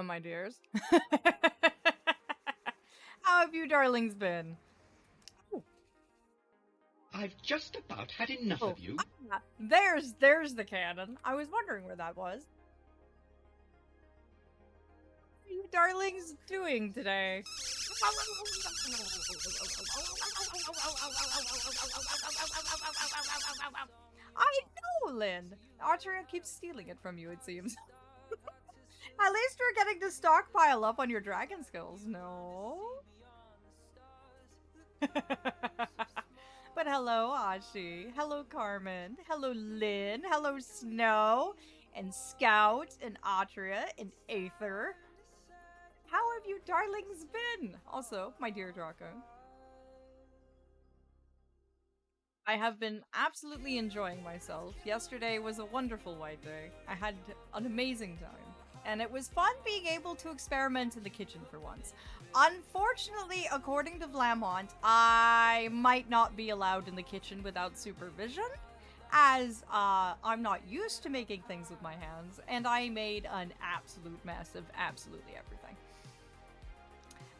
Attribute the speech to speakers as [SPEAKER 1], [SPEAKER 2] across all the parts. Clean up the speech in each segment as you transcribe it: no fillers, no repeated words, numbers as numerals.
[SPEAKER 1] Hello, my dears. How have you darlings been? Oh,
[SPEAKER 2] I've just about had enough of you.
[SPEAKER 1] there's the cannon. I was wondering where that was. What are you darlings doing today? I know, Lynn. Archeria keeps stealing it from you, it seems. At least you're getting to stockpile up on your dragon skills, no? But hello, Ashi. Hello, Carmen. Hello, Lynn. Hello, Snow. And Scout. And Atria. And Aether. How have you darlings been? Also, my dear Draco. I have been absolutely enjoying myself. Yesterday was a wonderful white day. I had an amazing time. And it was fun being able to experiment in the kitchen for once. Unfortunately, according to Vlamont, I might not be allowed in the kitchen without supervision, as I'm not used to making things with my hands, and I made an absolute mess of absolutely everything.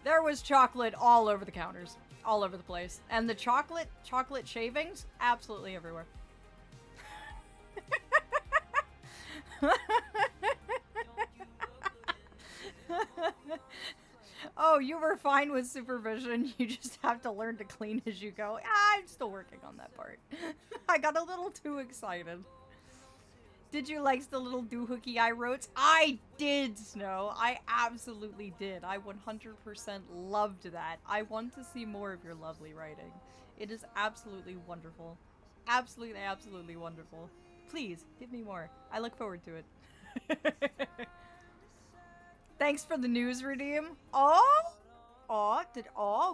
[SPEAKER 1] There was chocolate all over the counters, all over the place, and the chocolate shavings absolutely everywhere. Oh, you were fine with supervision. You just have to learn to clean as you go. I'm still working on that part. I got a little too excited. Did you like the little doohickey I wrote? I did, Snow. I absolutely did. I 100% loved that. I want to see more of your lovely writing. It is absolutely wonderful. Absolutely, absolutely wonderful. Please, give me more. I look forward to it. Thanks for the news redeem.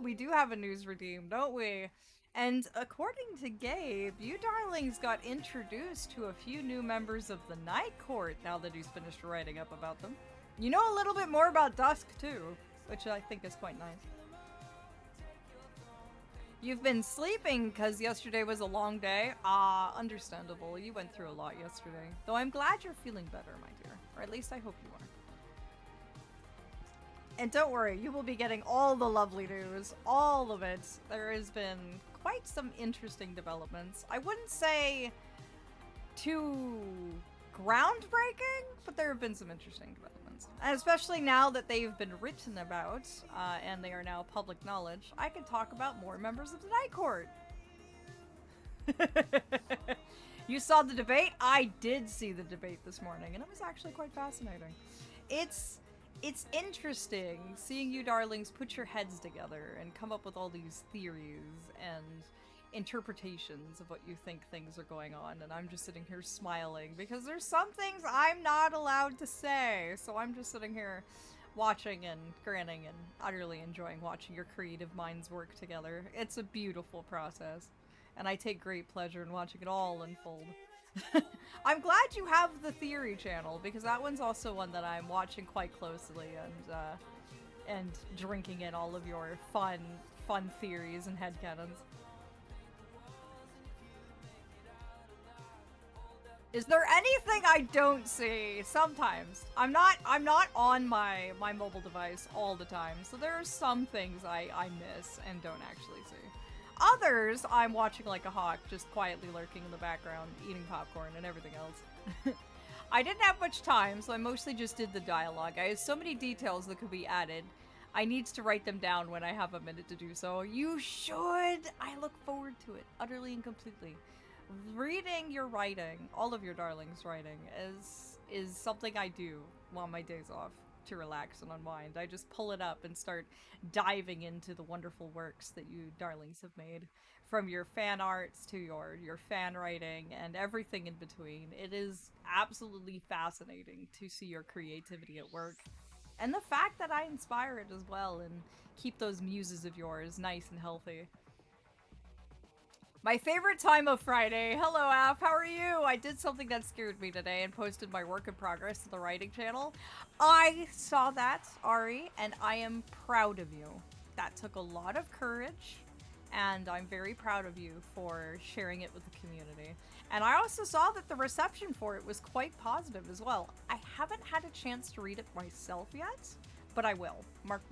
[SPEAKER 1] We do have a news redeem, don't we? And according to Gabe, you darlings got introduced to a few new members of the Night Court now that he's finished writing up about them. You know a little bit more about Dusk too, which I think is quite nice. You've been sleeping because yesterday was a long day. Understandable. You went through a lot yesterday. Though I'm glad you're feeling better, my dear. Or at least I hope you are. And don't worry, you will be getting all the lovely news. All of it. There has been quite some interesting developments. I wouldn't say too groundbreaking, but there have been some interesting developments. And especially now that they've been written about, and they are now public knowledge, I can talk about more members of the Night Court. You saw the debate? I did see the debate this morning, and it was actually quite fascinating. It's interesting seeing you darlings put your heads together and come up with all these theories and interpretations of what you think things are going on, and I'm just sitting here smiling because there's some things I'm not allowed to say, so I'm just sitting here watching and grinning and utterly enjoying watching your creative minds work together. It's a beautiful process, and I take great pleasure in watching it all unfold. I'm glad you have the theory channel, because that one's also one that I'm watching quite closely and drinking in all of your fun theories and headcanons. Is there anything I don't see? Sometimes. I'm not on my mobile device all the time, so there are some things I miss and don't actually see. Others, I'm watching like a hawk, just quietly lurking in the background, eating popcorn and everything else. I didn't have much time, so I mostly just did the dialogue. I have so many details that could be added. I need to write them down when I have a minute to do so. You should! I look forward to it, utterly and completely. Reading your writing, all of your darlings' writing, is something I do on my days off to relax and unwind. I just pull it up and start diving into the wonderful works that you darlings have made, from your fan arts to your fan writing and everything in between. It is absolutely fascinating to see your creativity at work, and the fact that I inspire it as well and keep those muses of yours nice and healthy. My favorite time of Friday. Hello, Aph. How are you? I did something that scared me today and posted my work in progress to the writing channel. I saw that, Ari, and I am proud of you. That took a lot of courage. and I'm very proud of you for sharing it with the community. And I also saw that the reception for it was quite positive as well. I haven't had a chance to read it myself yet, but I will. Mark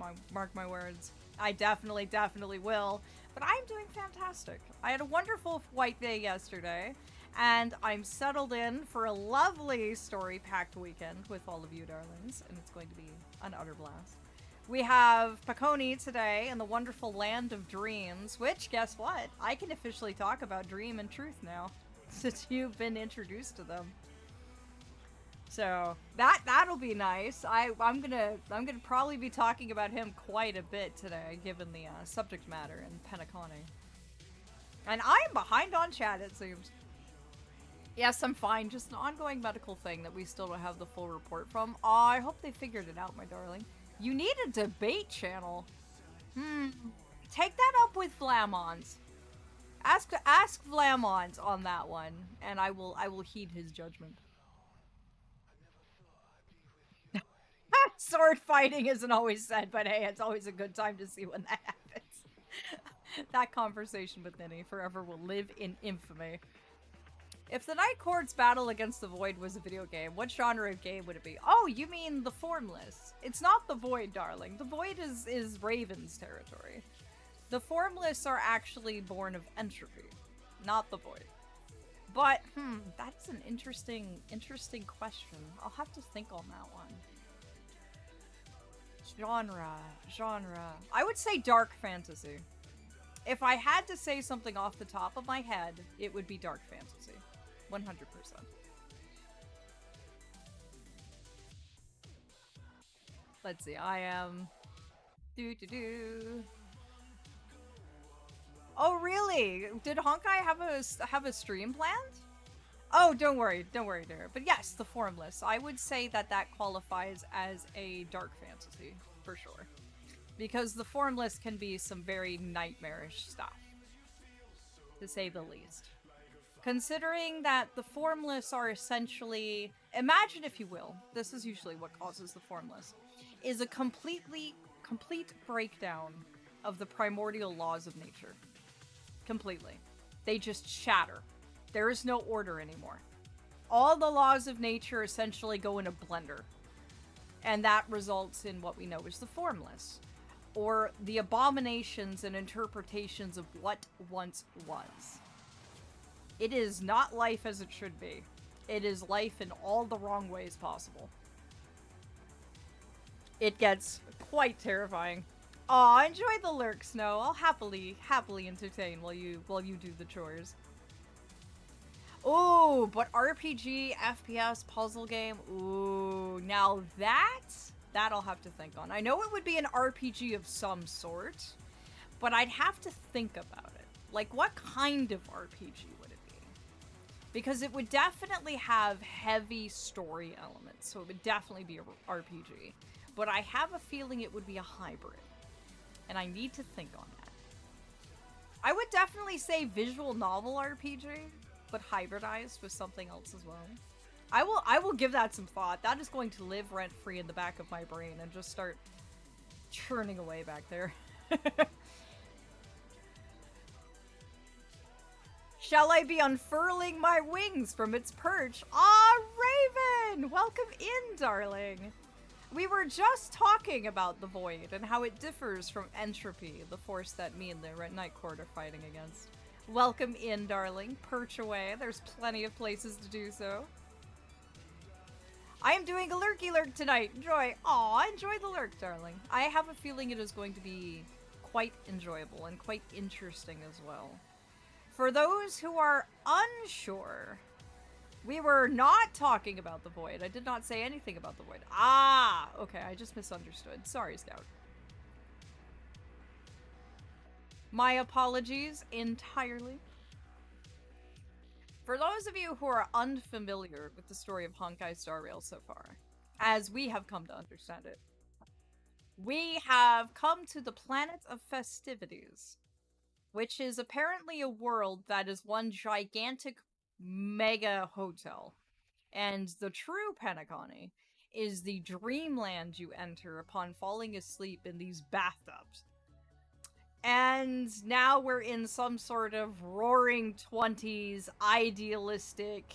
[SPEAKER 1] my words. I definitely will. But I'm doing fantastic. I had a wonderful white day yesterday, and I'm settled in for a lovely story-packed weekend with all of you darlings, and it's going to be an utter blast. We have Paconi today in the wonderful land of dreams, which, guess what? I can officially talk about Dream and Truth now, since you've been introduced to them. So that'll be nice. I'm gonna probably be talking about him quite a bit today, given the subject matter in Penaconi. And I'm behind on chat, it seems. Yes, I'm fine. Just an ongoing medical thing that we still don't have the full report from. I hope they figured it out, my darling. You need a debate channel. Take that up with Vlamons. Ask Vlamons on that one, and I will heed his judgment. Sword fighting isn't always said, but hey, it's always a good time to see when that happens. That conversation with Ninny forever will live in infamy. If the Night Court's battle against the Void was a video game, what genre of game would it be? Oh, you mean the Formless. It's not the Void, darling. The Void is Raven's territory. The Formless are actually born of entropy, not the Void. But, that's an interesting question. I'll have to think on that one. Genre. I would say dark fantasy. If I had to say something off the top of my head, it would be dark fantasy. 100%. Let's see, I am... Oh, really? Did Honkai have a stream planned? Oh, don't worry, dear. But yes, the Formless. I would say that qualifies as a dark fantasy, for sure. Because the Formless can be some very nightmarish stuff, to say the least. Considering that the Formless are essentially... Imagine, if you will, this is usually what causes the Formless, is a complete breakdown of the primordial laws of nature. Completely. They just shatter. There is no order anymore. All the laws of nature essentially go in a blender. And that results in what we know as the Formless, or the abominations and interpretations of what once was. It is not life as it should be. It is life in all the wrong ways possible. It gets quite terrifying. Aw, enjoy the lurk, Snow. I'll happily entertain while you do the chores. Oh, but RPG, FPS, puzzle game. Ooh, now that'll have to think on. I know it would be an RPG of some sort, but I'd have to think about it. Like, what kind of RPG would it be? Because it would definitely have heavy story elements, so it would definitely be an RPG. But I have a feeling it would be a hybrid, and I need to think on that. I would definitely say visual novel RPG, but hybridized with something else as well. I will give that some thought. That is going to live rent-free in the back of my brain and just start churning away back there. Shall I be unfurling my wings from its perch? Ah, Raven! Welcome in, darling. We were just talking about the Void and how it differs from entropy, the force that me and the Night Court are fighting against. Welcome in, darling. Perch away. There's plenty of places to do so. I am doing a lurky lurk tonight. Enjoy. Aw, enjoy the lurk, darling. I have a feeling it is going to be quite enjoyable and quite interesting as well. For those who are unsure, we were not talking about the Void. I did not say anything about the Void. Ah, okay, I just misunderstood. Sorry, Scout. My apologies entirely. For those of you who are unfamiliar with the story of Honkai Star Rail so far, as we have come to understand it, we have come to the planet of festivities, which is apparently a world that is one gigantic mega hotel. And the true Penacony is the dreamland you enter upon falling asleep in these bathtubs. And now we're in some sort of roaring 20s, idealistic,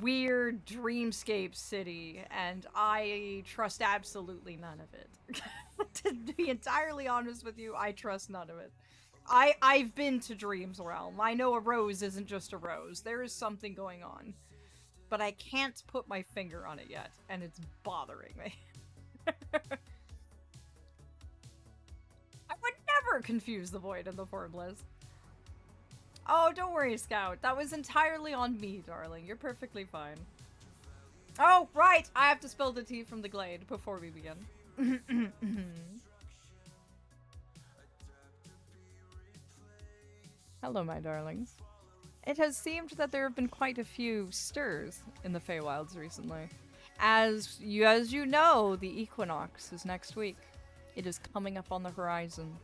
[SPEAKER 1] weird dreamscape city, and I trust absolutely none of it. To be entirely honest with you, I trust none of it. I've been to Dreams Realm. I know a rose isn't just a rose. There is something going on. But I can't put my finger on it yet, and it's bothering me. I would never confuse the void and the formless. Oh, don't worry, Scout. That was entirely on me, darling. You're perfectly fine. Oh, right! I have to spill the tea from the glade before we begin. Hello, my darlings. It has seemed that there have been quite a few stirs in the Faewylds recently. As you know, the equinox is next week. It is coming up on the horizon.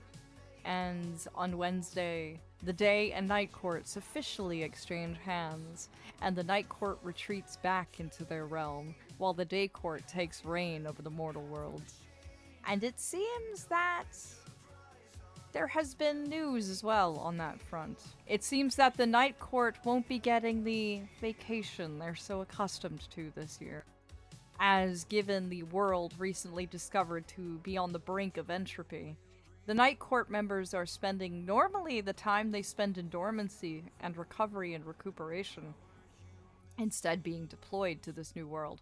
[SPEAKER 1] And on Wednesday, the day and night courts officially exchange hands, and the night court retreats back into their realm, while the day court takes reign over the mortal world. And it seems that there has been news as well on that front. It seems that the night court won't be getting the vacation they're so accustomed to this year, as given the world recently discovered to be on the brink of entropy. The Night Court members are spending normally the time they spend in dormancy and recovery and recuperation, instead being deployed to this new world.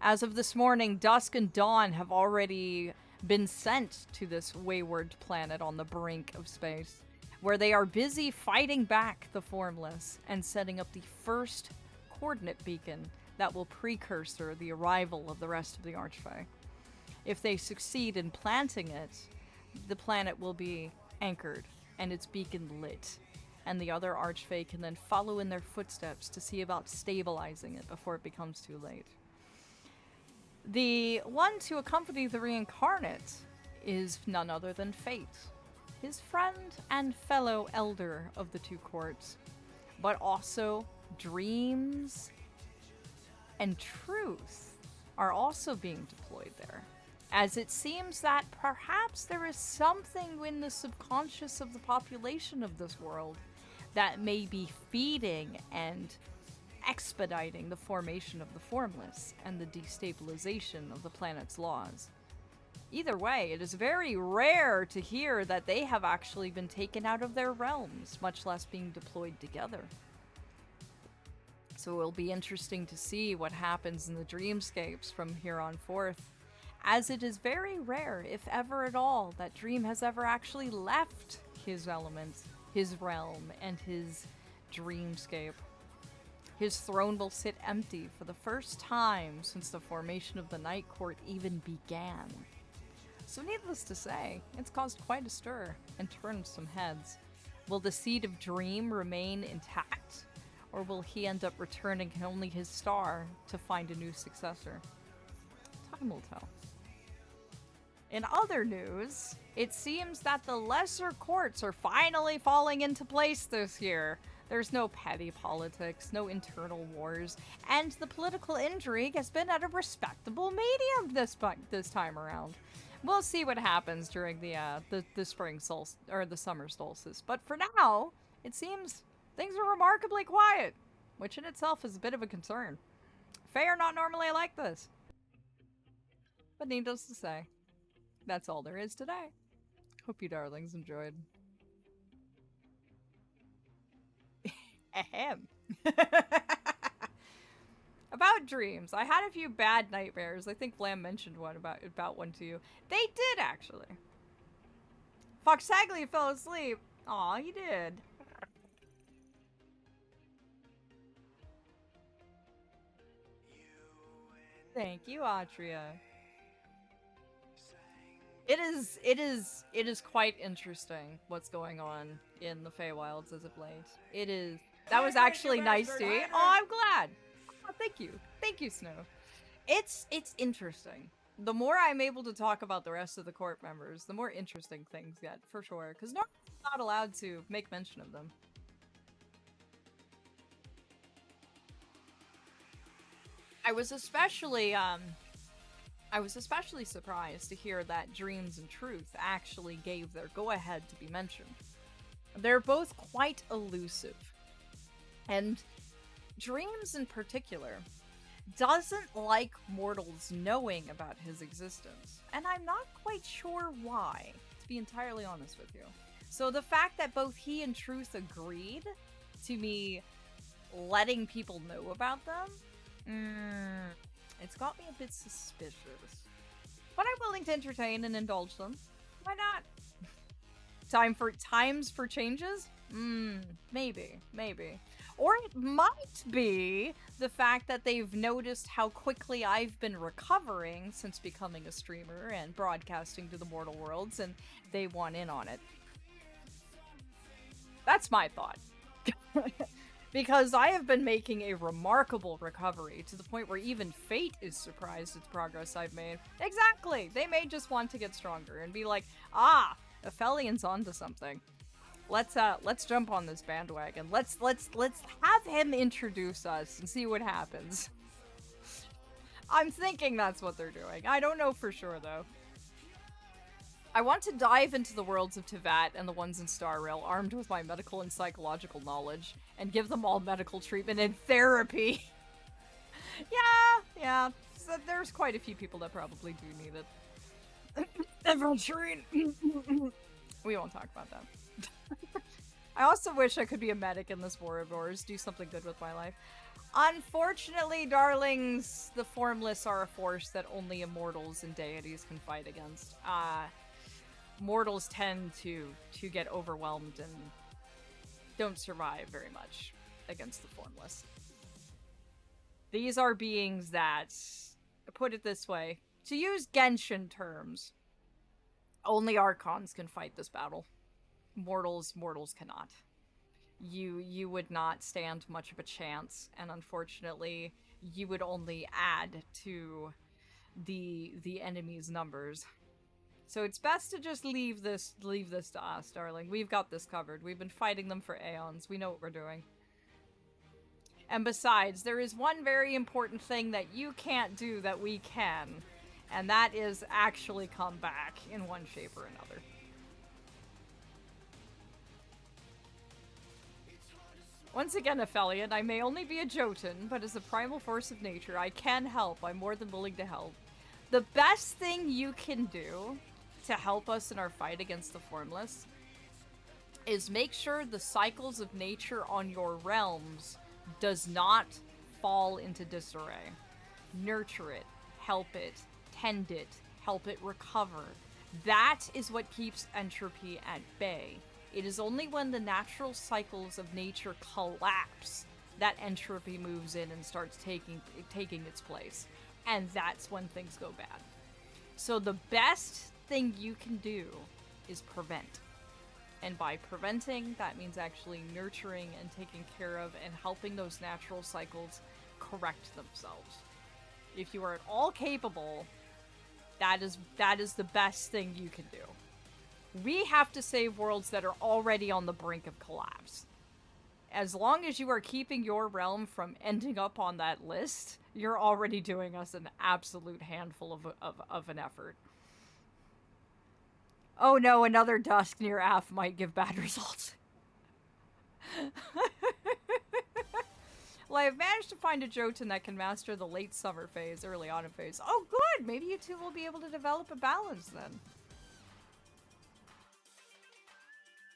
[SPEAKER 1] As of this morning, Dusk and Dawn have already been sent to this wayward planet on the brink of space, where they are busy fighting back the Formless and setting up the first coordinate beacon that will precursor the arrival of the rest of the Archfey. If they succeed in planting it, the planet will be anchored and its beacon lit, and the other Archfey can then follow in their footsteps to see about stabilizing it before it becomes too late. The one to accompany the reincarnate is none other than Fate, his friend and fellow elder of the two courts, but also Dreams and Truth are also being deployed there, as it seems that perhaps there is something in the subconscious of the population of this world that may be feeding and expediting the formation of the Formless and the destabilization of the planet's laws. Either way, it is very rare to hear that they have actually been taken out of their realms, much less being deployed together. So it'll be interesting to see what happens in the dreamscapes from here on forth, as it is very rare, if ever at all, that Dream has ever actually left his element, his realm, and his dreamscape. His throne will sit empty for the first time since the formation of the Night Court even began. So needless to say, it's caused quite a stir and turned some heads. Will the seed of Dream remain intact, or will he end up returning only his star to find a new successor? Time will tell. In other news, it seems that the lesser courts are finally falling into place this year. There's no petty politics, no internal wars, and the political intrigue has been at a respectable medium this time around. We'll see what happens during the spring solstice or the summer solstice, but for now, it seems things are remarkably quiet, which in itself is a bit of a concern. Fae are not normally like this. But needless to say, that's all there is today. Hope you darlings enjoyed. Ahem. About dreams, I had a few bad nightmares. I think Lamb mentioned one about one to you. They did, actually. Foxagli fell asleep. Aw, he did. Thank you, Atria. It is quite interesting what's going on in the Faewylds as of late. It is. That was actually nice to see. Oh, I'm glad. Oh, thank you, Snow. It's interesting. The more I'm able to talk about the rest of the court members, the more interesting things get, for sure. Because normally I'm not allowed to make mention of them. I was especially I was especially surprised to hear that Dreams and Truth actually gave their go-ahead to be mentioned. They're both quite elusive. And Dreams in particular doesn't like mortals knowing about his existence. And I'm not quite sure why, to be entirely honest with you. So the fact that both he and Truth agreed to me letting people know about them, it's got me a bit suspicious. But I'm willing to entertain and indulge them. Why not? Times for changes? Maybe. Or it might be the fact that they've noticed how quickly I've been recovering since becoming a streamer and broadcasting to the mortal worlds, and they want in on it. That's my thought. Because I have been making a remarkable recovery to the point where even Fate is surprised at the progress I've made. Exactly! They may just want to get stronger and be like, Aphelion's onto something. Let's jump on this bandwagon. Let's have him introduce us and see what happens. I'm thinking that's what they're doing. I don't know for sure though. I want to dive into the worlds of Tevat and the ones in Star Rail armed with my medical and psychological knowledge and give them all medical treatment and therapy. Yeah. So there's quite a few people that probably do need it. Adventuring. We won't talk about that. I also wish I could be a medic in this war of wars, do something good with my life. Unfortunately, darlings, the Formless are a force that only immortals and deities can fight against. Mortals tend to get overwhelmed and don't survive very much against the Formless. These are beings that, put it this way, to use Genshin terms, only Archons can fight this battle. Mortals cannot. You would not stand much of a chance, and unfortunately, you would only add to the enemy's numbers. So it's best to just leave this to us, darling. We've got this covered. We've been fighting them for aeons. We know what we're doing. And besides, there is one very important thing that you can't do that we can, and that is actually come back in one shape or another. Once again, Aphelion, I may only be a Jotun, but as a primal force of nature, I can help. I'm more than willing to help. The best thing you can do to help us in our fight against the Formless is make sure the cycles of nature on your realms does not fall into disarray. Nurture it, help it, tend it, help it recover. That is what keeps entropy at bay. It is only when the natural cycles of nature collapse that entropy moves in and starts taking its place. And that's when things go bad. So the best thing you can do is prevent. And by preventing, that means actually nurturing and taking care of and helping those natural cycles correct themselves. If you are at all capable, that is the best thing you can do. We have to save worlds that are already on the brink of collapse. As long as you are keeping your realm from ending up on that list, you're already doing us an absolute handful of an effort. Oh no, another dusk near Aph might give bad results. Well, I've managed to find a Jotun that can master the late summer phase, early autumn phase. Oh good, maybe you two will be able to develop a balance then.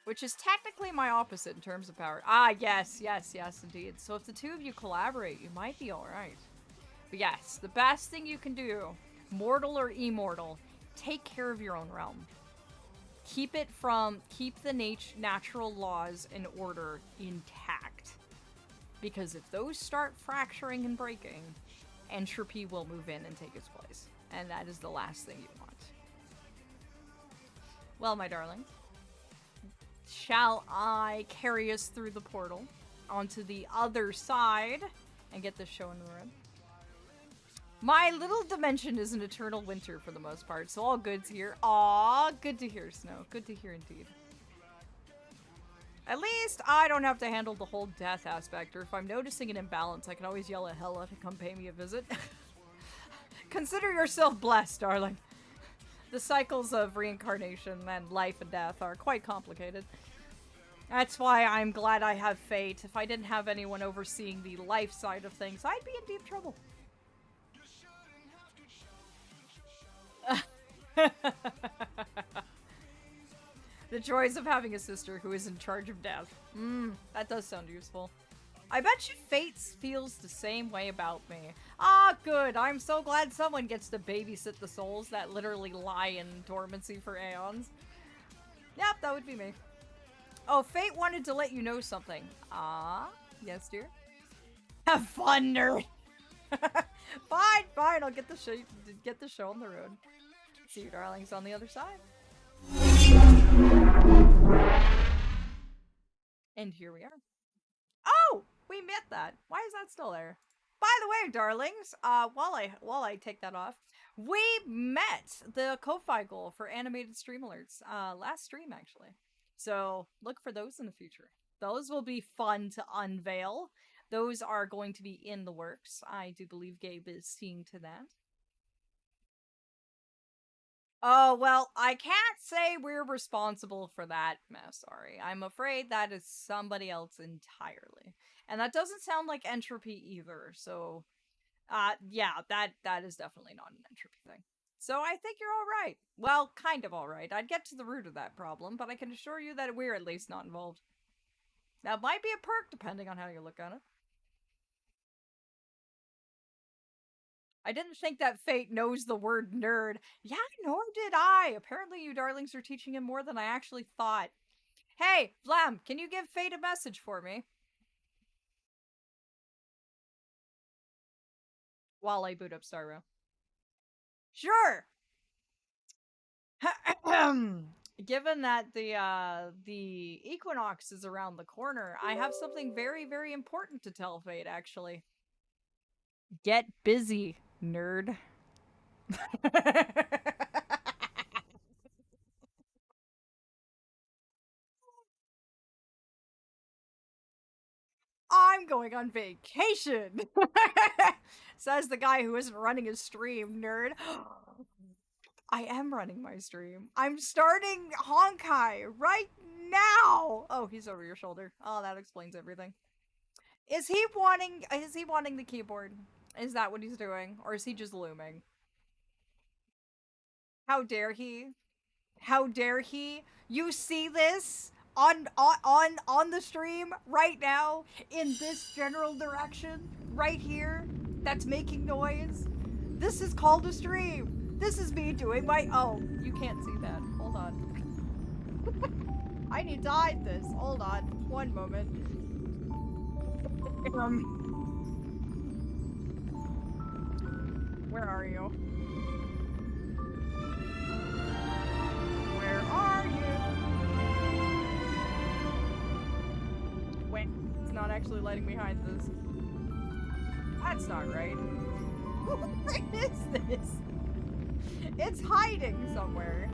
[SPEAKER 1] Which is technically my opposite in terms of power. Yes, indeed. So if the two of you collaborate, you might be alright. But yes, the best thing you can do, mortal or immortal, take care of your own realm. Keep the natural laws and order intact. Because if those start fracturing and breaking, entropy will move in and take its place. And that is the last thing you want. Well, my darling, shall I carry us through the portal onto the other side and get this show in the room? My little dimension is an eternal winter for the most part, so all good's here. Aw, good to hear, Snow. Good to hear indeed. At least I don't have to handle the whole death aspect, or if I'm noticing an imbalance, I can always yell at Hela to come pay me a visit. Consider yourself blessed, darling. The cycles of reincarnation and life and death are quite complicated. That's why I'm glad I have fate. If I didn't have anyone overseeing the life side of things, I'd be in deep trouble. The joys of having a sister who is in charge of death. That does sound useful. I bet you Fate feels the same way about me. Ah, good. I'm so glad someone gets to babysit the souls that literally lie in dormancy for aeons. Yep, that would be me. Oh, Fate wanted to let you know something. Ah, yes, dear. Have fun, nerd. Fine, fine. I'll get the show on the road. See you, darlings, on the other side. And here we are. Oh, we met that. Why is that still there? By the way, darlings, while I take that off, we met the Ko-Fi goal for animated stream alerts last stream actually. So look for those in the future. Those will be fun to unveil. Those are going to be in the works. I do believe Gabe is seeing to that. Oh, well, I can't say we're responsible for that mess, sorry. I'm afraid that is somebody else entirely. And that doesn't sound like entropy either, so... yeah, that is definitely not an entropy thing. So I think you're alright. Well, kind of alright. I'd get to the root of that problem, but I can assure you that we're at least not involved. That might be a perk, depending on how you look at it. I didn't think that Fate knows the word nerd. Yeah, nor did I. Apparently you darlings are teaching him more than I actually thought. Hey, Vlam, can you give Fate a message for me? While I boot up Starro. Sure! Given that the equinox is around the corner, I have something very, very important to tell Fate, actually. Get busy, nerd. I'm going on vacation! Says the guy who isn't running his stream, nerd. I am running my stream. I'm starting Honkai right now! Oh, he's over your shoulder. Oh, that explains everything. Is he wanting the keyboard? Is that what he's doing? Or is he just looming? How dare he? How dare he? You see this on the stream right now in this general direction right here that's making noise? This is called a stream. This is me doing my... Oh, you can't see that. Hold on. I need to hide this. Hold on. One moment. Where are you? Where are you? Wait, it's not actually letting me hide this. That's not right. What is this? It's hiding somewhere.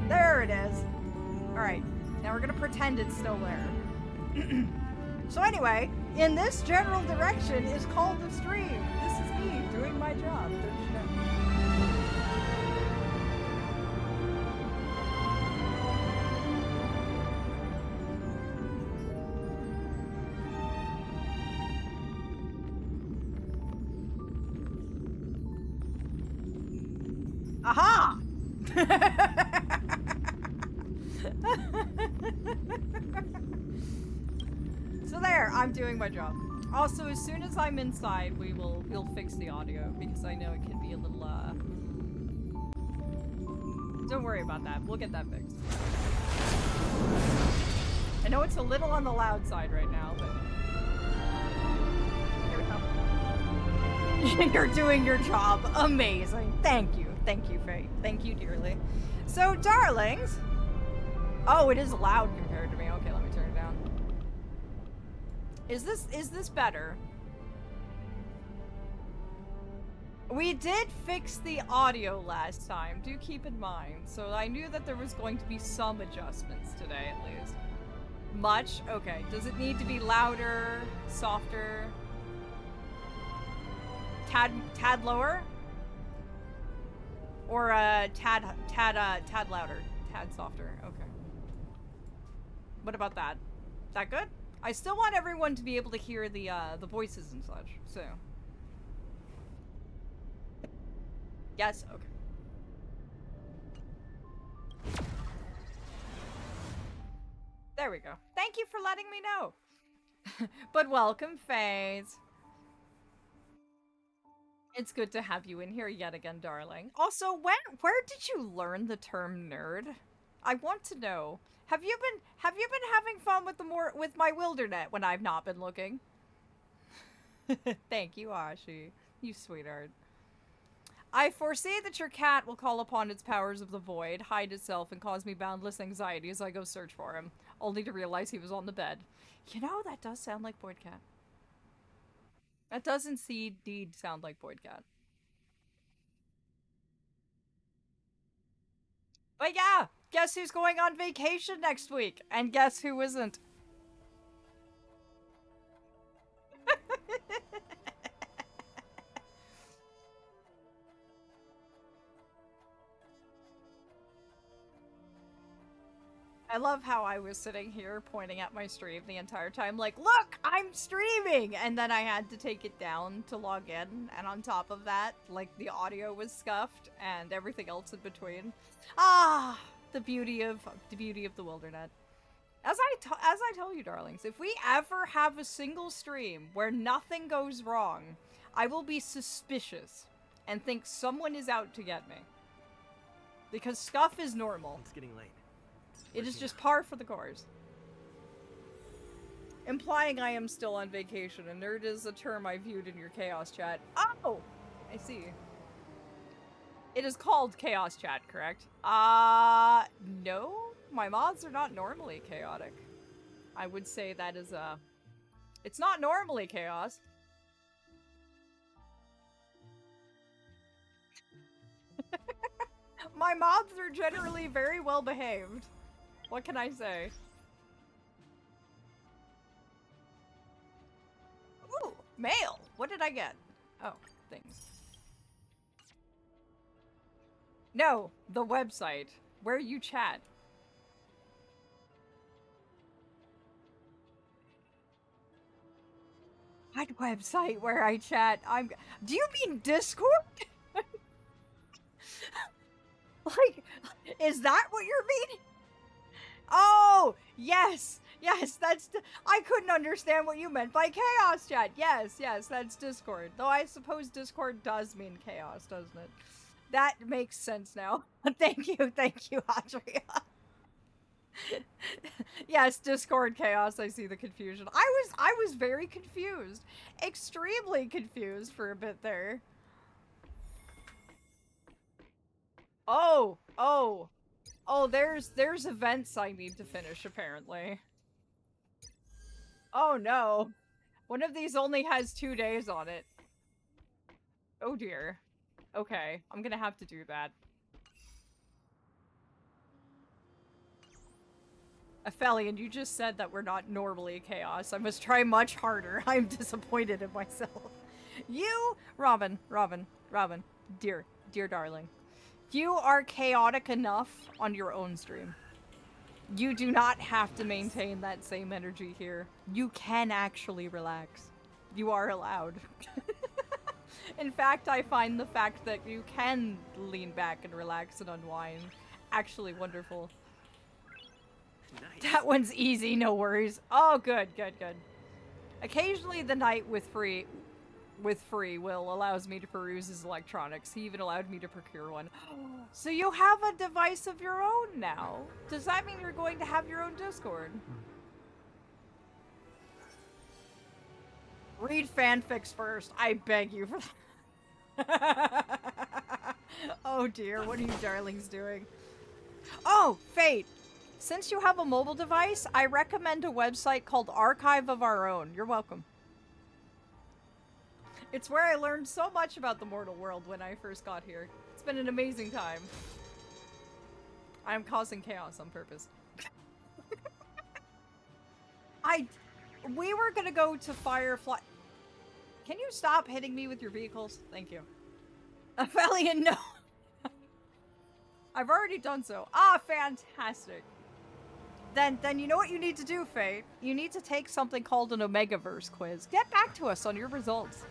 [SPEAKER 1] There it is. Alright, now we're gonna pretend it's still there. So anyway, in this general direction is called the stream. This is me doing my job. Don't you know? Aha! So there, I'm doing my job. Also, as soon as I'm inside, we'll fix the audio because I know it can be a little Don't worry about that. We'll get that fixed. I know it's a little on the loud side right now, but here we go. You're doing your job. Amazing. Thank you. Thank you, Faye. Thank you dearly. So, darlings. Oh, it is loud compared to me. Okay, let me turn it down. Is this better? We did fix the audio last time, do keep in mind. So I knew that there was going to be some adjustments today, at least. Much? Okay. Does it need to be louder? Softer? Tad lower? Or tad louder? Tad softer, okay. What about that? That good? I still want everyone to be able to hear the voices and such, so. Yes, okay. There we go. Thank you for letting me know. But welcome, Faze. It's good to have you in here yet again, darling. Also, where did you learn the term nerd? I want to know. Have you been having fun with my Wildernet when I've not been looking? Thank you, Ashi. You sweetheart. I foresee that your cat will call upon its powers of the void, hide itself, and cause me boundless anxiety as I go search for him, only to realize he was on the bed. You know, that does sound like Boyd Cat. That does indeed sound like Boyd Cat. But yeah, guess who's going on vacation next week? And guess who isn't? I love how I was sitting here pointing at my stream the entire time, like, look, I'm streaming! And then I had to take it down to log in, and on top of that, like, the audio was scuffed, and everything else in between. Ah, the beauty of the Wildernet. As I tell you, darlings, if we ever have a single stream where nothing goes wrong, I will be suspicious and think someone is out to get me. Because scuff is normal.
[SPEAKER 3] It's getting late.
[SPEAKER 1] It is just par for the course. Implying I am still on vacation. A nerd is a term I viewed in your chaos chat. Oh! I see. It is called chaos chat, correct? No. My mods are not normally chaotic. I would say that is it's not normally chaos. My mods are generally very well behaved. What can I say? Ooh, mail! What did I get? Oh, things. No, the website where you chat. What website where I chat? Do you mean Discord? Like, is that what you're meaning? Oh, yes, I couldn't understand what you meant by chaos chat. Yes, that's Discord. Though I suppose Discord does mean chaos, doesn't it? That makes sense now. Thank you, Andrea. Yes, Discord chaos, I see the confusion. I was very confused. Extremely confused for a bit there. Oh, there's events I need to finish, apparently. Oh no. One of these only has 2 days on it. Oh dear. Okay, I'm gonna have to do that. Aphelion, you just said that we're not normally chaos. I must try much harder. I'm disappointed in myself. You, Robin, dear darling. You are chaotic enough on your own stream. You do not have to maintain that same energy here. You can actually relax. You are allowed. In fact, I find the fact that you can lean back and relax and unwind actually wonderful. Nice. That one's easy, no worries. Oh, good. Occasionally the night with free will allows me to peruse his electronics. He even allowed me to procure one. So you have a device of your own now. Does that mean you're going to have your own Discord? Read fanfics first. I beg you for that. Oh dear, what are you darlings doing? Oh, Fate! Since you have a mobile device, I recommend a website called Archive of Our Own. You're welcome. It's where I learned so much about the mortal world when I first got here. It's been an amazing time. I'm causing chaos on purpose. We were gonna go to Firefly. Can you stop hitting me with your vehicles? Thank you. Aphelion, no! I've already done so. Ah, fantastic. Then you know what you need to do, Faye? You need to take something called an Omegaverse quiz. Get back to us on your results.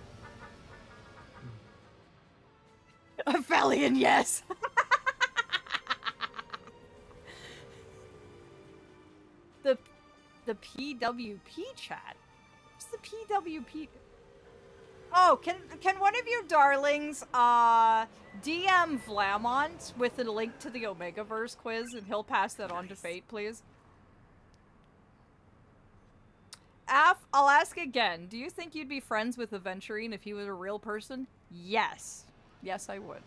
[SPEAKER 1] Aphelion, yes! the PWP chat? What's the PWP? Oh, can one of you darlings DM Vlamont with a link to the Omegaverse quiz, and he'll pass that on to Fate, please? I'll ask again. Do you think you'd be friends with Aventurine if he was a real person? Yes. Yes, I would.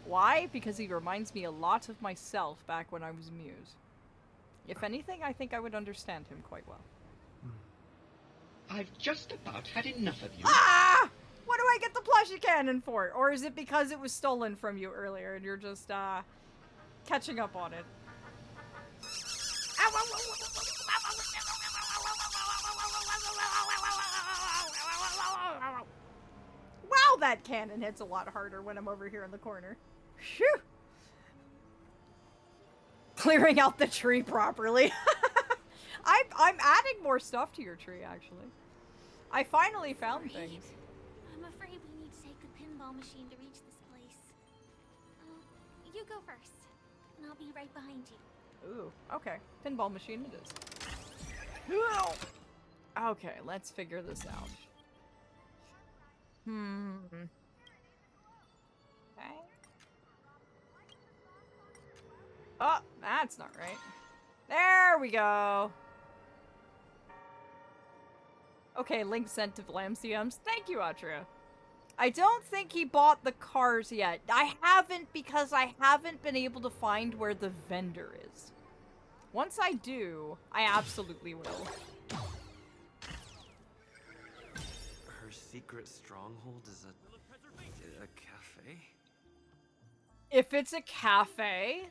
[SPEAKER 1] Why? Because he reminds me a lot of myself back when I was Muse. If anything, I think I would understand him quite well.
[SPEAKER 2] I've just about had enough of you.
[SPEAKER 1] Ah! What do I get the plushie cannon for? Or is it because it was stolen from you earlier and you're just, catching up on it? Wow, that cannon hits a lot harder when I'm over here in the corner. Phew! Clearing out the tree properly. I'm adding more stuff to your tree, actually. I finally found things.
[SPEAKER 3] I'm afraid we need to take the pinball machine to reach this place. You go first, and I'll be right behind you.
[SPEAKER 1] Ooh, okay. Pinball machine it is. Okay, let's figure this out. Okay. Oh, that's not right. There we go. Okay, link sent to Vlamcms. Thank you, Atria. I don't think he bought the cars yet. I haven't, because I haven't been able to find where the vendor is. Once I do, I absolutely will.
[SPEAKER 4] Her secret stronghold is a cafe?
[SPEAKER 1] If it's a cafe,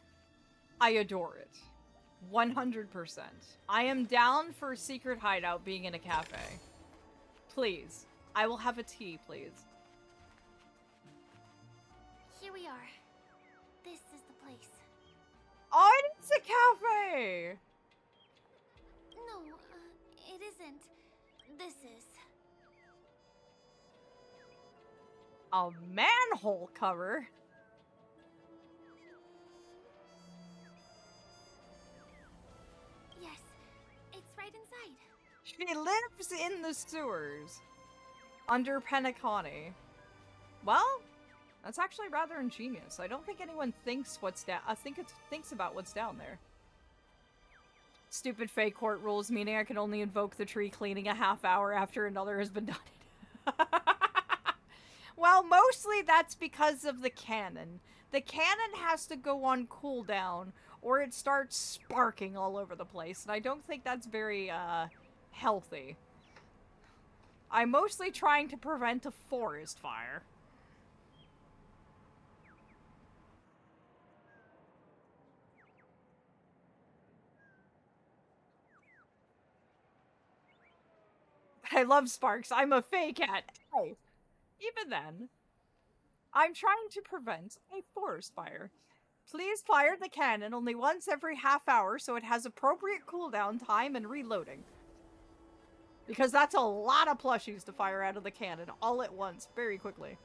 [SPEAKER 1] I adore it. 100%. I am down for a secret hideout being in a cafe. Please. I will have a tea, please.
[SPEAKER 3] Here we are. This is the place.
[SPEAKER 1] Oh, it's a cafe!
[SPEAKER 3] No, it isn't. This is.
[SPEAKER 1] A manhole cover?
[SPEAKER 3] Yes, it's right inside.
[SPEAKER 1] She lives in the sewers. Under Penacony. Well, that's actually rather ingenious. I don't think anyone thinks what's down. I think it thinks about what's down there. Stupid fake court rules, meaning I can only invoke the tree cleaning a half hour after another has been done. Well, mostly that's because of the cannon. The cannon has to go on cooldown, or it starts sparking all over the place, and I don't think that's very, healthy. I'm mostly trying to prevent a forest fire. I love sparks. I'm a fey cat. Hey. Even then, I'm trying to prevent a forest fire. Please fire the cannon only once every half hour so it has appropriate cooldown time and reloading. Because that's a lot of plushies to fire out of the cannon all at once, very quickly.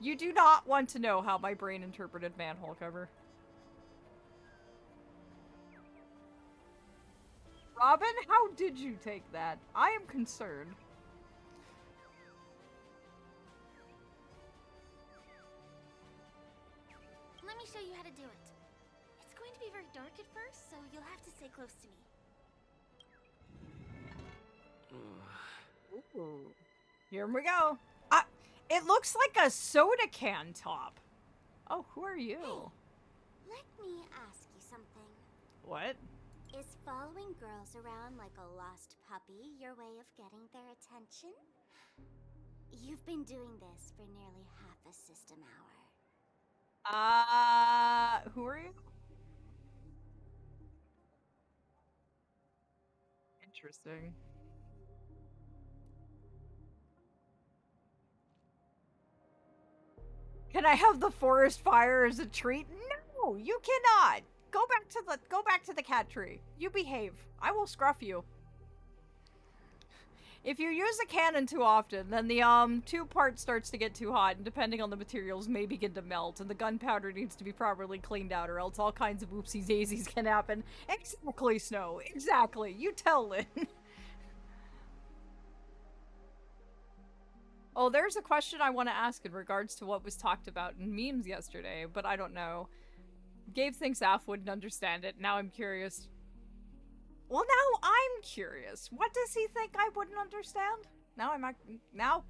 [SPEAKER 1] You do not want to know how my brain interpreted manhole cover. Robin, how did you take that? I am concerned.
[SPEAKER 3] Let me show you how to do it. It's going to be very dark at first, so you'll have to stay close to me.
[SPEAKER 1] Ooh. Here we go. It looks like a soda can top. Oh, who are you?
[SPEAKER 3] Hey, let me ask you something.
[SPEAKER 1] What?
[SPEAKER 3] Is following girls around like a lost puppy your way of getting their attention? You've been doing this for nearly half a system hour.
[SPEAKER 1] Who are you? Interesting. Can I have the forest fire as a treat? No, you cannot. Go back to the cat tree. You behave. I will scruff you. If you use a cannon too often, then the two part starts to get too hot, and depending on the materials may begin to melt, and the gunpowder needs to be properly cleaned out, or else all kinds of oopsie daisies can happen. Exactly, Snow. Exactly. You tell Lynn. Oh, there's a question I want to ask in regards to what was talked about in memes yesterday, but I don't know. Gabe thinks Aph wouldn't understand it. Now I'm curious. Well, now I'm curious. What does he think I wouldn't understand?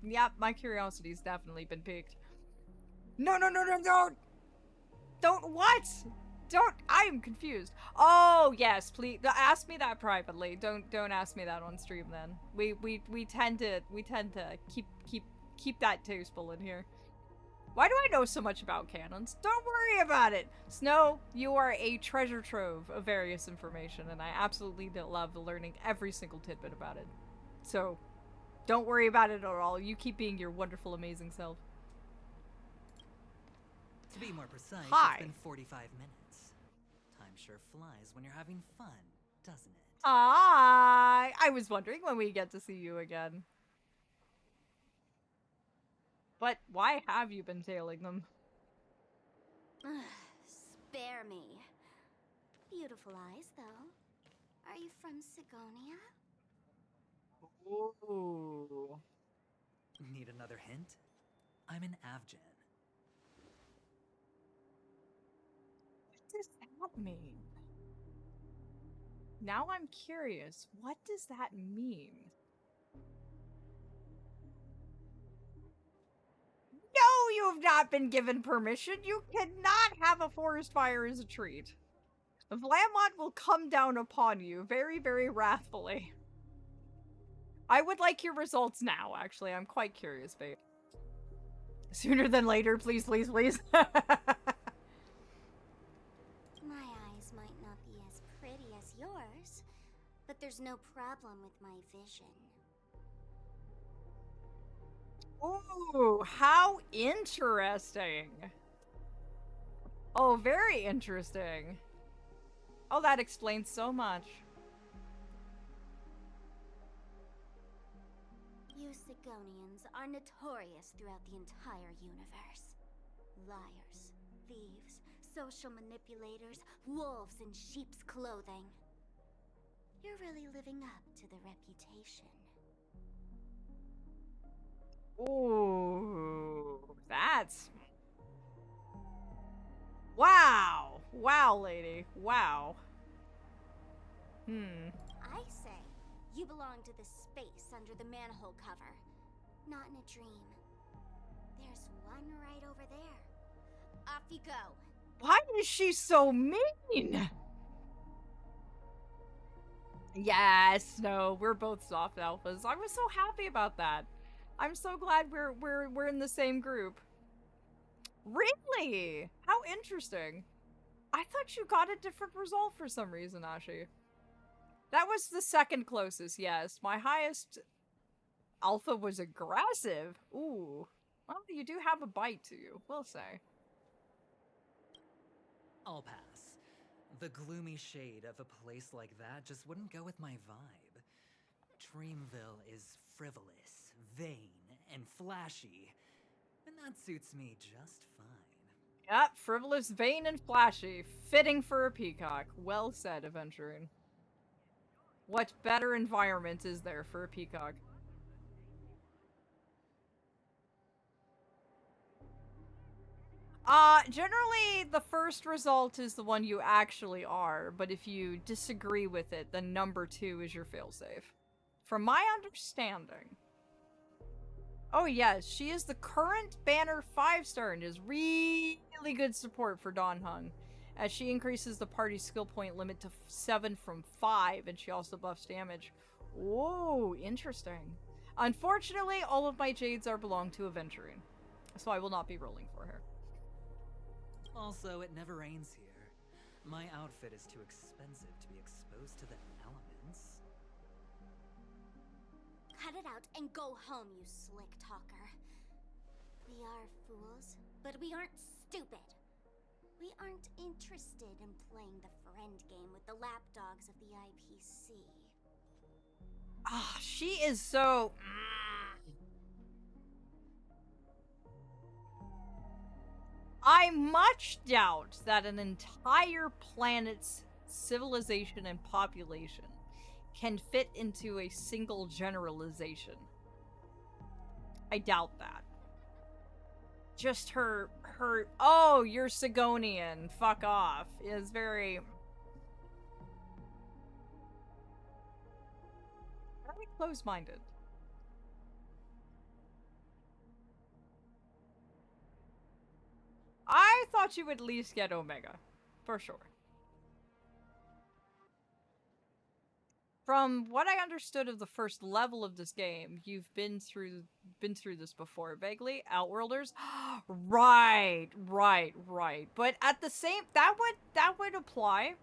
[SPEAKER 1] Yeah, my curiosity's definitely been piqued. No, don't, what? Don't, I am confused. Oh, yes, please, ask me that privately. Don't ask me that on stream then. We tend to keep that tasteful in here. Why do I know so much about cannons? Don't worry about it! Snow, you are a treasure trove of various information, and I absolutely love learning every single tidbit about it. So, don't worry about it at all. You keep being your wonderful, amazing self.
[SPEAKER 5] To be more precise,
[SPEAKER 1] Hi.
[SPEAKER 5] It's been 45 minutes. Time sure flies when you're having fun, doesn't it?
[SPEAKER 1] Hi! I was wondering when we get to see you again. But why have you been tailing them?
[SPEAKER 3] Spare me. Beautiful eyes, though. Are you from Sigonia?
[SPEAKER 1] Ooh.
[SPEAKER 5] Need another hint? I'm an Avgen.
[SPEAKER 1] What does that mean? Now I'm curious. What does that mean? No, you have not been given permission. You cannot have a forest fire as a treat. Vlamont will come down upon you very, very wrathfully. I would like your results now, actually. I'm quite curious, babe. Sooner than later, please, please, please.
[SPEAKER 3] My eyes might not be as pretty as yours, but there's no problem with my vision.
[SPEAKER 1] Ooh, how interesting. Oh, very interesting. Oh, that explains so much.
[SPEAKER 3] You Sigonians are notorious throughout the entire universe. Liars, thieves, social manipulators, wolves in sheep's clothing. You're really living up to the reputation.
[SPEAKER 1] Ooh, that's... Wow! Wow, lady. Wow.
[SPEAKER 3] I say, you belong to the space under the manhole cover. Not in a dream. There's one right over there. Off you go.
[SPEAKER 1] Why is she so mean? Yes, no, we're both soft alphas. I was so happy about that. I'm so glad we're in the same group. Really? How interesting. I thought you got a different result for some reason, Ashi. That was the second closest, yes. My highest alpha was aggressive. Ooh. Well, you do have a bite to you, we'll say.
[SPEAKER 5] I'll pass. The gloomy shade of a place like that just wouldn't go with my vibe. Dreamville is frivolous, vain, and flashy, and that suits me just fine.
[SPEAKER 1] Yep, frivolous, vain, and flashy. Fitting for a peacock. Well said, Aventurine. What better environment is there for a peacock? Generally, the first result is the one you actually are, but if you disagree with it, then number 2 is your failsafe. From my understanding. Oh yes, she is the current banner 5-star and is really good support for Dawn Hung, as she increases the party's skill point limit to 7 from 5, and she also buffs damage. Whoa, interesting. Unfortunately, all of my Jades belong to Aventurine, so I will not be rolling for her.
[SPEAKER 5] Also, it never rains here. My outfit is too expensive to be exposed to the elements.
[SPEAKER 3] Cut it out and go home, you slick talker. We are fools, But we aren't stupid. We aren't interested in playing the friend game with the lapdogs of the IPC.
[SPEAKER 1] Ah, she is so... I much doubt that an entire planet's civilization and population can fit into a single generalization. I doubt that. Just her, oh, you're Sigonian, fuck off, is very close-minded. I thought you would at least get Omega, for sure. From what I understood of the first level of this game, you've been through this before, vaguely. Outworlders, right. But at the same, that would apply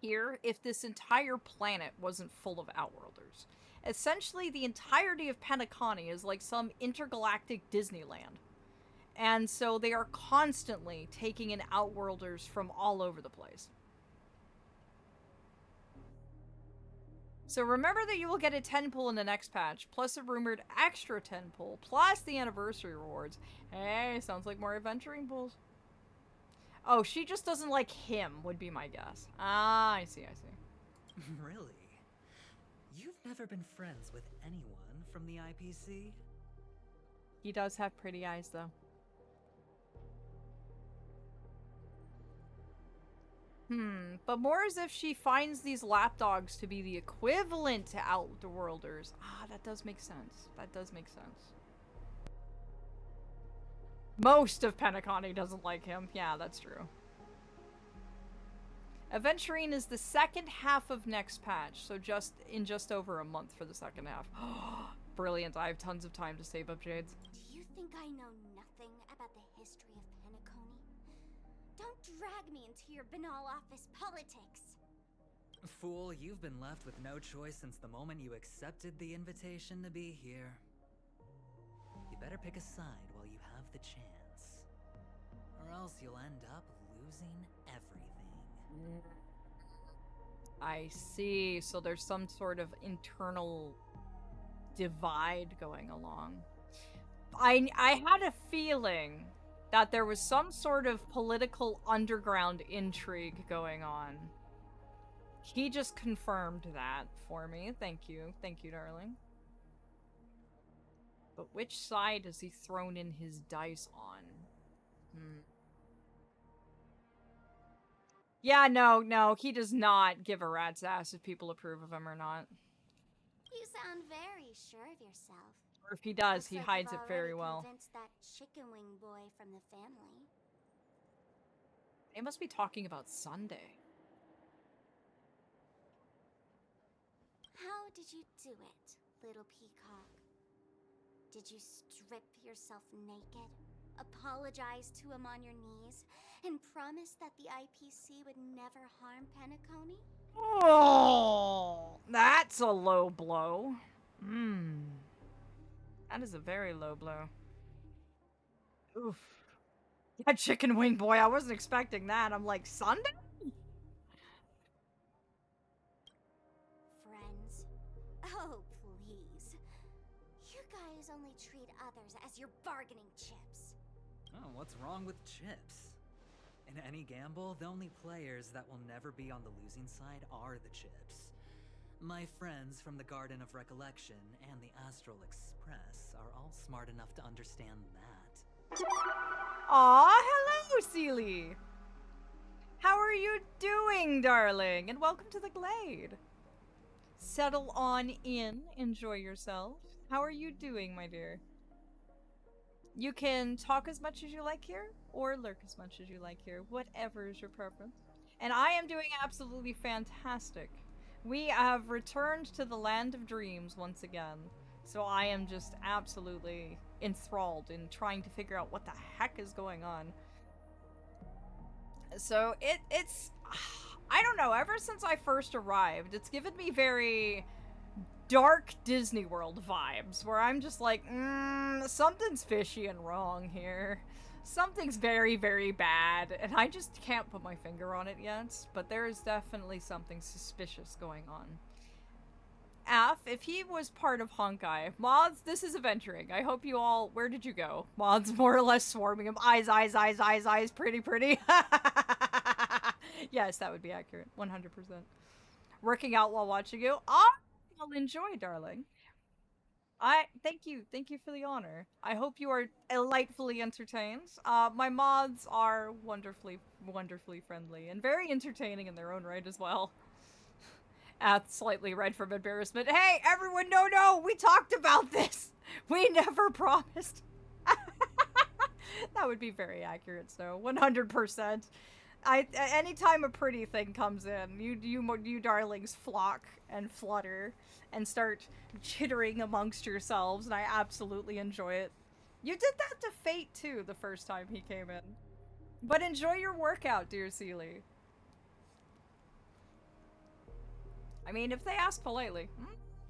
[SPEAKER 1] here if this entire planet wasn't full of Outworlders. Essentially, the entirety of Penacony is like some intergalactic Disneyland. And so they are constantly taking in Outworlders from all over the place. So remember that you will get a 10 pull in the next patch, plus a rumored extra 10 pull, plus the anniversary rewards. Hey, sounds like more adventuring pulls. Oh, she just doesn't like him, would be my guess. Ah, I see.
[SPEAKER 5] Really? You've never been friends with anyone from the IPC?
[SPEAKER 1] He does have pretty eyes, though. But more as if she finds these lapdogs to be the equivalent to Outworlders. Ah, that does make sense. Most of Penacony doesn't like him. Yeah, that's true. Aventurine is the second half of next patch, so just over a month for the second half. Brilliant, I have tons of time to save up Jades.
[SPEAKER 3] Do you think I know nothing about the history of Penacony? Don't drag me into your banal office politics.
[SPEAKER 5] Fool, you've been left with no choice since the moment you accepted the invitation to be here. You better pick a side while you have the chance. Or else you'll end up losing everything.
[SPEAKER 1] I see. So there's some sort of internal divide going along. I had a feeling that there was some sort of political underground intrigue going on. He just confirmed that for me. Thank you, darling. But which side has he thrown in his dice on? Yeah, no, he does not give a rat's ass if people approve of him or not.
[SPEAKER 3] You sound very sure of yourself.
[SPEAKER 1] Or if he does, he
[SPEAKER 3] Looks like
[SPEAKER 1] hides
[SPEAKER 3] you've
[SPEAKER 1] it very
[SPEAKER 3] already
[SPEAKER 1] well.
[SPEAKER 3] Convinced that chicken wing boy from the family.
[SPEAKER 1] They must be talking about Sunday.
[SPEAKER 3] How did you do it, little peacock? Did you strip yourself naked, apologize to him on your knees, and promise that the IPC would never harm Penacony?
[SPEAKER 1] Oh, that's a low blow. That is a very low blow. Oof. Yeah, chicken wing boy, I wasn't expecting that. I'm like, Sunday?
[SPEAKER 3] Friends? Oh, please. You guys only treat others as your bargaining chips.
[SPEAKER 5] Oh, what's wrong with chips? In any gamble, the only players that will never be on the losing side are the chips. My friends from the Garden of Recollection and the Astral Express are all smart enough to understand that.
[SPEAKER 1] Aw, hello, Seely! How are you doing, darling? And welcome to the Glade. Settle on in, enjoy yourself. How are you doing, my dear? You can talk as much as you like here, or lurk as much as you like here, whatever is your preference. And I am doing absolutely fantastic. We have returned to the land of dreams once again, so I am just absolutely enthralled in trying to figure out what the heck is going on. So it's I don't know, ever since I first arrived, it's given me very dark Disney World vibes, where I'm just like, something's fishy and wrong here. Something's very, very bad, and I just can't put my finger on it yet, but there is definitely something suspicious going on. Af, if he was part of Honkai, mods, this is adventuring. I hope you all, where did you go? Mods more or less swarming him. Eyes, eyes, eyes, eyes, eyes, pretty, pretty. Yes, that would be accurate. 100%. Working out while watching you. Oh, I'll enjoy, darling. Thank you for the honor. I hope you are delightfully entertained. My mods are wonderfully friendly and very entertaining in their own right as well. Slightly red from embarrassment. Hey, everyone, no, we talked about this. We never promised. That would be very accurate, so 100%. Anytime a pretty thing comes in, you darlings flock and flutter and start chittering amongst yourselves, and I absolutely enjoy it. You did that to Fate too the first time he came in. But enjoy your workout, dear Seely. I mean, if they ask politely.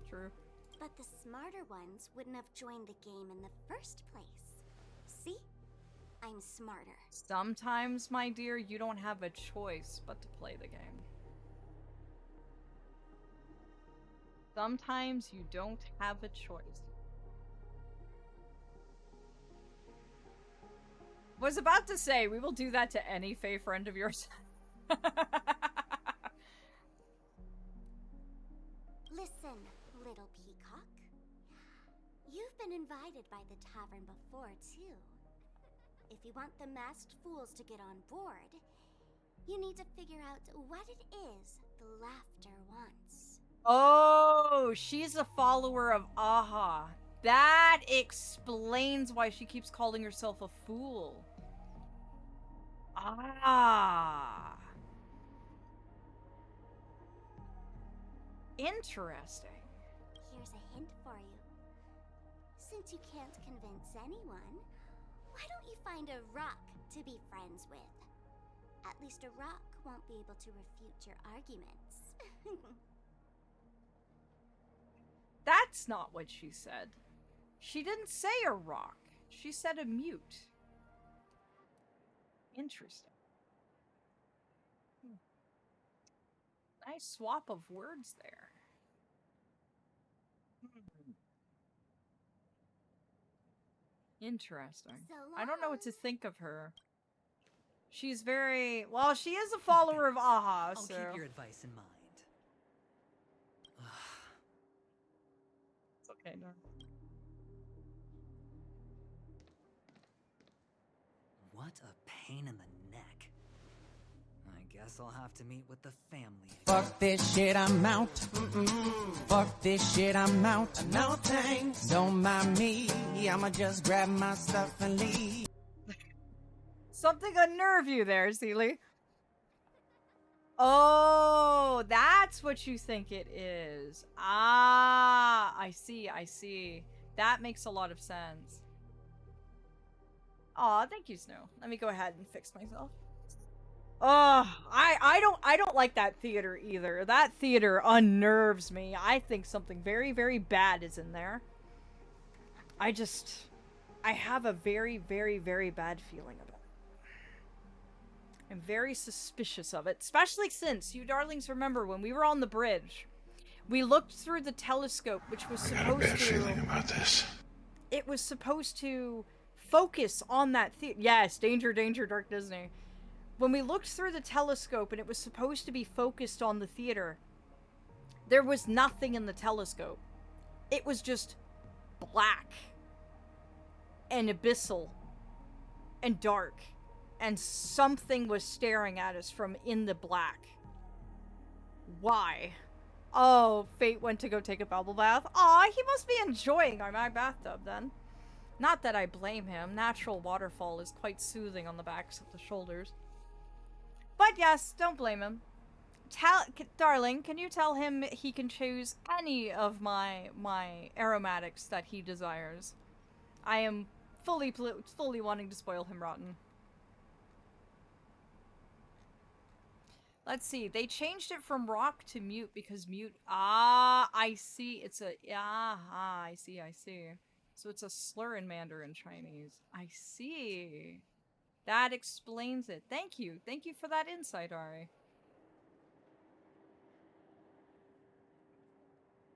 [SPEAKER 1] True.
[SPEAKER 3] But the smarter ones wouldn't have joined the game in the first place. See? I'm smarter.
[SPEAKER 1] Sometimes, my dear, you don't have a choice but to play the game. Sometimes you don't have a choice. Was about to say, we will do that to any Fae friend of yours.
[SPEAKER 3] Listen, little peacock. You've been invited by the tavern before, too. If you want the masked fools to get on board, you need to figure out what it is the laughter wants.
[SPEAKER 1] Oh, she's a follower of Aha. That explains why she keeps calling herself a fool. Ah. Interesting.
[SPEAKER 3] Here's a hint for you. Since you can't convince anyone, why don't you find a rock to be friends with? At least a rock won't be able to refute your arguments.
[SPEAKER 1] That's not what she said. She didn't say a rock. She said a mute. Interesting. Nice swap of words there. Interesting. I don't know what to think of her. She's very... Well, she is a follower of Aha,
[SPEAKER 5] I'll
[SPEAKER 1] so...
[SPEAKER 5] keep your advice in mind.
[SPEAKER 1] It's okay, no.
[SPEAKER 5] What a pain in the neck. I guess I'll have to meet with the family.
[SPEAKER 6] Fuck this shit, I'm out. Fuck this shit, I'm out. No thanks. Don't mind me. I'ma just grab my stuff and leave.
[SPEAKER 1] Something unnerve you there, Seely. Oh, that's what you think it is. Ah, I see. That makes a lot of sense. Aw, thank you, Snow. Let me go ahead and fix myself. Oh, I don't like that theater either. That theater unnerves me. I think something very, very bad is in there. I have a very, very, very bad feeling about it. I'm very suspicious of it, especially since, you darlings remember, when we were on the bridge, we looked through the telescope, which was supposed to... I have a feeling about this. It was supposed to focus on that theater. Yes, danger, danger, Dark Disney. When we looked through the telescope and it was supposed to be focused on the theater, there was nothing in the telescope. It was just black and abyssal and dark, and something was staring at us from in the black. Why? Oh, Fate went to go take a bubble bath. Aw, he must be enjoying my bathtub then. Not that I blame him. Natural waterfall is quite soothing on the backs of the shoulders. But yes, don't blame him. Darling, can you tell him he can choose any of my aromatics that he desires? I am fully wanting to spoil him rotten. Let's see. They changed it from rock to mute because mute... Ah, I see. It's a... I see. So it's a slur in Mandarin Chinese. I see. That explains it. Thank you. Thank you for that insight, Ari.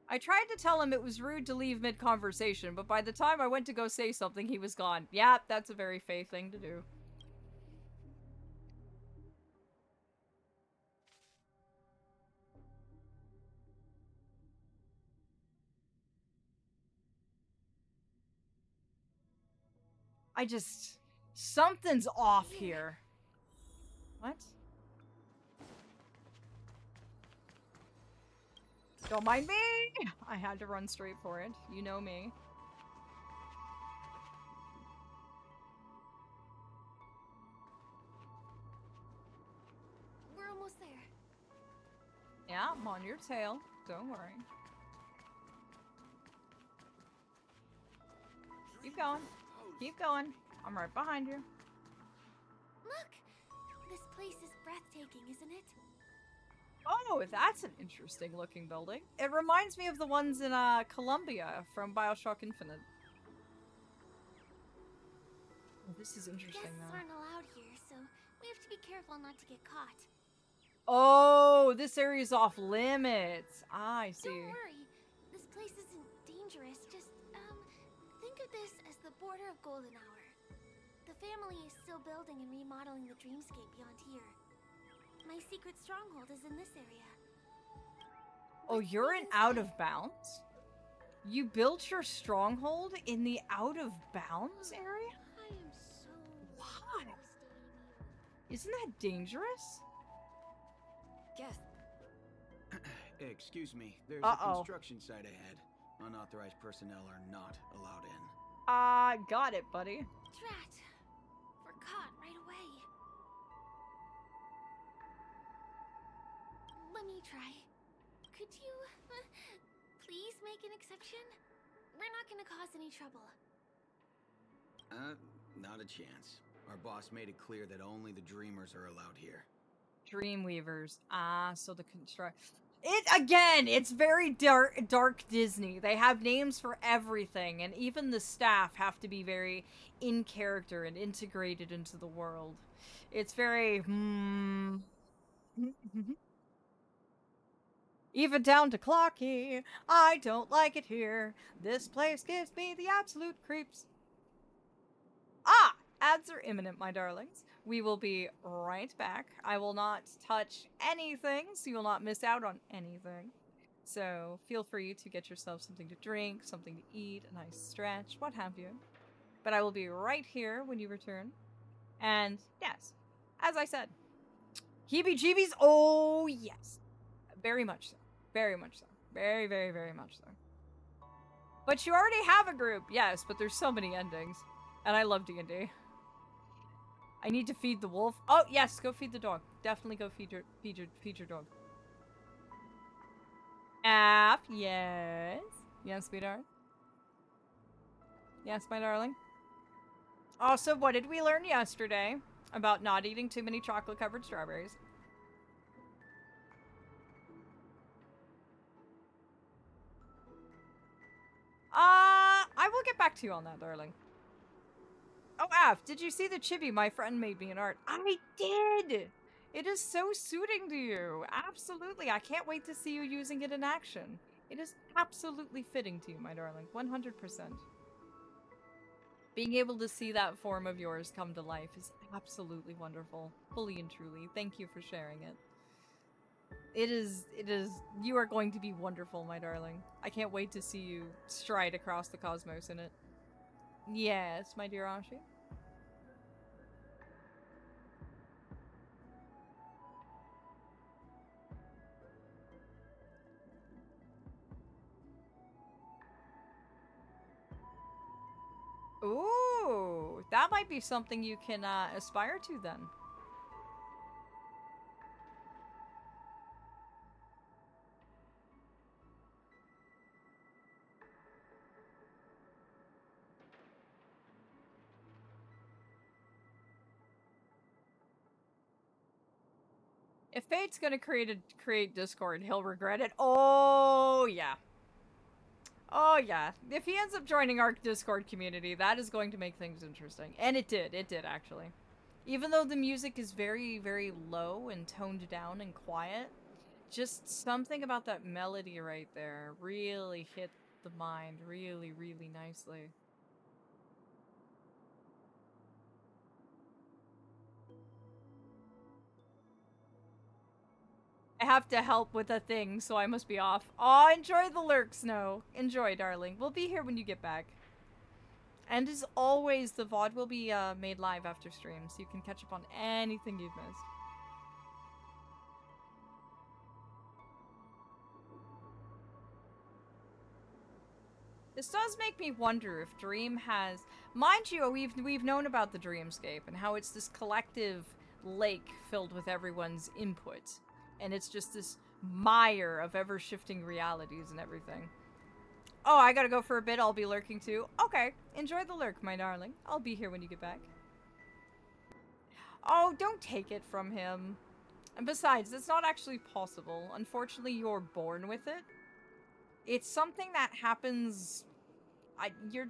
[SPEAKER 1] I tried to tell him it was rude to leave mid-conversation, but by the time I went to go say something, he was gone. Yeah, that's a very Faye thing to do. Something's off here. What? Don't mind me! I had to run straight for it. You know me.
[SPEAKER 3] We're almost there.
[SPEAKER 1] Yeah, I'm on your tail. Don't worry. Keep going. Keep going. I'm right behind you.
[SPEAKER 3] Look! This place is breathtaking, isn't it?
[SPEAKER 1] Oh, that's an interesting looking building. It reminds me of the ones in Columbia from BioShock Infinite. Oh, this is interesting
[SPEAKER 3] Guests
[SPEAKER 1] though.
[SPEAKER 3] aren't allowed here, so we have to be careful not to get caught.
[SPEAKER 1] Oh, this area's off limits. Ah, I see.
[SPEAKER 3] Don't worry. This place isn't dangerous. Just, think of this as the border of Golden Hour. The family is still building and remodeling the dreamscape beyond here. My secret stronghold is in this area.
[SPEAKER 1] Oh, you're in Out of Bounds? You built your stronghold in the Out of Bounds area?
[SPEAKER 3] I am so
[SPEAKER 1] Why?
[SPEAKER 3] devastated.
[SPEAKER 1] Isn't that dangerous?
[SPEAKER 7] Guess.
[SPEAKER 8] Excuse me, there's
[SPEAKER 1] Uh-oh.
[SPEAKER 8] a construction site ahead. Unauthorized personnel are not allowed in.
[SPEAKER 1] Got it, buddy.
[SPEAKER 3] Drat. We're caught right away. Let me try. Could you, please make an exception? We're not gonna cause any trouble.
[SPEAKER 8] Not a chance. Our boss made it clear that only the dreamers are allowed here.
[SPEAKER 1] Dreamweavers. So the it's very dark Disney. They have names for everything, and even the staff have to be very in character and integrated into the world. It's very, Even down to Clocky. I don't like it here. This place gives me the absolute creeps. Ads are imminent, my darlings. We will be right back. I will not touch anything, so you will not miss out on anything. So feel free to get yourself something to drink, something to eat, a nice stretch, what have you. But I will be right here when you return. And yes, as I said, heebie-jeebies, oh yes. Very much so. Very much so. Very, very, very much so. But you already have a group, yes, but there's so many endings. And I love D&D. I need to feed the wolf. Oh, yes, go feed the dog. Definitely go feed your dog. App, yes. Yes, sweetheart. Yes, my darling. Also, what did we learn yesterday about not eating too many chocolate-covered strawberries? I will get back to you on that, darling. Oh, Af, did you see the chibi my friend made me in art? I did! It is so suiting to you. Absolutely. I can't wait to see you using it in action. It is absolutely fitting to you, my darling. 100%. Being able to see that form of yours come to life is absolutely wonderful. Fully and truly. Thank you for sharing it. It is, you are going to be wonderful, my darling. I can't wait to see you stride across the cosmos in it. Yes, my dear Ashi. Ooh, that might be something you can aspire to then. If Fate's gonna create Discord, he'll regret it. Oh yeah. Oh yeah. If he ends up joining our Discord community, that is going to make things interesting. And it did actually. Even though the music is very, very low and toned down and quiet, just something about that melody right there really hit the mind really, really nicely. I have to help with a thing, so I must be off. Aw, enjoy the lurk, Snow. Enjoy, darling. We'll be here when you get back. And as always, the VOD will be made live after stream, so you can catch up on anything you've missed. This does make me wonder if Dream has... Mind you, we've known about the Dreamscape and how it's this collective lake filled with everyone's input. And it's just this mire of ever-shifting realities and everything. Oh, I gotta go for a bit. I'll be lurking too. Okay, enjoy the lurk, my darling. I'll be here when you get back. Oh, don't take it from him. And besides, it's not actually possible. Unfortunately, you're born with it. It's something that happens...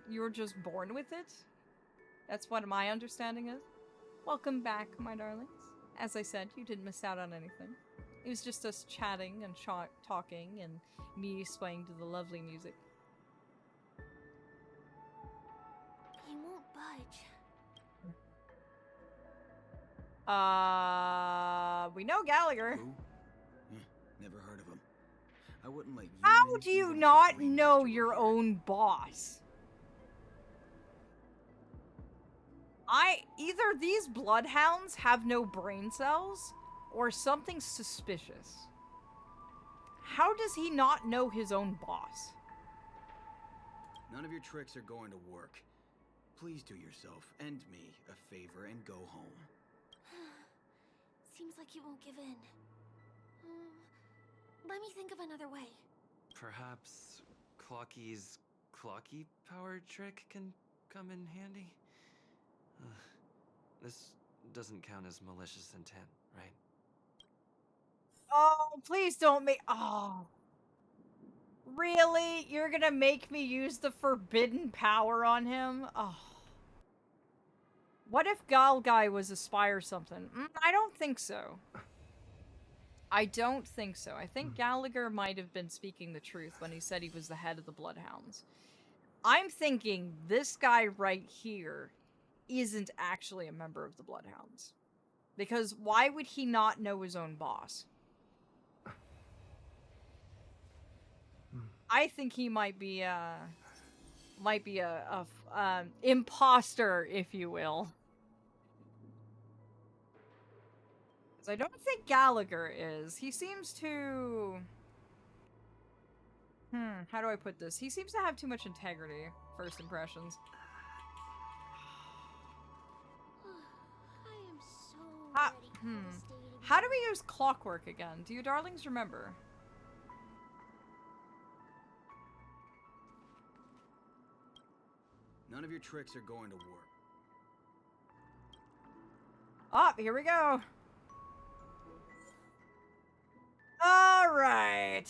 [SPEAKER 1] You're just born with it. That's what my understanding is. Welcome back, my darlings. As I said, you didn't miss out on anything. It was just us chatting and talking and me swaying to the lovely music.
[SPEAKER 3] He won't budge.
[SPEAKER 1] We know Gallagher.
[SPEAKER 8] Who? Never heard of him. I wouldn't let you.
[SPEAKER 1] How do you not know your own boss? Either these bloodhounds have no brain cells, or something suspicious. How does he not know his own boss?
[SPEAKER 8] None of your tricks are going to work. Please do yourself and me a favor and go home.
[SPEAKER 3] Seems like he won't give in. Let me think of another way.
[SPEAKER 4] Perhaps Clocky's Clocky power trick can come in handy? This doesn't count as malicious intent, right?
[SPEAKER 1] Oh, please don't make... Oh. Really? You're gonna make me use the forbidden power on him? Oh. What if Galgai was Aspire something? I don't think so. I don't think so. I think Gallagher might have been speaking the truth when he said he was the head of the Bloodhounds. I'm thinking this guy right here isn't actually a member of the Bloodhounds. Because why would he not know his own boss? I think he might be a imposter, if you will. Because I don't think Gallagher is. He seems to... how do I put this? He seems to have too much integrity, first impressions.
[SPEAKER 3] I am so ready for this day to
[SPEAKER 1] How do we use clockwork again? Do you darlings remember?
[SPEAKER 8] None of your tricks are going to work.
[SPEAKER 1] Ah, here we go. All right.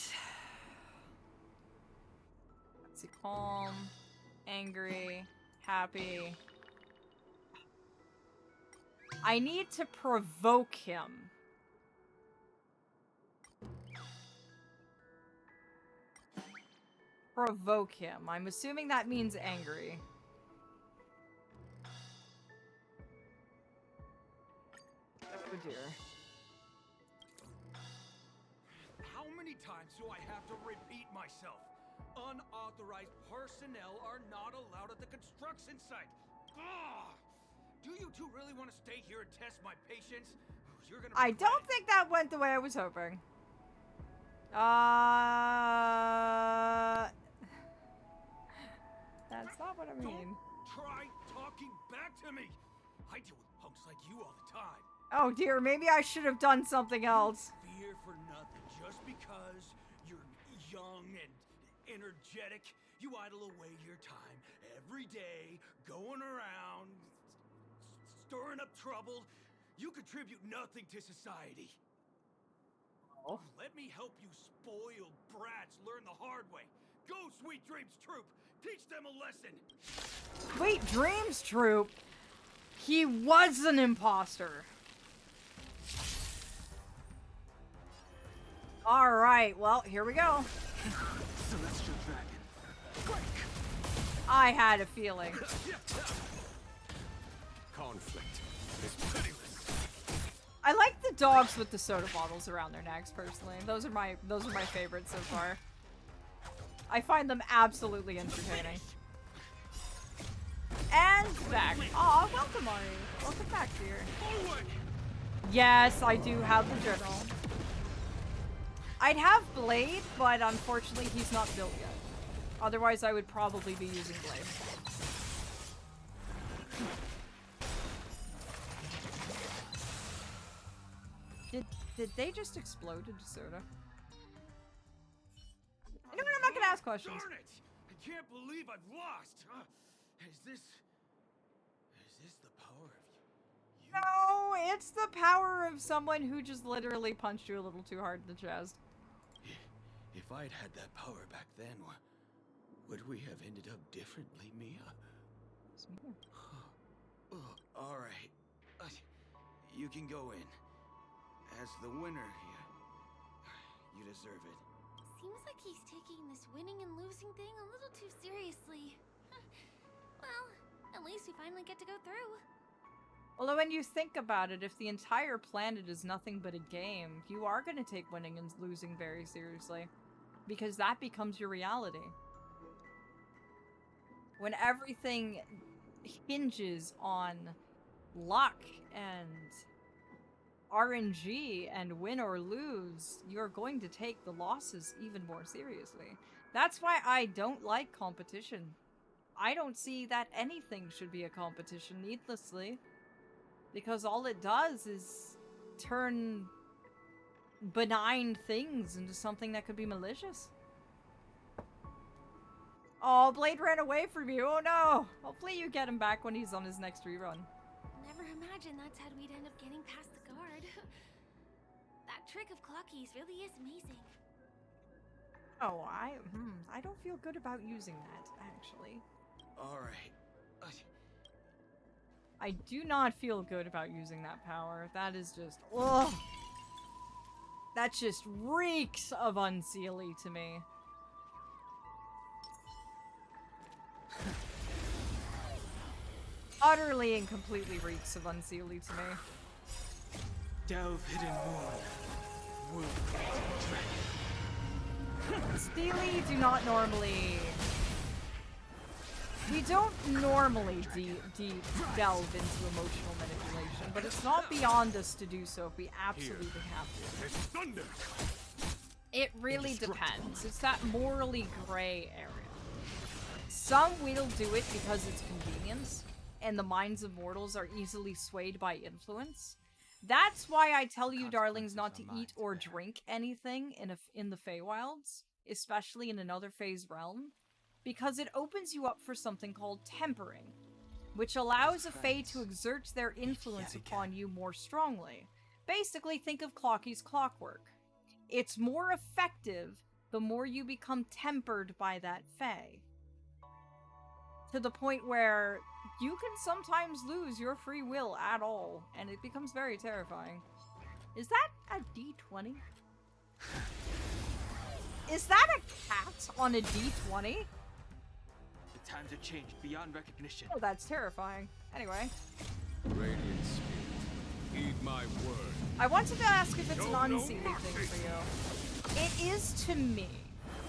[SPEAKER 1] Let's see. Calm, angry, happy. I need to provoke him. Provoke him. I'm assuming that means angry. Oh dear.
[SPEAKER 9] How many times do I have to repeat myself? Unauthorized personnel are not allowed at the construction site. Ugh! Do you two really want to stay here and test my patience? You're gonna
[SPEAKER 1] I don't
[SPEAKER 9] regret it.
[SPEAKER 1] think that went the way I was hoping. That's not what I mean.
[SPEAKER 9] Don't try talking back to me. I deal with punks like you all the time.
[SPEAKER 1] Oh dear, maybe I should have done something else.
[SPEAKER 9] Fear for nothing. Just because you're young and energetic, you idle away your time every day, going around, stirring up trouble. You contribute nothing to society.
[SPEAKER 1] Oh.
[SPEAKER 9] Let me help you spoiled brats learn the hard way. Go, Sweet Dreams Troop! Teach them a lesson!
[SPEAKER 1] Sweet Dreams Troop? He was an imposter. Alright, well, here we go.
[SPEAKER 9] Celestial Dragon. Break!
[SPEAKER 1] I had a feeling.
[SPEAKER 9] Conflict is pitiless.
[SPEAKER 1] I like the dogs with the soda bottles around their necks, personally. Those are my favorites so far. I find them absolutely entertaining. And back. Aw, welcome, Ari. Welcome back, dear. Yes, I do have the journal. I'd have Blade, but unfortunately he's not built yet. Otherwise, I would probably be using Blade. Did they just explode into soda? You know what? I'm not gonna ask questions.
[SPEAKER 9] Darn it! I can't believe I've lost. Is this the power of you?
[SPEAKER 1] No, it's the power of someone who just literally punched you a little too hard in the chest.
[SPEAKER 8] If I'd had that power back then, would we have ended up differently, Mia? All right. You can go in. As the winner here, you deserve it.
[SPEAKER 3] Seems like he's taking this winning and losing thing a little too seriously. Well, at least we finally get to go through.
[SPEAKER 1] Although when you think about it, if the entire planet is nothing but a game, you are going to take winning and losing very seriously. Because that becomes your reality. When everything hinges on luck and RNG and win or lose, you're going to take the losses even more seriously. That's why I don't like competition. I don't see that anything should be a competition needlessly. Because all it does is turn benign things into something that could be malicious. Oh, Blade ran away from you. Oh no! Hopefully you get him back when he's on his next rerun.
[SPEAKER 3] Never imagined that's how we'd end up getting past the guard. That trick of Clocky's really is amazing.
[SPEAKER 1] Oh, I don't feel good about using that, actually.
[SPEAKER 8] All right.
[SPEAKER 1] I do not feel good about using that power. That is just, ugh. That just reeks of unseelie to me. Utterly and completely reeks of unseelie to me.
[SPEAKER 9] Delve hidden world dragon.
[SPEAKER 1] Steely do not normally... We don't normally deep delve into emotional manipulation, but it's not beyond us to do so if we absolutely have to.
[SPEAKER 9] There's thunder.
[SPEAKER 1] It really depends. It's that morally gray area. Some will do it because it's convenience, and the minds of mortals are easily swayed by influence. That's why I tell you, darlings, not to eat or drink anything in the Faewylds, especially in another phase realm. Because it opens you up for something called tempering, which allows a Fae to exert their influence upon you more strongly. Basically, think of Clocky's clockwork. It's more effective the more you become tempered by that Fae. To the point where you can sometimes lose your free will at all, and it becomes very terrifying. Is that a D20? Is that a cat on a D20?
[SPEAKER 10] Times have changed beyond recognition.
[SPEAKER 1] Oh, that's terrifying. Anyway.
[SPEAKER 9] Radiant Spirit, heed my word.
[SPEAKER 1] I wanted to ask if it's an unseelie thing for you. It is to me.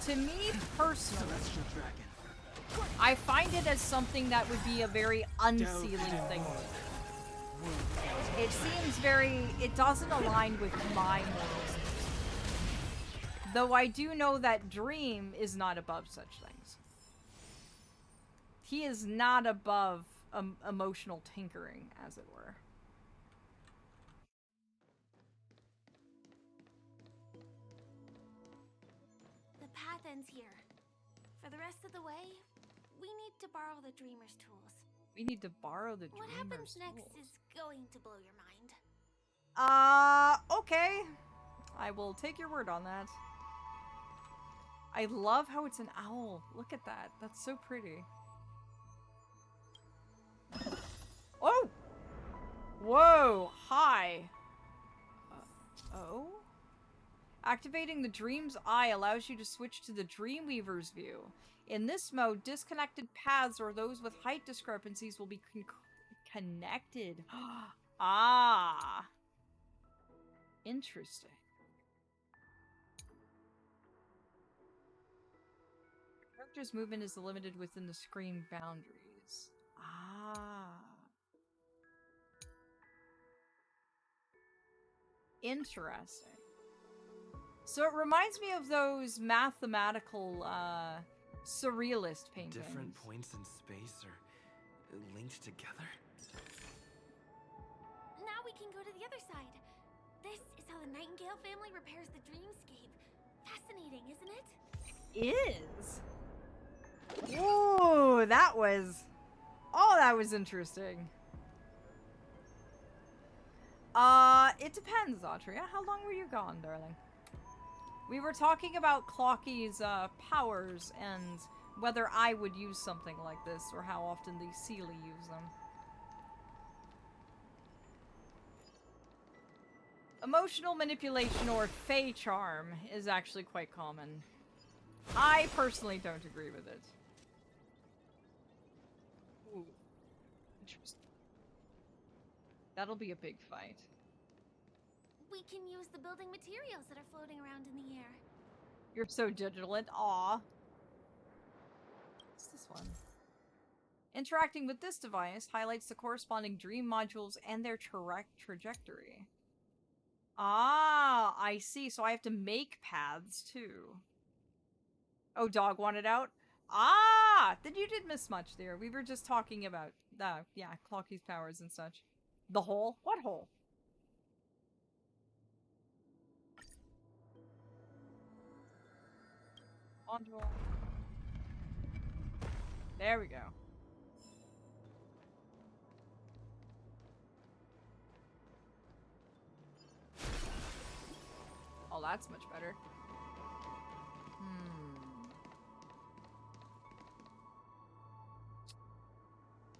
[SPEAKER 1] To me personally.
[SPEAKER 10] Celestial Dragon.
[SPEAKER 1] I find it as something that would be a very unseelie thing. It seems very... It doesn't align with my morals. Though I do know that Dream is not above such things. He is not above emotional tinkering, as it were.
[SPEAKER 3] The path ends here. For the rest of the way, we need to borrow the Dreamer's tools.
[SPEAKER 1] We need to borrow the
[SPEAKER 3] What
[SPEAKER 1] Dreamer's
[SPEAKER 3] happens next
[SPEAKER 1] tools.
[SPEAKER 3] is going to blow your mind.
[SPEAKER 1] Okay. I will take your word on that. I love how it's an owl. Look at that. That's so pretty. Oh! Whoa, hi. Oh? Activating the Dream's Eye allows you to switch to the Dreamweaver's view. In this mode, disconnected paths or those with height discrepancies will be connected. Ah. Interesting. Character's movement is limited within the screen boundaries. Ah. Interesting. So it reminds me of those mathematical, surrealist paintings.
[SPEAKER 4] Different points in space are linked together?
[SPEAKER 3] Now we can go to the other side. This is how the Nightingale family repairs the dreamscape. Fascinating, isn't it?
[SPEAKER 1] Is. Ooh, that was... Oh, that was interesting. It depends, Autria. How long were you gone, darling? We were talking about Clocky's, powers and whether I would use something like this or how often the Seelie use them. Emotional manipulation or Fey charm is actually quite common. I personally don't agree with it. Ooh. Interesting. That'll be a big fight.
[SPEAKER 3] We can use the building materials that are floating around in the air.
[SPEAKER 1] You're so vigilant. Aw. What's this one? Interacting with this device highlights the corresponding dream modules and their trajectory. Ah, I see. So I have to make paths too. Oh, dog wanted out? Ah! Then you did miss much there. We were just talking about, yeah, Clocky's powers and such. The hole? What hole? Module. There we go. Oh, that's much better.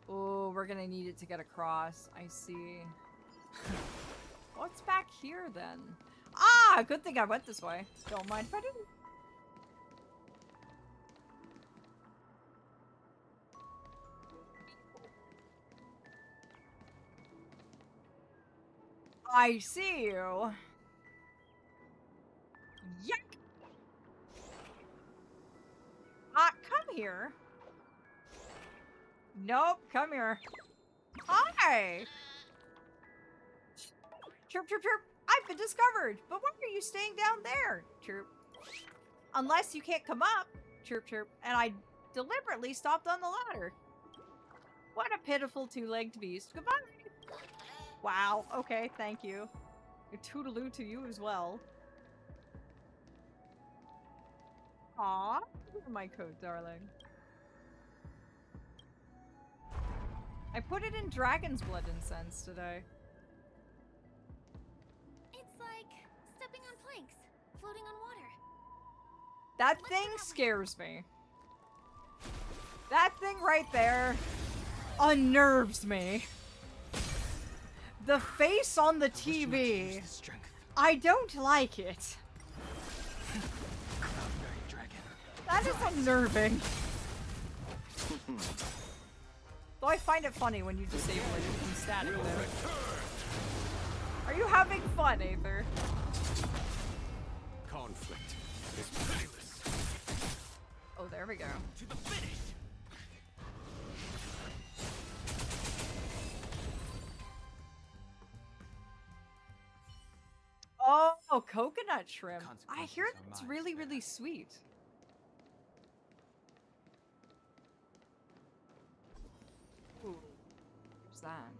[SPEAKER 1] Oh, we're gonna need it to get across. I see. What's back here, then? Ah! Good thing I went this way. Don't mind if I didn't. I see you. Yuck! Come here. Nope, come here. Hi! Chirp, chirp, chirp. I've been discovered, but why are you staying down there? Chirp. Unless you can't come up. Chirp, chirp. And I deliberately stopped on the ladder. What a pitiful two-legged beast. Goodbye. Wow. Okay, thank you. A toodaloo to you as well. Aw. Look at my coat, darling. I put it in Dragon's Blood incense today.
[SPEAKER 3] It's like stepping on planks, floating on water.
[SPEAKER 1] That thing scares me. That thing right there unnerves me. The face on the TV. I don't like it. That is unnerving. Though I find it funny when you disable it and become static there. Are you having fun, Aether?
[SPEAKER 9] Conflict is painless.
[SPEAKER 1] Oh, there we go.
[SPEAKER 9] To the finish.
[SPEAKER 1] Oh, coconut shrimp. I hear that's really, really sweet. Ooh, what's that?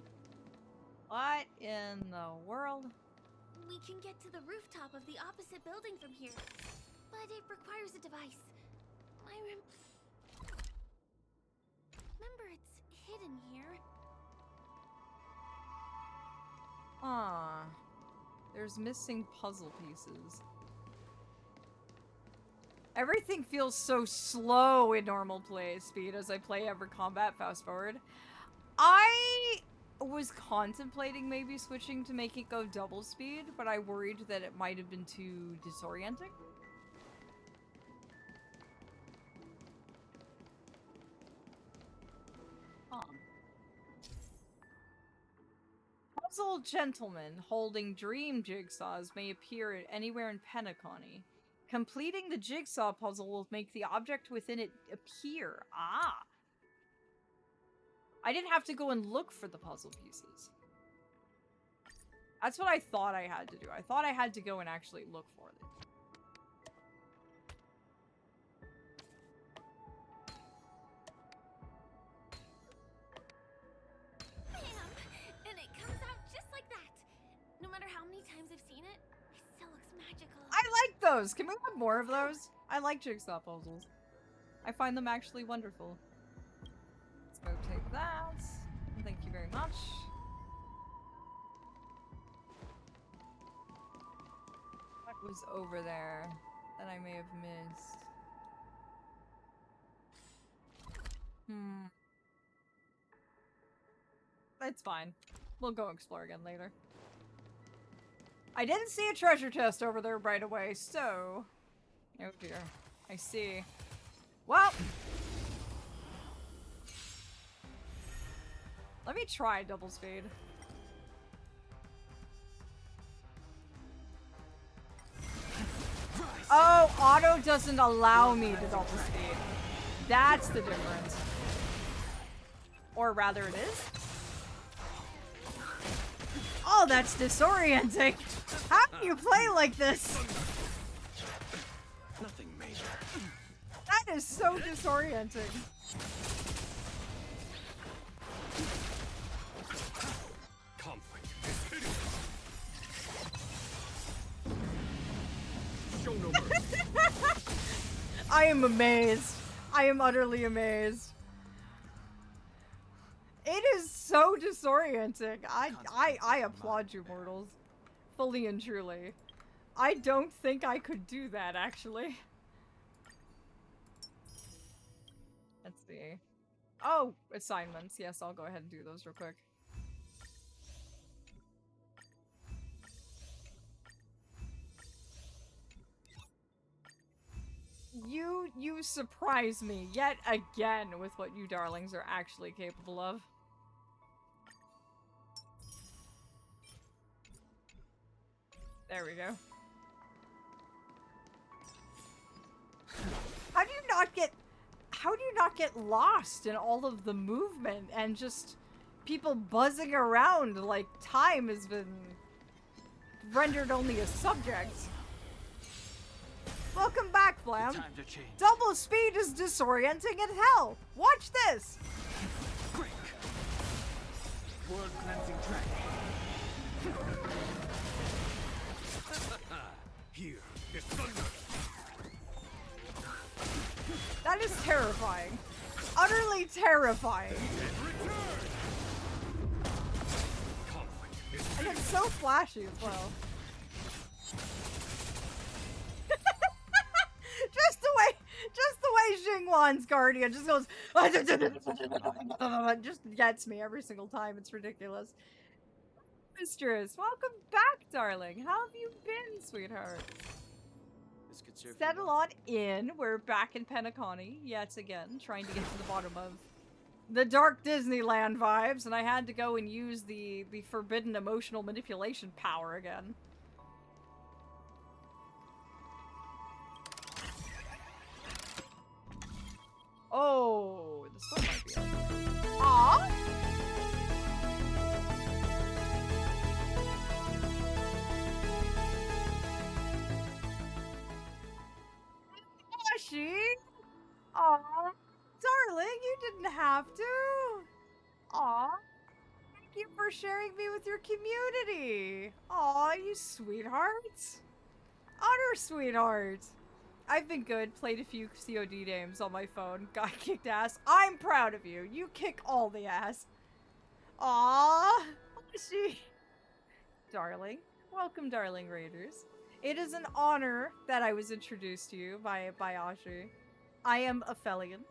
[SPEAKER 1] What in the world?
[SPEAKER 3] We can get to the rooftop of the opposite building from here, but it requires a device. Remember, it's hidden here.
[SPEAKER 1] Ah, there's missing puzzle pieces. Everything feels so slow in normal play speed as I play Ever Combat fast forward. was contemplating maybe switching to make it go double speed, but I worried that it might have been too disorienting. Puzzle gentlemen holding dream jigsaws may appear anywhere in Penacony. Completing the jigsaw puzzle will make the object within it appear. Ah! I didn't have to go and look for the puzzle pieces. That's what I thought I had to do. I thought I had to go and actually look for them.
[SPEAKER 3] And it comes out just like that. No matter how many times I've seen it, it still looks magical.
[SPEAKER 1] I like those! Can we have more of those? I like jigsaw puzzles. I find them actually wonderful. Let's go take that. Thank you very much. What was over there that I may have missed? It's fine. We'll go explore again later. I didn't see a treasure chest over there right away, so... Oh dear. I see. Well... Let me try double speed. Oh, auto doesn't allow me to double speed. That's the difference. Or rather it is. Oh, that's disorienting. How do you play like this?
[SPEAKER 8] Nothing major.
[SPEAKER 1] That is so disorienting.
[SPEAKER 9] Conflict is hideous. Show no mercy.
[SPEAKER 1] I am amazed. I am utterly amazed. It is so disorienting. I applaud you, mortals. Fully and truly. I don't think I could do that, actually. Let's see. Oh, assignments. Yes, I'll go ahead and do those real quick. You surprise me yet again with what you darlings are actually capable of. There we go. How do you not get lost in all of the movement and just people buzzing around like time has been rendered only a subject? Welcome back, Flam.
[SPEAKER 10] Times are changed.
[SPEAKER 1] Double speed is disorienting as hell. Watch this.
[SPEAKER 10] Quick. World cleansing track.
[SPEAKER 9] Here is thunder.
[SPEAKER 1] That is terrifying. Utterly terrifying. And it's so flashy as well. Just the way Xingwan's Guardian just goes just gets me every single time. It's ridiculous. Mistress, welcome back, darling. How have you been, sweetheart?
[SPEAKER 4] This could serve
[SPEAKER 1] Settle on in. We're back in Penacony yet again, trying to get to the bottom of the dark Disneyland vibes, and I had to go and use the forbidden emotional manipulation power again. Oh, the sun might be up. Aww! Ashi! Aw, darling, you didn't have to. Aw, thank you for sharing me with your community. Aw, you sweetheart. Utter sweetheart. I've been good, played a few COD games on my phone, got kicked ass. I'm proud of you. You kick all the ass. Aww, Ashi. Darling, welcome, darling raiders. It is an honor that I was introduced to you by Ashi. I am Aphelion.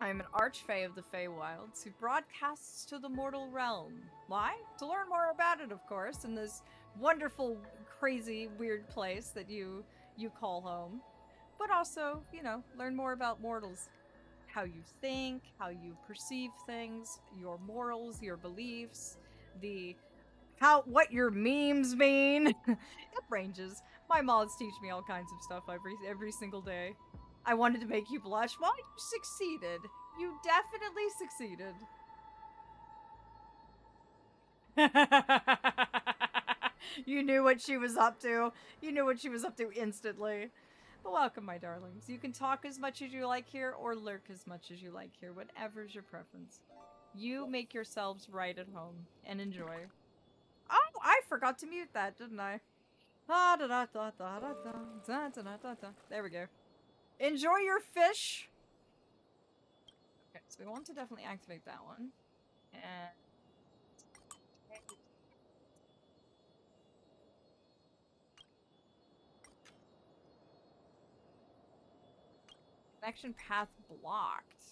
[SPEAKER 1] I am an archfey of the Faewylds who broadcasts to the mortal realm. Why? To learn more about it, of course, in this wonderful, crazy, weird place that you call home. But also, you know, learn more about mortals. How you think, how you perceive things, your morals, your beliefs, what your memes mean. It ranges. My mods teach me all kinds of stuff every single day. I wanted to make you blush. Well, you succeeded. You definitely succeeded. You knew what she was up to. You knew what she was up to instantly. But welcome, my darlings. You can talk as much as you like here or lurk as much as you like here, whatever's your preference. You make yourselves right at home and enjoy. Oh, I forgot to mute that, didn't I? There we go. Enjoy your fish. Okay, so we want to definitely activate that one. And connection path blocked.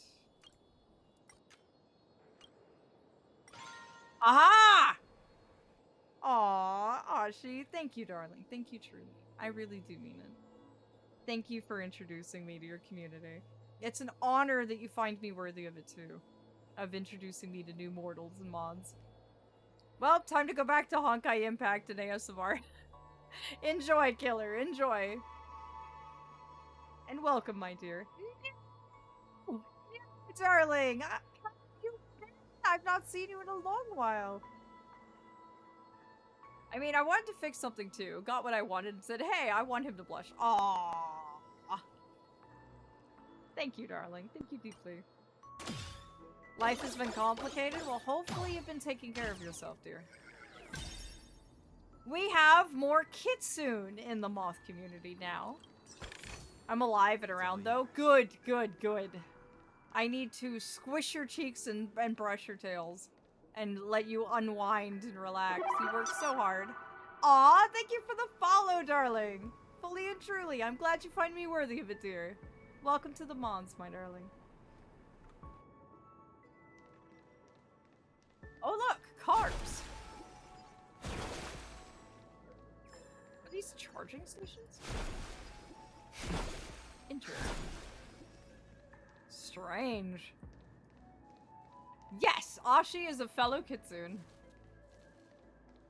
[SPEAKER 1] Aha! Aw, Ashi, thank you, darling. Thank you, truly. I really do mean it. Thank you for introducing me to your community. It's an honor that you find me worthy of it, too. Of introducing me to new mortals and mods. Well, time to go back to Honkai Impact and ASMR. Enjoy, killer, enjoy. And welcome, my dear. Darling! I've not seen you in a long while. I mean, I wanted to fix something too. Got what I wanted and said, hey, I want him to blush. Aww. Thank you, darling. Thank you deeply. Life has been complicated. Well, hopefully you've been taking care of yourself, dear. We have more Kitsune in the moth community now. I'm alive and around, though. Good, good, good. I need to squish your cheeks and brush your tails. And let you unwind and relax. You worked so hard. Aw, thank you for the follow, darling. Fully and truly, I'm glad you find me worthy of it, dear. Welcome to the Mons, my darling. Oh look, cars. Are these charging stations? Interesting. Strange. Yes, Ashi is a fellow Kitsune.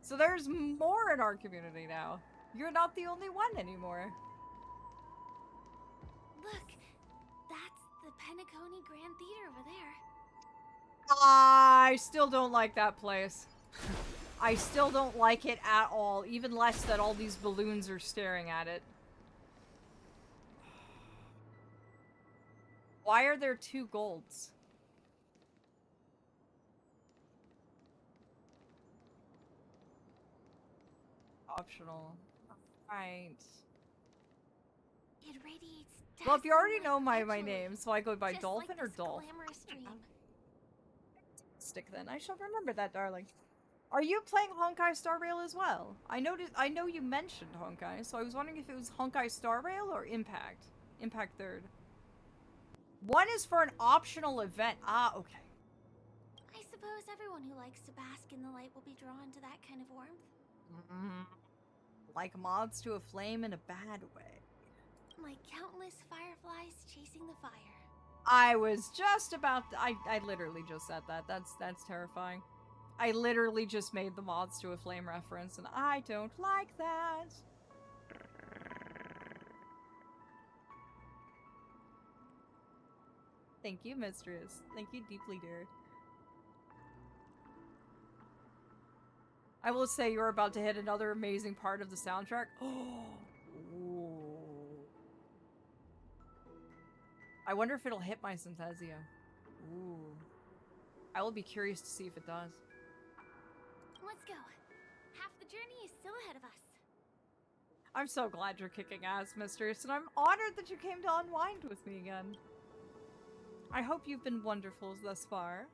[SPEAKER 1] So there's more in our community now. You're not the only one anymore.
[SPEAKER 3] Look, that's the Penacony Grand Theater over there.
[SPEAKER 1] I still don't like that place. I still don't like it at all, even less that all these balloons are staring at it. Why are there 2 golds? Optional. Right.
[SPEAKER 3] It radiates.
[SPEAKER 1] Well, if you already know
[SPEAKER 3] dazzling
[SPEAKER 1] my
[SPEAKER 3] light,
[SPEAKER 1] name, so I go by
[SPEAKER 3] just
[SPEAKER 1] Dolphin
[SPEAKER 3] like
[SPEAKER 1] or
[SPEAKER 3] this
[SPEAKER 1] Dolph?
[SPEAKER 3] glamorous dream.
[SPEAKER 1] Stick then. I shall remember that, darling. Are you playing Honkai Star Rail as well? I know you mentioned Honkai, so I was wondering if it was Honkai Star Rail or Impact. Impact 3rd. One is for an optional event. Ah, okay.
[SPEAKER 3] I suppose everyone who likes to bask in the light will be drawn to that kind of warmth.
[SPEAKER 1] Like moths to a flame in a bad way.
[SPEAKER 3] Like countless fireflies chasing the fire.
[SPEAKER 1] I was just about to, I literally just said that. That's terrifying. I literally just made the moths to a flame reference, and I don't like that. Thank you, mistress. Thank you deeply, dear. I will say you're about to hit another amazing part of the soundtrack. Ooh. I wonder if it'll hit my Synthesia. Ooh. I will be curious to see if it does.
[SPEAKER 3] Let's go. Half the journey is still ahead of us.
[SPEAKER 1] I'm so glad you're kicking ass, mistress, and I'm honored that you came to unwind with me again. I hope you've been wonderful thus far.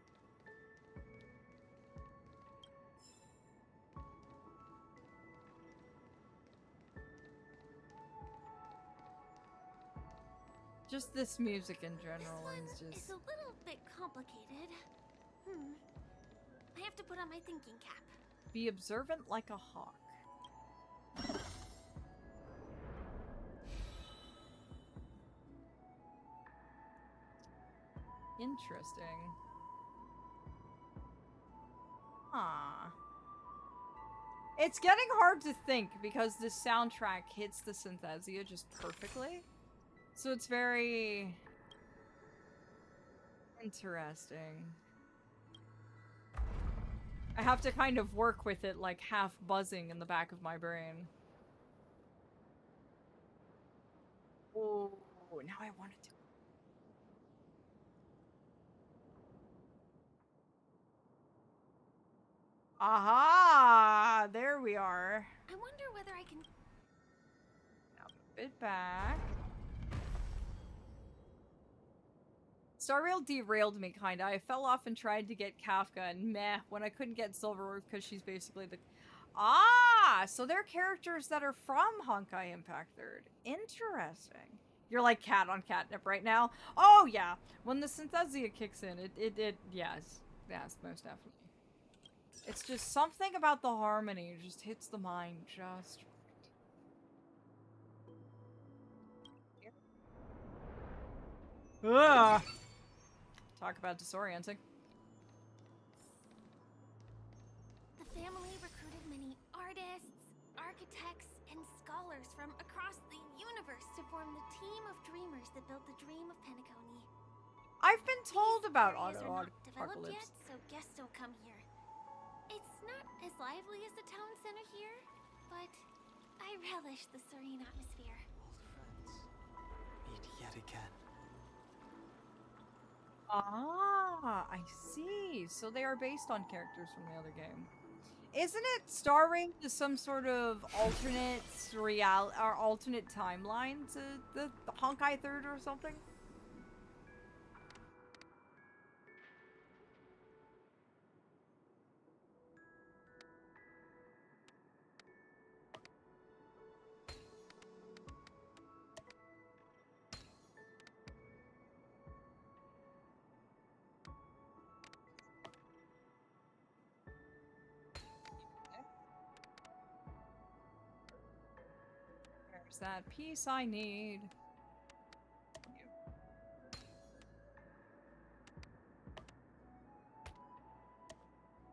[SPEAKER 1] Just this music in general
[SPEAKER 3] This
[SPEAKER 1] is
[SPEAKER 3] one
[SPEAKER 1] just...
[SPEAKER 3] is a little bit complicated. I have to put on my thinking cap.
[SPEAKER 1] Be observant like a hawk. Interesting. Huh. It's getting hard to think because this soundtrack hits the Synthesia just perfectly. So it's very interesting. I have to kind of work with it like half buzzing in the back of my brain. Oh, now I want to do. Aha! There we are.
[SPEAKER 3] I wonder whether I can...
[SPEAKER 1] Now a bit back. Star Rail derailed me, kinda. I fell off and tried to get Kafka, and meh, when I couldn't get Silverworth because she's basically the... Ah! So they're characters that are from Honkai Impact 3rd. Interesting. You're like cat on catnip right now? Oh, yeah. When the Synthesia kicks in, yes. Yes, most definitely. It's just something about the harmony just hits the mind just right. Ugh. Talk about disorienting.
[SPEAKER 3] The family recruited many artists, architects, and scholars from across the universe to form the team of dreamers that built the dream of Penacony.
[SPEAKER 1] I've been told about
[SPEAKER 3] These areas are not developed
[SPEAKER 1] Apocalypse.
[SPEAKER 3] yet, so guests don't come here. It's not as lively as the town center here, but I relish the serene atmosphere.
[SPEAKER 4] Old friends. Meet yet again.
[SPEAKER 1] Ah, I see. So they are based on characters from the other game. Isn't it starring to some sort of alternate or alternate timeline to the Honkai 3rd or something? There's that piece I need.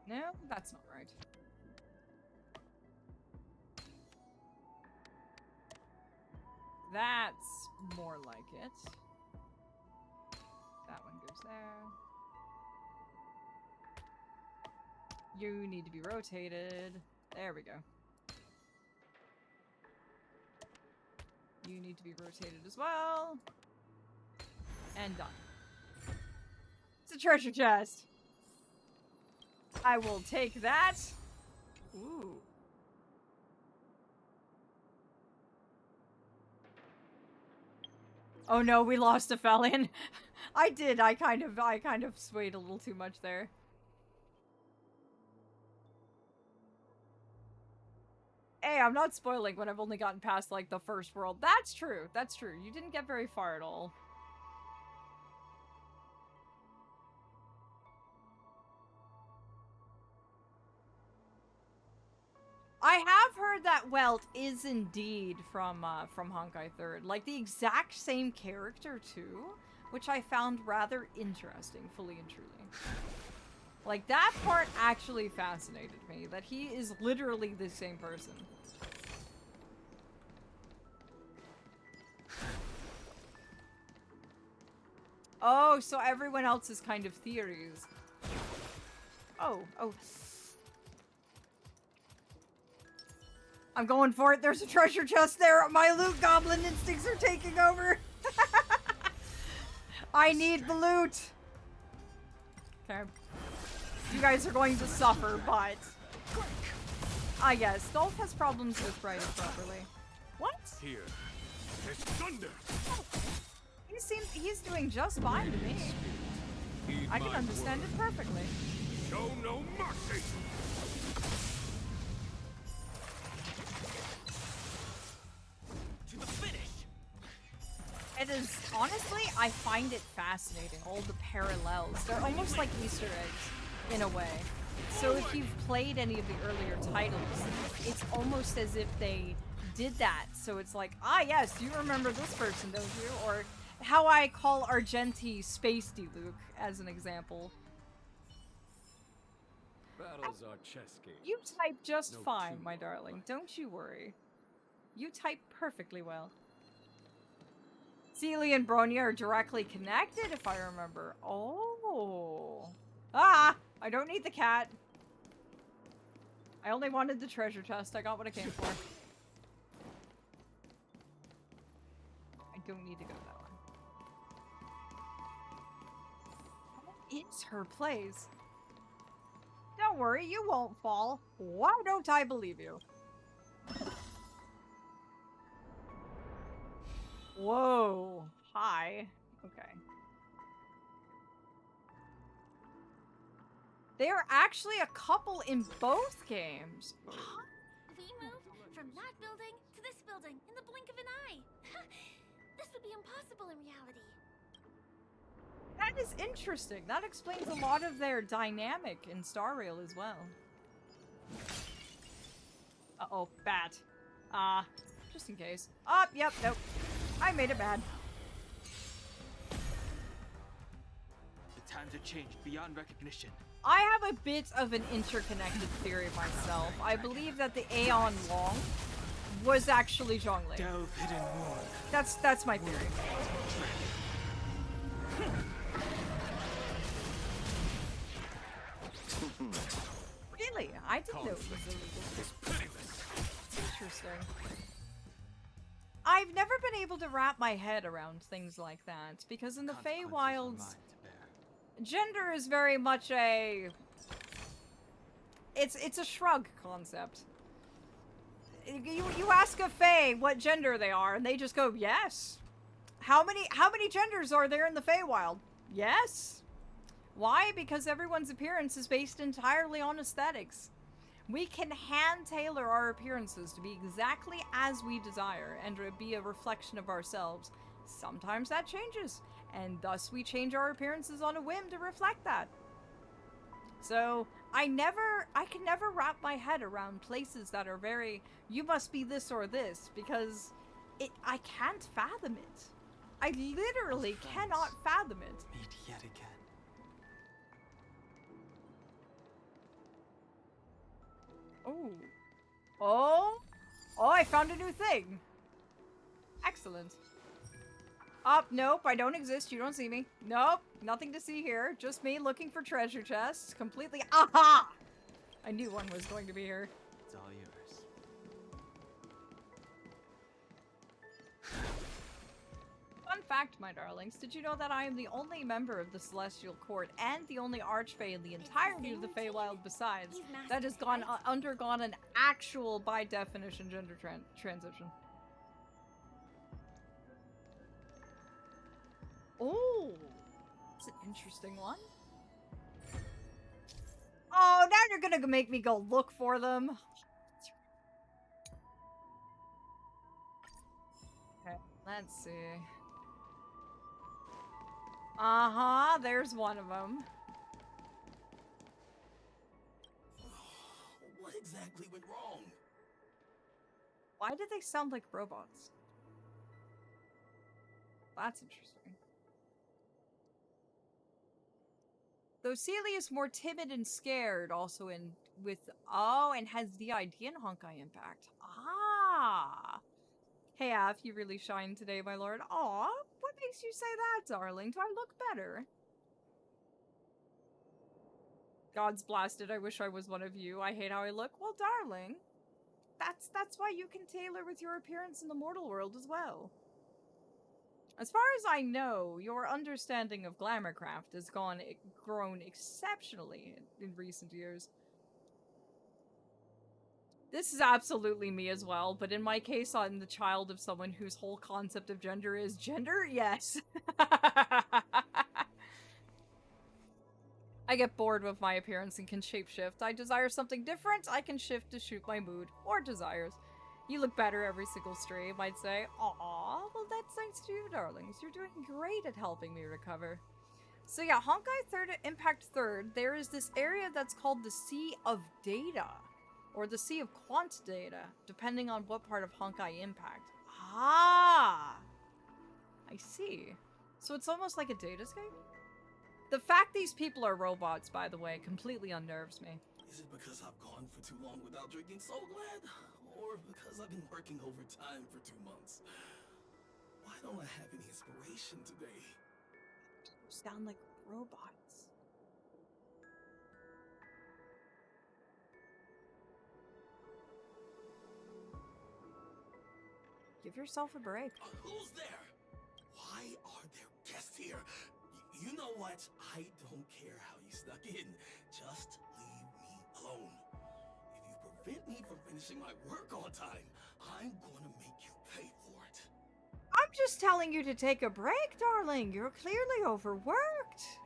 [SPEAKER 1] No, that's not right. That's more like it. That one goes there. You need to be rotated. There we go. You need to be rotated as well. And done. It's a treasure chest. I will take that. Ooh. Oh no, we lost Aphelion. I did. I kind of swayed a little too much there. Hey, I'm not spoiling when I've only gotten past, like, the first world. That's true. That's true. You didn't get very far at all. I have heard that Welt is indeed from Honkai 3rd. Like, the exact same character, too. Which I found rather interesting, fully and truly. Like, that part actually fascinated me. That he is literally the same person. Oh, so everyone else is kind of theories. Oh. I'm going for it. There's a treasure chest there. My loot goblin instincts are taking over. I need the loot. Okay. You guys are going to suffer, but... Ah, yes. Dolph has problems with writing properly. What?
[SPEAKER 9] Here. There's thunder.
[SPEAKER 1] He's doing just fine to me. I can understand it perfectly.
[SPEAKER 9] Show no mercy. To the finish.
[SPEAKER 1] is, honestly, I find it fascinating, all the parallels. They're almost like Easter eggs, in a way. So if you've played any of the earlier titles, it's almost as if they did that. So it's like, ah yes, you remember this person, don't you? Or how I call Argenti Space Luke, as an example.
[SPEAKER 11] Battles are chess games.
[SPEAKER 1] You type just
[SPEAKER 11] No
[SPEAKER 1] fine,
[SPEAKER 11] two
[SPEAKER 1] my
[SPEAKER 11] are
[SPEAKER 1] darling.
[SPEAKER 11] alike.
[SPEAKER 1] Don't you worry. You type perfectly well. Celia and Bronya are directly connected, if I remember. Oh. Ah! I don't need the cat. I only wanted the treasure chest. I got what I came for. I don't need to go that way. It's her place. Don't worry, you won't fall. Why don't I believe you? Whoa. Hi. Okay. There are actually a couple in both games.
[SPEAKER 3] We moved from that building to this building in the blink of an eye. This would be impossible in reality.
[SPEAKER 1] That is interesting. That explains a lot of their dynamic in Star Rail as well. Uh-oh, bat. Just in case. Oh, yep, nope. I made it bad.
[SPEAKER 10] The times have changed beyond recognition.
[SPEAKER 1] I have a bit of an interconnected theory myself. I believe that the Aeon Long was actually Zhongli.
[SPEAKER 10] Delve hidden more.
[SPEAKER 1] That's my theory. Really? I didn't know it was illegal. Interesting. I've never been able to wrap my head around things like that, because in the Faewylds, gender is very much a... It's a shrug concept. You ask a Fae what gender they are, and they just go, yes. How many genders are there in the Feywild? Yes. Why? Because everyone's appearance is based entirely on aesthetics. We can hand tailor our appearances to be exactly as we desire and be a reflection of ourselves. Sometimes that changes, and thus we change our appearances on a whim to reflect that. So, I can never wrap my head around places that are very, you must be this or this, because I can't fathom it. I literally cannot fathom it.
[SPEAKER 4] Meet yet again.
[SPEAKER 1] Oh. Oh! Oh, I found a new thing! Excellent. Nope, I don't exist, you don't see me. Nope, nothing to see here. Just me looking for treasure chests. Completely— aha! I knew one was going to be here.
[SPEAKER 4] It's all yours.
[SPEAKER 1] Fun fact, my darlings, did you know that I am the only member of the Celestial Court and the only Archfey in the entirety of the Feywild besides that has undergone an actual, by definition, gender transition? Oh, that's an interesting one. Oh, now you're gonna make me go look for them. Okay, let's see. Uh-huh, there's one of them.
[SPEAKER 9] What exactly went wrong?
[SPEAKER 1] Why do they sound like robots? That's interesting. Though Celia is more timid and scared, also and has the idea in Honkai Impact. Ah! Hey, Aph, you really shine today, my lord. Aw, what makes you say that, darling? Do I look better? God's blasted, I wish I was one of you. I hate how I look. Well, darling, that's why you can tailor with your appearance in the mortal world as well. As far as I know, your understanding of Glamourcraft has grown exceptionally in recent years. This is absolutely me as well, but in my case, I'm the child of someone whose whole concept of gender is gender? Yes. I get bored with my appearance and can shapeshift. I desire something different, I can shift to suit my mood or desires. You look better every single stream, I'd say. Aw, well that's thanks to you, darlings. You're doing great at helping me recover. So yeah, Honkai 3rd Impact 3rd, there is this area that's called the Sea of Data. Or the Sea of Quant Data, depending on what part of Honkai Impact. Ah! I see. So it's almost like a datascape? The fact these people are robots, by the way, completely unnerves me.
[SPEAKER 12] Is it because I've gone for too long without drinking Soul Glad? Or because I've been working overtime for 2 months? Why don't I have any inspiration today?
[SPEAKER 1] You sound like robots. Give yourself a break.
[SPEAKER 12] Who's there? Why are there guests here? You know what? I don't care how you snuck in. Just leave me alone. If you prevent me from finishing my work on time, I'm gonna make you pay for it.
[SPEAKER 1] I'm just telling you to take a break, darling. You're clearly overworked.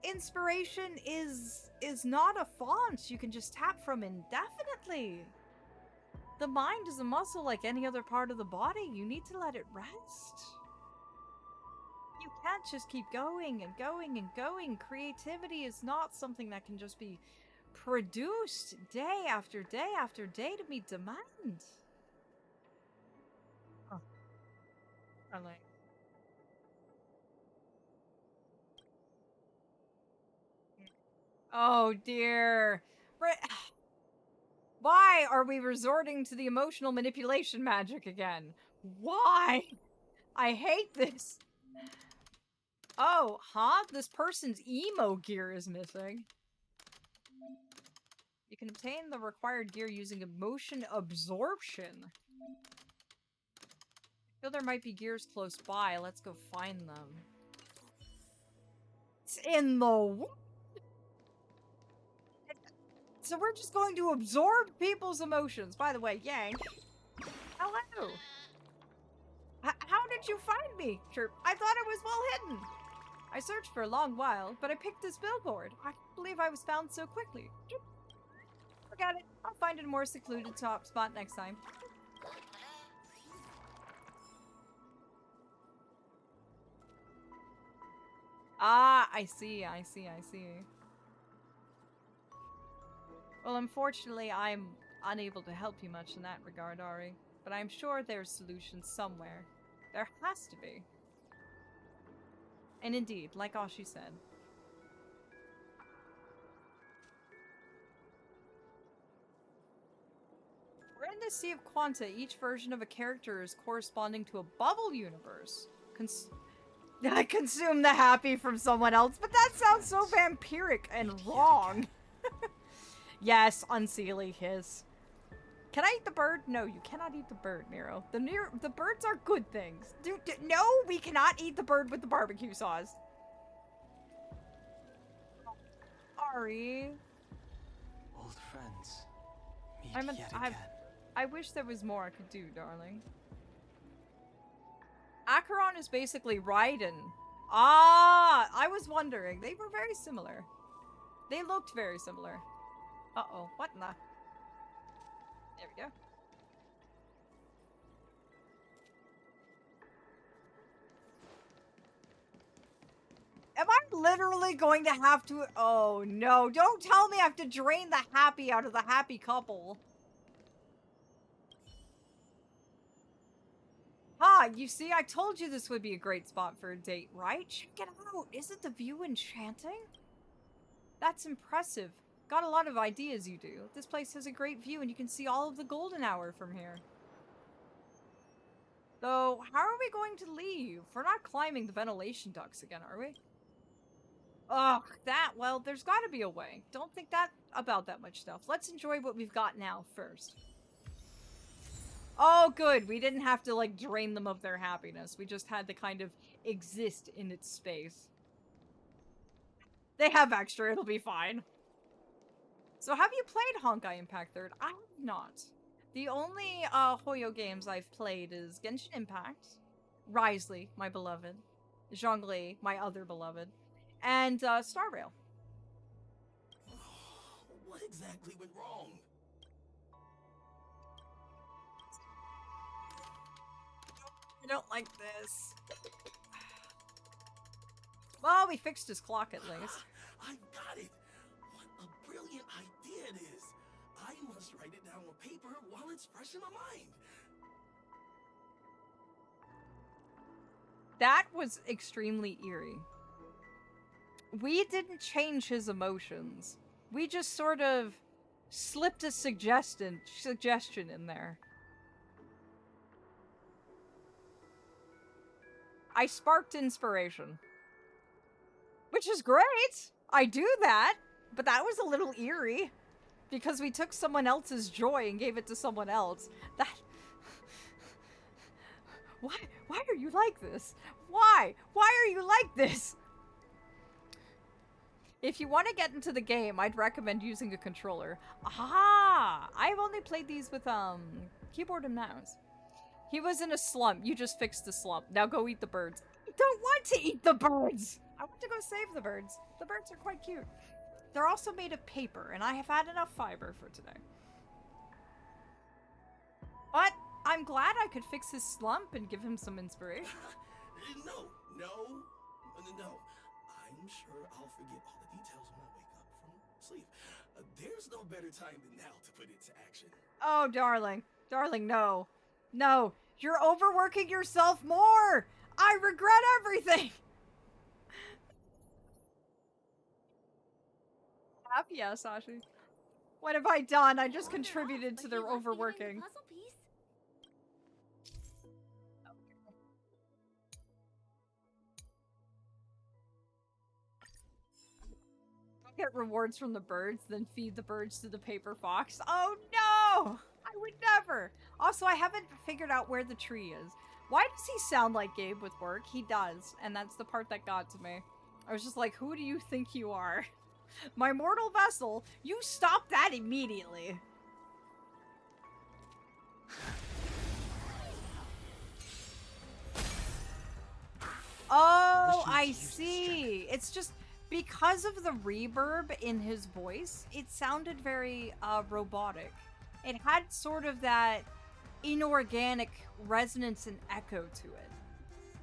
[SPEAKER 1] Inspiration is not a font you can just tap from indefinitely. The mind is a muscle like any other part of the body. You need to let it rest. You can't just keep going and going and going. Creativity is not something that can just be produced day after day after day to meet demand. Oh. Oh dear. Why are we resorting to the emotional manipulation magic again? Why? I hate this. Oh, huh? This person's emo gear is missing. You can obtain the required gear using emotion absorption. I feel there might be gears close by. Let's go find them. It's in the... So we're just going to absorb people's emotions. By the way, Yang. Hello. How did you find me? Chirp. I thought it was well hidden. I searched for a long while, but I picked this billboard. I can't believe I was found so quickly. Forget it. I'll find a more secluded top spot next time. Ah, I see. Well, unfortunately, I'm unable to help you much in that regard, Ari. But I'm sure there's solutions somewhere. There has to be. And indeed, like Ashi said. We're in the Sea of Quanta. Each version of a character is corresponding to a bubble universe. I consume the happy from someone else, but that sounds so vampiric and wrong. Yes, unseelie hiss. Can I eat the bird? No, you cannot eat the bird, Nero. The birds are good things. Dude, no, we cannot eat the bird with the barbecue sauce. Sorry.
[SPEAKER 4] Old friends. Meet yet again.
[SPEAKER 1] I wish there was more I could do, darling. Acheron is basically Raiden. Ah, I was wondering. They were very similar. They looked very similar. Uh-oh, what in the... There we go. Am I literally going to have to... Oh, no. Don't tell me I have to drain the happy out of the happy couple. Ah, you see, I told you this would be a great spot for a date, right? Check it out. Isn't the view enchanting? That's impressive. Got a lot of ideas, you do. This place has a great view, and you can see all of the golden hour from here. Though, how are we going to leave? We're not climbing the ventilation ducts again, are we? Ugh, well, there's gotta be a way. Don't think about that much stuff. Let's enjoy what we've got now first. Oh, good. We didn't have to, like, drain them of their happiness. We just had to kind of exist in its space. They have extra. It'll be fine. So have you played Honkai Impact 3rd? I have not. The only Hoyo games I've played is Genshin Impact, Risley, my beloved, Zhongli, my other beloved, and Star Rail.
[SPEAKER 12] What exactly went wrong?
[SPEAKER 1] I don't like this. Well, we fixed his clock at least.
[SPEAKER 12] I got it! What a brilliant idea it is! I must write it down on paper while it's fresh in my mind.
[SPEAKER 1] That was extremely eerie. We didn't change his emotions. We just sort of slipped a suggestion in there. I sparked inspiration. Which is great! I do that! But that was a little eerie. Because we took someone else's joy and gave it to someone else. That... Why are you like this? Why? Why are you like this? If you want to get into the game, I'd recommend using a controller. Aha! I've only played these with, keyboard and mouse. He was in a slump. You just fixed the slump. Now go eat the birds. I don't want to eat the birds! I want to go save the birds. The birds are quite cute. They're also made of paper, and I have had enough fiber for today. But I'm glad I could fix his slump and give him some inspiration.
[SPEAKER 12] No. I'm sure I'll forget all the details when I wake up from sleep. There's no better time than now to put it to action.
[SPEAKER 1] Oh, darling. Darling, no. No. You're overworking yourself more! I regret everything! Yeah, Sashi. What have I done? I just contributed to their overworking. Get rewards from the birds, then feed the birds to the paper fox. Oh no! I would never! Also, I haven't figured out where the tree is. Why does he sound like Gabe with work? He does, and that's the part that got to me. I was just like, who do you think you are? My mortal vessel, you stop that immediately. Oh, I see. It's just because of the reverb in his voice, it sounded very robotic. It had sort of that inorganic resonance and echo to it.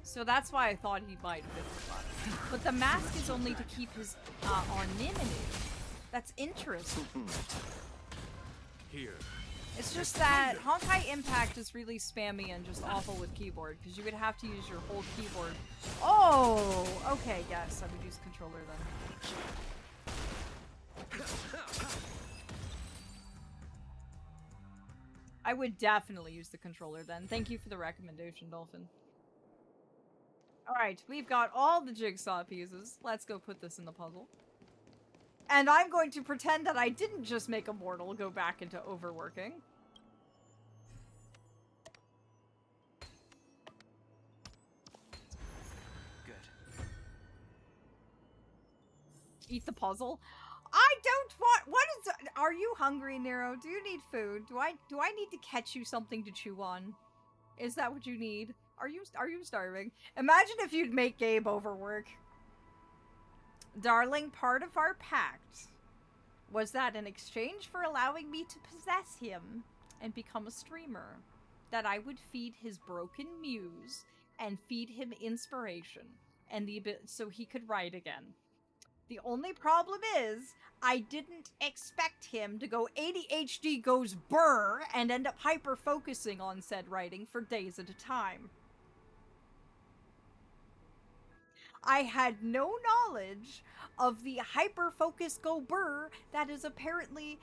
[SPEAKER 1] So that's why I thought he might fit the spot. But the mask is only to keep his anonymity. That's interesting.
[SPEAKER 11] Here.
[SPEAKER 1] It's just that Honkai Impact is really spammy and just awful with keyboard, because you would have to use your whole keyboard. Oh! Okay, yes, I would use controller then. I would definitely use the controller then. Thank you for the recommendation, Dolphin. Alright, we've got all the jigsaw pieces. Let's go put this in the puzzle. And I'm going to pretend that I didn't just make a mortal go back into overworking.
[SPEAKER 4] Good.
[SPEAKER 1] Eat the puzzle? I don't want— what is— are you hungry, Nero? Do you need food? Do I need to catch you something to chew on? Is that what you need? Are you starving? Imagine if you'd make Gabe overwork. Darling, part of our pact was that in exchange for allowing me to possess him and become a streamer, that I would feed his broken muse and feed him inspiration and so he could write again. The only problem is, I didn't expect him to go ADHD goes brr and end up hyper-focusing on said writing for days at a time. I had no knowledge of the hyper-focus go brr that is apparently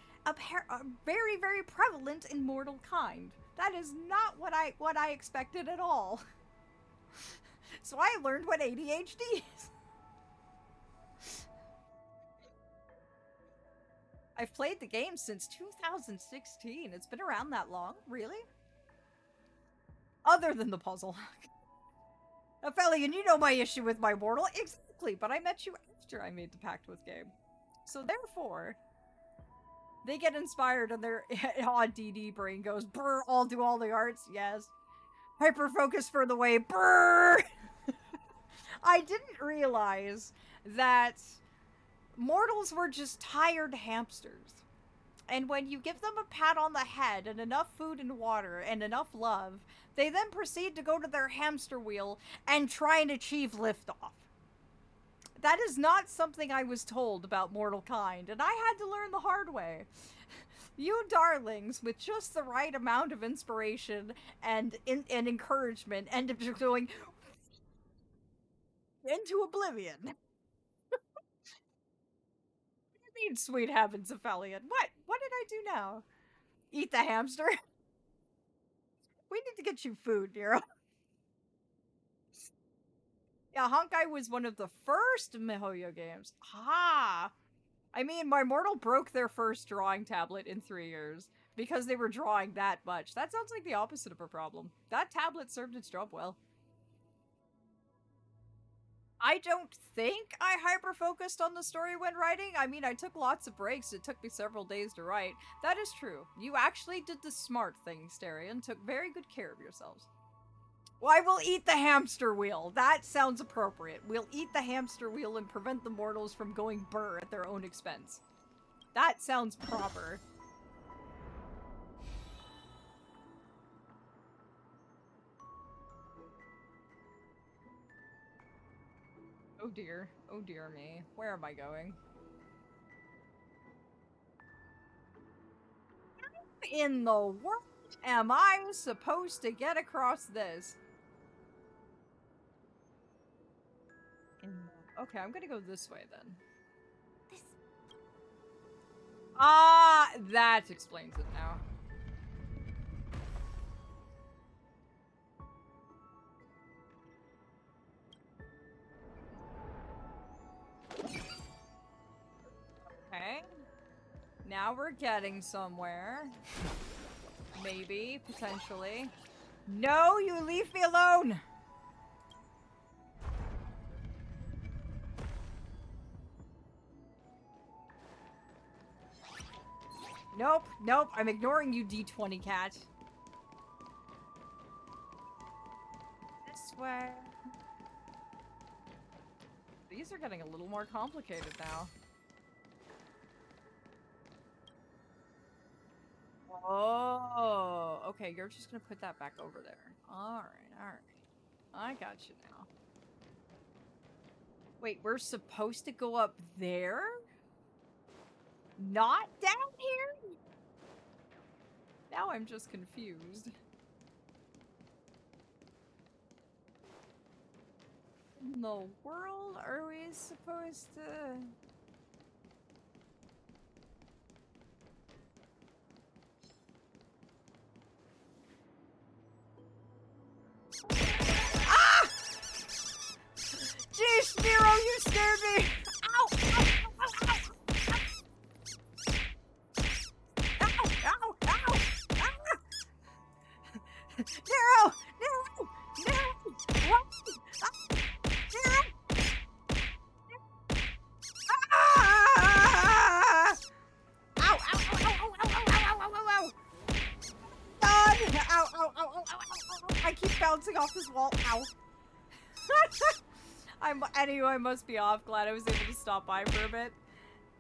[SPEAKER 1] very, very prevalent in mortal kind. That is not what I expected at all. So I learned what ADHD is. I've played the game since 2016. It's been around that long? Really? Other than the puzzle. Aphelion, you know my issue with my mortal. Exactly, but I met you after I made the pact with Gabe. So therefore, they get inspired and their odd DD brain goes, brr, I'll do all the arts. Yes. Hyper-focus for the way, brr! I didn't realize that mortals were just tired hamsters. And when you give them a pat on the head and enough food and water and enough love, they then proceed to go to their hamster wheel and try and achieve liftoff. That is not something I was told about mortal kind, and I had to learn the hard way. You darlings, with just the right amount of inspiration and encouragement, end up just going into oblivion. What do you mean, sweet heavens, Aphelion? What did I do now? Eat the hamster? We need to get you food, Nero. Yeah, Honkai was one of the first MiHoYo games. Ah! I mean, my mortal broke their first drawing tablet in 3 years because they were drawing that much. That sounds like the opposite of a problem. That tablet served its job well. I don't think I hyper-focused on the story when writing. I mean, I took lots of breaks. It took me several days to write. That is true. You actually did the smart thing, Starion. Took very good care of yourselves. Why, we'll eat the hamster wheel. That sounds appropriate. We'll eat the hamster wheel and prevent the mortals from going burr at their own expense. That sounds proper. Oh dear. Oh dear me. Where am I going? How in the world am I supposed to get across this? Okay, I'm gonna go this way then. Ah, that explains it now. Okay. Now we're getting somewhere. Maybe, potentially. No, you leave me alone! Nope, nope, I'm ignoring you, D20 cat. This way. These are getting a little more complicated now. Oh, okay, you're just gonna put that back over there. Alright, alright. I got you now. Wait, we're supposed to go up there? Not down here? Now I'm just confused. In the world are we supposed to... Ah! Jeez, Nero, you scared me! Ow! Ow! Ow! Ow! Ow! Ow! Ah! Nero! Nero! Nero! What? Ah! Nero! Ah! Ow! Ow! Ow! Ow! Ow! Ow! Ow! Ow! Ow! Ow! God! Ow! Ow! Ow! Ow! Ow! Ow! I keep bouncing off this wall. Ow! Anyway, I must be off. Glad I was able to stop by for a bit.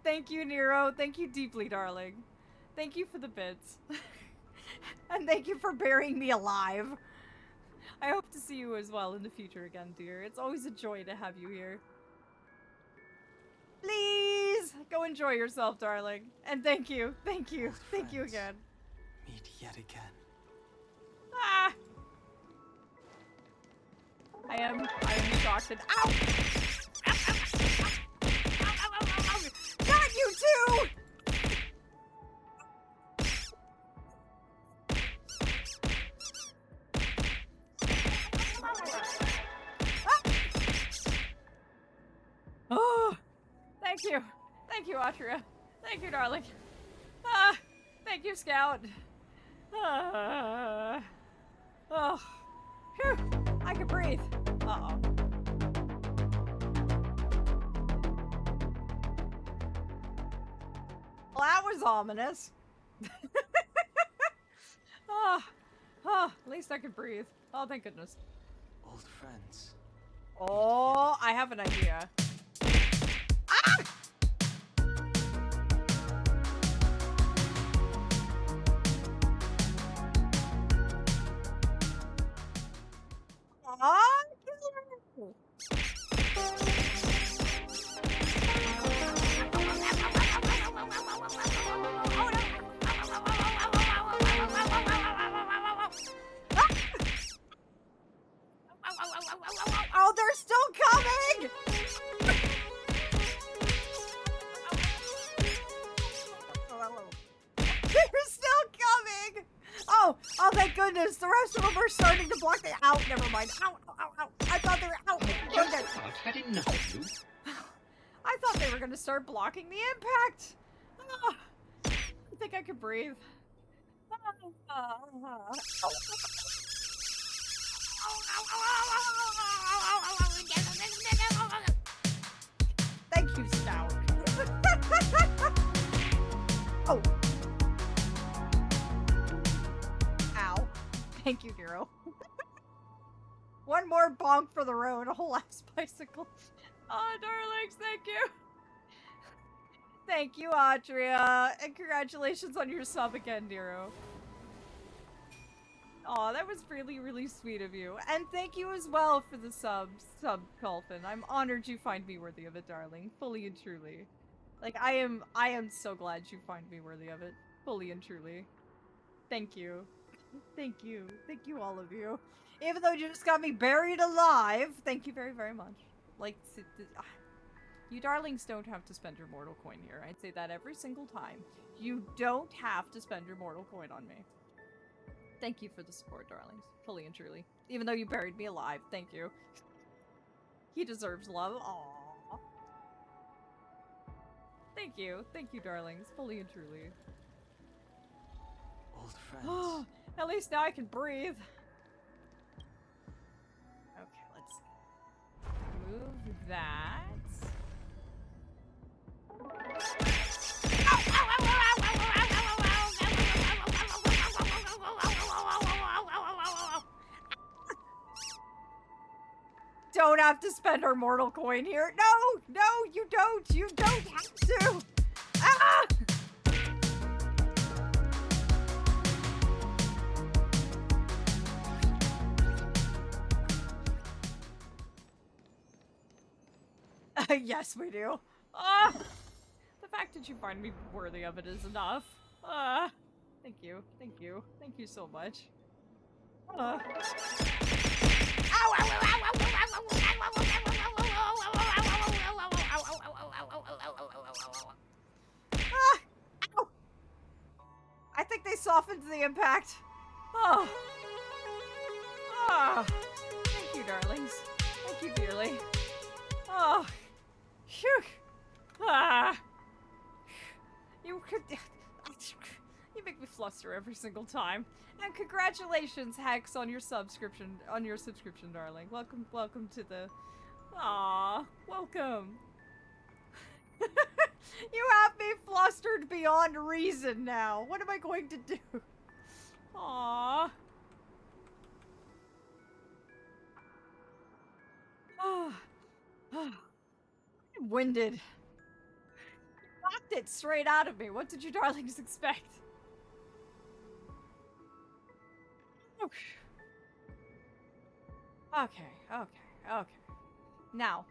[SPEAKER 1] Thank you, Nero. Thank you deeply, darling. Thank you for the bits. And thank you for burying me alive. I hope to see you as well in the future again, dear. It's always a joy to have you here. Please! Go enjoy yourself, darling. And thank you. Thank you. Thank you again.
[SPEAKER 4] Meet yet again.
[SPEAKER 1] Ah! I am shocked and- Ow! Ow, ow, ow, ow, ow, ow, ow, ow. Not you too! Ah! Oh! Thank you. Thank you, Atria. Thank you, darling. Ah! Thank you, Scout. Ah! Oh. Phew! I can breathe. Uh-oh. Well, that was ominous. Oh, at least I can breathe. Oh, thank goodness.
[SPEAKER 4] Old friends.
[SPEAKER 1] Oh, I have an idea. Ah! kill her! Oh, they're still coming! They're still coming! Oh, thank goodness. The rest of them are starting to block the out. Never mind. Ow, ow, ow. I thought they were out.
[SPEAKER 2] Just about had enough of you.
[SPEAKER 1] I thought they were going to start blocking the impact. I think I could breathe. Thank you, Scout. Oh. Ow. Thank you, Nero. One more bonk for the road, a whole ass bicycle. Oh, darlings, thank you. Thank you, Audria. And congratulations on your sub again, Nero. Aw, that was really, really sweet of you. And thank you as well for the sub, Colfin. I'm honored you find me worthy of it, darling. Fully and truly. Like, I am so glad you find me worthy of it. Fully and truly. Thank you. Thank you. Thank you, all of you. Even though you just got me buried alive, thank you very, very much. Like, you darlings don't have to spend your mortal coin here. I'd say that every single time. You don't have to spend your mortal coin on me. Thank you for the support, darlings. Fully and truly. Even though you buried me alive, thank you. He deserves love. Aww. Thank you. Thank you, darlings. Fully and truly.
[SPEAKER 10] Old friends.
[SPEAKER 1] At least now I can breathe. Okay, let's move that. Don't have to spend our mortal coin here. No, no, you don't. You don't have to. Ah! Yes, we do. The fact that you find me worthy of it is enough. Thank you. Thank you. Thank you so much. Ow! I think they softened the impact. Oh. Thank you, darlings. Thank you dearly. Oh. Phew. You could... You make me fluster every single time. And congratulations, Hex, on your subscription, darling. Welcome to the... Aww, welcome. You have me flustered beyond reason now. What am I going to do? Aww. I'm winded. You knocked it straight out of me. What did you darlings expect? Okay. Now,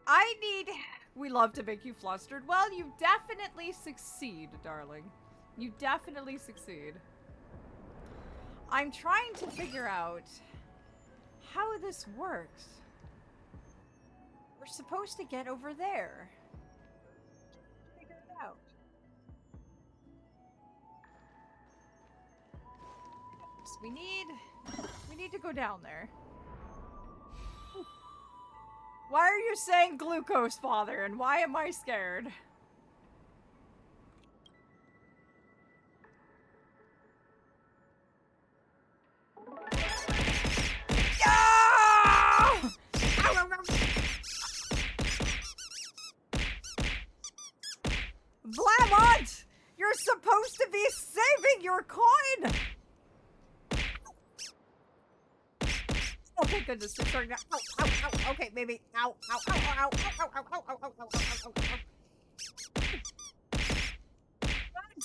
[SPEAKER 1] I need... We love to make you flustered. Well, you definitely succeed, darling. You definitely succeed. I'm trying to figure out how this works. We're supposed to get over there. Figure it out. So we need to go down there. Why are you saying glucose, father? And why am I scared? Ah! Vlamont! You're supposed to be saving your coin! Oh, thank goodness, it's starting to... Ow. Okay, maybe... Ow.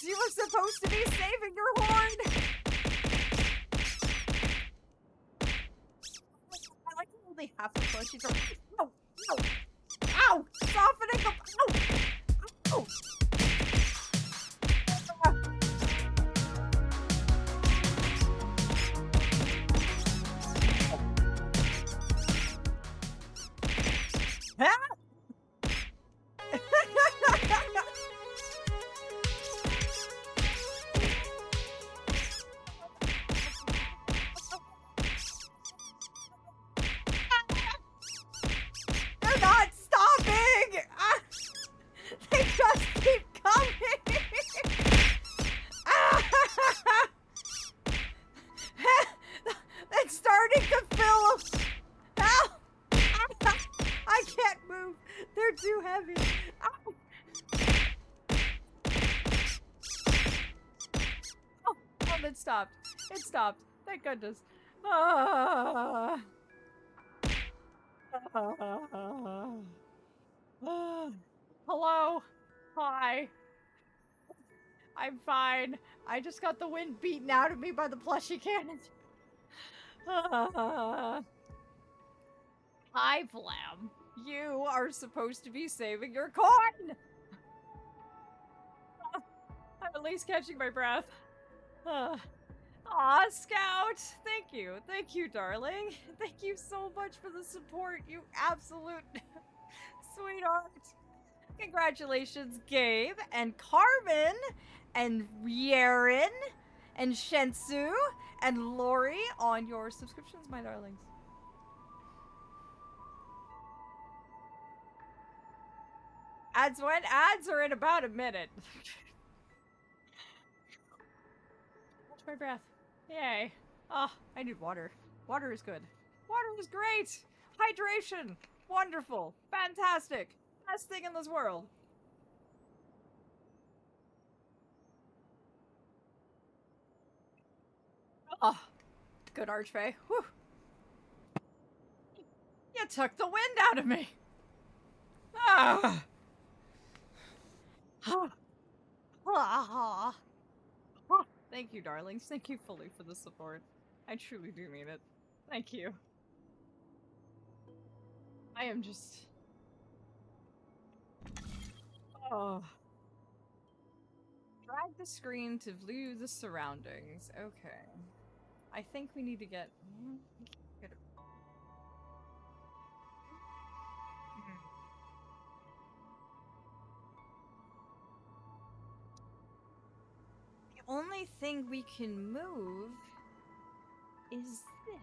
[SPEAKER 1] You were supposed to be saving your horn! I like only half the plushies are. No! No! Ow! Softening them! Ow! Ow! They're not stopping! Ah! They just keep coming! Ah! It's starting to fill. Ow! I can't move. They're too heavy. Ow! Oh, it stopped. It stopped. Thank goodness. Ah. Hello. Hi. I'm fine. I just got the wind beaten out of me by the plushie cannons. Hi, Flam. You are supposed to be saving your coin! I'm at least catching my breath. Aw, Scout! Thank you. Thank you, darling. Thank you so much for the support, you absolute sweetheart. Congratulations, Gabe, and Carmen, and Yaren, and Shensu, and Lori on your subscriptions, my darlings. Ads when? Ads are in about a minute. Catch my breath. Yay. Oh, I need water. Water is good. Water is great! Hydration! Wonderful! Fantastic! Best thing in this world. Oh, good Archfey. Whew. You took the wind out of me. Ah. Thank you, darlings. Thank you fully for the support. I truly do mean it. Thank you. I am just... Oh. Drag the screen to view the surroundings. Okay. I think we need to get... The only thing we can move is this.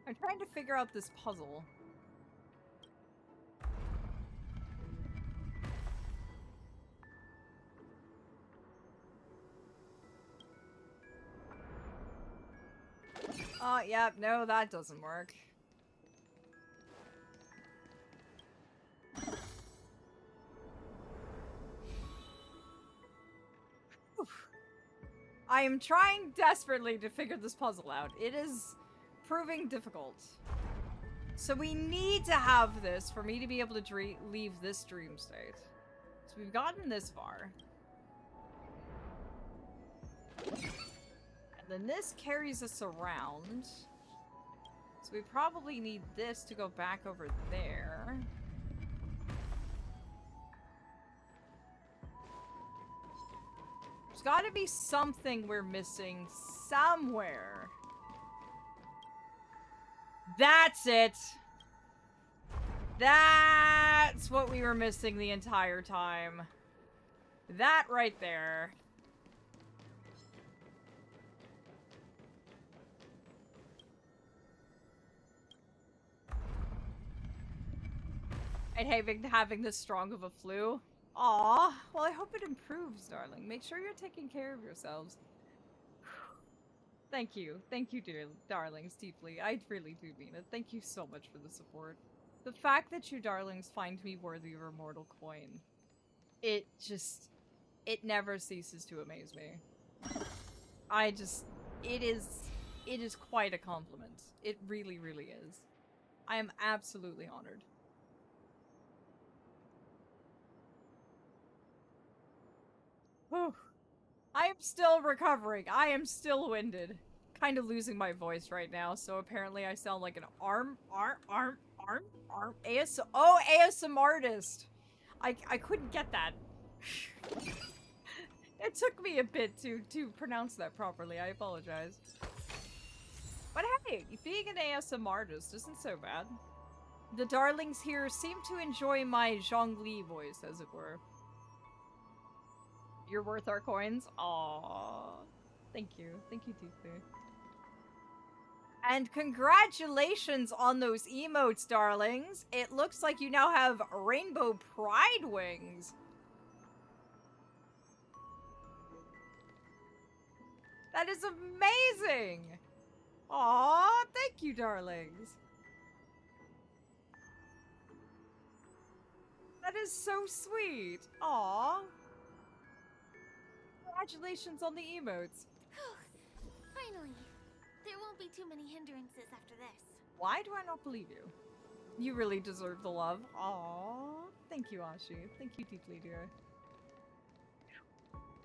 [SPEAKER 1] I'm trying to figure out this puzzle. Oh, yeah, no, that doesn't work. I am trying desperately to figure this puzzle out. It is proving difficult. So we need to have this for me to be able to leave this dream state. So we've gotten this far. And then this carries us around. So we probably need this to go back over there. There's gotta be something we're missing somewhere. That's it! That's what we were missing the entire time. That right there. And having this strong of a flu. Aw, well I hope it improves, darling. Make sure you're taking care of yourselves. Thank you, dear darlings, deeply. I really do mean it. Thank you so much for the support. The fact that you darlings find me worthy of a mortal coin, it never ceases to amaze me. It is quite a compliment. It really, really is. I am absolutely honored. Whew. I am still recovering. I am still winded. Kind of losing my voice right now, so apparently I sound like an ASM artist. I couldn't get that. It took me a bit to pronounce that properly. I apologize. But hey, being an ASM artist isn't so bad. The darlings here seem to enjoy my Zhongli voice, as it were. You're worth our coins? Aww. Thank you. Thank you deeply. And congratulations on those emotes, darlings. It looks like you now have rainbow pride wings. That is amazing! Aw, thank you, darlings. That is so sweet. Aw. Congratulations on the emotes.
[SPEAKER 3] Finally. There won't be too many hindrances after this.
[SPEAKER 1] Why do I not believe you? You really deserve the love. Aw. Thank you, Ashi. Thank you deeply, dear.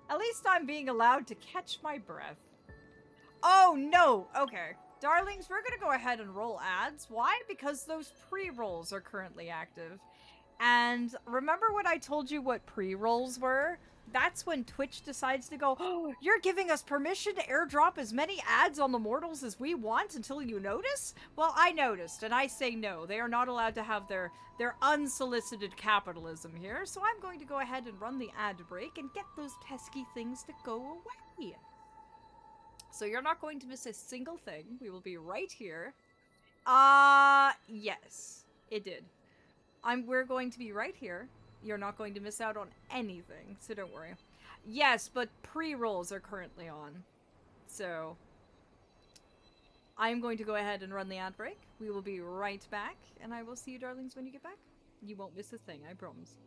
[SPEAKER 1] At least I'm being allowed to catch my breath. Oh, no! Okay. Darlings, we're gonna go ahead and roll ads. Why? Because those pre-rolls are currently active. And remember when I told you what pre-rolls were? That's when Twitch decides to go, oh, you're giving us permission to airdrop as many ads on the mortals as we want until you notice? Well, I noticed, and I say no. They are not allowed to have their unsolicited capitalism here, so I'm going to go ahead and run the ad break and get those pesky things to go away. So you're not going to miss a single thing. We will be right here. Yes, it did. We're going to be right here. You're not going to miss out on anything, so don't worry. Yes, but pre-rolls are currently on. So, I'm going to go ahead and run the ad break. We will be right back, and I will see you darlings when you get back. You won't miss a thing, I promise.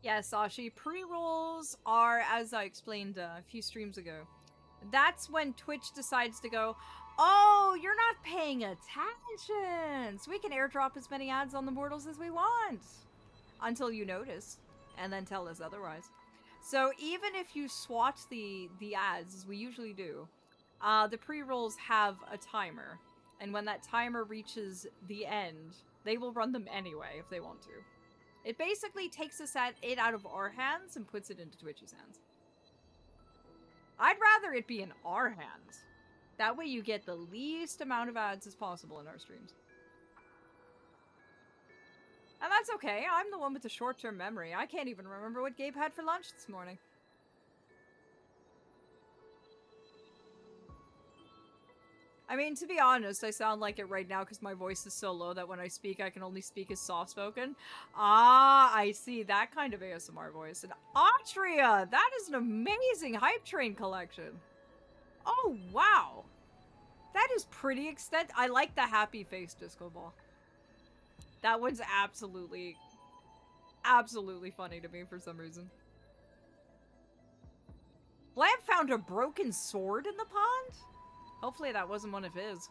[SPEAKER 1] Yes, Ashi, pre-rolls are, as I explained a few streams ago, that's when Twitch decides to go, oh, you're not paying attention, so we can airdrop as many ads on the mortals as we want. Until you notice, and then tell us otherwise. So even if you swat the ads, as we usually do, the pre-rolls have a timer. And when that timer reaches the end, they will run them anyway if they want to. It basically takes it out of our hands and puts it into Twitch's hands. I'd rather it be in our hands. That way you get the least amount of ads as possible in our streams. And that's okay, I'm the one with the short-term memory. I can't even remember what Gabe had for lunch this morning. I mean, to be honest, I sound like it right now because my voice is so low that when I speak, I can only speak as soft-spoken. Ah, I see. That kind of ASMR voice. And Atria! That is an amazing Hype Train collection. Oh, wow. That is pretty extent. I like the happy face disco ball. That one's absolutely funny to me for some reason. Blam found a broken sword in the pond? Hopefully that wasn't one of his.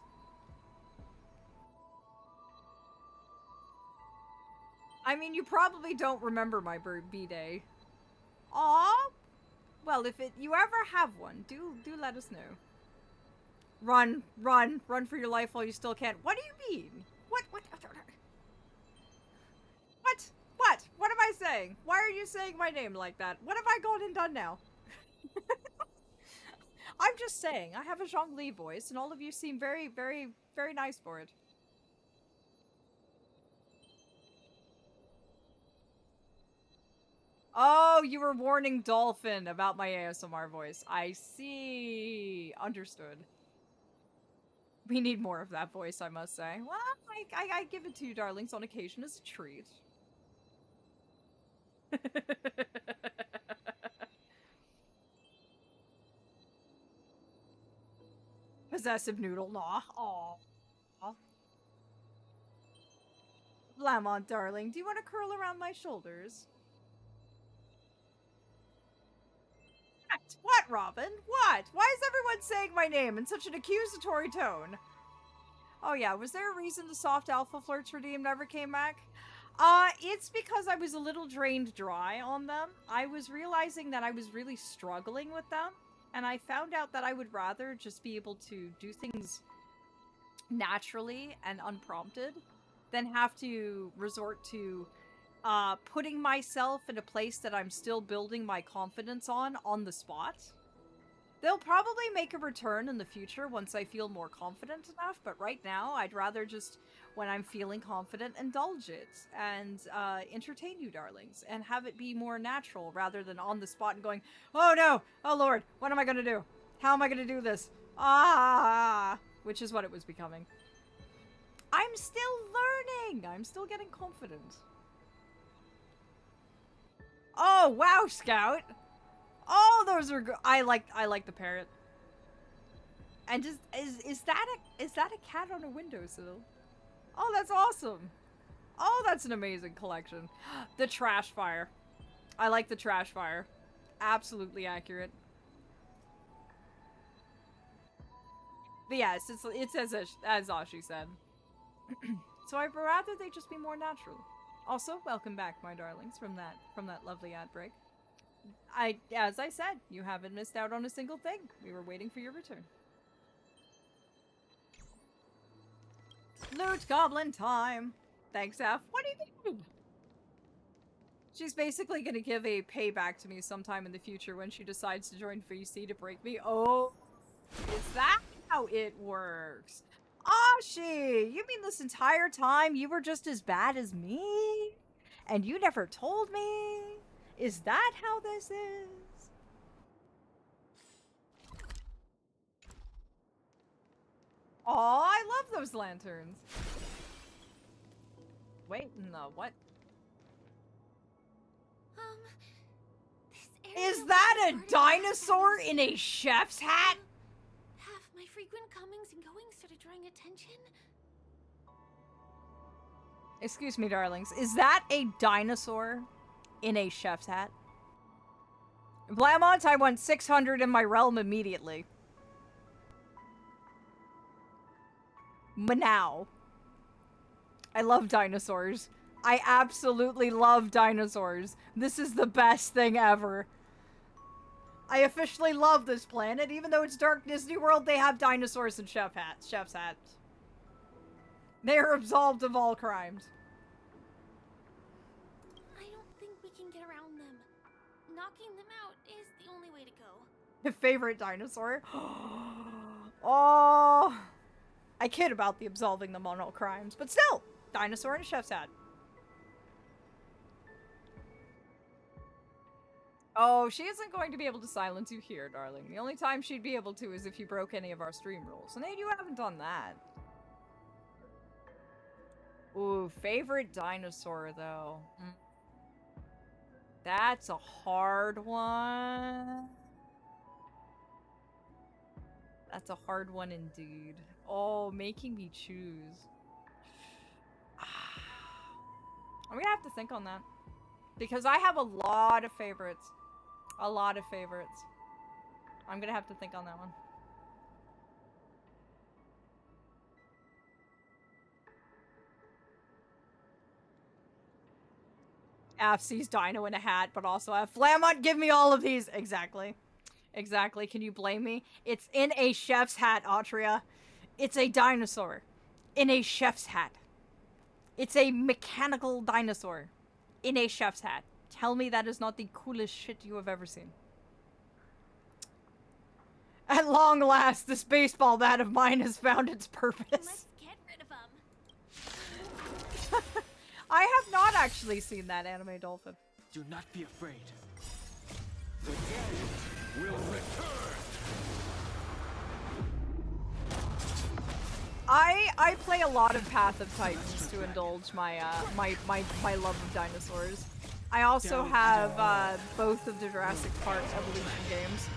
[SPEAKER 1] I mean, you probably don't remember my B-Day. Aw! Well, if you ever have one, do let us know. Run for your life while you still can. What do you mean? What am I saying? Why are you saying my name like that? What have I gone and done now? I'm just saying, I have a Zhongli voice, and all of you seem very, very, very nice for it. Oh, you were warning Dolphin about my ASMR voice. I see. Understood. We need more of that voice, I must say. Well, I give it to you, darlings, on occasion as a treat. Possessive noodle, nah. Aww. Lamont, darling, do you want to curl around my shoulders? What, Robin? What? Why is everyone saying my name in such an accusatory tone? Oh yeah, was there a reason the soft alpha flirts redeem never came back? It's because I was a little drained dry on them. I was realizing that I was really struggling with them, and I found out that I would rather just be able to do things naturally and unprompted than have to resort to putting myself in a place that I'm still building my confidence on the spot. They'll probably make a return in the future once I feel more confident enough, but right now I'd rather just, when I'm feeling confident, indulge it and entertain you darlings and have it be more natural rather than on the spot and going, oh no, oh lord, what am I gonna do? How am I gonna do this? Ah, which is what it was becoming. I'm still learning. I'm still getting confident. Oh, wow, Scout. Oh, those are good. I like the parrot. And just is that a cat on a windowsill? Oh, that's awesome. Oh, that's an amazing collection. The trash fire. I like the trash fire. Absolutely accurate. But yes, it's as Ashi said. So I'd rather they just be more natural. Also, welcome back, my darlings, from that lovely ad break. As I said, you haven't missed out on a single thing. We were waiting for your return. Loot goblin time. Thanks, F. What do you mean? She's basically gonna give a payback to me sometime in the future when she decides to join VC to break me. Oh, is that how it works? Ashi, you mean this entire time you were just as bad as me? And you never told me? Is that how this is? Oh, I love those lanterns. Wait, no, what? Is that a dinosaur in a chef's hat?
[SPEAKER 3] Have my frequent comings and goings started drawing attention?
[SPEAKER 1] Excuse me, darlings. Is that a dinosaur in a chef's hat? Blamont, I want 600 in my realm immediately. Now. I love dinosaurs. I absolutely love dinosaurs. This is the best thing ever. I officially love this planet. Even though it's Dark Disney World, they have dinosaurs in chef's hats. They are absolved of all crimes.
[SPEAKER 3] I don't think we can get around them. Knocking them out is the only way to go.
[SPEAKER 1] Your favorite dinosaur? Oh, I kid about the absolving them on all crimes, but still, dinosaur in a chef's hat. Oh, she isn't going to be able to silence you here, darling. The only time she'd be able to is if you broke any of our stream rules. And you haven't done that. Ooh, favorite dinosaur, though. That's a hard one. That's a hard one indeed. Oh, making me choose. I'm gonna have to think on that. Because I have a lot of favorites. A lot of favorites. I'm gonna have to think on that one. F sees Dino in a hat, but also F. Flamont, give me all of these! Exactly. Exactly. Can you blame me? It's in a chef's hat, Atria. It's a dinosaur. In a chef's hat. It's a mechanical dinosaur. In a chef's hat. Tell me that is not the coolest shit you have ever seen. At long last, this baseball bat of mine has found its purpose.
[SPEAKER 3] Let's get rid of them.
[SPEAKER 1] I have not actually seen that anime dolphin.
[SPEAKER 10] Do not be afraid.
[SPEAKER 11] The game will return.
[SPEAKER 1] I play a lot of Path of Titans to indulge my my love of dinosaurs. I also have both of the Jurassic Park Evolution games,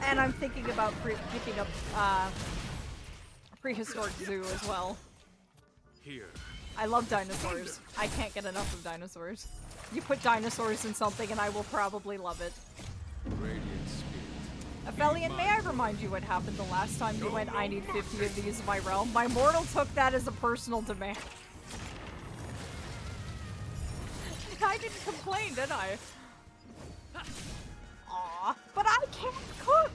[SPEAKER 1] and I'm thinking about picking up Prehistoric Zoo as well.
[SPEAKER 11] Here.
[SPEAKER 1] I love dinosaurs. I can't get enough of dinosaurs. You put dinosaurs in something and I will probably love it.
[SPEAKER 11] Radiant spirit.
[SPEAKER 1] Aphelion, may I remind you what happened the last time you went, I need 50 of these in my realm? My mortal took that as a personal demand. I didn't complain, did I? Aw, but I can't cook!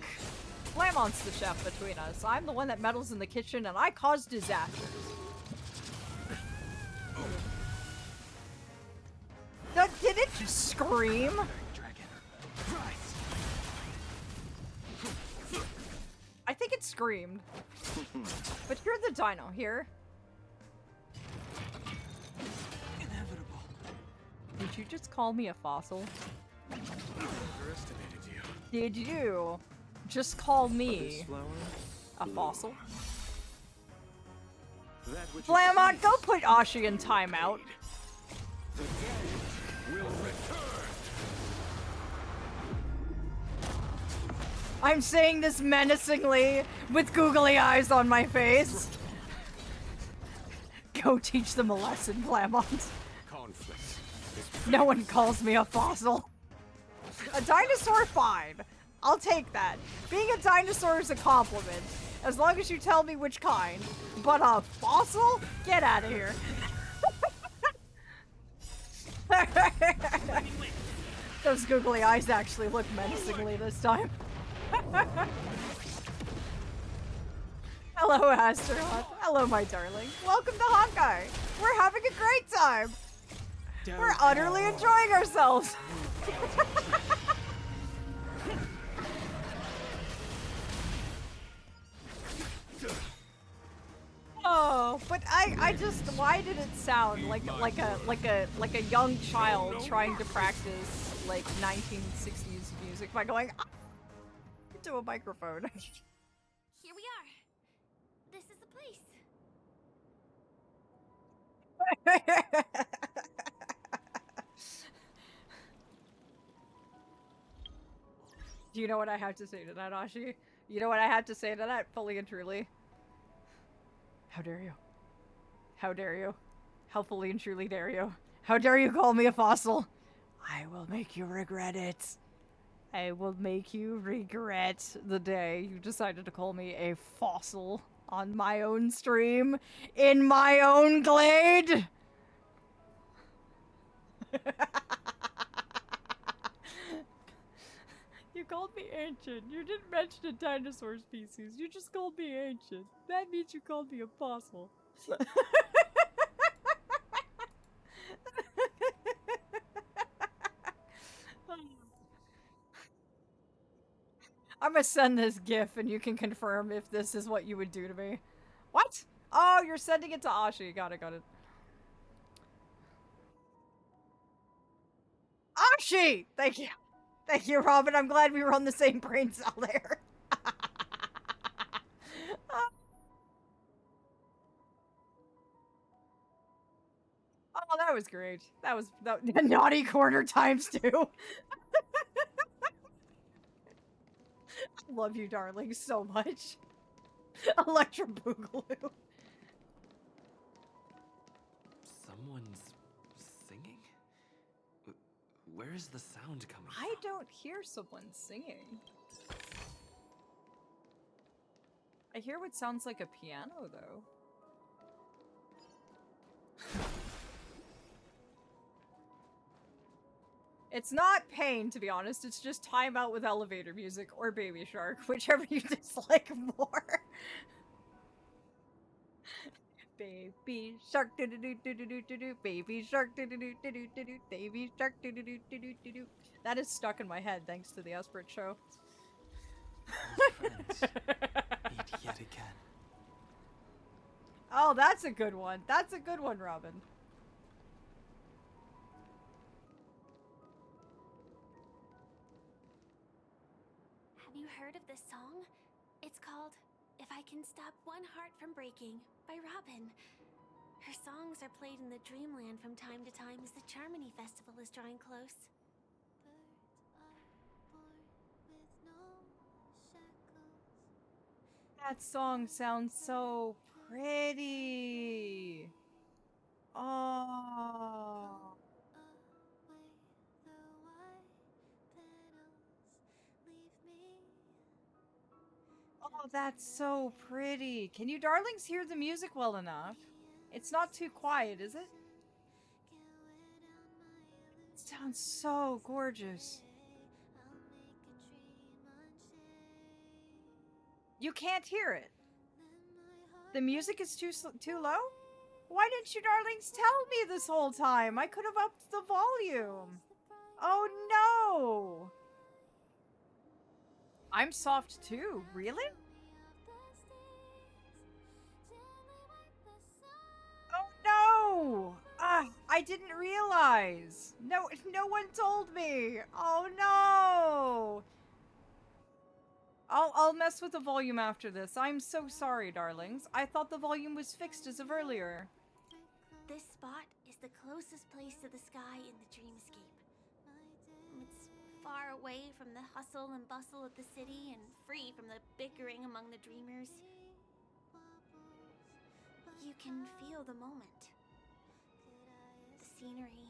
[SPEAKER 1] Flamont's the chef between us. I'm the one that meddles in the kitchen and I cause disasters. Did it just scream? I think it screamed. But here's the dino, here.
[SPEAKER 11] Inevitable.
[SPEAKER 1] Did you just call me a fossil?
[SPEAKER 11] Underestimated you.
[SPEAKER 1] Did you just call me a fossil? Flamont, go put Ashi in timeout.
[SPEAKER 11] The dead will return.
[SPEAKER 1] I'm saying this menacingly with googly eyes on my face. Go teach them a lesson, Flamont.
[SPEAKER 11] Conflict.
[SPEAKER 1] No one calls me a fossil. A dinosaur, fine. I'll take that. Being a dinosaur is a compliment, as long as you tell me which kind. But a fossil? Get out of here. Those googly eyes actually look menacingly this time. Hello, Asteroth. Hello, my darling. Welcome to Honkai. We're having a great time. We're utterly enjoying ourselves. Oh, but I just, why did it sound like a young child trying to practice like 1960s music by going into a microphone?
[SPEAKER 3] Here we are. This is the place.
[SPEAKER 1] Do you know what I have to say to that, Ashi? You know what I have to say to that, fully and truly? How dare you? How dare you? How fully and truly dare you? How dare you call me a fossil? I will make you regret it. I will make you regret the day you decided to call me a fossil on my own stream, in my own glade. You called me ancient. You didn't mention a dinosaur species. You just called me ancient. That means you called me a fossil. I'm gonna send this GIF and you can confirm if this is what you would do to me. What? Oh, you're sending it to Ashi. Got it, got it. Ashi! Thank you. Thank you, Robin. I'm glad we were on the same brain cell there. Oh, that was great. That was naughty corner times 2. I love you, darling, so much. Electra Boogaloo.
[SPEAKER 4] Someone's singing? Where is the sound coming from?
[SPEAKER 1] I don't hear someone singing. I hear what sounds like a piano, though. It's not Pain, to be honest. It's just Timeout with elevator music or Baby Shark, whichever you dislike more. Baby Shark, do do do do do do do do. Baby Shark, do do do do do do do. Baby Shark, do do do do do do do. That is stuck in my head thanks to the Esprit show.
[SPEAKER 4] Meet yet again.
[SPEAKER 1] Oh, that's a good one. That's a good one, Robin.
[SPEAKER 3] Have you heard of this song? It's called If I Can Stop One Heart from Breaking by Robin. Her songs are played in the Dreamland from time to time as the Charmony Festival is drawing close.
[SPEAKER 1] That song sounds so pretty. Oh. that's so pretty. Can you darlings hear the music well enough? It's not too quiet, is it? It sounds so gorgeous. You can't hear it. The music is too low? Why didn't you darlings tell me this whole time? I could have upped the volume. Oh no! I'm soft too, really? Oh no! I didn't realize. No one told me. Oh no! I'll mess with the volume after this. I'm so sorry, darlings. I thought the volume was fixed as of earlier.
[SPEAKER 3] This spot is the closest place to the sky in the dreamscape. It's far away from the hustle and bustle of the city and free from the bickering among the dreamers. You can feel the moment. The scenery,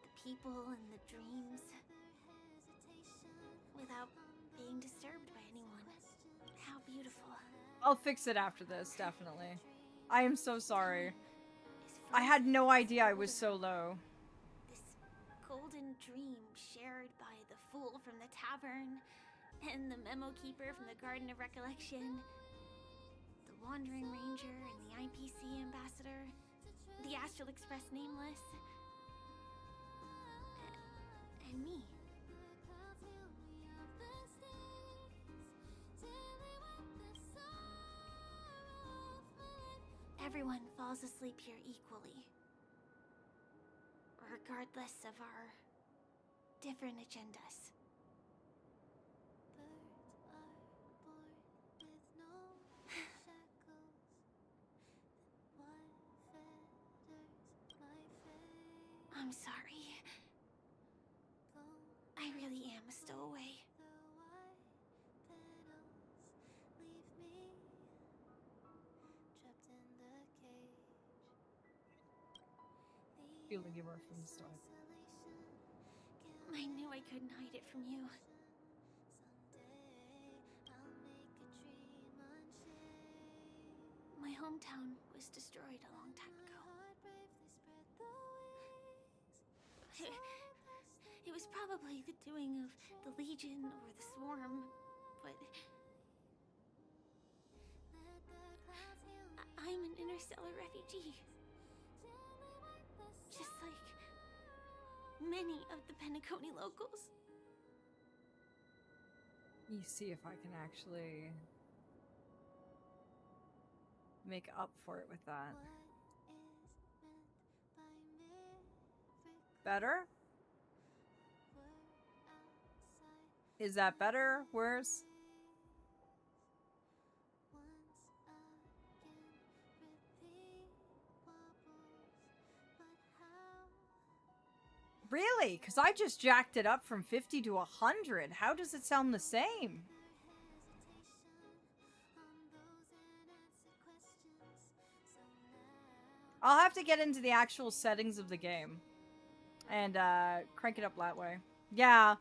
[SPEAKER 3] the people and the dreams, without being disturbed by anyone. How beautiful.
[SPEAKER 1] I'll fix it after this, definitely. I am so sorry. I had no idea I was so low.
[SPEAKER 3] This golden dream shared by the fool from the tavern, and the memo keeper from the Garden of Recollection, the Wandering Ranger and the IPC ambassador, the Astral Express Nameless, and me. Everyone falls asleep here equally, regardless of our different agendas. I'm sorry. I really am a stowaway.
[SPEAKER 1] Feeling you were from the start.
[SPEAKER 3] I knew I couldn't hide it from you. My hometown was destroyed a long time ago. It was probably the doing of the Legion or the Swarm, but I'm an interstellar refugee. Just like many of the Penacony locals.
[SPEAKER 1] Let me see if I can actually make up for it with that. Better? Is that better? Worse? Really? Because I just jacked it up from 50 to 100. How does it sound the same? I'll have to get into the actual settings of the game and crank it up that way. Yeah.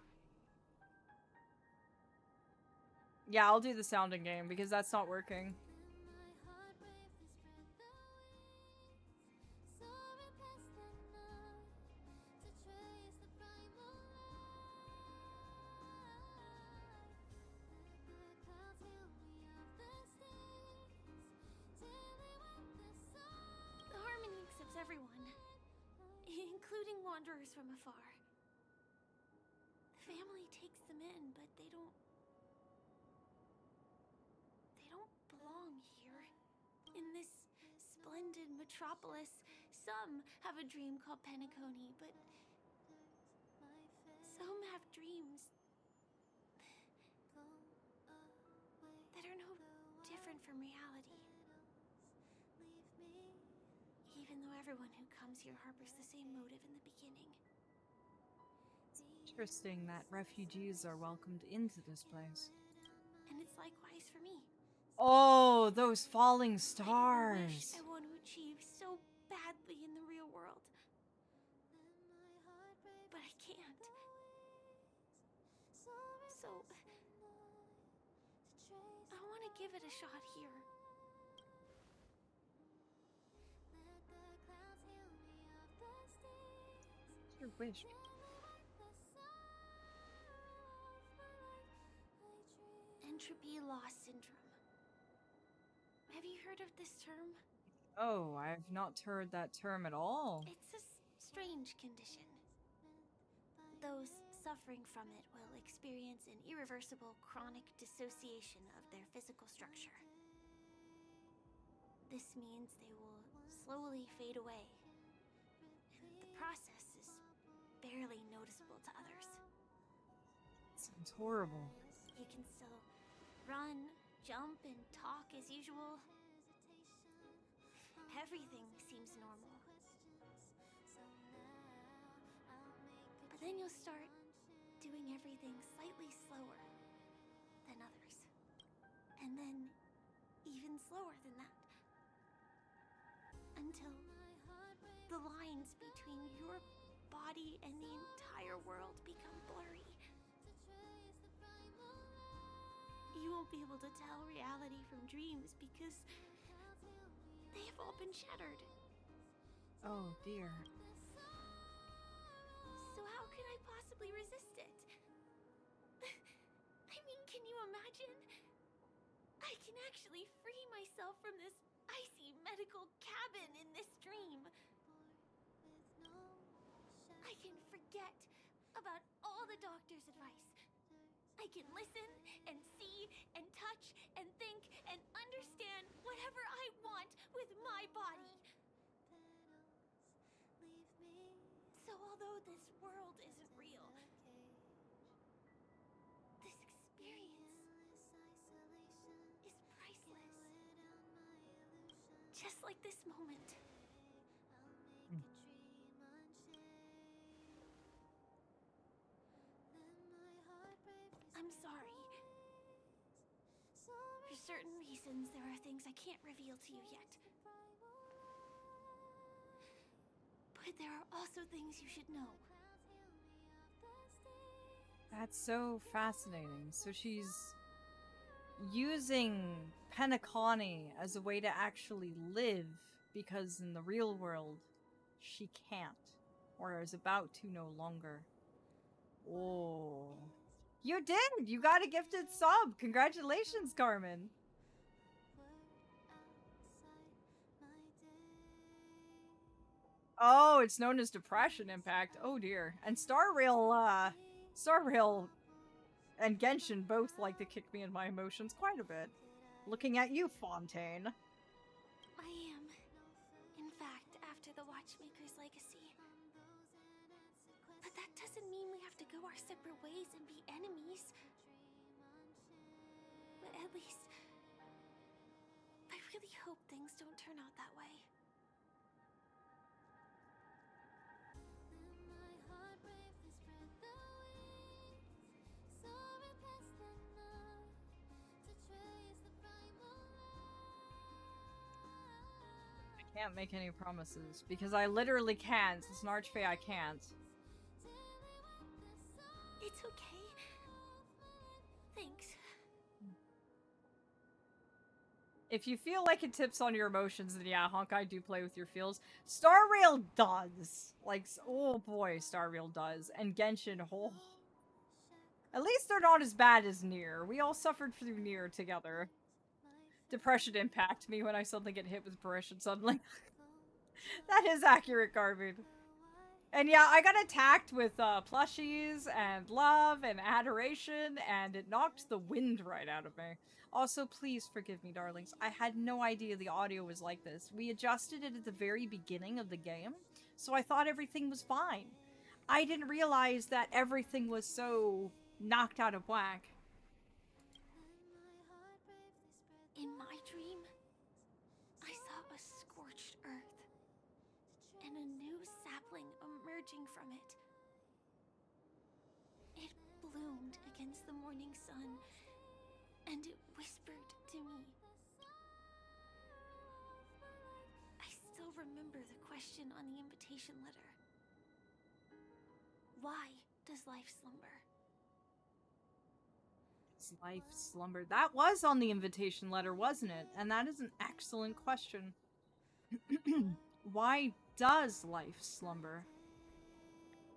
[SPEAKER 1] Yeah, I'll do the sound in game because that's not working.
[SPEAKER 3] Everyone, including wanderers from afar. The family takes them in, but they don't belong here. In this splendid metropolis, some have a dream called Penacony, but some have dreams that are no different from reality. Even though everyone who comes here harbors the same motive in the beginning.
[SPEAKER 1] It's interesting that refugees are welcomed into this place.
[SPEAKER 3] And it's likewise for me.
[SPEAKER 1] Oh, those falling
[SPEAKER 3] I wish
[SPEAKER 1] stars.
[SPEAKER 3] I want to achieve so badly in the real world. But I can't. So I want
[SPEAKER 13] give it a shot here.
[SPEAKER 1] Your wish.
[SPEAKER 13] Entropy loss syndrome. Have you heard of this term?
[SPEAKER 1] Oh, I've not heard that term at all.
[SPEAKER 13] It's a strange condition. Those suffering from it will experience an irreversible chronic dissociation of their physical structure. This means they will slowly fade away, and the process is barely noticeable to others.
[SPEAKER 1] Sounds horrible.
[SPEAKER 13] You can still run, jump, and talk as usual. Everything seems normal. But then you'll start doing everything slightly slower than others. And then even slower than that. Until the lines between your body and the entire world become blurry. You won't be able to tell reality from dreams because they have all been shattered.
[SPEAKER 1] Oh dear.
[SPEAKER 13] So how could I possibly resist it? I mean, can you imagine? I can actually free myself from this icy medical cabin in this dream. I can forget about all the doctor's advice. I can listen and see and touch and think and understand whatever I want with my body. So although this world isn't real, this experience is priceless. Just like this moment. I'm sorry. For certain reasons, there are things I can't reveal to you yet. But there are also things you should know.
[SPEAKER 1] That's so fascinating. So she's using Penacony as a way to actually live, because in the real world, she can't. Or is about to no longer. Oh. You did! You got a gifted sub! Congratulations, Carmen! Oh, it's known as Depression Impact. Oh dear. And Star Rail and Genshin both like to kick me in my emotions quite a bit. Looking at you, Fontaine.
[SPEAKER 13] I am. In fact, after the Watchmaker's legacy. But that doesn't mean we have to go our separate ways and be enemies. But at least, I really hope things don't turn out that way.
[SPEAKER 1] I can't make any promises, because I literally can't. It's an Archfey, I can't.
[SPEAKER 13] It's okay. Thanks.
[SPEAKER 1] If you feel like it tips on your emotions, then yeah, Honkai do play with your feels. Star Rail does. Like, oh boy, Star Rail does. And Genshin, oh. At least they're not as bad as Nier. We all suffered through Nier together. Depression impact me when I suddenly get hit with depression suddenly. That is accurate, Garvin. And yeah, I got attacked with plushies and love and adoration, and it knocked the wind right out of me. Also, please forgive me, darlings. I had no idea the audio was like this. We adjusted it at the very beginning of the game, so I thought everything was fine. I didn't realize that everything was so knocked out of whack.
[SPEAKER 13] In my dream, I saw a scorched earth and a new sapling emerging from it. It bloomed against the morning sun, and it whispered to me. I still remember the question on the invitation letter. Why does life slumber?
[SPEAKER 1] does life slumber? That was on the invitation letter, wasn't it? And that is an excellent question. Why does life slumber?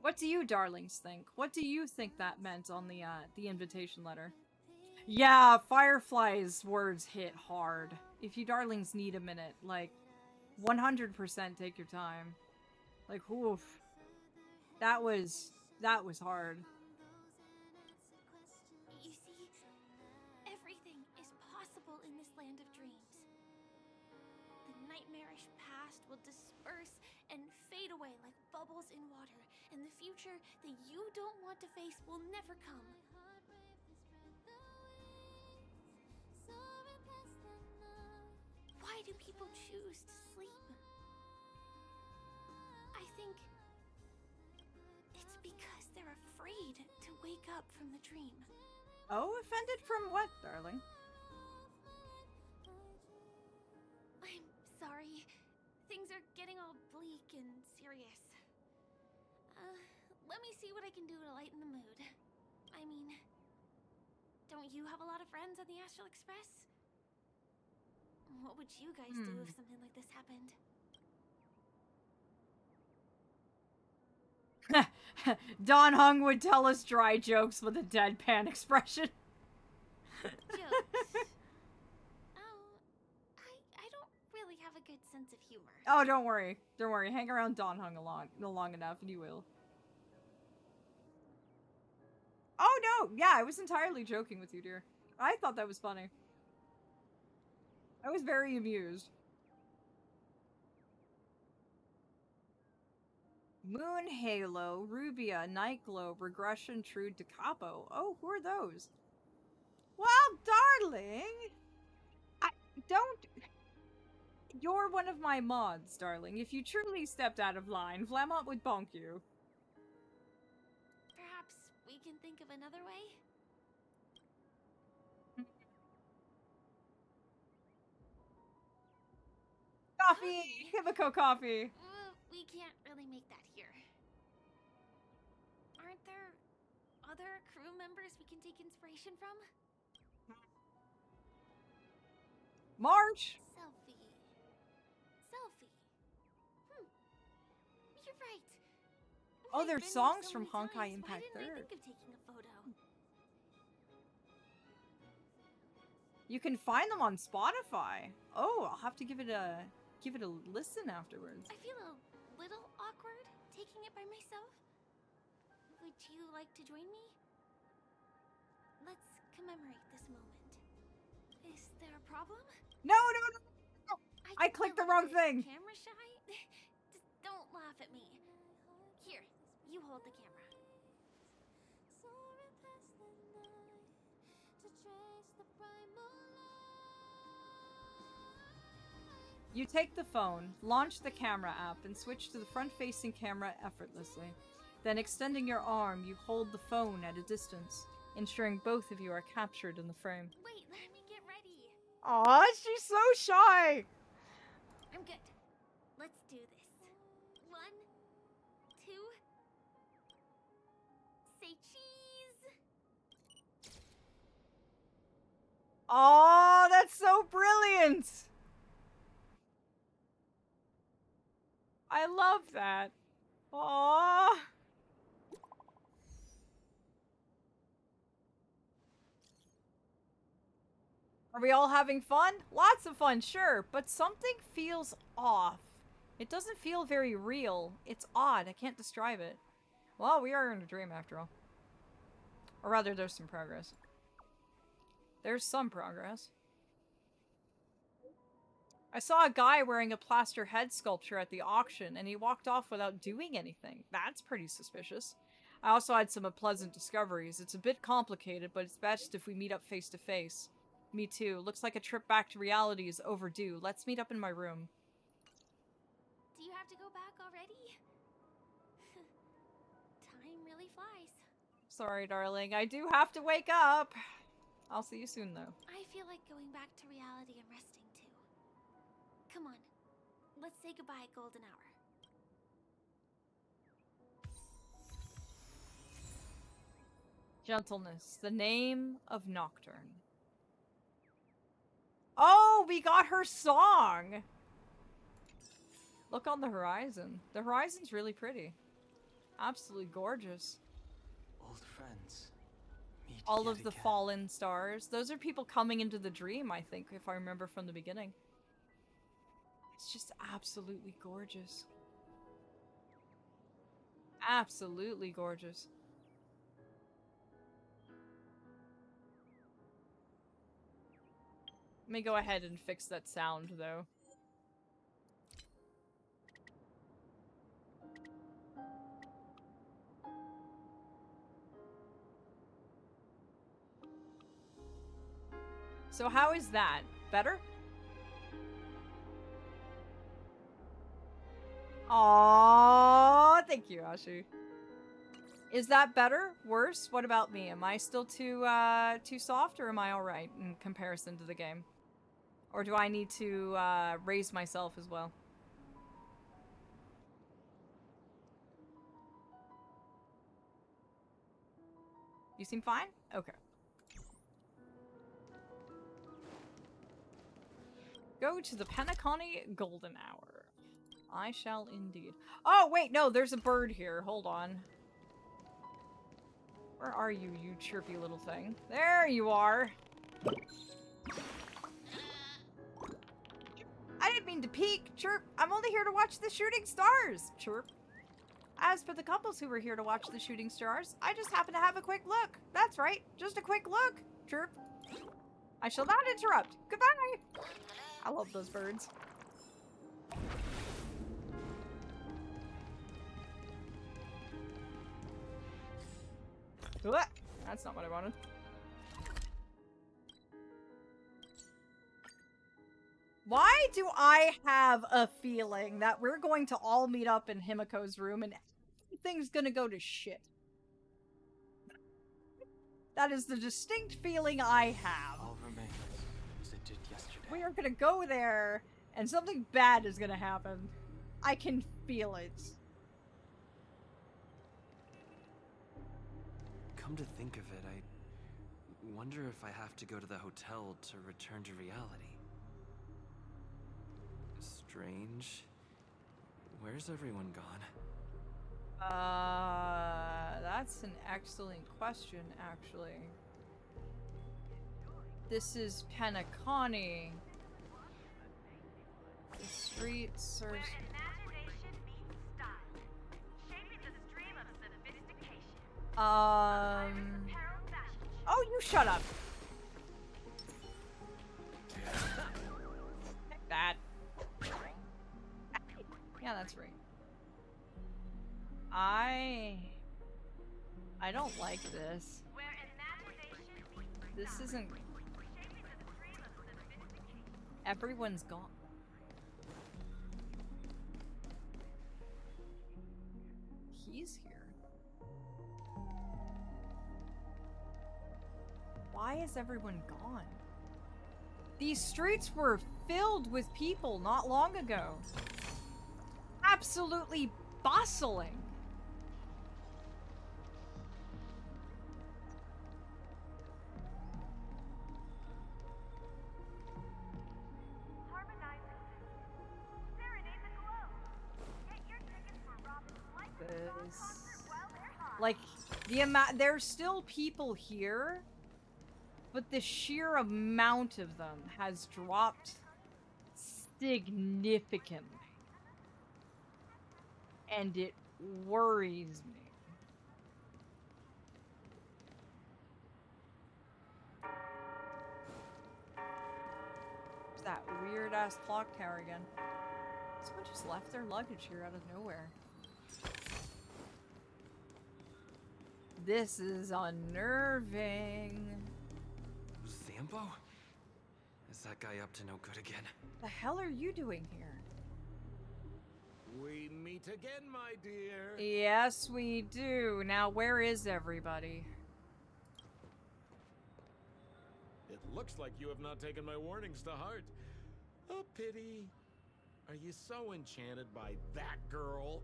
[SPEAKER 1] What do you darlings think? What do you think that meant on the invitation letter? Yeah, Firefly's words hit hard. If you darlings need a minute, like, 100% take your time. Like, oof. That was hard.
[SPEAKER 13] You see, everything is possible in this land of dreams. The nightmarish past will disperse and fade away like bubbles in water, and the future that you don't want to face will never come. Why do people choose to sleep? I think it's because they're afraid to wake up from the dream.
[SPEAKER 1] Oh, offended from what, darling?
[SPEAKER 13] I'm sorry. Things are getting all bleak and serious. Let me see what I can do to lighten the mood. I mean, don't you have a lot of friends on the Astral Express? What would you guys do if something like this happened?
[SPEAKER 1] Don Hung would tell us dry jokes with a deadpan expression.
[SPEAKER 13] Jokes? Oh, I don't really have a good sense of humor.
[SPEAKER 1] Oh, don't worry. Don't worry. Hang around Don Hung long enough and you will. Oh, no. Yeah, I was entirely joking with you, dear. I thought that was funny. I was very amused. Moon Halo, Rubia, Night Globe, Regression, True, DeCapo. Oh, who are those? Well, darling! I don't... You're one of my mods, darling. If you truly stepped out of line, Flamont would bonk you.
[SPEAKER 13] Perhaps we can think of another way?
[SPEAKER 1] Coffee! Hibiko coffee!
[SPEAKER 13] We can't really make that here. Aren't there other crew members we can take inspiration from?
[SPEAKER 1] March!
[SPEAKER 13] Selfie. You're right.
[SPEAKER 1] Oh,
[SPEAKER 13] I've
[SPEAKER 1] there's
[SPEAKER 13] been here
[SPEAKER 1] songs
[SPEAKER 13] so
[SPEAKER 1] from
[SPEAKER 13] many
[SPEAKER 1] Honkai
[SPEAKER 13] times.
[SPEAKER 1] Impact
[SPEAKER 13] Why didn't I
[SPEAKER 1] 3rd.
[SPEAKER 13] think of taking a photo?
[SPEAKER 1] You can find them on Spotify. Oh, I'll have to give it a listen afterwards.
[SPEAKER 13] I feel a little awkward taking it by myself. Would you like to join me? Let's commemorate this moment. Is there a problem?
[SPEAKER 1] No! I clicked the wrong thing!
[SPEAKER 13] Camera shy? Just don't laugh at me. Here, you hold the camera.
[SPEAKER 1] You take the phone, launch the camera app, and switch to the front-facing camera effortlessly. Then, extending your arm, you hold the phone at a distance, ensuring both of you are captured in the frame.
[SPEAKER 13] Wait, let me get ready.
[SPEAKER 1] Aw, she's so shy!
[SPEAKER 13] I'm good. Let's do this. 1, 2... Say cheese!
[SPEAKER 1] Aw, that's so brilliant! I love that. Aww. Are we all having fun? Lots of fun, sure, but something feels off. It doesn't feel very real. It's odd. I can't describe it. Well, we are in a dream after all. Or rather, there's some progress. There's some progress. I saw a guy wearing a plaster head sculpture at the auction, and he walked off without doing anything. That's pretty suspicious. I also had some unpleasant discoveries. It's a bit complicated, but it's best if we meet up face to face. Me too. Looks like a trip back to reality is overdue. Let's meet up in my room.
[SPEAKER 13] Do you have to go back already? Time really flies.
[SPEAKER 1] Sorry, darling. I do have to wake up. I'll see you soon, though.
[SPEAKER 13] I feel like going back to reality and resting too. Come on. Let's say goodbye, Golden Hour.
[SPEAKER 1] Gentleness, the name of Nocturne. Oh, we got her song! Look on the horizon. The horizon's really pretty. Absolutely gorgeous.
[SPEAKER 4] Old friends. Meet
[SPEAKER 1] All
[SPEAKER 4] yet
[SPEAKER 1] of the
[SPEAKER 4] again.
[SPEAKER 1] fallen stars. Those are people coming into the dream, I think, if I remember from the beginning. It's just absolutely gorgeous. Absolutely gorgeous. Let me go ahead and fix that sound, though. So how is that? Better? Aww, thank you, Ashi. Is that better? Worse? What about me? Am I still too soft, or am I alright in comparison to the game? Or do I need to raise myself as well? You seem fine? Okay. Go to the Penacony Golden Hour. I shall indeed. Oh, wait, no, there's a bird here. Hold on. Where are you, you chirpy little thing? There you are. I didn't mean to peek. Chirp. I'm only here to watch the shooting stars. Chirp. As for the couples who were here to watch the shooting stars, I just happened to have a quick look. That's right. Just a quick look. Chirp. I shall not interrupt. Goodbye. I love those birds. Ugh. That's not what I wanted. Why do I have a feeling that we're going to all meet up in Himiko's room and everything's gonna go to shit? That is the distinct feeling I have.
[SPEAKER 4] All remains as it did yesterday.
[SPEAKER 1] We are gonna go there and something bad is gonna happen. I can feel it.
[SPEAKER 4] Come to think of it, I wonder if I have to go to the hotel to return to reality. Strange. Where's everyone gone?
[SPEAKER 1] That's an excellent question, actually. This is Penacony. The streets are... Oh, you shut up. Take that. Yeah, that's right. I don't like this. This isn't... Everyone's gone. He's here. Why is everyone gone? These streets were filled with people not long ago. Absolutely bustling. Like, the amount, there's still people here, but the sheer amount of them has dropped significantly. And it worries me. There's that weird-ass clock tower again. Someone just left their luggage here out of nowhere. This is unnerving.
[SPEAKER 4] Zambo? Is that guy up to no good again?
[SPEAKER 1] The hell are you doing here?
[SPEAKER 14] We meet again, my dear.
[SPEAKER 1] Yes, we do. Now, where is everybody?
[SPEAKER 14] It looks like you have not taken my warnings to heart. A pity. Are you so enchanted by that girl?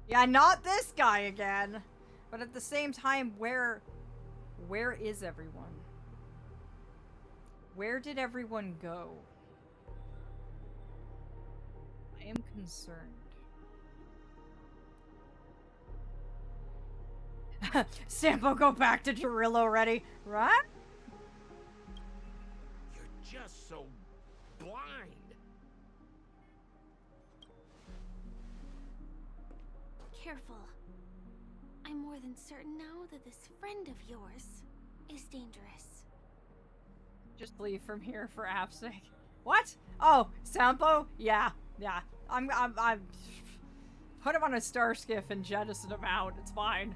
[SPEAKER 1] Yeah, not this guy again. But at the same time, where Where is everyone? Where did everyone go? I am concerned. Sampo, go back to Drill already, right?
[SPEAKER 14] You're just so blind.
[SPEAKER 13] Careful. I'm more than certain now that this friend of yours is dangerous.
[SPEAKER 1] Just leave from here for App's sake. What? Oh, Sampo? Yeah. I'm put him on a star skiff and jettison him out. It's fine.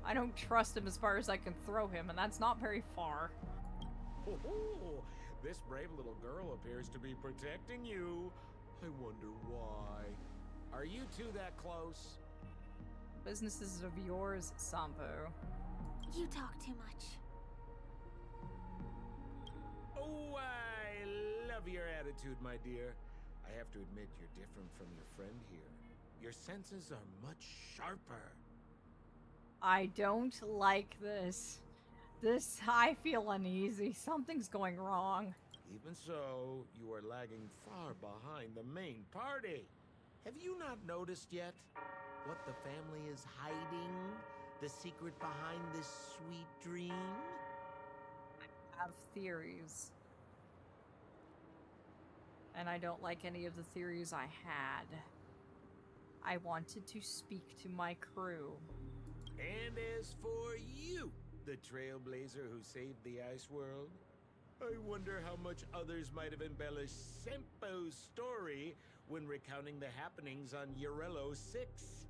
[SPEAKER 1] I don't trust him as far as I can throw him, and that's not very far.
[SPEAKER 14] Oh, this brave little girl appears to be protecting you. I wonder why. Are you two that close?
[SPEAKER 1] Business is of yours, Sampo.
[SPEAKER 13] You talk too much.
[SPEAKER 14] Oh, I love your attitude, my dear. I have to admit you're different from your friend here. Your senses are much sharper.
[SPEAKER 1] I don't like this. I feel uneasy. Something's going wrong.
[SPEAKER 14] Even so, you are lagging far behind the main party. Have you not noticed yet what the family is hiding? The secret behind this sweet dream?
[SPEAKER 1] I have theories. And I don't like any of the theories I had. I wanted to speak to my crew.
[SPEAKER 14] And as for you, the trailblazer who saved the ice world, I wonder how much others might have embellished Sempo's story when recounting the happenings on Eurello 6.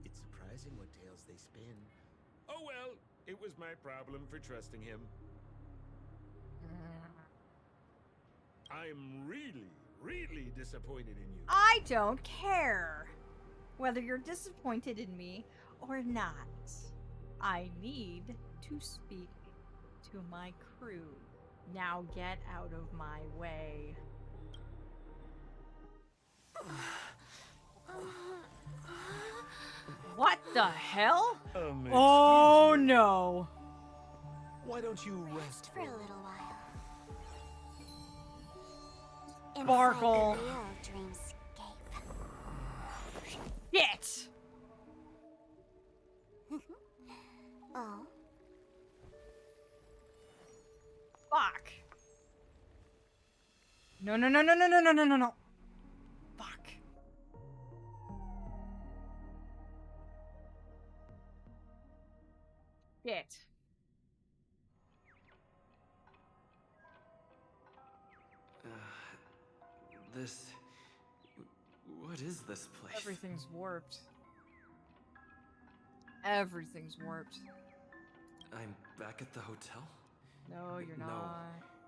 [SPEAKER 14] It's surprising what tales they spin. Oh well, it was my problem for trusting him. I'm really disappointed in you.
[SPEAKER 1] I don't care whether you're disappointed in me or not. I need to speak to my crew. Now get out of my way. What the hell? Oh no.
[SPEAKER 14] Why don't you rest
[SPEAKER 3] For a little while.
[SPEAKER 1] Sparkle.
[SPEAKER 3] Inside the real dreamscape.
[SPEAKER 1] Shit.
[SPEAKER 3] Oh.
[SPEAKER 1] Fuck. No. Fuck. Shit.
[SPEAKER 4] What is this place?
[SPEAKER 1] Everything's warped. Everything's warped.
[SPEAKER 4] I'm back at the hotel?
[SPEAKER 1] No, you're not.
[SPEAKER 4] No,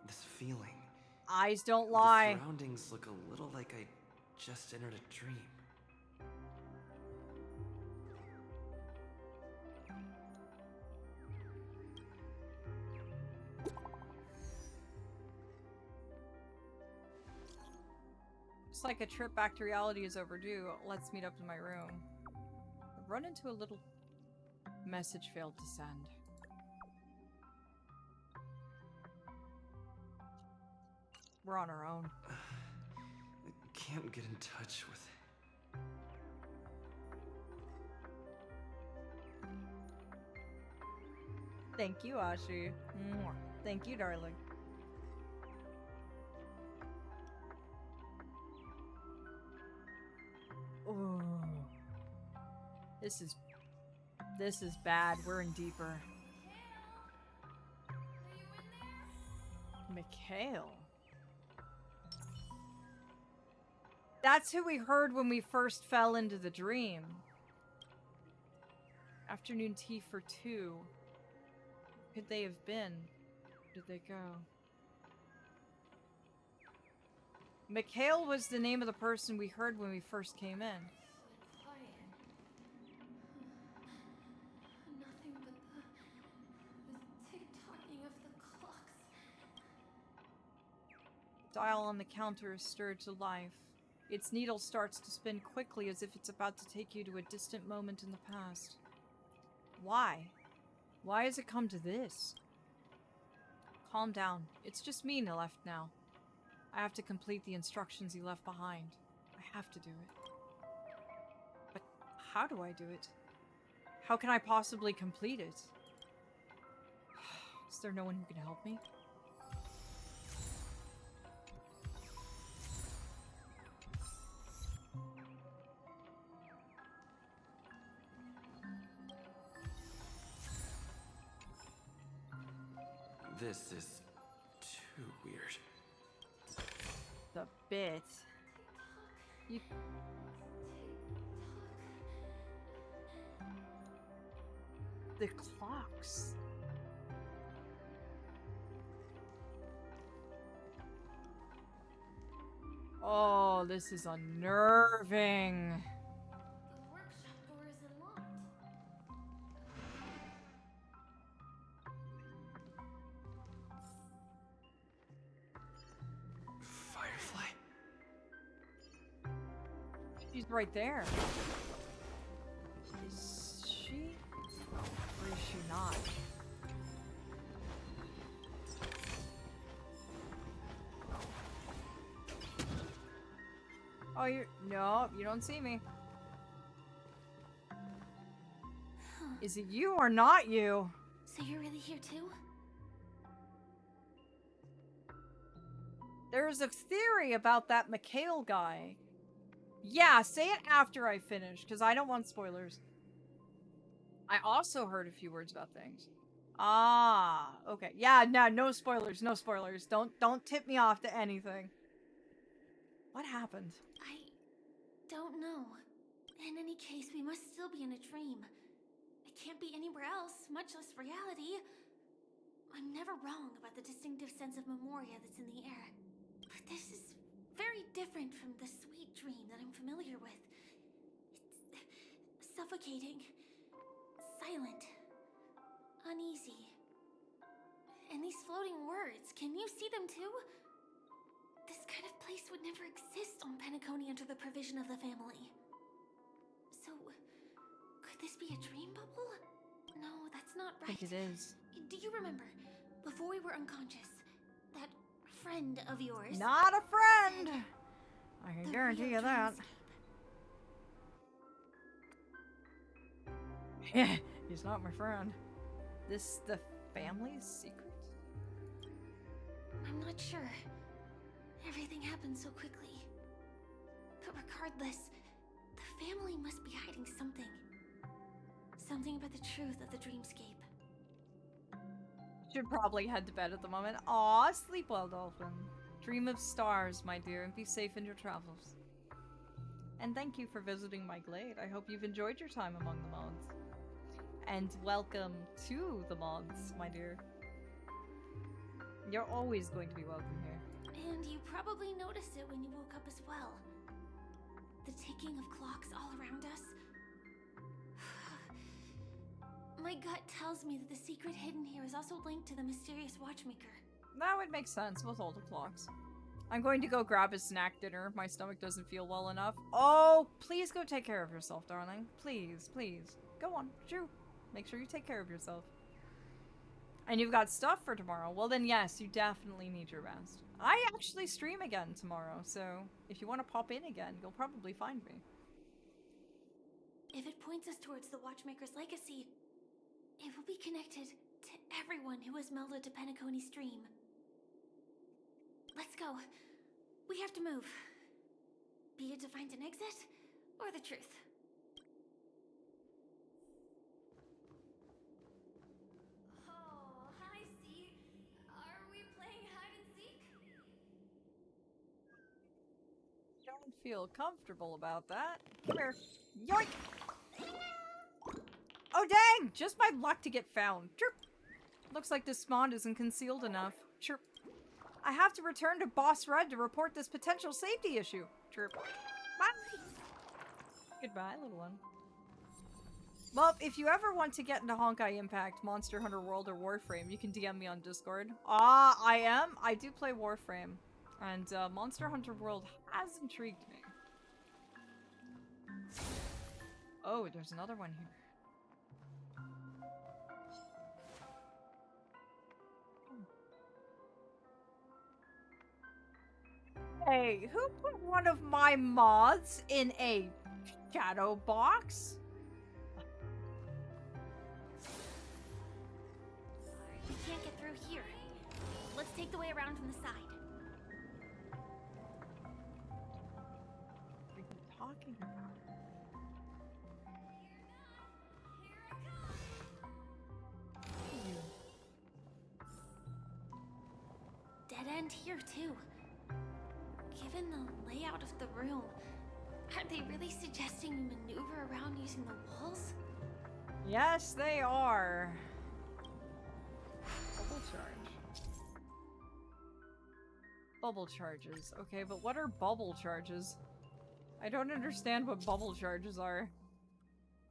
[SPEAKER 4] this feeling.
[SPEAKER 1] Eyes don't lie.
[SPEAKER 4] The surroundings look a little like I just entered a dream.
[SPEAKER 1] It's like a trip back to reality is overdue. Let's meet up in my room. I've run into a little message failed to send. We're on our own.
[SPEAKER 4] I can't get in touch with it.
[SPEAKER 1] Thank you, Ashi. Mwah. Thank you, darling. Oh. This is bad. We're in deeper. Mikhail. That's who we heard when we first fell into the dream. Afternoon tea for two. Could they have been? Where did they go? Mikhail was the name of the person we heard when we first came in.
[SPEAKER 13] Nothing but the tick-tocking of the clocks.
[SPEAKER 1] Dial on the counter is stirred to life. Its needle starts to spin quickly as if it's about to take you to a distant moment in the past. Why? Why has it come to this? Calm down. It's just me left now. I have to complete the instructions he left behind. I have to do it. But how do I do it? How can I possibly complete it? Is there no one who can help me?
[SPEAKER 4] This is too weird.
[SPEAKER 1] The bit. You... The clocks. Oh, this is unnerving.
[SPEAKER 13] The workshop door is unlocked.
[SPEAKER 4] Firefly?
[SPEAKER 1] She's right there. Is she? Or is she not? Oh, you're... No, you don't see me. Is it you or not you?
[SPEAKER 13] So you're really here too?
[SPEAKER 1] There's a theory about that Mikhail guy. Yeah, say it after I finish, because I don't want spoilers. I also heard a few words about things. Ah, okay. Yeah, no spoilers, no spoilers. Don't tip me off to anything. What happened?
[SPEAKER 13] I don't know. In any case, we must still be in a dream. It can't be anywhere else, much less reality. I'm never wrong about the distinctive sense of memoria that's in the air. But this is very different from the sweet dream that I'm familiar with. It's suffocating, silent, uneasy. And these floating words, can you see them too? This kind of place would never exist on Penacony under the provision of the family. So, could this be a dream bubble? No, that's not right.
[SPEAKER 1] I think it is.
[SPEAKER 13] Do you remember, before we were unconscious, that friend of yours?
[SPEAKER 1] Not a friend! I can guarantee you that. Yeah, he's not my friend. This the family's secret?
[SPEAKER 13] I'm not sure. Everything happened so quickly. But regardless, the family must be hiding something. Something about the truth of the dreamscape.
[SPEAKER 1] Should probably head to bed at the moment. Aw, sleep well, Dolphin. Dream of stars, my dear, and be safe in your travels. And thank you for visiting my glade. I hope you've enjoyed your time among the mods. And welcome to the mods, my dear. You're always going to be welcome here.
[SPEAKER 13] And you probably noticed it when you woke up as well. The ticking of clocks all around us. My gut tells me that the secret hidden here is also linked to the mysterious watchmaker.
[SPEAKER 1] That would make sense with all the clocks. I'm going to go grab a snack dinner. My stomach doesn't feel well enough. Oh, please go take care of yourself, darling. Please, please. Go on, Drew. Make sure you take care of yourself. And you've got stuff for tomorrow. Well then, yes, you definitely need your rest. I actually stream again tomorrow, so if you want to pop in again, you'll probably find me.
[SPEAKER 13] If it points us towards the Watchmaker's legacy, it will be connected to everyone who has melded to Penacony's dream. Let's go. We have to move. Be it to find an exit, or the truth.
[SPEAKER 7] Oh, hi, C. Are we playing hide and seek?
[SPEAKER 1] Don't feel comfortable about that. Come here. Yoink! Oh dang! Just my luck to get found. Chirp! Looks like this spawn isn't concealed enough. Chirp. I have to return to Boss Red to report this potential safety issue. Chirp. Bye! Goodbye, little one. Well, if you ever want to get into Honkai Impact, Monster Hunter World, or Warframe, you can DM me on Discord. Ah, I am. I do play Warframe. And Monster Hunter World has intrigued me. Oh, there's another one here. Hey, who put one of my moths in a shadow box?
[SPEAKER 13] We can't get through here. Let's take the way around from the side.
[SPEAKER 1] What are you talking about?
[SPEAKER 13] Dead end here, too. Given the layout of the room, aren't they really suggesting we maneuver around using the walls?
[SPEAKER 1] Yes, they are. Bubble charge. Bubble charges. Okay, but what are bubble charges? I don't understand what bubble charges are.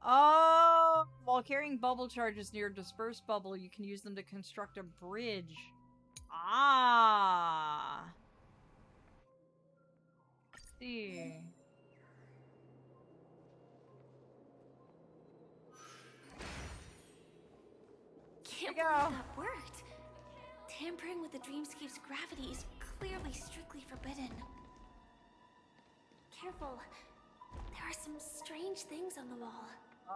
[SPEAKER 1] Oh, while carrying bubble charges near a dispersed bubble, you can use them to construct a bridge. Ah. Let's see.
[SPEAKER 13] Can't believe that worked. Tampering with the dreamscape's gravity is clearly strictly forbidden. Careful. There are some strange things on the wall.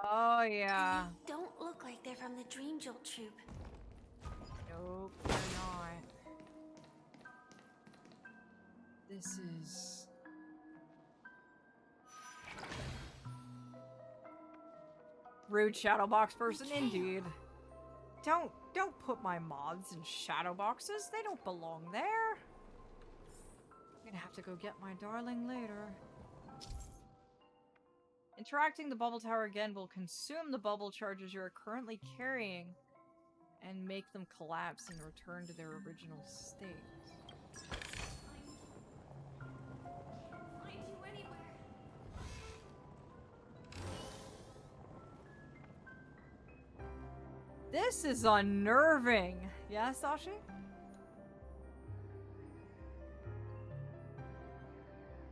[SPEAKER 1] Oh, yeah.
[SPEAKER 13] And they don't look like they're from the Dream Jolt troupe.
[SPEAKER 1] Nope, they're not. This is... Rude shadowbox person indeed. Don't put my moths in shadow boxes. They don't belong there. I'm gonna have to go get my darling later. Interacting the bubble tower again will consume the bubble charges you are currently carrying and make them collapse and return to their original state.
[SPEAKER 7] Find you anywhere.
[SPEAKER 1] This is unnerving. Yeah, Sashi?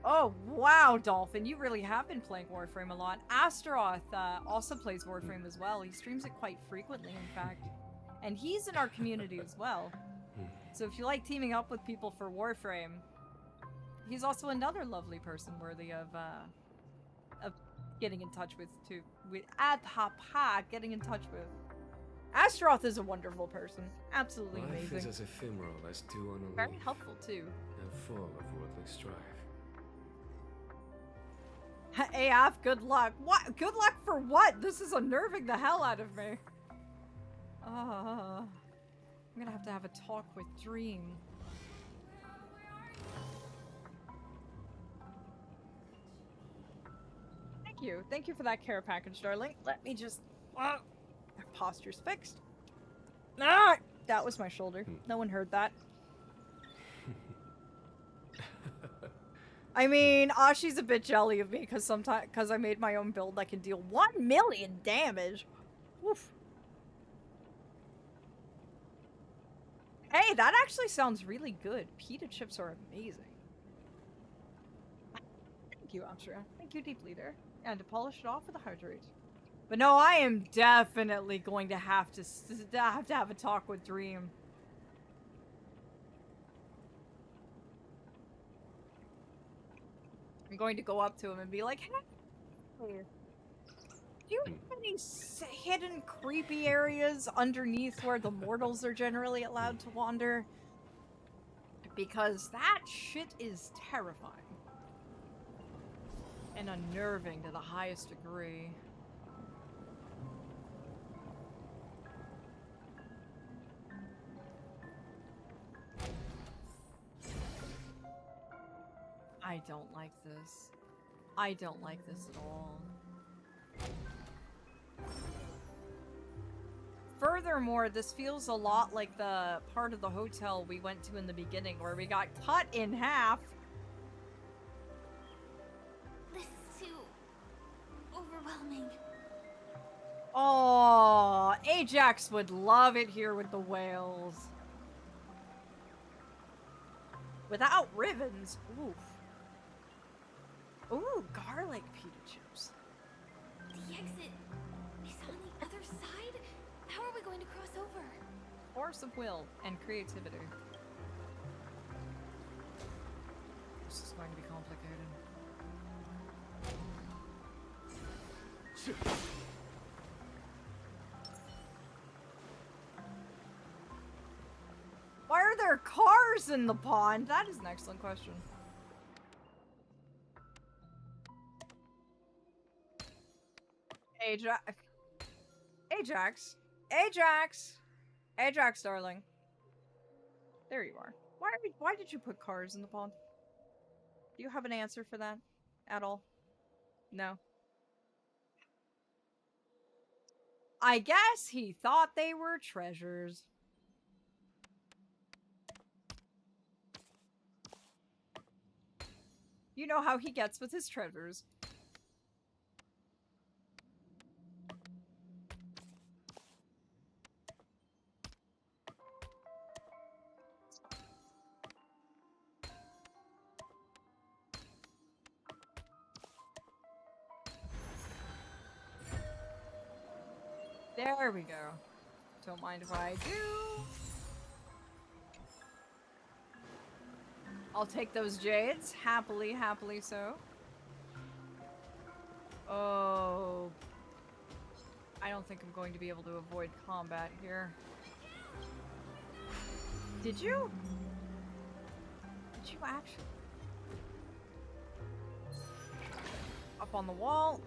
[SPEAKER 1] Oh, wow, Dolphin. You really have been playing Warframe a lot. Astaroth also plays Warframe as well. He streams it quite frequently, in fact. And he's in our community as well. So if you like teaming up with people for Warframe, he's also another lovely person worthy of getting in touch with, too. With getting in touch with. Astaroth is a wonderful person. Absolutely
[SPEAKER 15] Life
[SPEAKER 1] amazing.
[SPEAKER 15] is as ephemeral as dew on a
[SPEAKER 1] Very
[SPEAKER 15] leaf,
[SPEAKER 1] helpful, too.
[SPEAKER 15] and full of worldly strife.
[SPEAKER 1] AF, good luck. What? Good luck for what? This is unnerving the hell out of me. I'm gonna have a talk with Dream. Thank you. Thank you for that care package, darling. Let me just... my posture's fixed. Ah! That was my shoulder. No one heard that. I mean, Ashi's a bit jelly of me because I made my own build that can deal 1 million damage. Oof. Hey, that actually sounds really good. Pita chips are amazing. Thank you, Amsterdam. Thank you deeply there. And to polish it off with a hydrate. But no, I am definitely going to have a talk with Dream. I'm going to go up to him and be like, hey, do you have any hidden creepy areas underneath where the mortals are generally allowed to wander? Because that shit is terrifying. And unnerving to the highest degree. I don't like this. I don't like this at all. Furthermore, this feels a lot like the part of the hotel we went to in the beginning where we got cut in half.
[SPEAKER 13] This is too overwhelming.
[SPEAKER 1] Oh, Ajax would love it here with the whales. Without ribbons. Oof. Ooh, garlic pita chips.
[SPEAKER 13] The exit is on the other side? How are we going to cross over?
[SPEAKER 1] Force of will and creativity. This is going to be complicated. Why are there cars in the pond? That is an excellent question. Ajax. Ajax. Ajax. Ajax, darling. There you are. Why did you put cars in the pond? Do you have an answer for that at all? No. I guess he thought they were treasures. You know how he gets with his treasures. There we go. Don't mind if I do. I'll take those jades. Happily, happily so. Oh. I don't think I'm going to be able to avoid combat here. Did you? Did you actually? Up on the wall.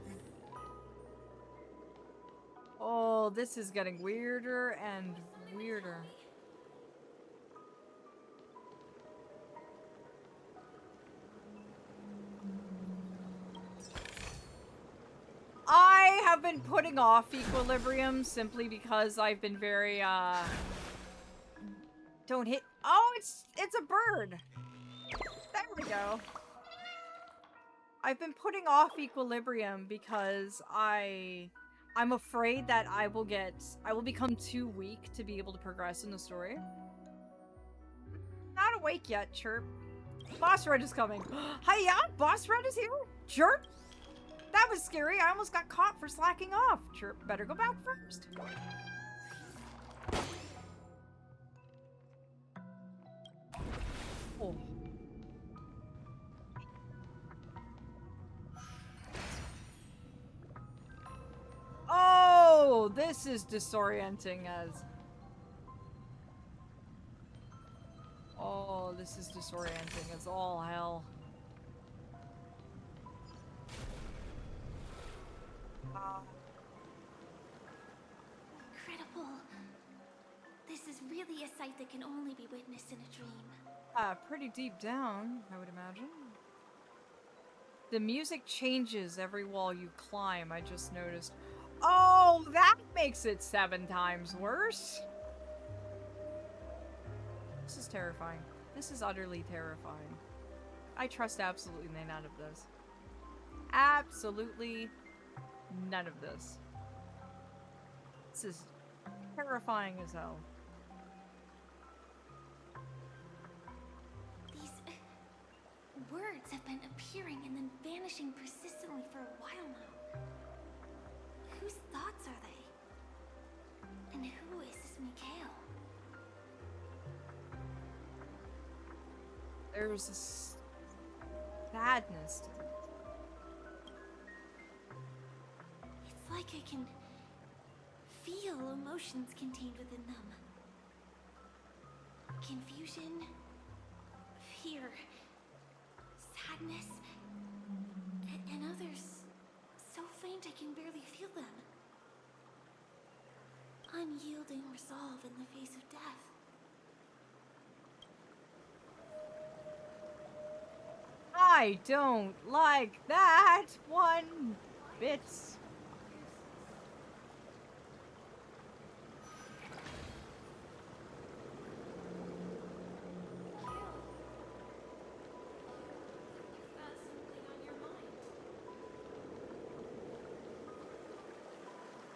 [SPEAKER 1] Oh, this is getting weirder and weirder. I have been putting off Equilibrium simply because I've been very, don't hit. Oh, it's a bird. There we go. I've been putting off Equilibrium because I'm afraid that I will become too weak to be able to progress in the story. Not awake yet, chirp. Boss Red is coming. Hiya, Boss Red is here. Chirp. That was scary. I almost got caught for slacking off. Chirp, better go back first. Oh. Oh, this is disorienting as... Oh, this is disorienting as all hell.
[SPEAKER 13] Incredible. This is really a sight that can only be witnessed in a dream.
[SPEAKER 1] Pretty deep down, I would imagine. The music changes every wall you climb, I just noticed. Oh, that makes it 7 times worse. This is terrifying. This is utterly terrifying. I trust absolutely none of this. Absolutely none of this. This is terrifying as hell.
[SPEAKER 13] These words have been appearing and then vanishing persistently for a while now. Whose thoughts are they? And who is this Mikhail?
[SPEAKER 1] There's a sadness to it.
[SPEAKER 13] It's like I can feel emotions contained within them. Confusion, fear, sadness, and others so faint I can barely feel them. Unyielding resolve in the face of death.
[SPEAKER 1] I don't like that one bit.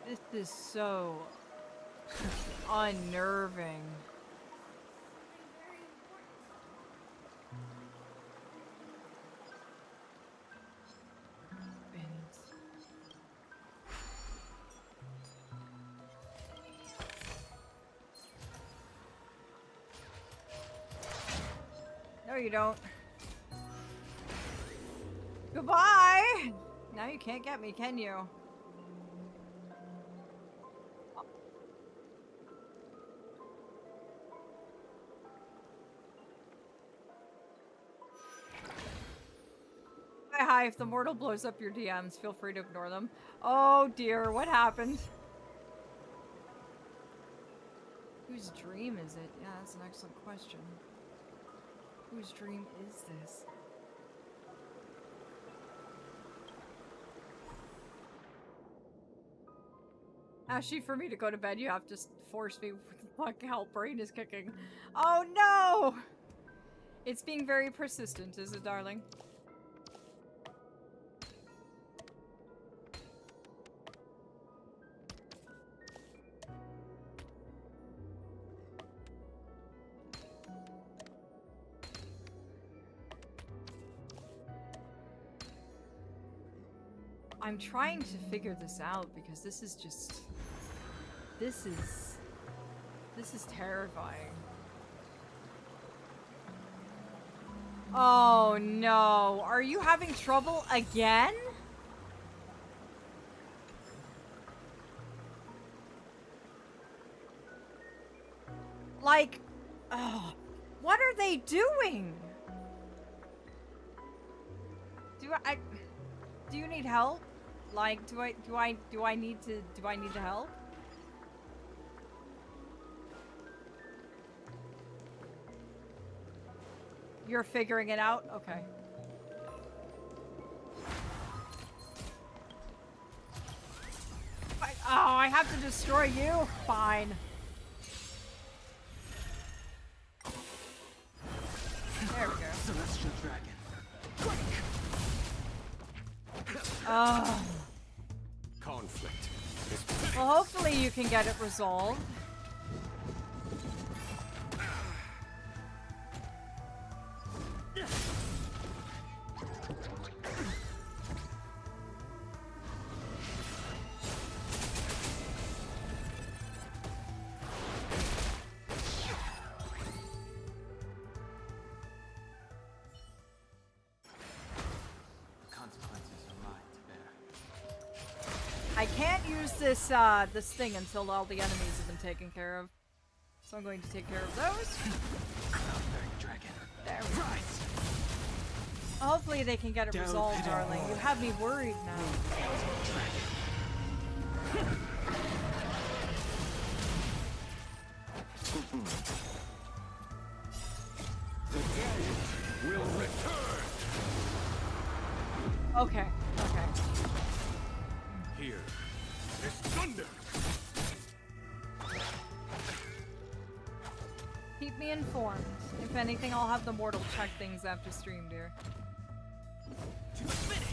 [SPEAKER 1] This is so unnerving. No, you don't. Goodbye! Now you can't get me, can you? Hi, if the mortal blows up your DMs, feel free to ignore them. Oh dear, what happened? Whose dream is it? Yeah, that's an excellent question. Whose dream is this? Actually, for me to go to bed, you have to force me. Fuck, hell, brain is kicking. Oh no! It's being very persistent, is it, darling? I'm trying to figure this out because this is just... This is terrifying. Oh no, are you having trouble again? Like, oh, what are they doing? Do you need help? Like, do I need to help? You're figuring it out? Okay. I have to destroy you? Fine. There we go.
[SPEAKER 10] Celestial dragon.
[SPEAKER 11] Conflict.
[SPEAKER 1] Well, hopefully you can get it resolved. I can't use this this thing until all the enemies have been taken care of. So I'm going to take care of those. There we go. Hopefully they can get it resolved, darling. You have me worried now.
[SPEAKER 11] The dead will return.
[SPEAKER 1] Okay, okay.
[SPEAKER 11] Here is thunder.
[SPEAKER 1] Keep me informed. If anything, I'll have the mortal check things after stream, dear.
[SPEAKER 10] To the finish.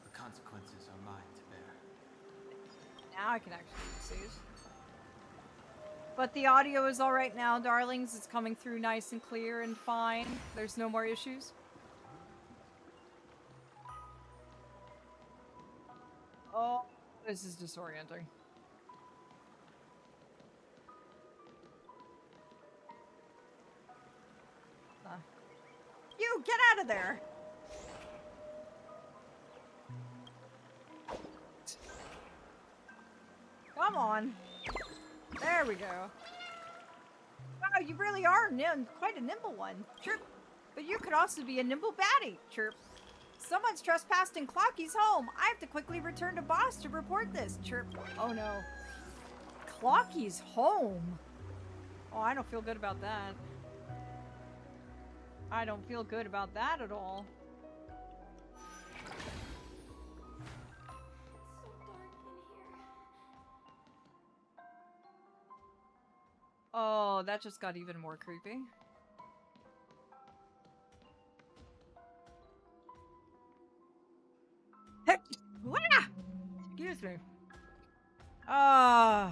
[SPEAKER 10] The consequences are mine to bear.
[SPEAKER 1] Now I can actually see it. But the audio is alright now, darlings. It's coming through nice and clear and fine. There's no more issues. Oh, this is disorienting. You, get out of there! Come on. There we go. Wow, you really are quite a nimble one. Chirp. But you could also be a nimble baddie. Chirp. Someone's trespassed in Clocky's home. I have to quickly return to Boss to report this. Chirp. Oh no. Clocky's home? Oh, I don't feel good about that. I don't feel good about that at all. Oh, that just got even more creepy. Heck! Wah! Excuse me. Oh.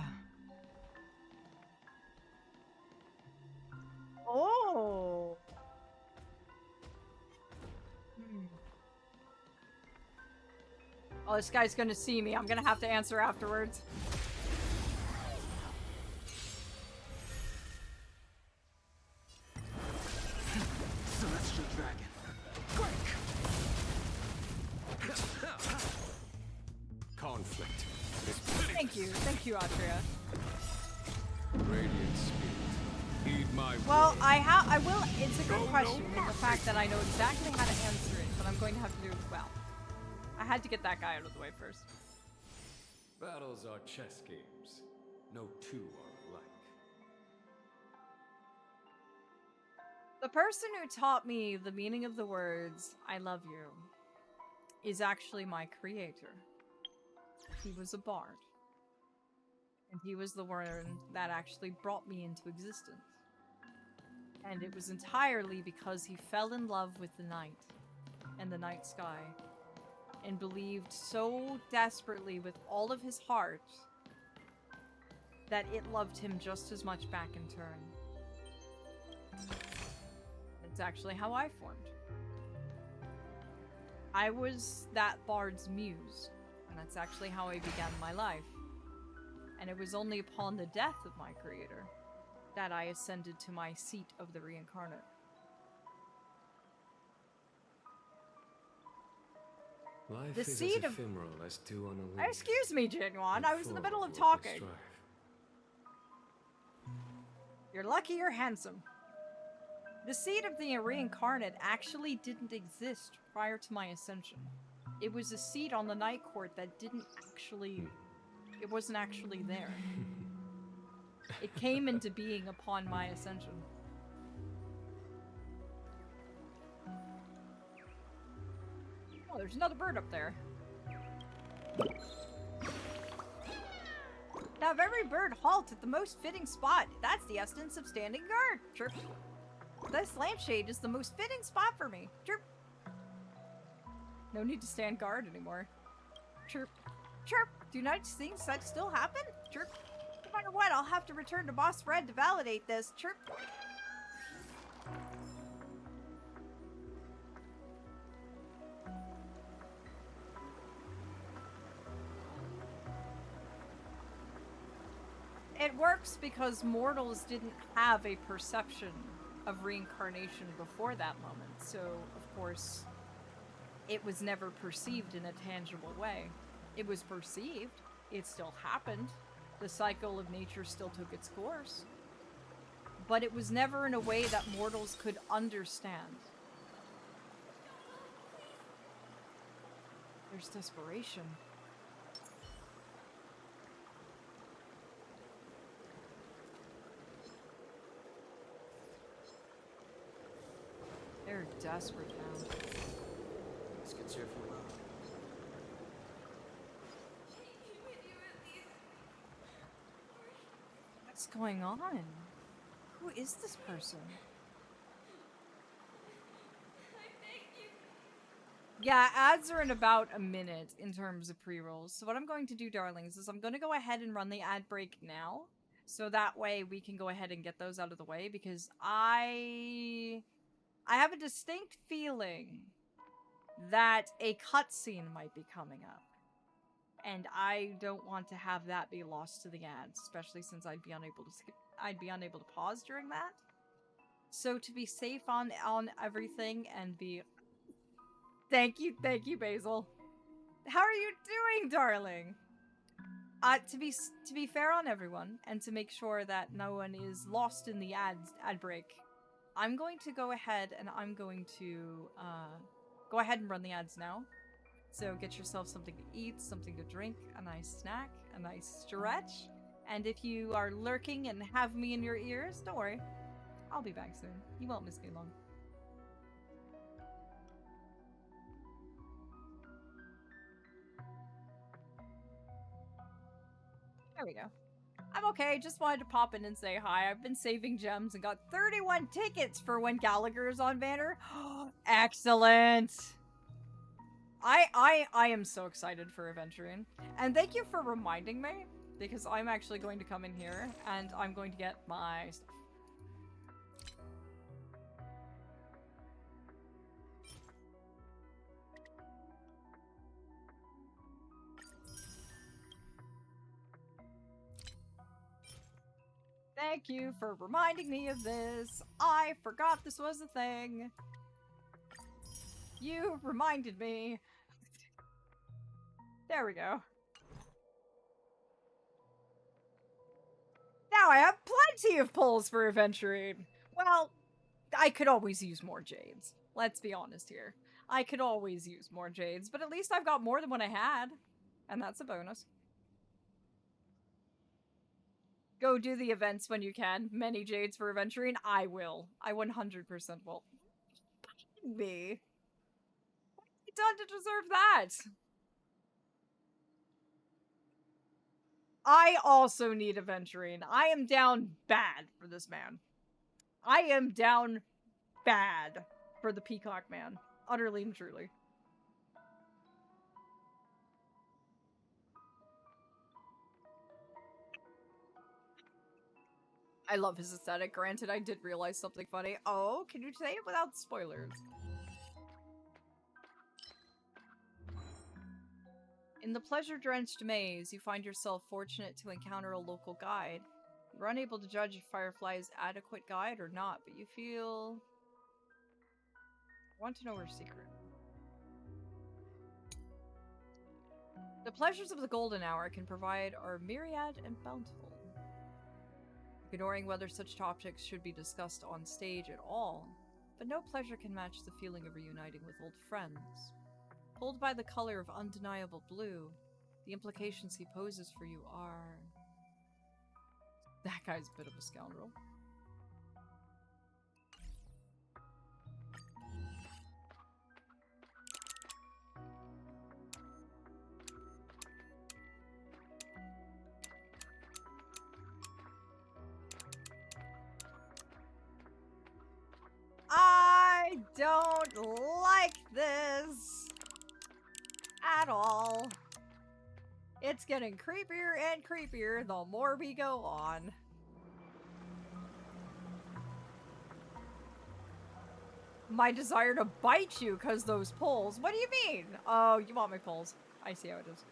[SPEAKER 1] Oh, this guy's gonna see me. I'm gonna have to answer afterwards.
[SPEAKER 10] Celestial Dragon.
[SPEAKER 11] Conflict is
[SPEAKER 1] Thank you, Atria.
[SPEAKER 11] Radiant spirit. Heed my
[SPEAKER 1] Well,
[SPEAKER 11] word.
[SPEAKER 1] I will. It's a good question in the fact that I know exactly how to answer it, but I'm going to have to do well. I had to get that guy out of the way first.
[SPEAKER 15] Battles are chess games. No two are alike.
[SPEAKER 1] The person who taught me the meaning of the words "I love you" is actually my creator. He was a bard. And he was the one that actually brought me into existence. And it was entirely because he fell in love with the night and the night sky and believed so desperately with all of his heart that it loved him just as much back in turn. It's actually how I formed. I was that bard's muse, and that's actually how I began my life. And it was only upon the death of my creator that I ascended to my seat of the reincarnate.
[SPEAKER 15] Life
[SPEAKER 1] The
[SPEAKER 15] is
[SPEAKER 1] seed
[SPEAKER 15] as
[SPEAKER 1] of...
[SPEAKER 15] ephemeral as dew on a leaf.
[SPEAKER 1] Excuse me, Genuine. I was in the middle of
[SPEAKER 15] Full
[SPEAKER 1] talking.
[SPEAKER 15] strife.
[SPEAKER 1] You're lucky you're handsome. The seed of the reincarnate actually didn't exist prior to my ascension. It was a seed on the night court that didn't actually... It wasn't actually there. It came into being upon my ascension. Oh, there's another bird up there. Have every bird halt at the most fitting spot. That's the essence of standing guard. Chirp. This lampshade is the most fitting spot for me. Chirp. No need to stand guard anymore. Chirp. Chirp. Do nice things that still happen? Chirp. No matter what, I'll have to return to Boss Fred to validate this. Chirp. It works because mortals didn't have a perception of reincarnation before that moment, so, of course, it was never perceived in a tangible way. It was perceived, it still happened, the cycle of nature still took its course, but it was never in a way that mortals could understand. There's desperation. They're desperate now.
[SPEAKER 4] This gets here for a while.
[SPEAKER 1] What's going on? Who is this person? Yeah, ads are in about a minute in terms of pre-rolls. So what I'm going to do, darlings, is I'm going to go ahead and run the ad break now. So that way we can go ahead and get those out of the way, because I have a distinct feeling that a cutscene might be coming up. And I don't want to have that be lost to the ads, especially since I'd be unable to pause during that. So to be safe on everything and be... Thank you, Basil. How are you doing, darling? To be fair on everyone, and to make sure that no one is lost in the ad break, I'm going to go ahead and I'm going to go ahead and run the ads now. So get yourself something to eat, something to drink, a nice snack, a nice stretch. And if you are lurking and have me in your ears, don't worry. I'll be back soon. You won't miss me long. There we go. I'm okay, just wanted to pop in and say hi. I've been saving gems and got 31 tickets for when Gallagher is on Banner. Excellent! I am so excited for Adventuring. And thank you for reminding me, because I'm actually going to come in here and I'm going to get my stuff. Thank you for reminding me of this. I forgot this was a thing. You reminded me. There we go. Now I have plenty of pulls for adventuring. Well, I could always use more jades. Let's be honest here. I could always use more jades, but at least I've got more than what I had. And that's a bonus. Go do the events when you can. Many jades for adventuring. I will. I 100% will. Me. What have I done to deserve that? I also need adventuring. I am down bad for this man. I am down bad for the Peacock Man. Utterly and truly. I love his aesthetic. Granted, I did realize something funny. Oh, can you say it without spoilers? In the pleasure-drenched maze, you find yourself fortunate to encounter a local guide. You're unable to judge if Firefly is adequate guide or not, but you feel... want to know her secret. The pleasures of the golden hour can provide are myriad and bountiful. Ignoring whether such topics should be discussed on stage at all, but no pleasure can match the feeling of reuniting with old friends. Pulled by the color of undeniable blue, the implications he poses for you are... That guy's a bit of a scoundrel. I don't like this at all. It's getting creepier and creepier the more we go on. My desire to bite you because those poles. What do you mean? Oh, you want my poles. I see how it is.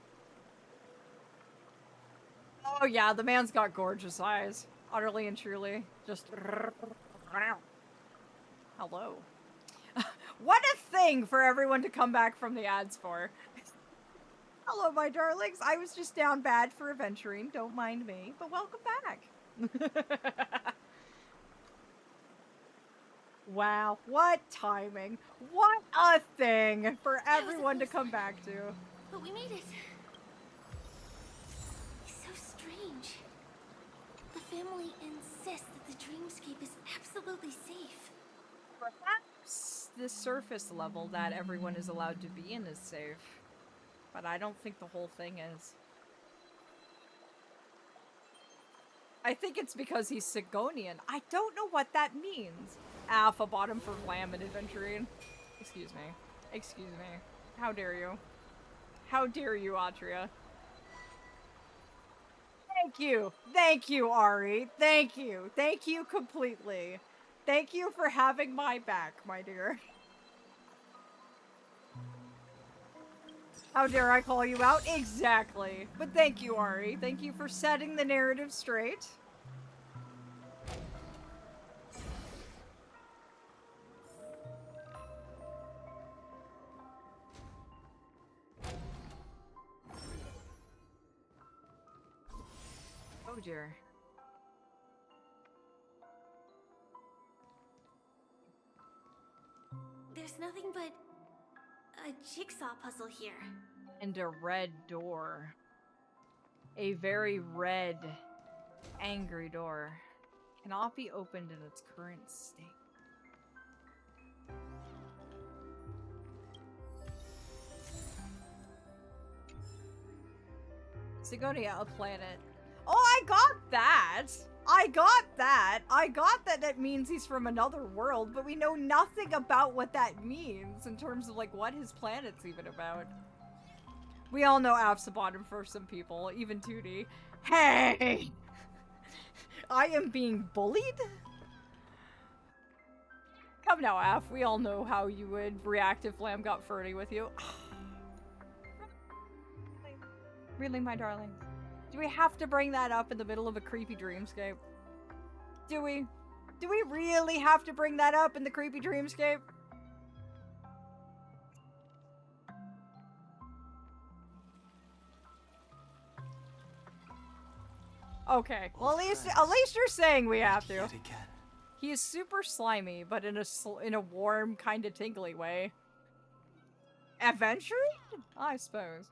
[SPEAKER 1] Oh yeah, the man's got gorgeous eyes. Utterly and truly. Just... Hello. What a thing for everyone to come back from the ads for. Hello, my darlings. I was just down bad for adventuring. Don't mind me, but welcome back. Wow, what timing. What a thing for everyone to come back to.
[SPEAKER 13] But we made it. It's so strange. The family insists that the dreamscape is absolutely safe.
[SPEAKER 1] Perhaps the surface level that everyone is allowed to be in is safe. But I don't think the whole thing is. I think it's because he's Sigonian. I don't know what that means. Alpha bottom for glam and adventuring. Excuse me. Excuse me. How dare you? How dare you, Atria? Thank you. Thank you, Ari. Thank you. Thank you completely. Thank you for having my back, my dear. How dare I call you out? Exactly. But thank you, Ari. Thank you for setting the narrative straight. Oh dear.
[SPEAKER 13] There's nothing but a jigsaw puzzle here.
[SPEAKER 1] And a red door. A very red, angry door. Cannot be opened in its current state. Sigonia, a planet. Oh, I got that! I got that! I got that it means he's from another world, but we know nothing about what that means in terms of, like, what his planet's even about. We all know Af's a bottom for some people, even 2D. Hey! I am being bullied? Come now, Af. We all know how you would react if Lamb got flirty with you. Really, my darling? Do we have to bring that up in the middle of a creepy dreamscape? Do we? Do we really have to bring that up in the creepy dreamscape? Okay. Well, at least you're saying we have to. He is super slimy, but in a warm, kind of tingly way. Adventure? I suppose.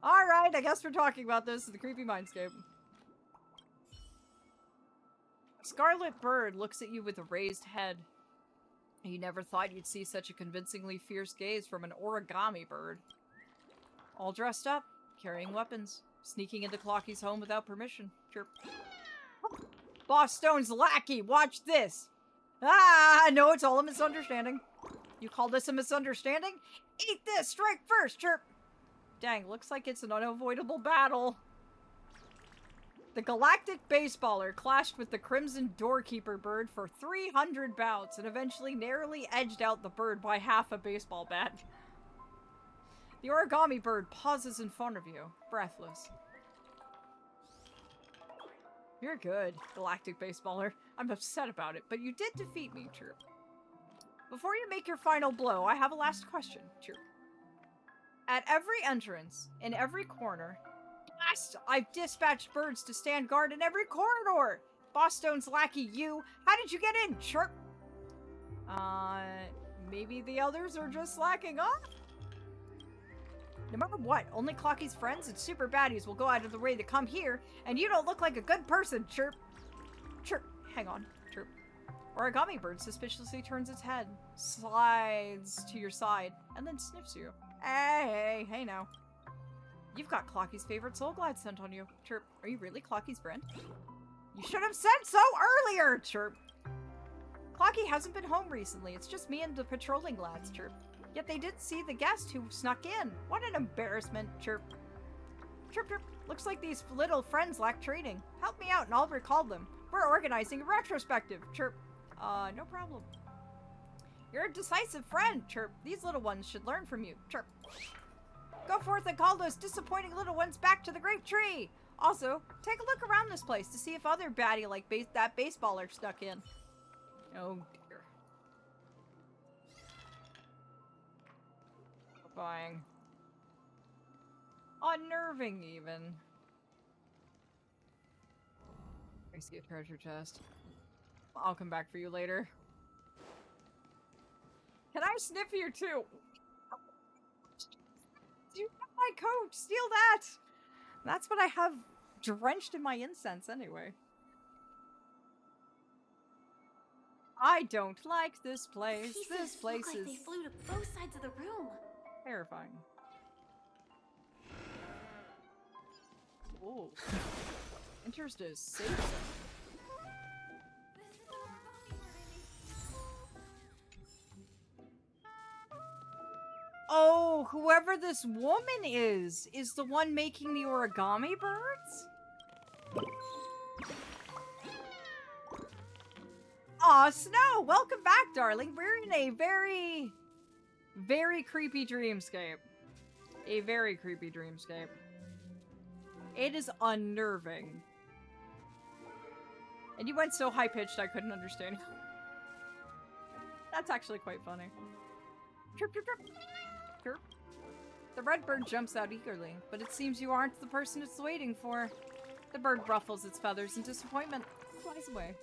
[SPEAKER 1] Alright, I guess we're talking about this in the creepy mindscape. A scarlet bird looks at you with a raised head. You never thought you'd see such a convincingly fierce gaze from an origami bird. All dressed up, carrying weapons, sneaking into Clocky's home without permission. Chirp. Boss Stone's lackey, watch this! Ah, no, it's all a misunderstanding. You call this a misunderstanding? Eat this, strike first, chirp! Dang, looks like it's an unavoidable battle. The galactic baseballer clashed with the crimson doorkeeper bird for 300 bouts and eventually narrowly edged out the bird by half a baseball bat. The origami bird pauses in front of you, breathless. You're good, galactic baseballer. I'm upset about it, but you did defeat me, chirp. Before you make your final blow, I have a last question, chirp. At every entrance, in every corner, I've dispatched birds to stand guard in every corridor! Boss Stone's lackey, you! How did you get in, chirp? Maybe the others are just slacking off? No matter what, only Clocky's friends and super baddies will go out of the way to come here, and you don't look like a good person, chirp. Chirp. Hang on, chirp. Origami bird suspiciously turns its head, slides to your side, and then sniffs you. Hey now. You've got Clocky's favorite Soul Glide scent on you. Chirp. Are you really Clocky's friend? You should have said so earlier! Chirp. Clocky hasn't been home recently. It's just me and the patrolling lads. Chirp. Yet they did see the guest who snuck in. What an embarrassment. Chirp. Chirp, chirp. Looks like these little friends lack training. Help me out and I'll recall them. We're organizing a retrospective. Chirp. No problem. You're a decisive friend. Chirp. These little ones should learn from you. Chirp. Go forth and call those disappointing little ones back to the great tree. Also, take a look around this place to see if other baddie like that baseballer snuck in. Oh dear. Horrifying. Unnerving, even. I see a treasure chest. I'll come back for you later. Can I sniff you too? You have my coat! Steal that! That's what I have drenched in my incense anyway. I don't like this place. This place
[SPEAKER 13] look like they flew to both sides of the room.
[SPEAKER 1] Terrifying. Oh. Enters a safe zone. Oh, whoever this woman is the one making the origami birds? Aw, Snow! Welcome back, darling. We're in a very, very creepy dreamscape. A very creepy dreamscape. It is unnerving. And you went so high-pitched I couldn't understand. That's actually quite funny. Chirp, chirp, chirp. Chirp. The red bird jumps out eagerly, but it seems you aren't the person it's waiting for. The bird ruffles its feathers in disappointment, flies away.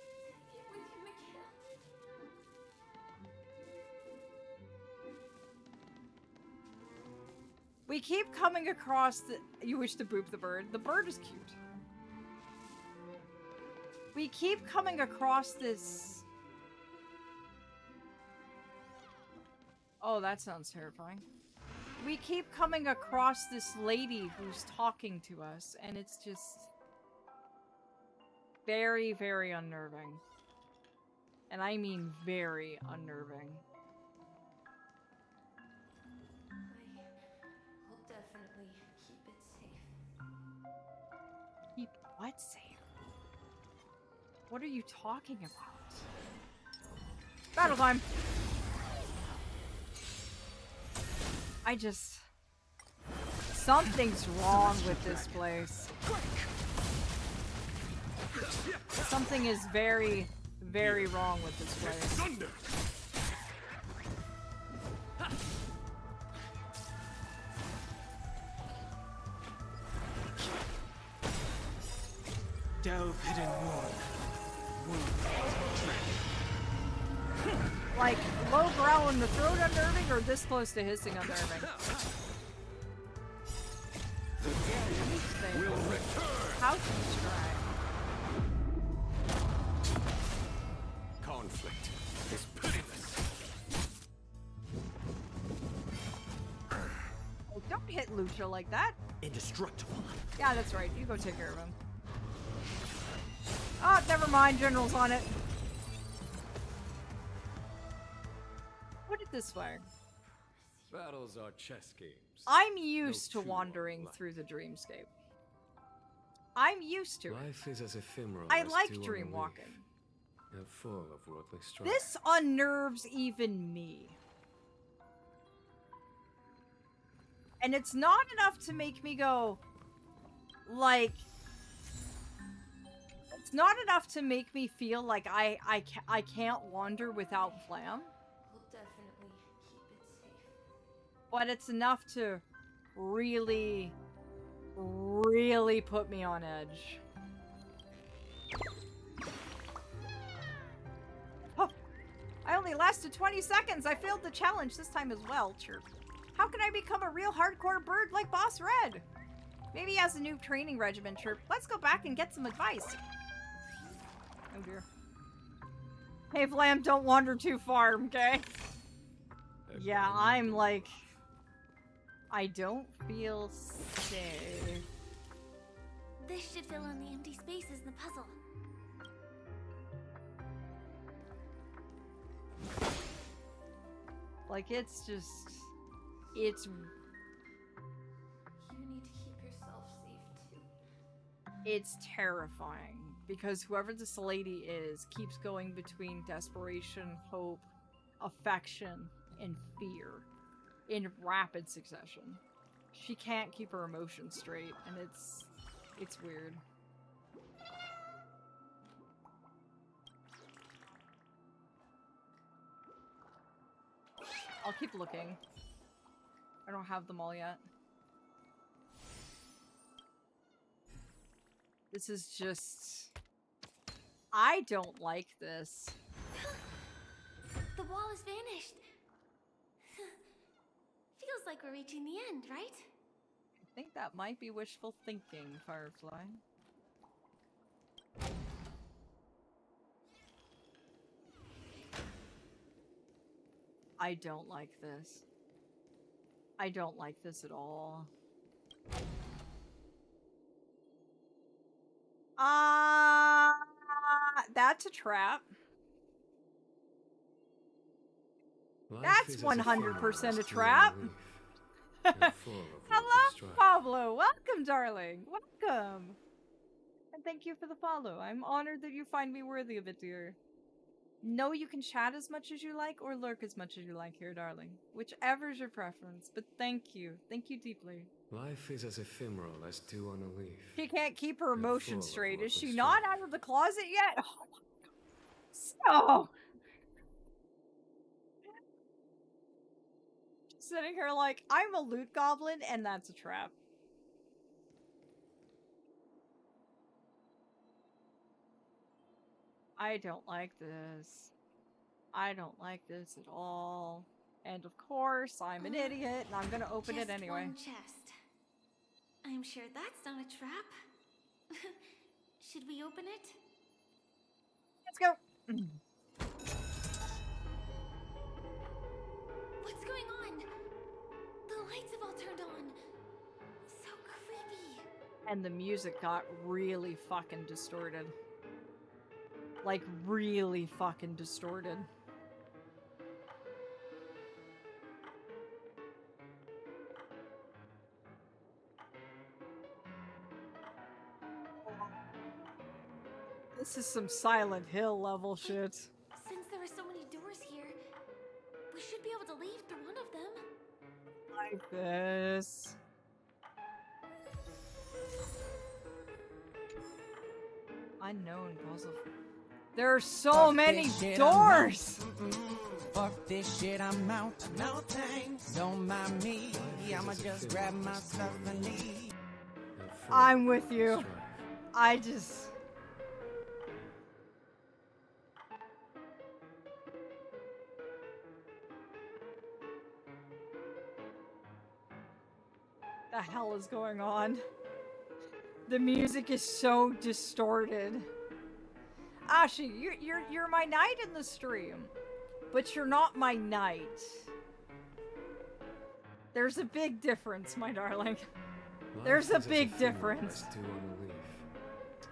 [SPEAKER 1] We keep coming across the— you wish to boop the bird. The bird is cute. We keep coming across this— oh, that sounds terrifying. We keep coming across this lady who's talking to us, and it's just very, very unnerving. And I mean very unnerving.
[SPEAKER 7] I'll definitely keep it safe.
[SPEAKER 1] Keep what safe? What are you talking about? Battle time! I just— something's wrong with this place. Something is very, very wrong with this place.
[SPEAKER 10] Delve hidden wound.
[SPEAKER 1] Like, low growl in the throat unnerving or this close to hissing unnerving?
[SPEAKER 11] Will return.
[SPEAKER 1] How to describe?
[SPEAKER 11] Conflict is pitiless.
[SPEAKER 1] Oh, don't hit Lucha like that.
[SPEAKER 10] Indestructible.
[SPEAKER 1] Yeah, that's right. You go take care of him. Oh, never mind. General's on it. Put it this way.
[SPEAKER 15] Battles are chess games.
[SPEAKER 1] I'm used
[SPEAKER 15] No
[SPEAKER 1] to
[SPEAKER 15] true
[SPEAKER 1] wandering
[SPEAKER 15] life.
[SPEAKER 1] through the dreamscape. I'm used to it.
[SPEAKER 15] Life is as ephemeral
[SPEAKER 1] I
[SPEAKER 15] as
[SPEAKER 1] like
[SPEAKER 15] dew on a
[SPEAKER 1] dream
[SPEAKER 15] leaf,
[SPEAKER 1] walking.
[SPEAKER 15] and full of worldly strife.
[SPEAKER 1] This unnerves even me. And it's not enough to make me go, like, it's not enough to make me feel like I can't wander without Flam.
[SPEAKER 7] We'll definitely keep it safe.
[SPEAKER 1] But it's enough to really, really put me on edge. Oh, I only lasted 20 seconds. I failed the challenge this time as well. Chirp. How can I become a real hardcore bird like Boss Red? Maybe he has a new training regimen. Chirp. Let's go back and get some advice. Oh dear. Hey Flam, don't wander too far, okay? Yeah, I'm like... I don't feel safe.
[SPEAKER 13] This should fill in the empty spaces in the puzzle.
[SPEAKER 1] Like, it's just... It's...
[SPEAKER 7] You need to keep yourself safe too.
[SPEAKER 1] It's terrifying. Because whoever this lady is keeps going between desperation, hope, affection, and fear in rapid succession. She can't keep her emotions straight, and it's weird. I'll keep looking. I don't have them all yet. This is just... I don't like this.
[SPEAKER 13] The wall has vanished. Feels like we're reaching the end, right?
[SPEAKER 1] I think that might be wishful thinking, Firefly. I don't like this. I don't like this at all. That's a trap. That's 100% a trap. Hello, Pablo. Welcome, darling. Welcome. And thank you for the follow. I'm honored that you find me worthy of it, dear. No, you can chat as much as you like or lurk as much as you like here, darling. Whichever's your preference, but thank you. Thank you deeply.
[SPEAKER 15] Life is as ephemeral as dew on a leaf.
[SPEAKER 1] She can't keep her emotions
[SPEAKER 15] full of
[SPEAKER 1] straight. Is she
[SPEAKER 15] worthless
[SPEAKER 1] not out of the closet yet? Oh my god. So... Sitting here like, I'm a loot goblin and that's a trap. I don't like this. I don't like this at all. And of course, I'm an idiot and I'm gonna open it anyway.
[SPEAKER 13] One chest. I'm sure that's not a trap. Should we open it?
[SPEAKER 1] Let's go.
[SPEAKER 13] What's going on? The lights have all turned on. So creepy.
[SPEAKER 1] And the music got really fucking distorted. Like, really fucking distorted. This is some Silent Hill level shit.
[SPEAKER 13] Since there are so many doors here, we should be able to leave through one of them.
[SPEAKER 1] Like this. Unknown puzzle. There are so many doors!
[SPEAKER 6] Fuck this shit, I'm out. No thanks. Don't mind me. I'ma just grab my stuff and leave.
[SPEAKER 1] I'm with you. I just... The hell is going on? The music is so distorted. Ashi, you're my knight in the stream, but you're not my knight. There's a big difference, my darling. There's a big difference.
[SPEAKER 15] I stew on a leaf,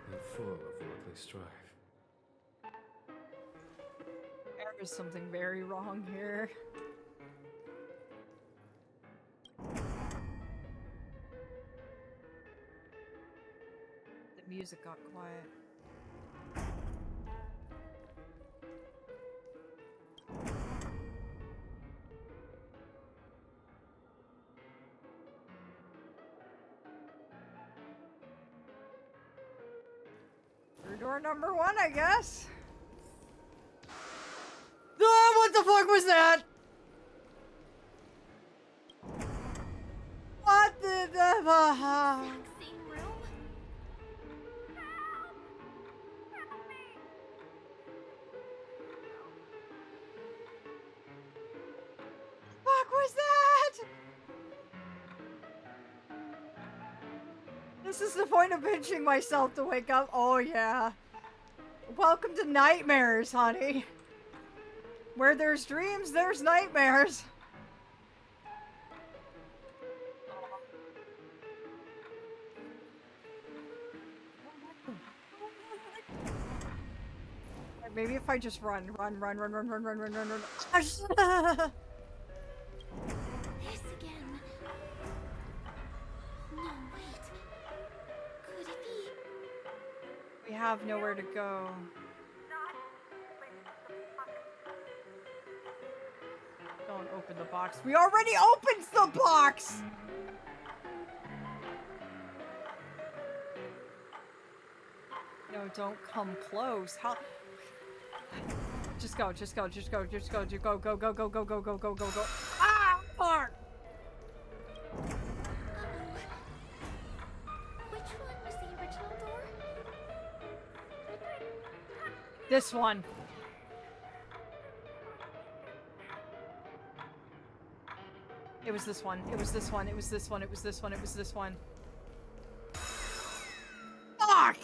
[SPEAKER 15] and full of worldly strife.
[SPEAKER 1] There is something very wrong here. The music got quiet. Through door number 1, I guess. Oh, what the fuck was that? What the
[SPEAKER 13] Same room?
[SPEAKER 1] fuck was that? This is the point of pinching myself to wake up. Oh yeah. Welcome to nightmares, honey. Where there's dreams, there's nightmares. Maybe if I just run.
[SPEAKER 13] This again. No, wait. Could it be?
[SPEAKER 1] We have nowhere to go. Don't open the box. We already opened the box! No, don't come close. How? Just go, just go, just go, just go, just go, go, go, go, go, go, go, go, go, go. Ah! Fuck!
[SPEAKER 13] Which one was the original door?
[SPEAKER 1] This one. It was this one. It was this one. It was this one. It was this one. It was this one. Fuck!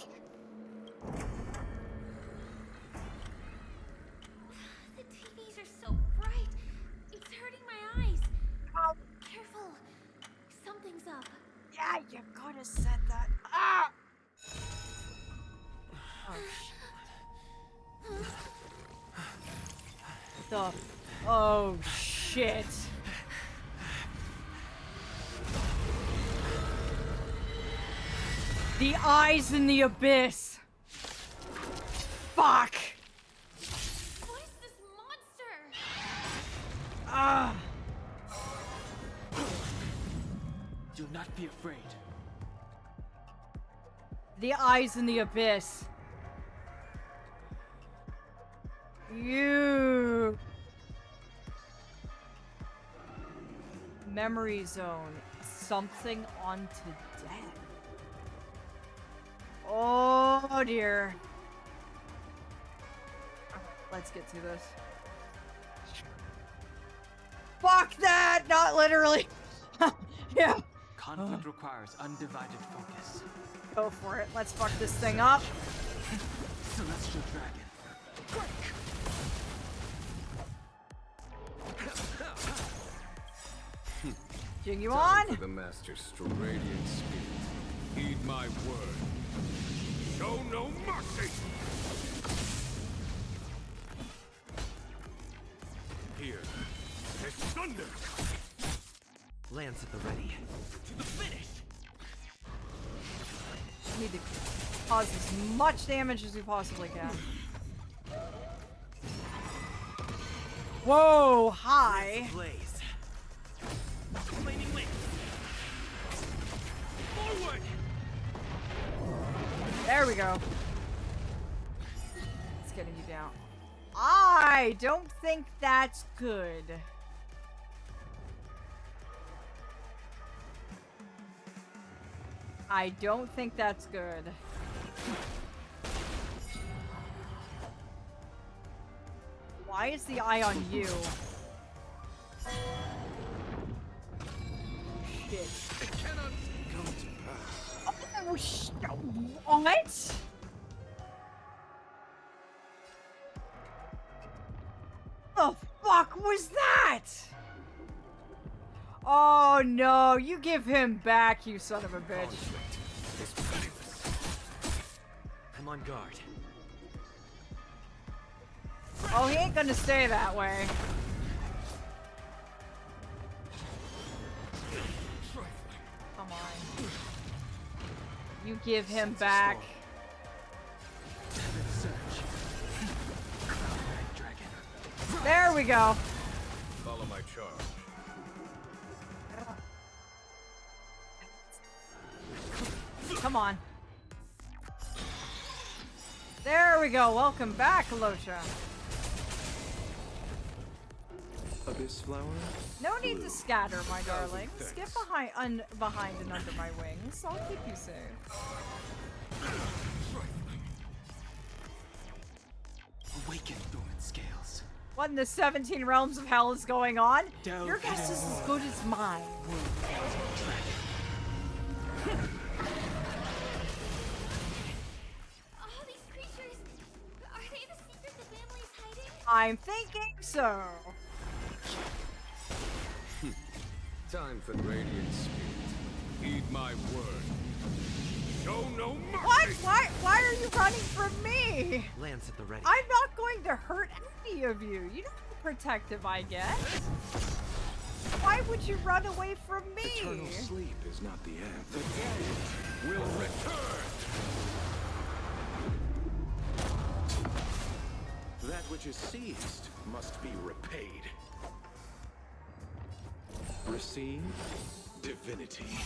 [SPEAKER 13] The TVs are so bright. It's hurting my eyes.
[SPEAKER 1] Ow.
[SPEAKER 13] Careful. Something's up.
[SPEAKER 1] Yeah, you gotta set that. Ah! Oh shit. The. Oh shit. The eyes in the abyss. Fuck.
[SPEAKER 13] What is this monster?
[SPEAKER 1] Ah.
[SPEAKER 10] Do not be afraid.
[SPEAKER 1] The eyes in the abyss. You. Memory zone. Something onto death. Oh dear. Let's get through this. Fuck that! Not literally. Yeah.
[SPEAKER 10] Conflict requires undivided focus.
[SPEAKER 1] Go for it. Let's fuck this thing up.
[SPEAKER 10] Celestial Dragon.
[SPEAKER 1] Jing you
[SPEAKER 15] Time
[SPEAKER 1] on?
[SPEAKER 15] for the Master's radiant spirit. Heed my word. Show no mercy! Here is thunder!
[SPEAKER 5] Lance at the ready.
[SPEAKER 9] To the finish!
[SPEAKER 1] We need to cause as much damage as we possibly can. Whoa, hi.
[SPEAKER 5] Blaze.
[SPEAKER 9] Flaming wings! Forward!
[SPEAKER 1] There we go. I don't think that's good. I don't think that's good. Why is the eye on you? Shit.
[SPEAKER 15] It cannot come to pass.
[SPEAKER 1] Oh, what? The fuck was that? Oh no, you give him back, you son of a bitch.
[SPEAKER 4] It's pitiless. I'm on guard.
[SPEAKER 1] Oh, he ain't gonna stay that way. Come on. You give him back. There we go.
[SPEAKER 15] Follow my charge.
[SPEAKER 1] Come on. There we go. Welcome back, Losha.
[SPEAKER 4] Abyss flower?
[SPEAKER 1] No need to scatter, my darling.
[SPEAKER 15] Thanks.
[SPEAKER 1] Skip behind and under my wings. I'll keep you safe.
[SPEAKER 10] Awaken, dormant scales.
[SPEAKER 1] What in the 17 realms of hell is going on?
[SPEAKER 10] Delve
[SPEAKER 1] Your guess is as good as mine.
[SPEAKER 13] All these creatures, are they the secret the family's hiding?
[SPEAKER 1] I'm thinking so.
[SPEAKER 15] Time for the Radiant Spirit. Heed my word. Show no mercy!
[SPEAKER 1] What? Why are you running from me?
[SPEAKER 4] Lance at the ready.
[SPEAKER 1] I'm not going to hurt any of you. You know how protective I get. Why would you run away from me?
[SPEAKER 15] Eternal sleep is not the end. The dead will return! That which is seized must be repaid. Receive divinity.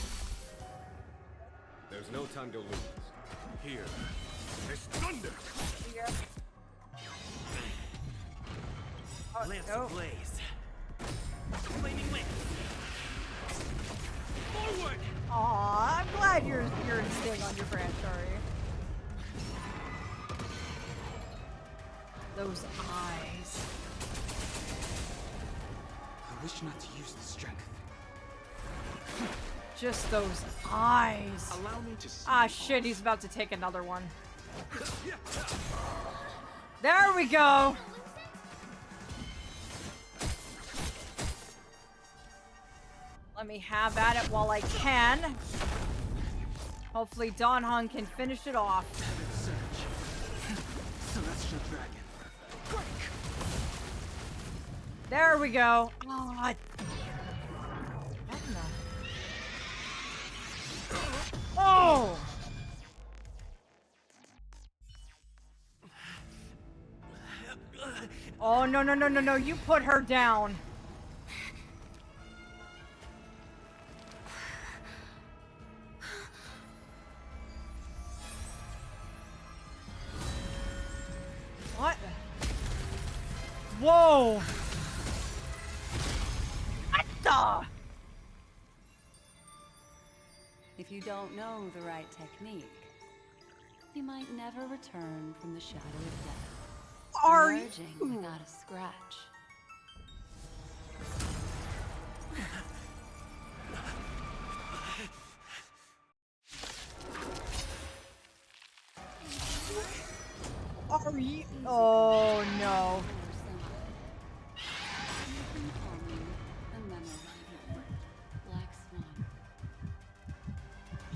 [SPEAKER 15] There's no time to lose. Here is thunder!
[SPEAKER 4] Lance ablaze. Flaming wind. Forward!
[SPEAKER 1] Aw, I'm glad you're staying on your branch, Ari. Those eyes.
[SPEAKER 10] I wish not to use the strength.
[SPEAKER 1] Just those eyes.
[SPEAKER 15] Allow me to see.
[SPEAKER 1] Ah, shit, he's about to take another one. There we go. Let me have at it while I can. Hopefully Don Hung can finish it off.
[SPEAKER 10] Celestial dragon.
[SPEAKER 1] There we go. Oh, what in the... Oh! Oh, no, no, no, no, no. You put her down. What? Whoa! What the?
[SPEAKER 16] If you don't know the right technique, you might never return from the shadow of death.
[SPEAKER 1] Are
[SPEAKER 16] emerging
[SPEAKER 1] you?
[SPEAKER 16] without a scratch.
[SPEAKER 1] Are you? Oh no.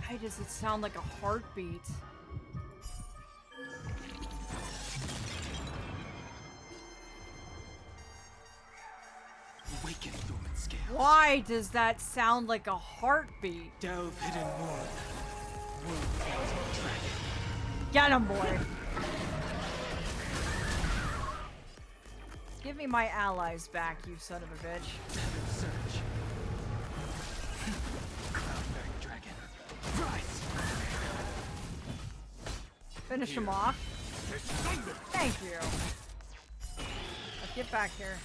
[SPEAKER 1] Why does it sound like a heartbeat?
[SPEAKER 10] Awaken, dormant scales.
[SPEAKER 1] Why does that sound like a heartbeat?
[SPEAKER 10] Delve hidden world.
[SPEAKER 1] Get him, boy. Give me my allies back, you son of a bitch.
[SPEAKER 10] Surge. Cloudbearing dragon. Rise.
[SPEAKER 1] Finish him off. Thank you. Get back here.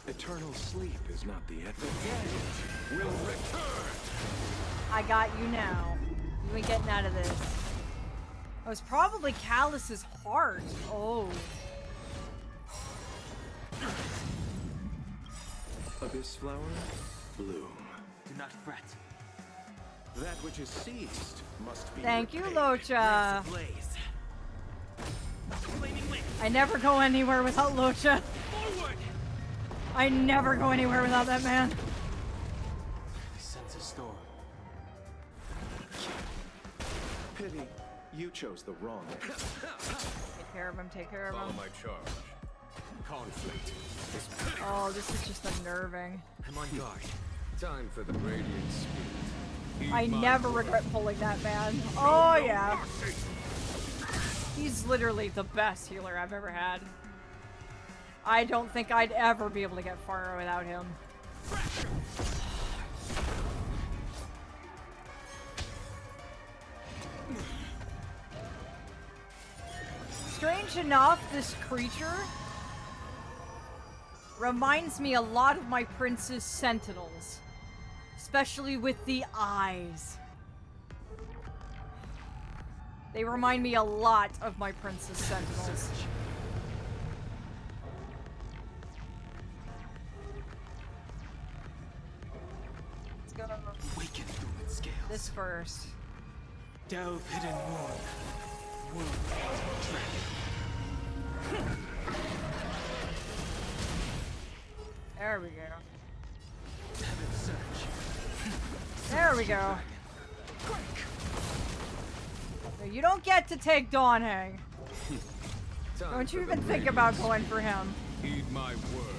[SPEAKER 15] Eternal sleep is not the end. The dead will return.
[SPEAKER 1] I got you now. You ain't getting out of this. Oh, it's probably Callus's heart. Oh.
[SPEAKER 15] Abyss flower, bloom.
[SPEAKER 10] Do not fret.
[SPEAKER 15] That which is seized must be
[SPEAKER 1] Thank you,
[SPEAKER 15] repaid.
[SPEAKER 1] Locha. I never go anywhere without Locha.
[SPEAKER 10] Forward!
[SPEAKER 1] I never go anywhere without that man.
[SPEAKER 10] I sense a storm.
[SPEAKER 15] Pity, you chose the wrong.
[SPEAKER 1] Take care of him, take care of
[SPEAKER 15] Follow
[SPEAKER 1] him.
[SPEAKER 15] my charge. Conflict is pity.
[SPEAKER 1] Oh, this is just unnerving.
[SPEAKER 4] I'm on guard.
[SPEAKER 15] Time for the radiant spirit. Heed
[SPEAKER 1] I
[SPEAKER 15] my
[SPEAKER 1] never
[SPEAKER 15] word.
[SPEAKER 1] regret pulling that man.
[SPEAKER 15] Show
[SPEAKER 1] Oh,
[SPEAKER 15] no
[SPEAKER 1] yeah.
[SPEAKER 15] mercy.
[SPEAKER 1] He's literally the best healer I've ever had. I don't think I'd ever be able to get far without him. Strange enough, this creature reminds me a lot of my Prince's Sentinels. Especially with the eyes. They remind me a lot of my Prince's Sentinels. Let's go.
[SPEAKER 10] Awaken through its scales.
[SPEAKER 1] This first.
[SPEAKER 10] Delve hidden world. World dragon.
[SPEAKER 1] There we go.
[SPEAKER 10] Heaven search.
[SPEAKER 1] There we go. You don't get to take Dawnhang. Don't you even think about going for him.
[SPEAKER 15] Heed my word.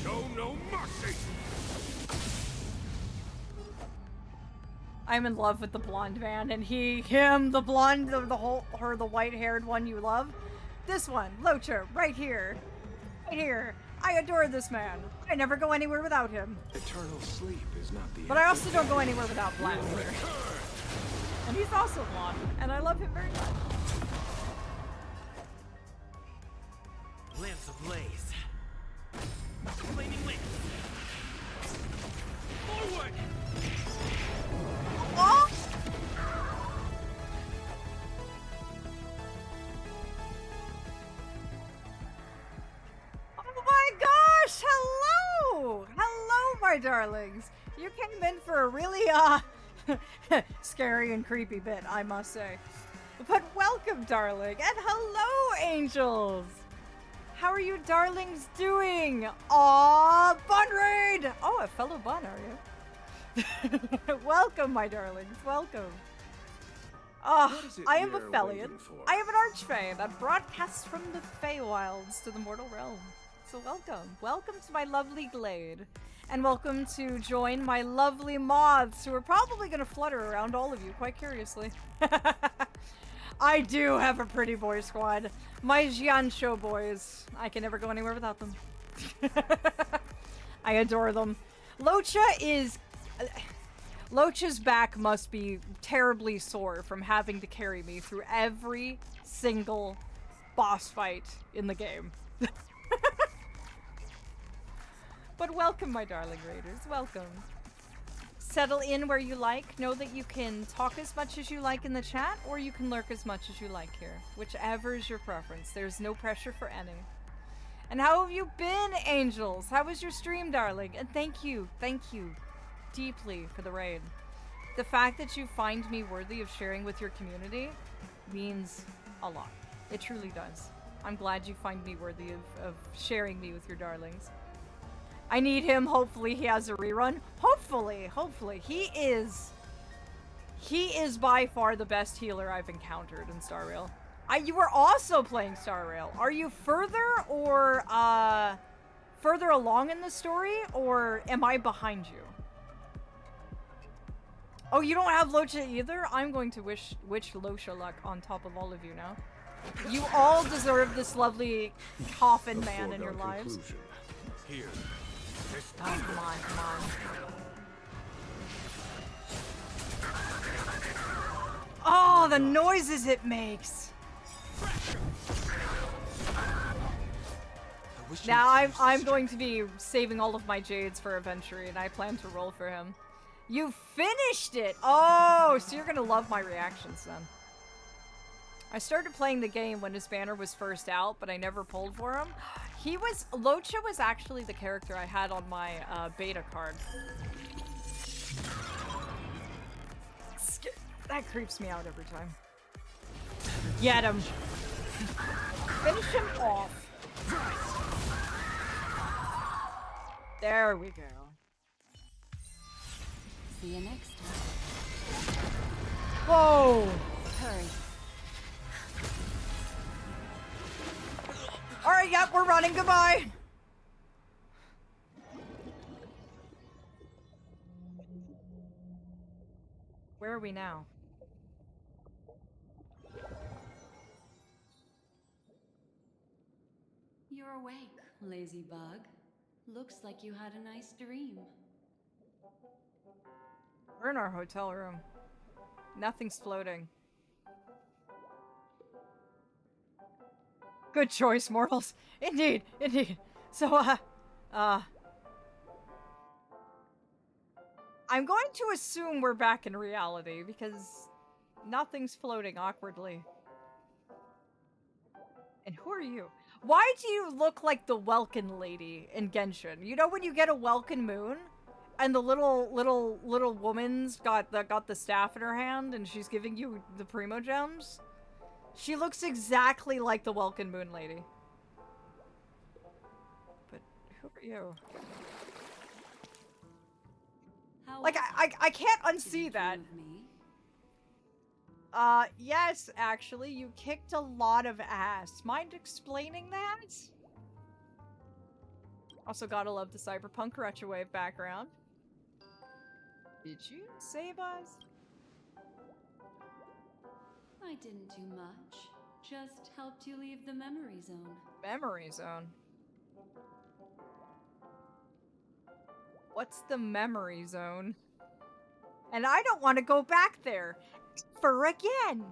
[SPEAKER 15] Show no mercy.
[SPEAKER 1] I'm in love with the blonde man, and him, the blonde, the white-haired one you love. This one, Locha, right here. Right here. I adore this man. I never go anywhere without him.
[SPEAKER 15] Eternal sleep is not the
[SPEAKER 1] But I also don't go anywhere without Black either. And he's also blonde, and I love him very much.
[SPEAKER 10] Lamps ablaze. Flaming wings. Forward!
[SPEAKER 1] Oh! Oh my gosh! Hello! Hello, my darlings! You came in for a really, scary and creepy bit, I must say. But welcome, darling, and hello, angels! How are you darlings doing? Aw, Bun Raid! Oh, a fellow Bun, are you? Welcome, my darlings, welcome.
[SPEAKER 15] What is it
[SPEAKER 1] I am
[SPEAKER 15] we're
[SPEAKER 1] Aphelion.
[SPEAKER 15] waiting for?
[SPEAKER 1] I am an archfey that broadcasts from the Faewylds to the mortal realm. So welcome. Welcome to my lovely glade. And welcome to join my lovely moths who are probably going to flutter around all of you quite curiously. I do have a pretty boy squad. My Jiansho boys. I can never go anywhere without them. I adore them. Locha's back must be terribly sore from having to carry me through every single boss fight in the game. But welcome, my darling raiders. Welcome. Settle in where you like. Know that you can talk as much as you like in the chat, or you can lurk as much as you like here. Whichever is your preference. There's no pressure for any. And how have you been, angels? How was your stream, darling? And thank you deeply for the raid. The fact that you find me worthy of sharing with your community means a lot. It truly does. I'm glad you find me worthy of sharing me with your darlings. I need him. Hopefully he has a rerun. Hopefully. He is by far the best healer I've encountered in Star Rail. You were also playing Star Rail. Are you further or further along in the story, or am I behind you? Oh, you don't have Locha either? I'm going to wish Locha luck on top of all of you now. You all deserve this lovely coffin man in your lives.
[SPEAKER 15] Here.
[SPEAKER 1] Oh, come on. Oh, the noises it makes. Now I'm going to be saving all of my jades for Adventure, and I plan to roll for him. You finished it! Oh, so you're gonna love my reactions then. I started playing the game when his banner was first out, but I never pulled for him. Locha was actually the character I had on my beta card. That creeps me out every time. Get him! Finish him off. There we go.
[SPEAKER 16] See you next time.
[SPEAKER 1] Whoa!
[SPEAKER 16] Hurry.
[SPEAKER 1] Alright, yep, we're running. Goodbye! Where are we now?
[SPEAKER 16] You're awake, lazy bug. Looks like you had a nice dream.
[SPEAKER 1] We're in our hotel room. Nothing's floating. Good choice, mortals. Indeed, indeed. So, I'm going to assume we're back in reality because nothing's floating awkwardly. And who are you? Why do you look like the Welkin lady in Genshin? You know when you get a Welkin moon? And the little woman's got the staff in her hand and she's giving you the primo gems? She looks exactly like the Welkin moon lady. But who are you? Like I can't unsee that. Yes, actually, you kicked a lot of ass. Mind explaining that? Also gotta love the cyberpunk retrowave background. Did you save us?
[SPEAKER 16] I didn't do much. Just helped you leave the memory zone.
[SPEAKER 1] Memory zone? What's the memory zone? And I don't want to go back there. For again.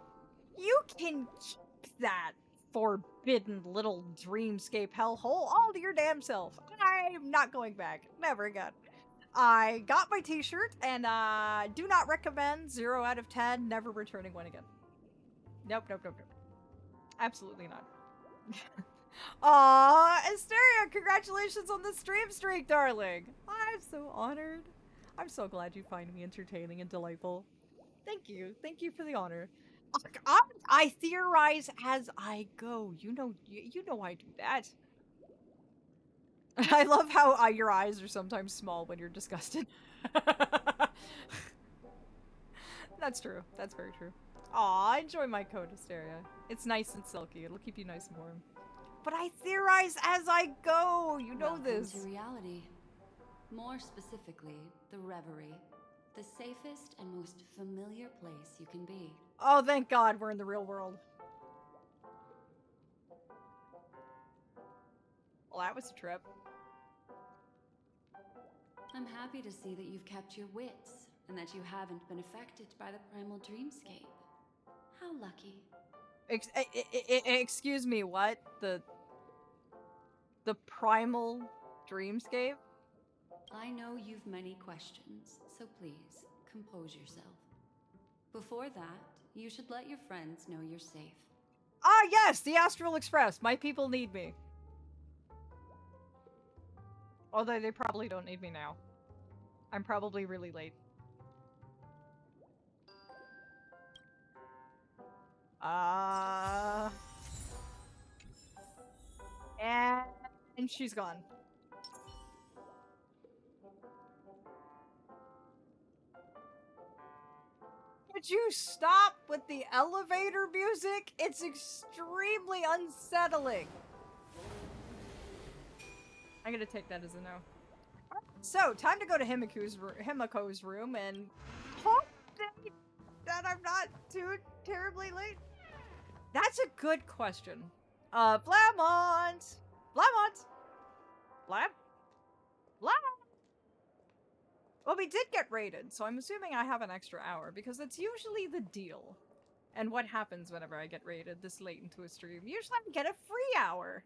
[SPEAKER 1] You can keep that forbidden little dreamscape hellhole all to your damn self. I'm not going back. Never again. I got my t-shirt and do not recommend. 0 out of 10. Never returning one again. Nope, nope, nope, nope. Absolutely not. Aw, Asteria, congratulations on the stream streak, darling. I'm so honored. I'm so glad you find me entertaining and delightful. Thank you. Thank you for the honor. I theorize as I go. You know I do that. I love how your eyes are sometimes small when you're disgusted. That's true. That's very true. Aw, I enjoy my coat, Asteria. It's nice and silky. It'll keep you nice and warm. But I theorize as I go. You know this.
[SPEAKER 16] Welcome to reality. More specifically, the Reverie. The safest and most familiar place you can be.
[SPEAKER 1] Oh, thank God we're in the real world. Well, that was a trip.
[SPEAKER 16] I'm happy to see that you've kept your wits, and that you haven't been affected by the primal dreamscape. How lucky.
[SPEAKER 1] Excuse me, what? The primal dreamscape?
[SPEAKER 16] I know you've many questions, so please, compose yourself. Before that, you should let your friends know you're safe.
[SPEAKER 1] Ah, yes! The Astral Express! My people need me. Although they probably don't need me now. I'm probably really late. And she's gone. Would you stop with the elevator music? It's extremely unsettling. I'm gonna take that as a no. So, time to go to Himiko's room and hope that I'm not too terribly late. That's a good question. Blamont! Blamont! Blam? Well, we did get raided, so I'm assuming I have an extra hour, because that's usually the deal. And what happens whenever I get raided this late into a stream? Usually I get a free hour.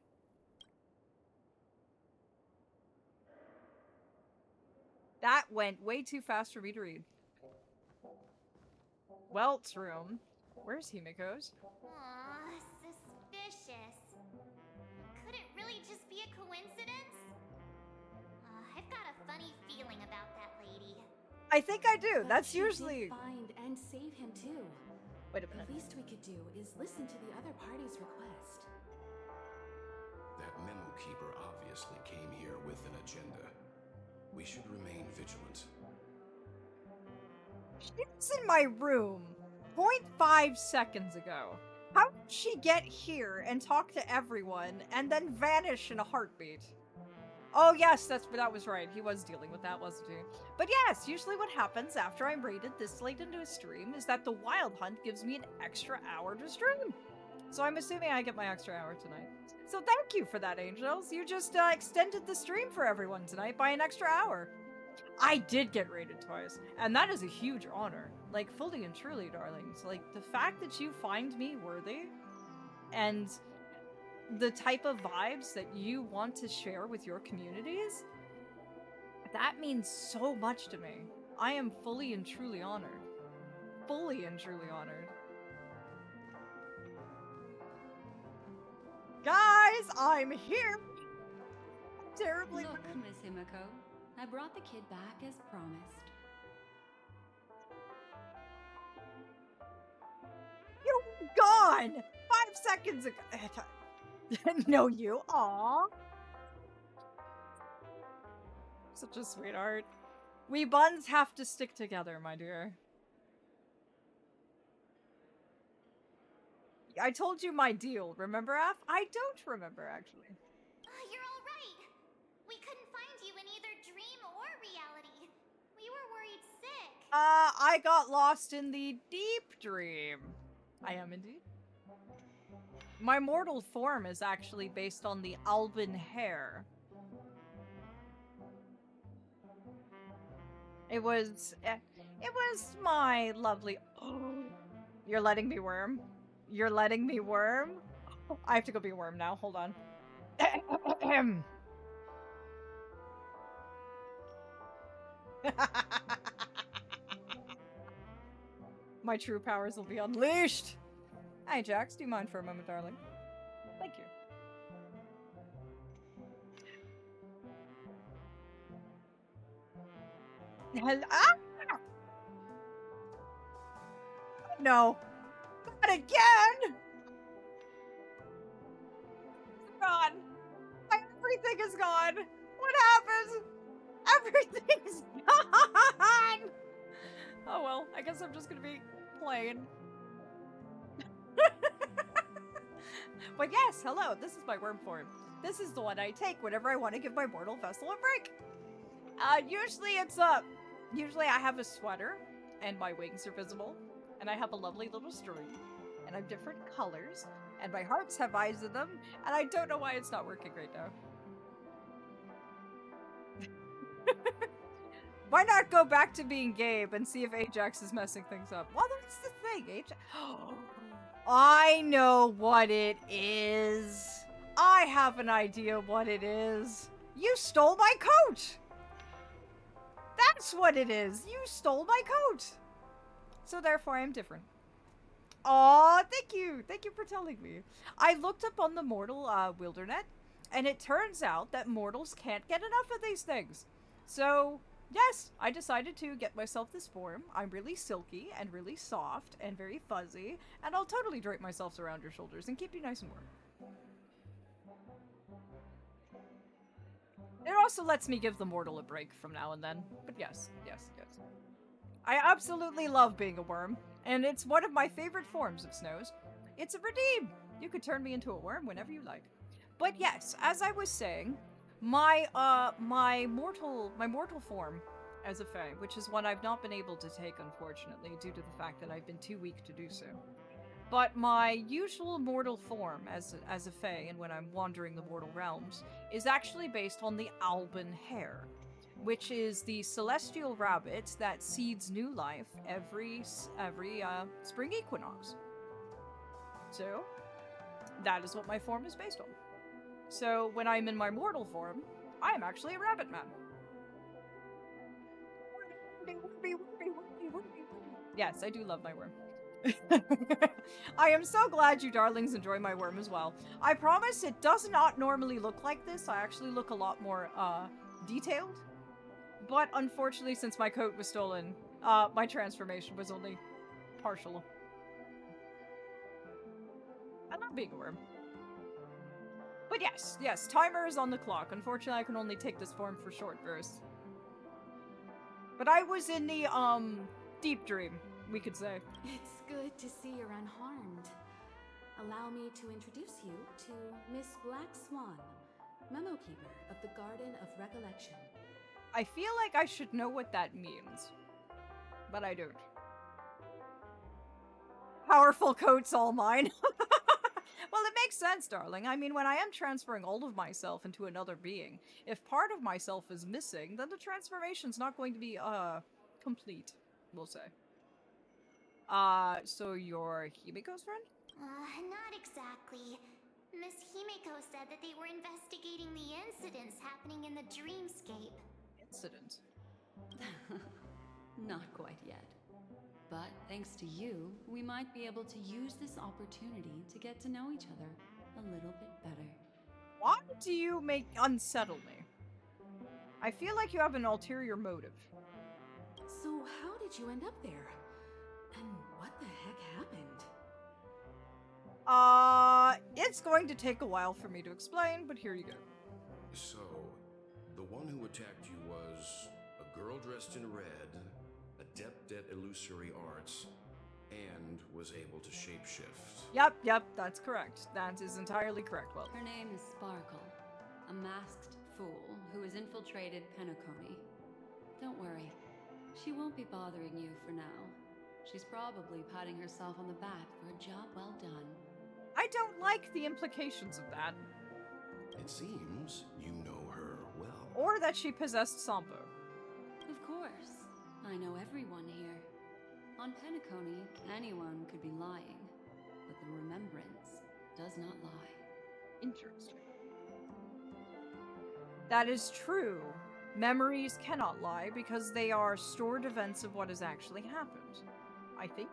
[SPEAKER 1] That went way too fast for me to read. Welt's room. Where's Himiko's?
[SPEAKER 7] Aw, suspicious. Could it really just be a coincidence? I've got a funny feeling about that lady.
[SPEAKER 1] I think I do.
[SPEAKER 16] But
[SPEAKER 1] That's
[SPEAKER 16] she did
[SPEAKER 1] usually...
[SPEAKER 16] find and save him too.
[SPEAKER 1] Wait a minute.
[SPEAKER 16] The least we could do is listen to the other party's request.
[SPEAKER 17] That memo keeper obviously came here with an agenda. We should remain vigilant.
[SPEAKER 1] She was in my room 0.5 seconds ago. How did she get here and talk to everyone and then vanish in a heartbeat? Oh yes, that was right. He was dealing with that, wasn't he? But yes, usually what happens after I'm raided this late into a stream is that the Wild Hunt gives me an extra hour to stream. So I'm assuming I get my extra hour tonight. So thank you for that, Angels. You just extended the stream for everyone tonight by an extra hour. I did get raided twice, and that is a huge honor. Like, fully and truly, darlings. Like, the fact that you find me worthy, and the type of vibes that you want to share with your communities, that means so much to me. I am fully and truly honored. Fully and truly honored. Guys, I'm here! Terribly.
[SPEAKER 16] Look, Miss Himiko, I brought the kid back as promised.
[SPEAKER 1] You were gone! 5 seconds ago. No, you. Aw. Such a sweetheart. We buns have to stick together, my dear. I told you my deal, remember, Aph? I don't remember, actually.
[SPEAKER 7] You're all right. We couldn't find you in either dream or reality. We were worried sick.
[SPEAKER 1] I got lost in the deep dream. I am indeed. My mortal form is actually based on the Alban hair. It was my lovely... Oh, you're letting me worm? You're letting me worm? I have to go be a worm now. Hold on. My true powers will be unleashed. Hi, Jax. Do you mind for a moment, darling? Thank you. Ah! No. Not again! Gone. Everything is gone. What happened? Everything's gone! Oh well, I guess I'm just gonna be plain. But yes, hello, this is my worm form. This is the one I take whenever I want to give my mortal vessel a break. Usually I have a sweater, and my wings are visible, and I have a lovely little string, and I'm different colors, and my hearts have eyes in them, and I don't know why it's not working right now. Why not go back to being Gabe and see if Ajax is messing things up? Well, that's the thing, Ajax. I know what it is. I have an idea what it is. You stole my coat! That's what it is. You stole my coat. So therefore I'm different. Aw, thank you. Thank you for telling me. I looked up on the mortal Wildernet, and it turns out that mortals can't get enough of these things. So, yes, I decided to get myself this form. I'm really silky and really soft and very fuzzy, and I'll totally drape myself around your shoulders and keep you nice and warm. It also lets me give the mortal a break from now and then. But yes, yes, yes. I absolutely love being a worm, and it's one of my favorite forms of Snows. It's a redeem. You could turn me into a worm whenever you like. But yes, as I was saying, my mortal form as a fae, which is one I've not been able to take, unfortunately, due to the fact that I've been too weak to do so. But my usual mortal form as a fae, and when I'm wandering the mortal realms, is actually based on the Alban hare, which is the celestial rabbit that seeds new life every spring equinox. So, that is what my form is based on. So, when I'm in my mortal form, I am actually a rabbit man. Yes, I do love my worm. I am so glad you darlings enjoy my worm as well. I promise it does not normally look like this. I actually look a lot more detailed. But unfortunately, since my coat was stolen, my transformation was only partial. I love being a worm. But yes, timer is on the clock. Unfortunately, I can only take this form for short bursts. But I was in the, deep dream, we could say.
[SPEAKER 16] It's good to see you're unharmed. Allow me to introduce you to Miss Black Swan, Memo Keeper of the Garden of Recollection.
[SPEAKER 1] I feel like I should know what that means, but I don't. Powerful coats all mine. Well, it makes sense, darling. I mean, when I am transferring all of myself into another being, if part of myself is missing, then the transformation's not going to be, complete, we'll say. So you're Himiko's friend?
[SPEAKER 7] Not exactly. Miss Himiko said that they were investigating the incidents happening in the dreamscape.
[SPEAKER 1] Incident?
[SPEAKER 16] Not quite yet. But thanks to you, we might be able to use this opportunity to get to know each other a little bit better.
[SPEAKER 1] Why do you unsettle me? I feel like you have an ulterior motive.
[SPEAKER 16] So how did you end up there? And what the heck happened?
[SPEAKER 1] It's going to take a while for me to explain, but here you go.
[SPEAKER 17] So, the one who attacked you was a girl dressed in red, adept at illusory arts, and was able to shapeshift.
[SPEAKER 1] Yep, that's correct. That is entirely correct, Well.
[SPEAKER 16] Her name is Sparkle, a masked fool who has infiltrated Penacony. Don't worry, she won't be bothering you for now. She's probably patting herself on the back for a job well done.
[SPEAKER 1] I don't like the implications of that.
[SPEAKER 17] It seems you know her well.
[SPEAKER 1] Or that she possessed Sampo.
[SPEAKER 16] Of course. I know everyone here. On Penacony, anyone could be lying, but the remembrance does not lie.
[SPEAKER 1] Interesting. That is true. Memories cannot lie because they are stored events of what has actually happened. I think.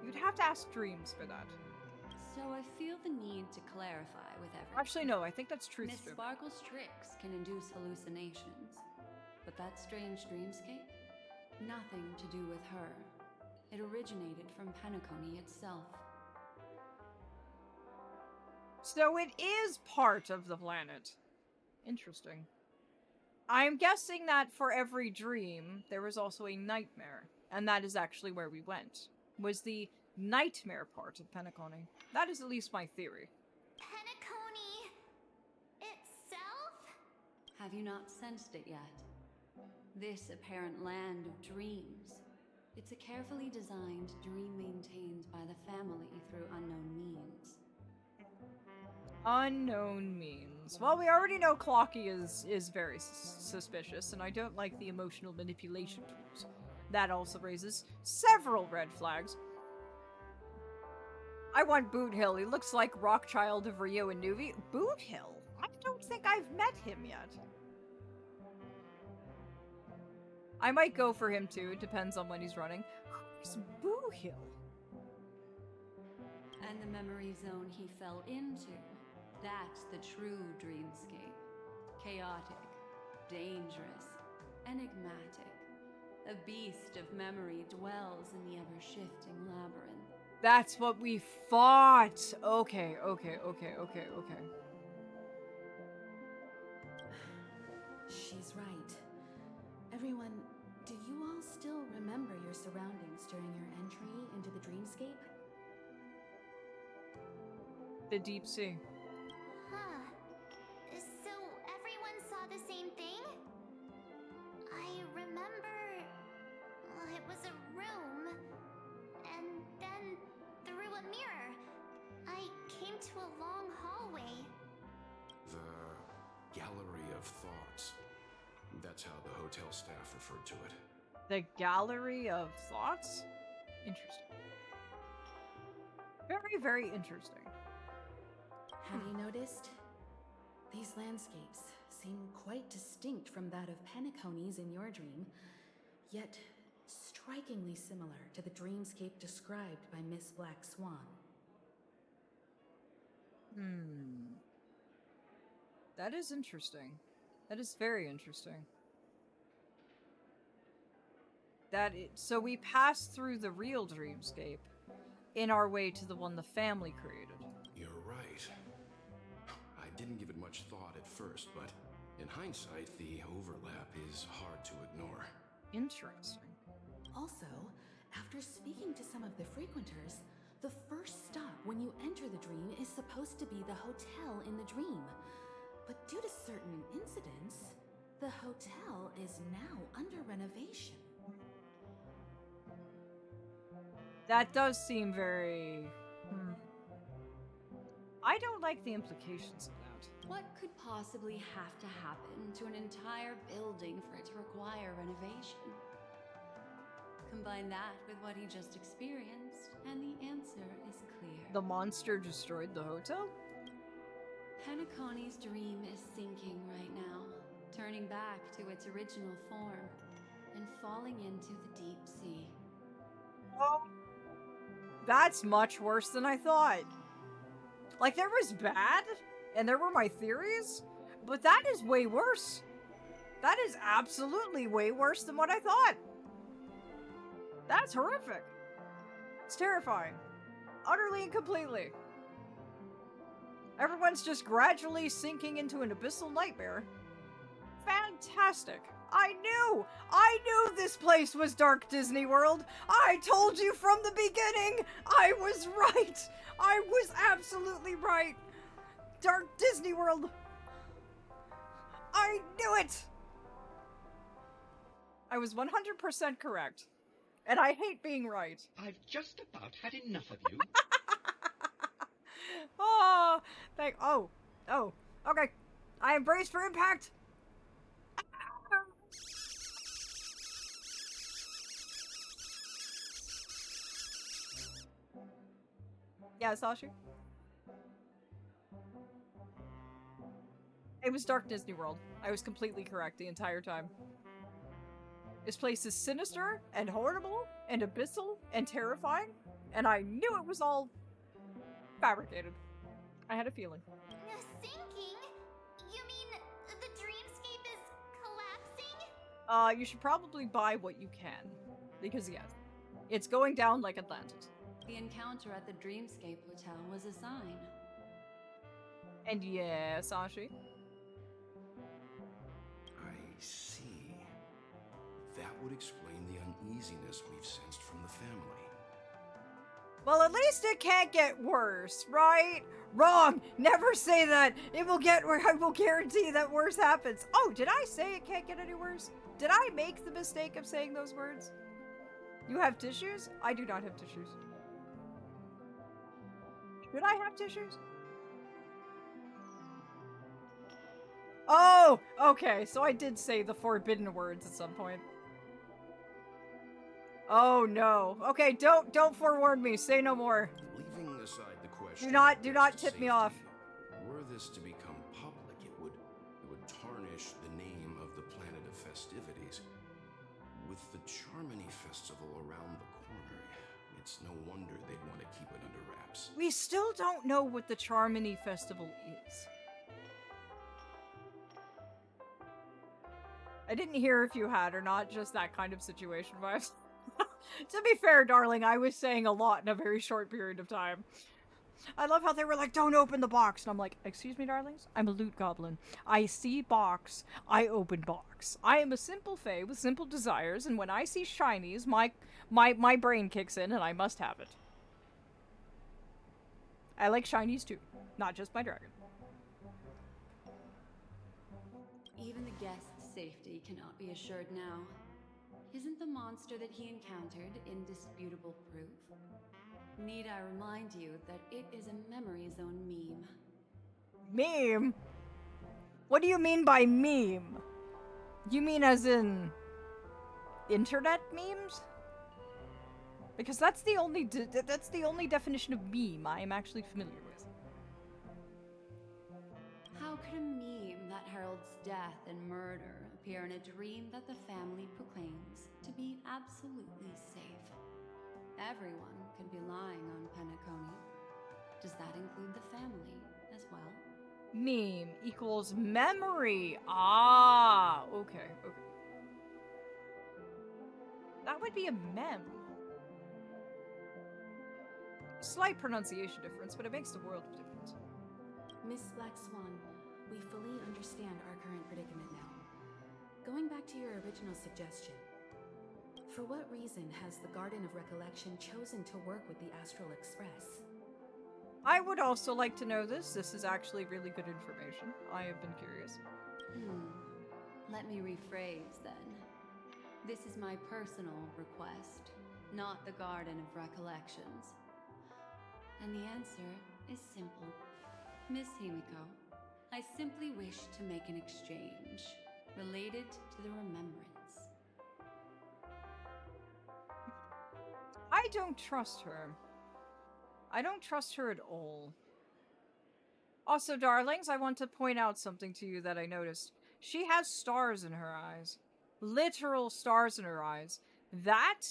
[SPEAKER 1] You'd have to ask Dreams for that.
[SPEAKER 16] So I feel the need to clarify with everyone.
[SPEAKER 1] Actually, no, I think that's truth.
[SPEAKER 16] Miss Sparkle's tricks can induce hallucinations. But that strange dreamscape? Nothing to do with her. It originated from Penacony itself.
[SPEAKER 1] So it is part of the planet. Interesting. I'm guessing that for every dream, there was also a nightmare. And that is actually where we went. Was the nightmare part of Penacony. That is at least my theory.
[SPEAKER 7] Penacony itself?
[SPEAKER 16] Have you not sensed it yet? This apparent land of dreams. It's a carefully designed dream maintained by the family through unknown means.
[SPEAKER 1] Unknown means. Well, we already know Clocky is very suspicious, and I don't like the emotional manipulation tools. That also raises several red flags. I want Boot Hill. He looks like Rockchild of Rio and Nuvi. Boot Hill? I don't think I've met him yet. I might go for him too. It depends on when he's running. Who's Boo Hill?
[SPEAKER 16] And the memory zone he fell into. That's the true dreamscape. Chaotic, dangerous, enigmatic. A beast of memory dwells in the ever-shifting labyrinth.
[SPEAKER 1] That's what we fought! Okay.
[SPEAKER 16] She's right. Everyone, do you all still remember your surroundings during your entry into the dreamscape?
[SPEAKER 1] The deep sea.
[SPEAKER 7] Huh. So everyone saw the same thing? I remember... it was a room. And then through a mirror, I came to a long hallway.
[SPEAKER 17] The Gallery of Thoughts. That's how the hotel staff referred to it.
[SPEAKER 1] The Gallery of Thoughts? Interesting. Very, very interesting.
[SPEAKER 18] Have you noticed? These landscapes seem quite distinct from that of Penacony's in your dream, yet strikingly similar to the dreamscape described by Miss Black Swan.
[SPEAKER 1] That is interesting. That is very interesting. So we passed through the real dreamscape in our way to the one the family created.
[SPEAKER 17] You're right. I didn't give it much thought at first, but in hindsight, the overlap is hard to ignore.
[SPEAKER 1] Interesting.
[SPEAKER 18] Also, after speaking to some of the frequenters, the first stop when you enter the dream is supposed to be the hotel in the dream. But due to certain incidents, the hotel is now under renovation.
[SPEAKER 1] That does seem very... I don't like the implications of that.
[SPEAKER 16] What could possibly have to happen to an entire building for it to require renovation? Combine that with what he just experienced, and the answer is clear.
[SPEAKER 1] The monster destroyed the hotel?
[SPEAKER 16] Penacony's dream is sinking right now, turning back to its original form, and falling into the deep sea.
[SPEAKER 1] Oh, that's much worse than I thought. Like, there was bad, and there were my theories, but that is way worse. That is absolutely way worse than what I thought. That's horrific. It's terrifying. Utterly and completely. Everyone's just gradually sinking into an abyssal nightmare. Fantastic. I knew this place was Dark Disney World. I told you from the beginning. I was right. I was absolutely right. Dark Disney World. I knew it. I was 100% correct. And I hate being right.
[SPEAKER 2] I've just about had enough of you.
[SPEAKER 1] Oh, okay. I am braced for impact. Yeah, Sashi? It was Dark Disney World. I was completely correct the entire time. This place is sinister and horrible and abyssal and terrifying, and I knew it was all fabricated. I had a feeling.
[SPEAKER 7] Sinking? You mean the dreamscape is collapsing?
[SPEAKER 1] You should probably buy what you can. Because, yes, it's going down like Atlantis.
[SPEAKER 16] The encounter at the Dreamscape Hotel was a sign.
[SPEAKER 1] And yeah, Sashi?
[SPEAKER 17] I see. That would explain the uneasiness we've sensed from the family.
[SPEAKER 1] Well, at least it can't get worse, right? Wrong! Never say that! It will get worse. I will guarantee that worse happens. Oh, did I say it can't get any worse? Did I make the mistake of saying those words? You have tissues? I do not have tissues. Should I have tissues? Oh! Okay, so I did say the forbidden words at some point. Oh no. Okay, don't forewarn me. Say no more.
[SPEAKER 17] Leaving aside the question,
[SPEAKER 1] Do not tip me off.
[SPEAKER 17] Were this to become public, it would tarnish the name of the planet of festivities. With the Charmony Festival around the corner, it's no wonder they'd want to keep it under wraps.
[SPEAKER 1] We still don't know what the Charmony Festival is. I didn't hear if you had or not, just that kind of situation vibes. To be fair, darling, I was saying a lot in a very short period of time. I love how they were like, don't open the box. And I'm like, excuse me, darlings? I'm a loot goblin. I see box, I open box. I am a simple fae with simple desires, and when I see shinies, my brain kicks in and I must have it. I like shinies too, not just my dragon.
[SPEAKER 16] Even the guest's safety cannot be assured now. Isn't the monster that he encountered indisputable proof? Need I remind you that it is a memory zone meme?
[SPEAKER 1] Meme? What do you mean by meme? You mean as in internet memes? Because that's the only definition of meme I am actually familiar with.
[SPEAKER 16] How could a meme that heralds death and murder appear in a dream that the family proclaims to be absolutely safe? Everyone could be lying on Penacony. Does that include the family as well?
[SPEAKER 1] Meme equals memory. Ah, okay. That would be a mem. Slight pronunciation difference, but it makes the world of difference.
[SPEAKER 18] Miss Black Swan, we fully understand our current predicament now. Going back to your original suggestion, for what reason has the Garden of Recollection chosen to work with the Astral Express?
[SPEAKER 1] I would also like to know this. This is actually really good information. I have been curious.
[SPEAKER 16] Let me rephrase then. This is my personal request, not the Garden of Recollections. And the answer is simple. Miss Himiko, I simply wish to make an exchange related to the remembrance.
[SPEAKER 1] I don't trust her. I don't trust her at all. Also, darlings, I want to point out something to you that I noticed. She has stars in her eyes. Literal stars in her eyes. That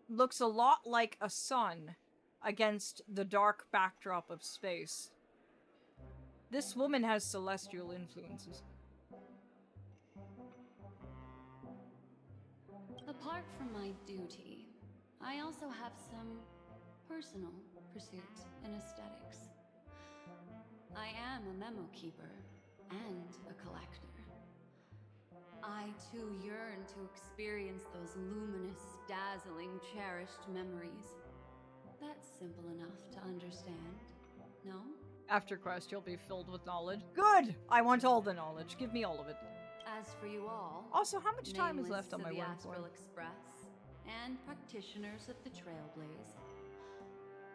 [SPEAKER 1] looks a lot like a sun against the dark backdrop of space. This woman has celestial influences.
[SPEAKER 16] Apart from my duty, I also have some personal pursuits in aesthetics. I am a memo keeper and a collector. I too yearn to experience those luminous, dazzling, cherished memories. That's simple enough to understand, no?
[SPEAKER 1] After quest, you'll be filled with knowledge. Good! I want all the knowledge. Give me all of it.
[SPEAKER 16] As for you all,
[SPEAKER 1] Also, how much time is
[SPEAKER 16] nameless
[SPEAKER 1] left on
[SPEAKER 16] of
[SPEAKER 1] my
[SPEAKER 16] the
[SPEAKER 1] work
[SPEAKER 16] Astral
[SPEAKER 1] form?
[SPEAKER 16] Express and practitioners of the Trailblaze,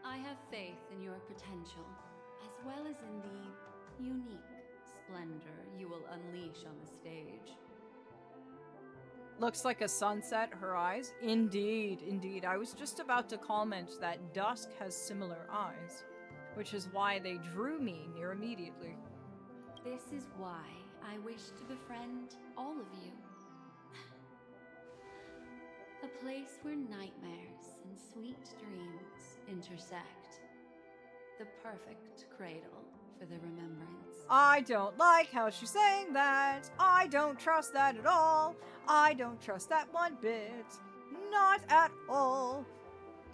[SPEAKER 16] I have faith in your potential, as well as in the unique splendor you will unleash on the stage.
[SPEAKER 1] Looks like a sunset, her eyes. Indeed, indeed. I was just about to comment that Dusk has similar eyes, which is why they drew me near immediately.
[SPEAKER 16] This is why I wish to befriend all of you. A place where nightmares and sweet dreams intersect. The perfect cradle for the remembrance.
[SPEAKER 1] I don't like how she's saying that. I don't trust that at all. I don't trust that one bit. Not at all.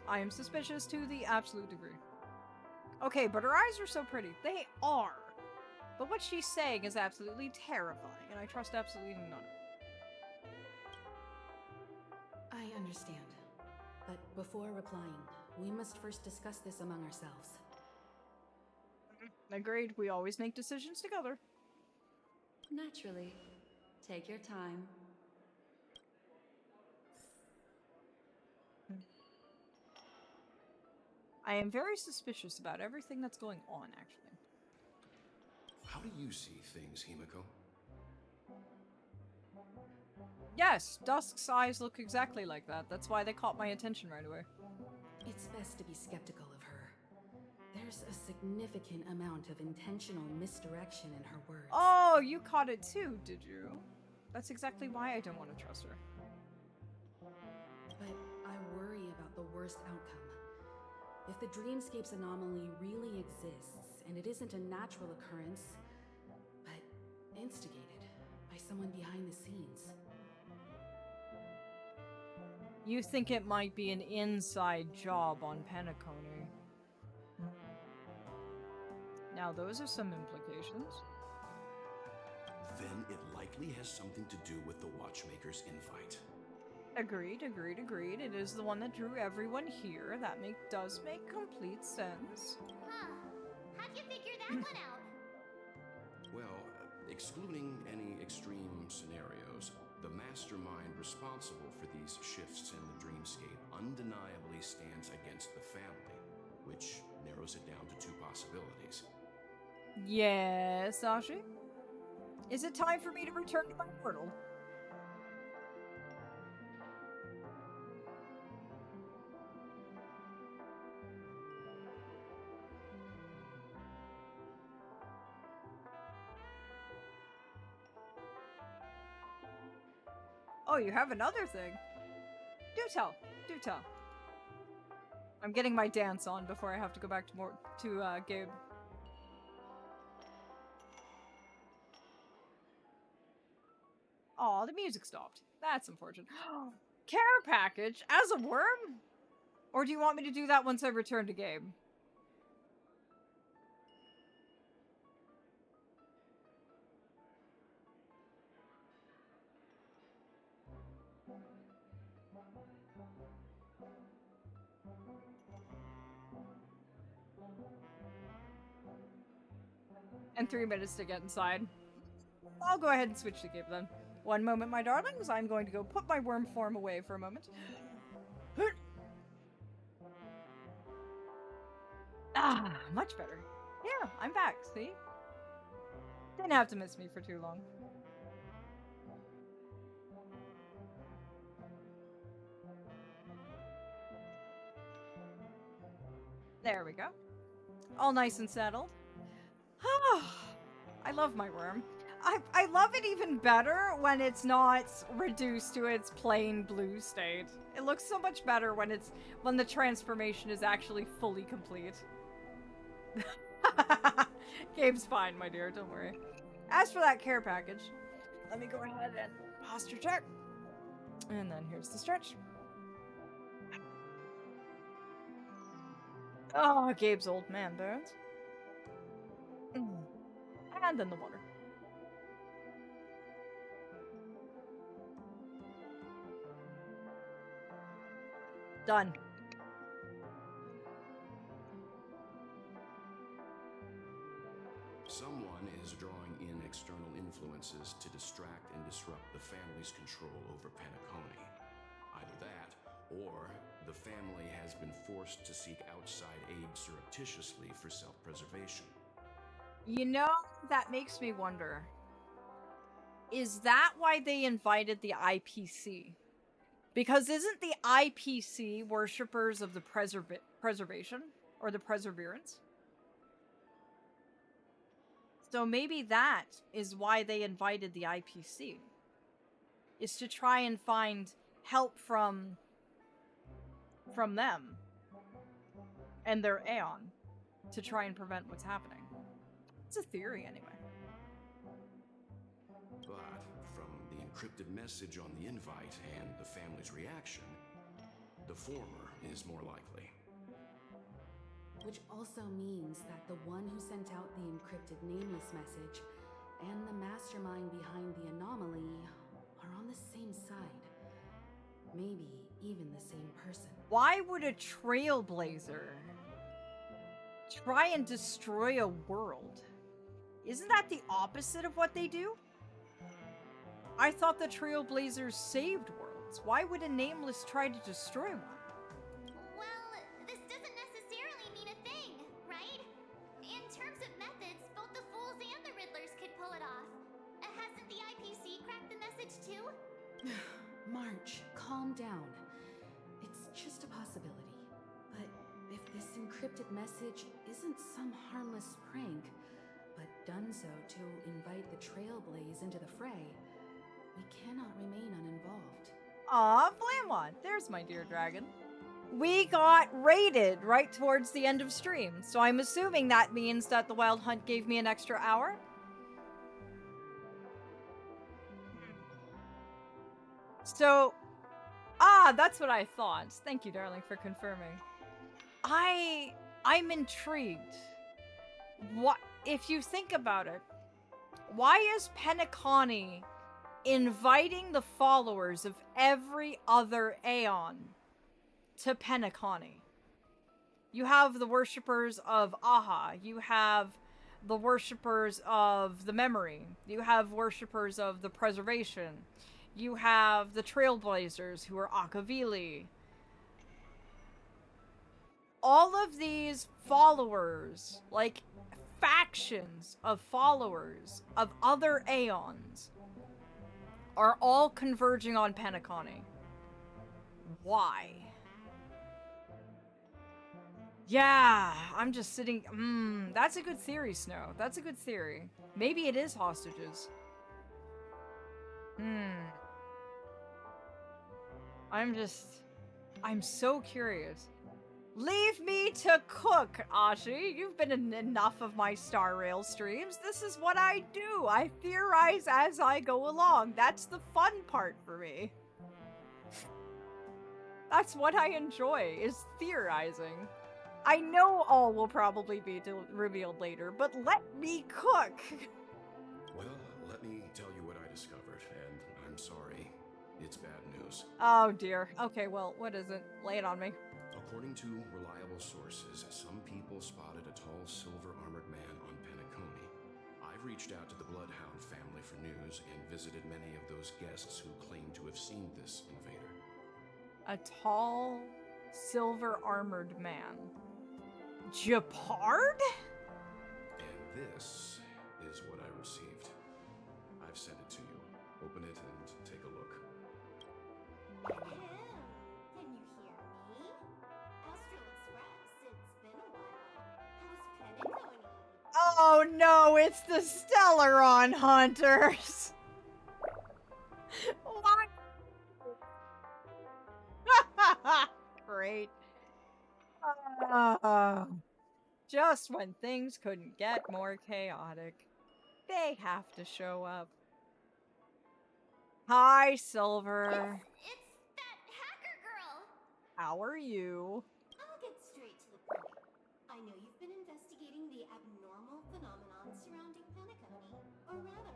[SPEAKER 1] I am suspicious to the absolute degree. Okay, but her eyes are so pretty. They are. But what she's saying is absolutely terrifying, and I trust absolutely none of it.
[SPEAKER 18] I understand. But before replying, we must first discuss this among ourselves.
[SPEAKER 1] Agreed. We always make decisions together.
[SPEAKER 16] Naturally. Take your time.
[SPEAKER 1] I am very suspicious about everything that's going on, actually.
[SPEAKER 17] How do you see things, Himiko?
[SPEAKER 1] Yes, Dusk's eyes look exactly like that. That's why they caught my attention right away.
[SPEAKER 18] It's best to be skeptical of her. There's a significant amount of intentional misdirection in her words.
[SPEAKER 1] Oh, you caught it too, did you? That's exactly why I don't want to trust her.
[SPEAKER 18] But I worry about the worst outcome. If the dreamscape's anomaly really exists, and it isn't a natural occurrence, but instigated by someone behind the scenes.
[SPEAKER 1] You think it might be an inside job on Penacony. Now, those are some implications.
[SPEAKER 17] Then it likely has something to do with the Watchmaker's invite.
[SPEAKER 1] Agreed, agreed, agreed. It is the one that drew everyone here. That does make complete sense.
[SPEAKER 7] Huh. How'd you figure that one out?
[SPEAKER 17] Well, excluding any extreme scenarios, the mastermind responsible for these shifts in the dreamscape undeniably stands against the family, which narrows it down to two possibilities.
[SPEAKER 1] Yes, Sashi? Is it time for me to return to my portal? Oh, you have another thing. Do tell. Do tell. I'm getting my dance on before I have to go back to Gabe. Aw, the music stopped. That's unfortunate. Care package as a worm? Or do you want me to do that once I return to Gabe? And 3 minutes to get inside. I'll go ahead and switch to Gabe then. One moment, my darlings. I'm going to go put my worm form away for a moment. Ah, much better. Yeah, I'm back, see? Didn't have to miss me for too long. There we go. All nice and settled. I love my worm. I love it even better when it's not reduced to its plain blue state. It looks so much better when the transformation is actually fully complete. Gabe's fine, my dear, don't worry. As for that care package, let me go ahead and posture check. And then here's the stretch. Oh, Gabe's old man bones. And then the water. Done.
[SPEAKER 17] Someone is drawing in external influences to distract and disrupt the family's control over Penacony. Either that, or the family has been forced to seek outside aid surreptitiously for self-preservation.
[SPEAKER 1] You know, that makes me wonder. Is that why they invited the IPC? Because isn't the IPC worshippers of the preservation? Or the perseverance? So maybe that is why they invited the IPC. Is to try and find help from them. And their Aeon. To try and prevent what's happening. It's a theory, anyway.
[SPEAKER 17] But from the encrypted message on the invite and the family's reaction, the former is more likely.
[SPEAKER 18] Which also means that the one who sent out the encrypted nameless message and the mastermind behind the anomaly are on the same side. Maybe even the same person.
[SPEAKER 1] Why would a trailblazer try and destroy a world? Isn't that the opposite of what they do? I thought the trailblazers saved worlds. Why would a nameless try to destroy one?
[SPEAKER 7] Well, this doesn't necessarily mean a thing, right? In terms of methods, both the Fools and the Riddlers could pull it off. Hasn't the IPC cracked the message too?
[SPEAKER 18] March, calm down. It's just a possibility. But if this encrypted message isn't some harmless prank, but done so to invite the Trailblaze into the fray, we cannot remain uninvolved.
[SPEAKER 1] Aw, Flamwand, there's my dear dragon. We got raided right towards the end of stream, so I'm assuming that means that the Wild Hunt gave me an extra hour? So, that's what I thought. Thank you, darling, for confirming. I'm intrigued. What, if you think about it, why is Penacony inviting the followers of every other Aeon to Penacony? You have the worshippers of Aha. You have the worshippers of the memory. You have worshippers of the preservation. You have the Trailblazers, who are Akavili. All of these followers, like factions of followers of other Aeons, are all converging on Penacony. Why? Yeah, I'm just sitting... that's a good theory, Snow. That's a good theory. Maybe it is hostages. I'm so curious. Leave me to cook, Ashi. You've been in enough of my Star Rail streams. This is what I do. I theorize as I go along. That's the fun part for me. That's what I enjoy, is theorizing. I know all will probably be revealed later, but let me cook.
[SPEAKER 17] Well, let me tell you what I discovered, and I'm sorry. It's bad news.
[SPEAKER 1] Oh dear. Okay, well, what is it? Lay it on me.
[SPEAKER 17] According to reliable sources, some people spotted a tall silver-armored man on Penacony. I've reached out to the Bloodhound family for news and visited many of those guests who claim to have seen this invader.
[SPEAKER 1] A tall, silver-armored man. Japard?
[SPEAKER 17] And this is what I received. I've sent it to you. Open it and take a look.
[SPEAKER 7] Can you hear me? Astral Express, it's been a while. How's Penacony?
[SPEAKER 1] Oh no, it's the Stellaron Hunters! What? Great. Just when things couldn't get more chaotic, they have to show up. Hi, Silver.
[SPEAKER 7] It's that hacker girl!
[SPEAKER 1] How are you?
[SPEAKER 7] I'll get straight to the point. I know you've been investigating the abnormal phenomenon surrounding Penacony. Or rather,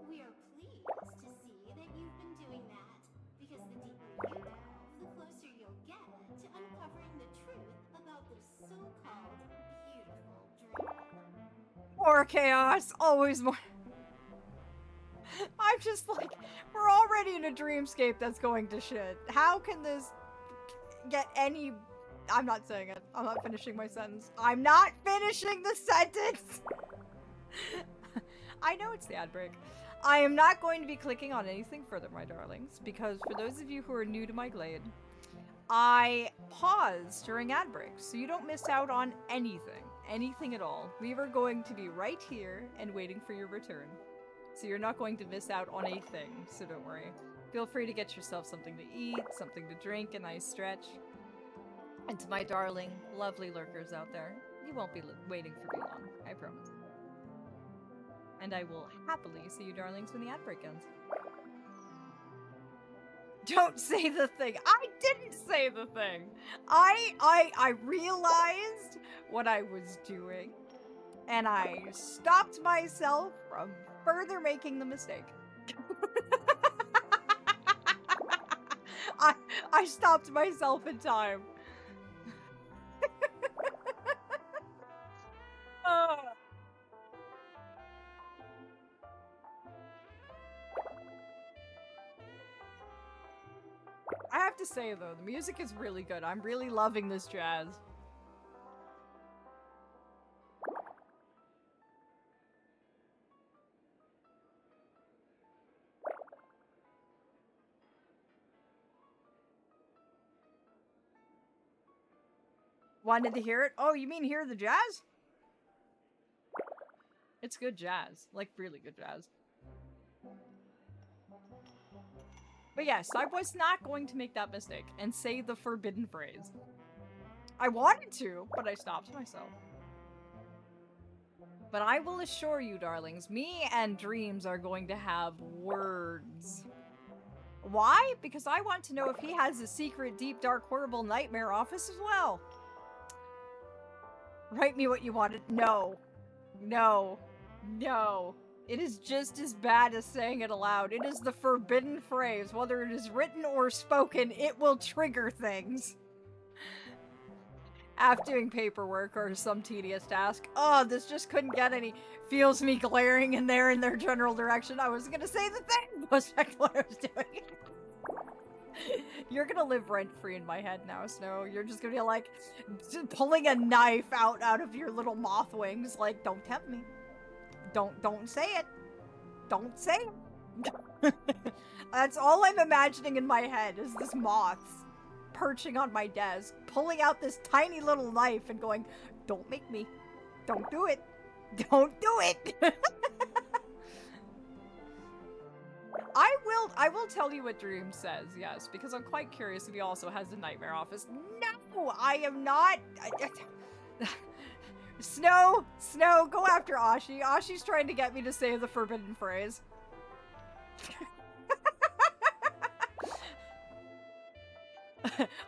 [SPEAKER 7] we are pleased to see that you've been doing that. Because the deeper you delve, the closer you'll get to uncovering the truth about this so-called beautiful dream.
[SPEAKER 1] More chaos, always more. I'm just like, we're already in a dreamscape that's going to shit. How can this get any... I'm not saying it. I'm not finishing my sentence. I'm not finishing the sentence! I know it's the ad break. I am not going to be clicking on anything further, my darlings, because for those of you who are new to my glade, I pause during ad breaks, so you don't miss out on anything at all. We are going to be right here and waiting for your return. So you're not going to miss out on a thing, so don't worry. Feel free to get yourself something to eat, something to drink, a nice stretch. And to my darling, lovely lurkers out there, you won't be waiting for me long, I promise. And I will happily see you darlings when the ad break ends. Don't say the thing. I didn't say the thing. I realized what I was doing, and I stopped myself from further making the mistake. I stopped myself in time. I have to say though, the music is really good. I'm really loving this jazz. Wanted to hear it? Oh, you mean hear the jazz? It's good jazz. Like, really good jazz. But yes, I was not going to make that mistake and say the forbidden phrase. I wanted to, but I stopped myself. But I will assure you, darlings, me and Dreams are going to have words. Why? Because I want to know if he has a secret, deep, dark, horrible nightmare office as well. Write me what you wanted. No. No. No. It is just as bad as saying it aloud. It is the forbidden phrase. Whether it is written or spoken, it will trigger things. After doing paperwork or some tedious task. Oh, this just couldn't get any. Feels me glaring in their general direction. I was gonna say the thing. Was what I was doing. You're gonna live rent-free in my head now, Snow. You're just gonna be like, pulling a knife out of your little moth wings. Like, don't tempt me. Don't say it. Don't say it. That's all I'm imagining in my head is this moth perching on my desk, pulling out this tiny little knife and going, don't make me. Don't do it. Don't do it. I will tell you what Dream says, yes, because I'm quite curious if he also has a nightmare office. No, I am not. Snow, go after Ashi. Ashi's trying to get me to say the forbidden phrase.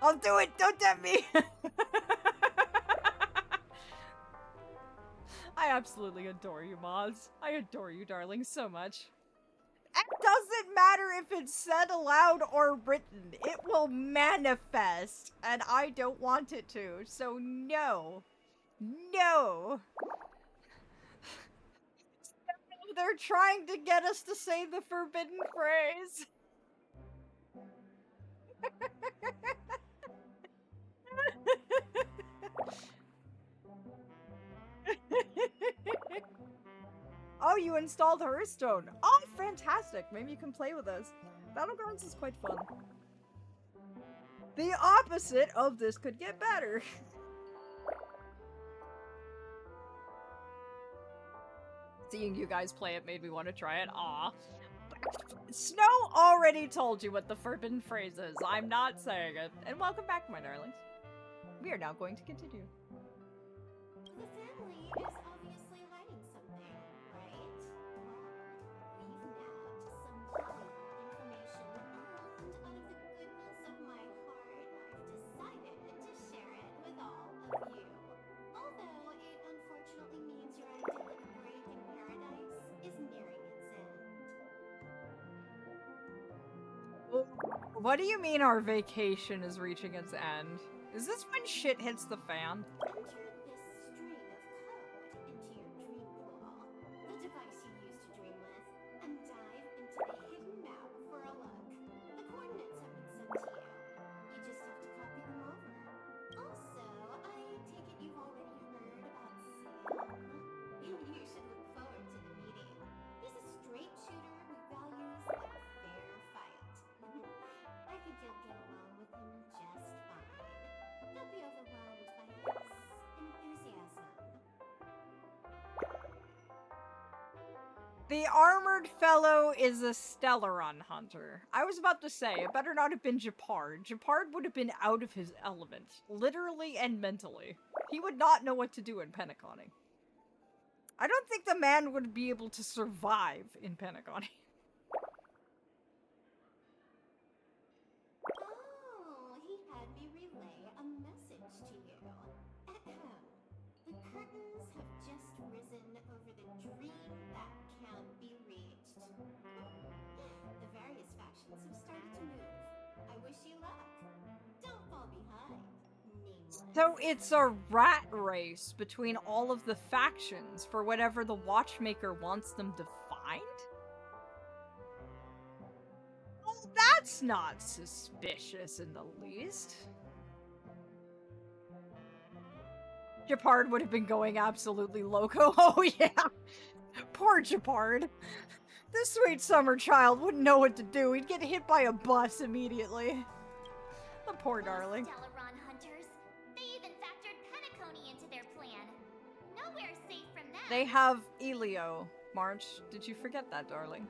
[SPEAKER 1] I'll do it. Don't tempt me. I absolutely adore you, Moz. I adore you, darling, so much. It doesn't matter if it's said aloud or written. It will manifest, and I don't want it to. So no. No. They're trying to get us to say the forbidden phrase. Oh, you installed Hearthstone. Oh, fantastic. Maybe you can play with us. Battlegrounds is quite fun. The opposite of this could get better. Seeing you guys play it made me want to try it. Aw. Snow already told you what the forbidden phrase is. I'm not saying it. And welcome back, my darlings. We are now going to continue.
[SPEAKER 7] The family is obviously hiding something, right? Well, we've nabbed some valuable information, and out of the goodness of my heart, I've decided to share it with all of you. Although it unfortunately means your idyllic break in paradise is nearing its end.
[SPEAKER 1] What do you mean our vacation is reaching its end? Is this when shit hits the fan?
[SPEAKER 7] Enter this string of code into your dream pool, the device you use to dream with, and dive into the hidden map for a look. The coordinates have been sent to you. You just have to copy them over. Also, I take it you've already heard about Sam. You should look forward to the meeting. He's a straight shooter who values a fair fight. I think you'll get along with him just fine. Don't be overwhelmed by his enthusiasm.
[SPEAKER 1] The armored fellow is a Stellaron hunter. I was about to say, it better not have been Japard. Japard would have been out of his element, literally and mentally. He would not know what to do in Pentaconning. I don't think the man would be able to survive in Pentaconning.
[SPEAKER 7] Oh, he had me relay a message to you. Ahem. The curtains have just risen over the dream that can't be reached. The various factions have started to move. I wish you luck. Don't fall behind, nameless.
[SPEAKER 1] So it's a rat race between all of the factions for whatever the Watchmaker wants them defined? Well, that's not suspicious in the least. Japard would have been going absolutely loco. Oh yeah! Poor Japard. This sweet summer child wouldn't know what to do. He'd get hit by a bus immediately. The poor darling.
[SPEAKER 7] Stellaron hunters. They even factored Penacony into their plan. Nowhere safe from that.
[SPEAKER 1] They have Elio. March, did you forget that, darling?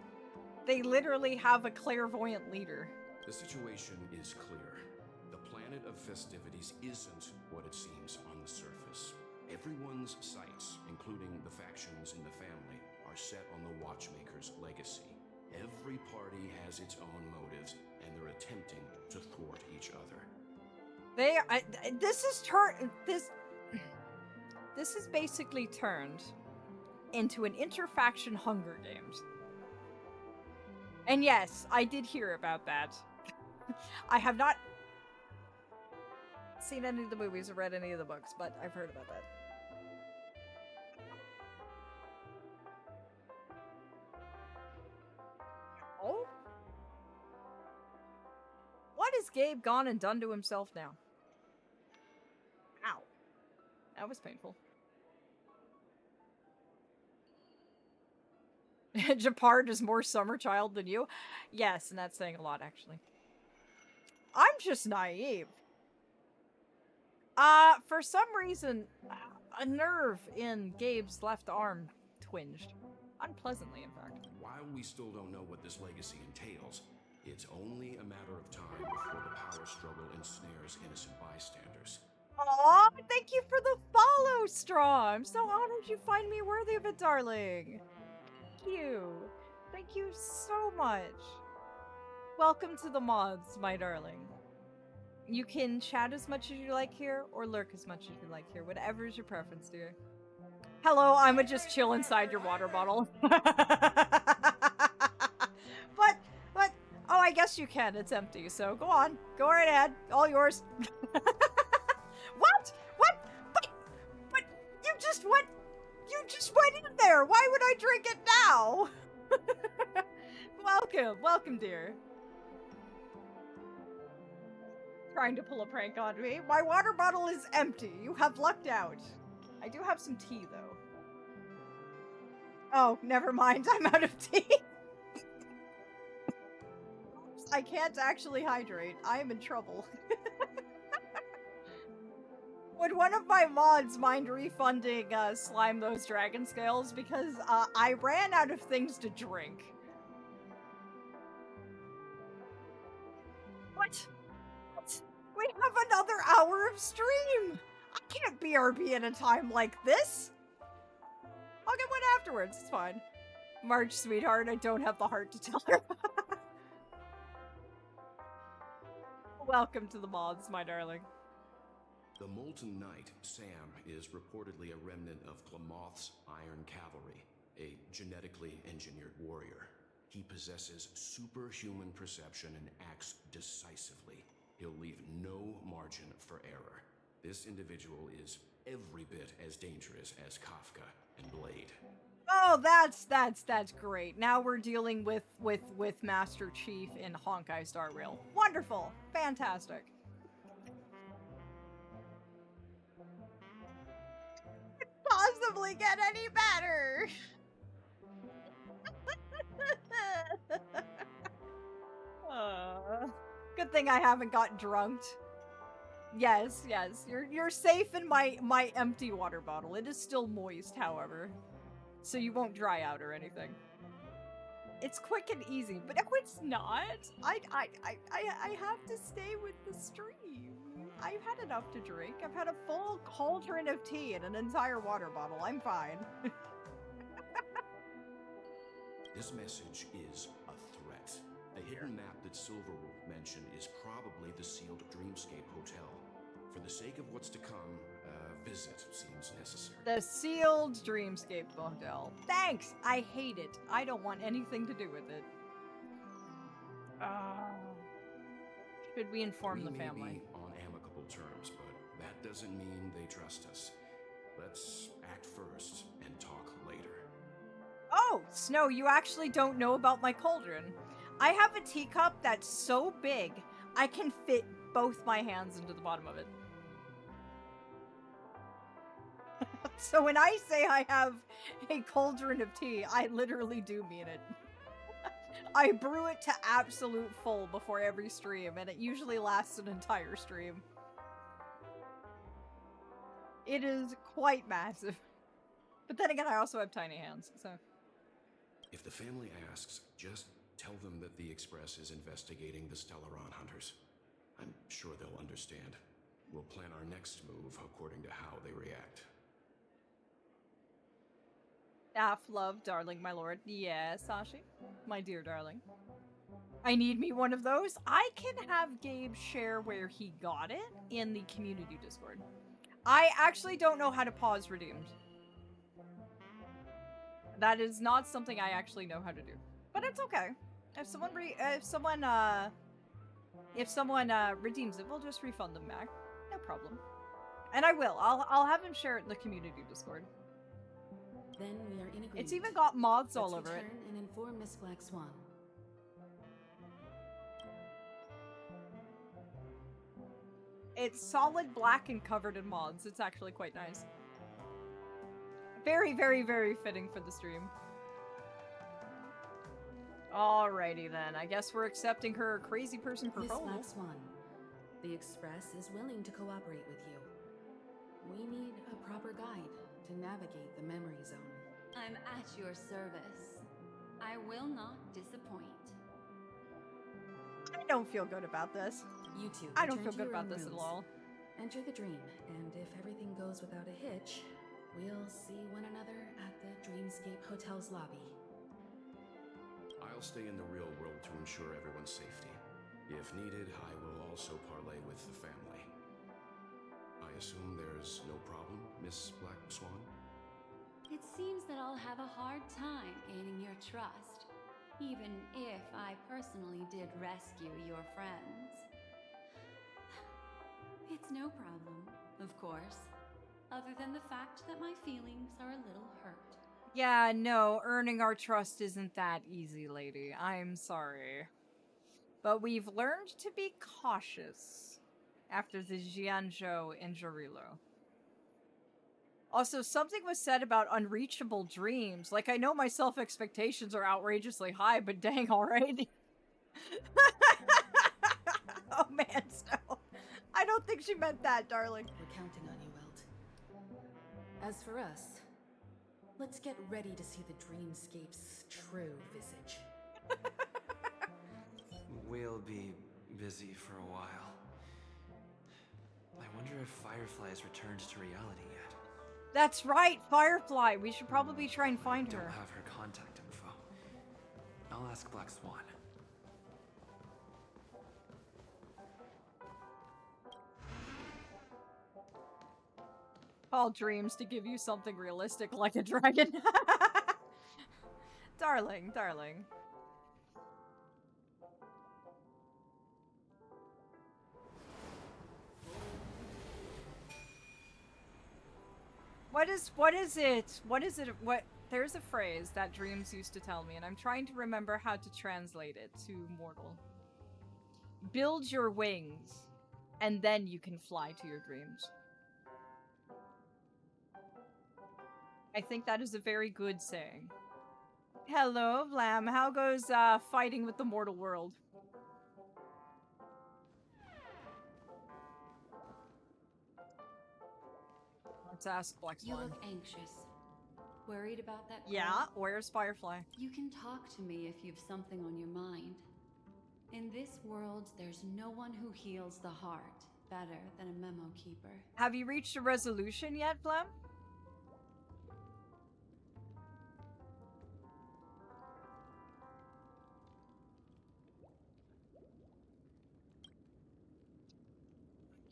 [SPEAKER 1] They literally have a clairvoyant leader.
[SPEAKER 17] The situation is clear. The planet of festivities isn't what it seems on the surface. Everyone's sights, including the factions in the family, are set on the Watchmaker's legacy. Every party has its own motives, and they're attempting to thwart each other.
[SPEAKER 1] They this is basically turned into an interfaction Hunger Games. And yes, I did hear about that. I have not seen any of the movies or read any of the books, but I've heard about that. Oh? What has Gabe gone and done to himself now? Ow. That was painful. Japard is more summer child than you? Yes, and that's saying a lot, actually. I'm just naive. For some reason, a nerve in Gabe's left arm twinged. Unpleasantly, in fact.
[SPEAKER 17] While While we still don't know what this legacy entails, it's only a matter of time before the power struggle ensnares innocent bystanders.
[SPEAKER 1] Aw, thank you for the follow, Straw. I'm so honored you find me worthy of it, darling. Thank you. Thank you so much. Welcome to the mods, my darling. You can chat as much as you like here, or lurk as much as you like here. Whatever is your preference, dear. Hello, I'ma just chill inside your water bottle. But, oh, I guess you can. It's empty, so go on. Go right ahead. All yours. What? What? But you just went in there. Why would I drink it now? Welcome, dear. Trying to pull a prank on me. My water bottle is empty. You have lucked out. I do have some tea, though. Oh, never mind. I'm out of tea. I can't actually hydrate. I am in trouble. Would one of my mods mind refunding Slime those dragon scales? Because I ran out of things to drink. What? We have another hour of stream! I can't BRB at a time like this! I'll get one afterwards, it's fine. Marge, sweetheart, I don't have the heart to tell her. Welcome to the mods, my darling.
[SPEAKER 17] The Molten Knight, Sam, is reportedly a remnant of Glamoth's Iron Cavalry, a genetically engineered warrior. He possesses superhuman perception and acts decisively. He'll leave no margin for error. This individual is every bit as dangerous as Kafka and Blade.
[SPEAKER 1] Oh, that's great. Now we're dealing with Master Chief in Honkai Star Rail. Wonderful. Fantastic. Possibly get any better. Good thing I haven't got drunked. Yes, you're safe in my empty water bottle. It is still moist, however, so you won't dry out or anything. It's quick and easy, but no, it's not. I have to stay with the stream. I've had enough to drink. I've had a full cauldron of tea and an entire water bottle. I'm fine.
[SPEAKER 17] This message is a threat. The hidden map that Silverwolf mentioned is probably the sealed Dreamscape Hotel. For the sake of what's to come, a visit seems necessary.
[SPEAKER 1] The sealed Dreamscape Hotel. Thanks! I hate it. I don't want anything to do with it. Should we inform the family?
[SPEAKER 17] We may be on amicable terms, but that doesn't mean they trust us. Let's act first and talk later.
[SPEAKER 1] Oh, Snow, you actually don't know about my cauldron. I have a teacup that's so big, I can fit both my hands into the bottom of it. So when I say I have a cauldron of tea, I literally do mean it. I brew it to absolute full before every stream, and it usually lasts an entire stream. It is quite massive. But then again, I also have tiny hands, so...
[SPEAKER 17] If the family asks, just tell them that the Express is investigating the Stellaron hunters. I'm sure they'll understand. We'll plan our next move according to how they react.
[SPEAKER 1] Love, darling, my lord. Yes, Sashi, my dear darling. I need me one of those. I can have Gabe share where he got it in the community Discord. I actually don't know how to pause redeemed. That is not something I actually know how to do. But it's okay. If someone redeems it, we'll just refund them back. No problem. And I will. I'll have him share it in the community Discord.
[SPEAKER 18] Then we are in agreement.
[SPEAKER 1] It's even got mods all over it.
[SPEAKER 18] Let's return and inform Miss Black Swan.
[SPEAKER 1] It's solid black and covered in mods. It's actually quite nice. Very, very, very fitting for the stream. Alrighty then. I guess we're accepting her crazy person proposal.
[SPEAKER 18] Miss Black Swan, the Express is willing to cooperate with you. We need a proper guide to navigate the memory zone.
[SPEAKER 16] I'm at your service. I will not disappoint.
[SPEAKER 1] I don't feel good about this.
[SPEAKER 18] You two.
[SPEAKER 1] I don't
[SPEAKER 18] return
[SPEAKER 1] feel
[SPEAKER 18] to
[SPEAKER 1] good
[SPEAKER 18] your
[SPEAKER 1] about
[SPEAKER 18] own
[SPEAKER 1] this at
[SPEAKER 18] rooms.
[SPEAKER 1] all.
[SPEAKER 18] Enter the dream, and if everything goes without a hitch, we'll see one another at the Dreamscape Hotel's lobby.
[SPEAKER 17] I'll stay in the real world to ensure everyone's safety. If needed, I will also parlay with the family. I assume there's no problem, Miss Black Swan?
[SPEAKER 16] It seems that I'll have a hard time gaining your trust, even if I personally did rescue your friends. It's no problem, of course, other than the fact that my feelings are a little hurt.
[SPEAKER 1] Yeah, no, earning our trust isn't that easy, lady. I'm sorry. But we've learned to be cautious after the Jianzhou and Jarilo. Also, something was said about unreachable dreams. Like, I know my self-expectations are outrageously high, but dang, alright. Oh man, Snow. I don't think she meant that, darling.
[SPEAKER 18] We're counting on you, Welt. As for us, let's get ready to see the Dreamscape's true visage.
[SPEAKER 4] We'll be busy for a while. I wonder if Firefly has returned to reality yet.
[SPEAKER 1] That's right, Firefly. We should probably try and find her.
[SPEAKER 4] Don't have her contact info. I'll ask Black Swan.
[SPEAKER 1] All dreams to give you something realistic like a dragon. Darling, darling. What is it? There's a phrase that dreams used to tell me, and I'm trying to remember how to translate it to mortal. Build your wings, and then you can fly to your dreams. I think that is a very good saying. Hello, Vlam. How goes fighting with the mortal world? Let's ask Black Swan.
[SPEAKER 16] You look anxious. Worried about that girl?
[SPEAKER 1] Yeah, where's Firefly?
[SPEAKER 16] You can talk to me if you've something on your mind. In this world, there's no one who heals the heart better than a memo keeper.
[SPEAKER 1] Have you reached a resolution yet, Vlam?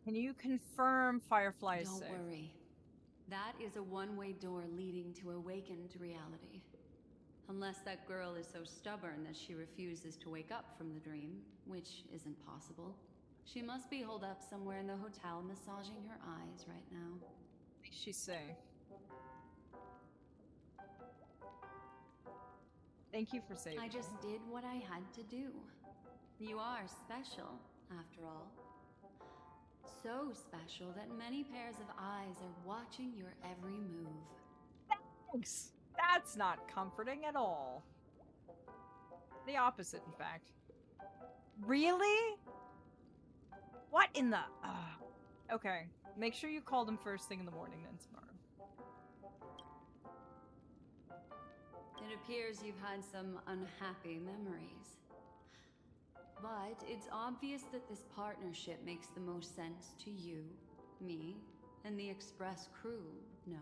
[SPEAKER 1] Can you confirm Firefly is safe?
[SPEAKER 16] Don't worry. That is a one-way door leading to awakened reality. Unless that girl is so stubborn that she refuses to wake up from the dream, which isn't possible. She must be holed up somewhere in the hotel massaging her eyes right now.
[SPEAKER 1] What did she say? Thank you for saving
[SPEAKER 16] I just
[SPEAKER 1] me.
[SPEAKER 16] did what I had to do. You are special, after all. So special that many pairs of eyes are watching your every move.
[SPEAKER 1] Thanks. That's not comforting at all. The opposite, in fact. Really? What in the... Okay. Make sure you call them first thing in the morning then tomorrow.
[SPEAKER 16] It appears you've had some unhappy memories. But it's obvious that this partnership makes the most sense to you, me, and the Express crew, no?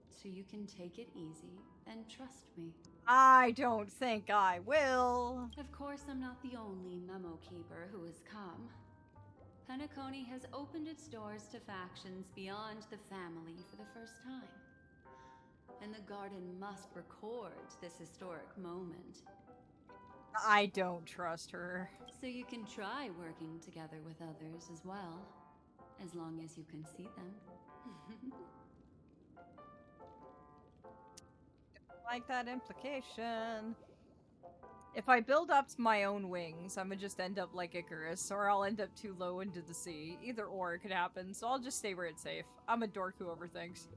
[SPEAKER 16] So you can take it easy and trust me.
[SPEAKER 1] I don't think I will.
[SPEAKER 16] Of course, I'm not the only memo keeper who has come. Penacony has opened its doors to factions beyond the family for the first time. And the Garden must record this historic moment.
[SPEAKER 1] I don't trust her.
[SPEAKER 16] So you can try working together with others as well, as long as you can see them.
[SPEAKER 1] Like that implication. If I build up my own wings, I'm gonna just end up like Icarus, or I'll end up too low into the sea. Either or could happen, so I'll just stay where it's safe. I'm a dork who overthinks.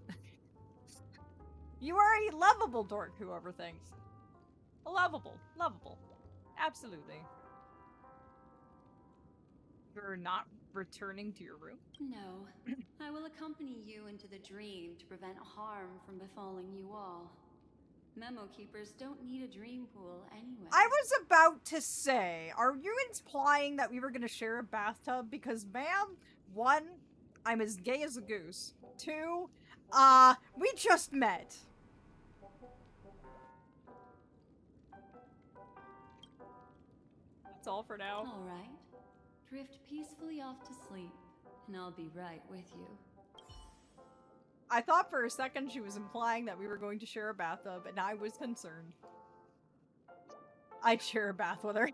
[SPEAKER 1] You are a lovable dork who overthinks. Lovable. Lovable. Absolutely. You're not returning to your room?
[SPEAKER 16] No. I will accompany you into the dream to prevent harm from befalling you all. Memo keepers don't need a dream pool anyway.
[SPEAKER 1] I was about to say, are you implying that we were going to share a bathtub? Because, ma'am, one, I'm as gay as a goose. Two, we just met. That's all for now.
[SPEAKER 16] All right. Drift peacefully off to sleep, and I'll be right with you.
[SPEAKER 1] I thought for a second she was implying that we were going to share a bathtub, and I was concerned. I'd share a bath with her.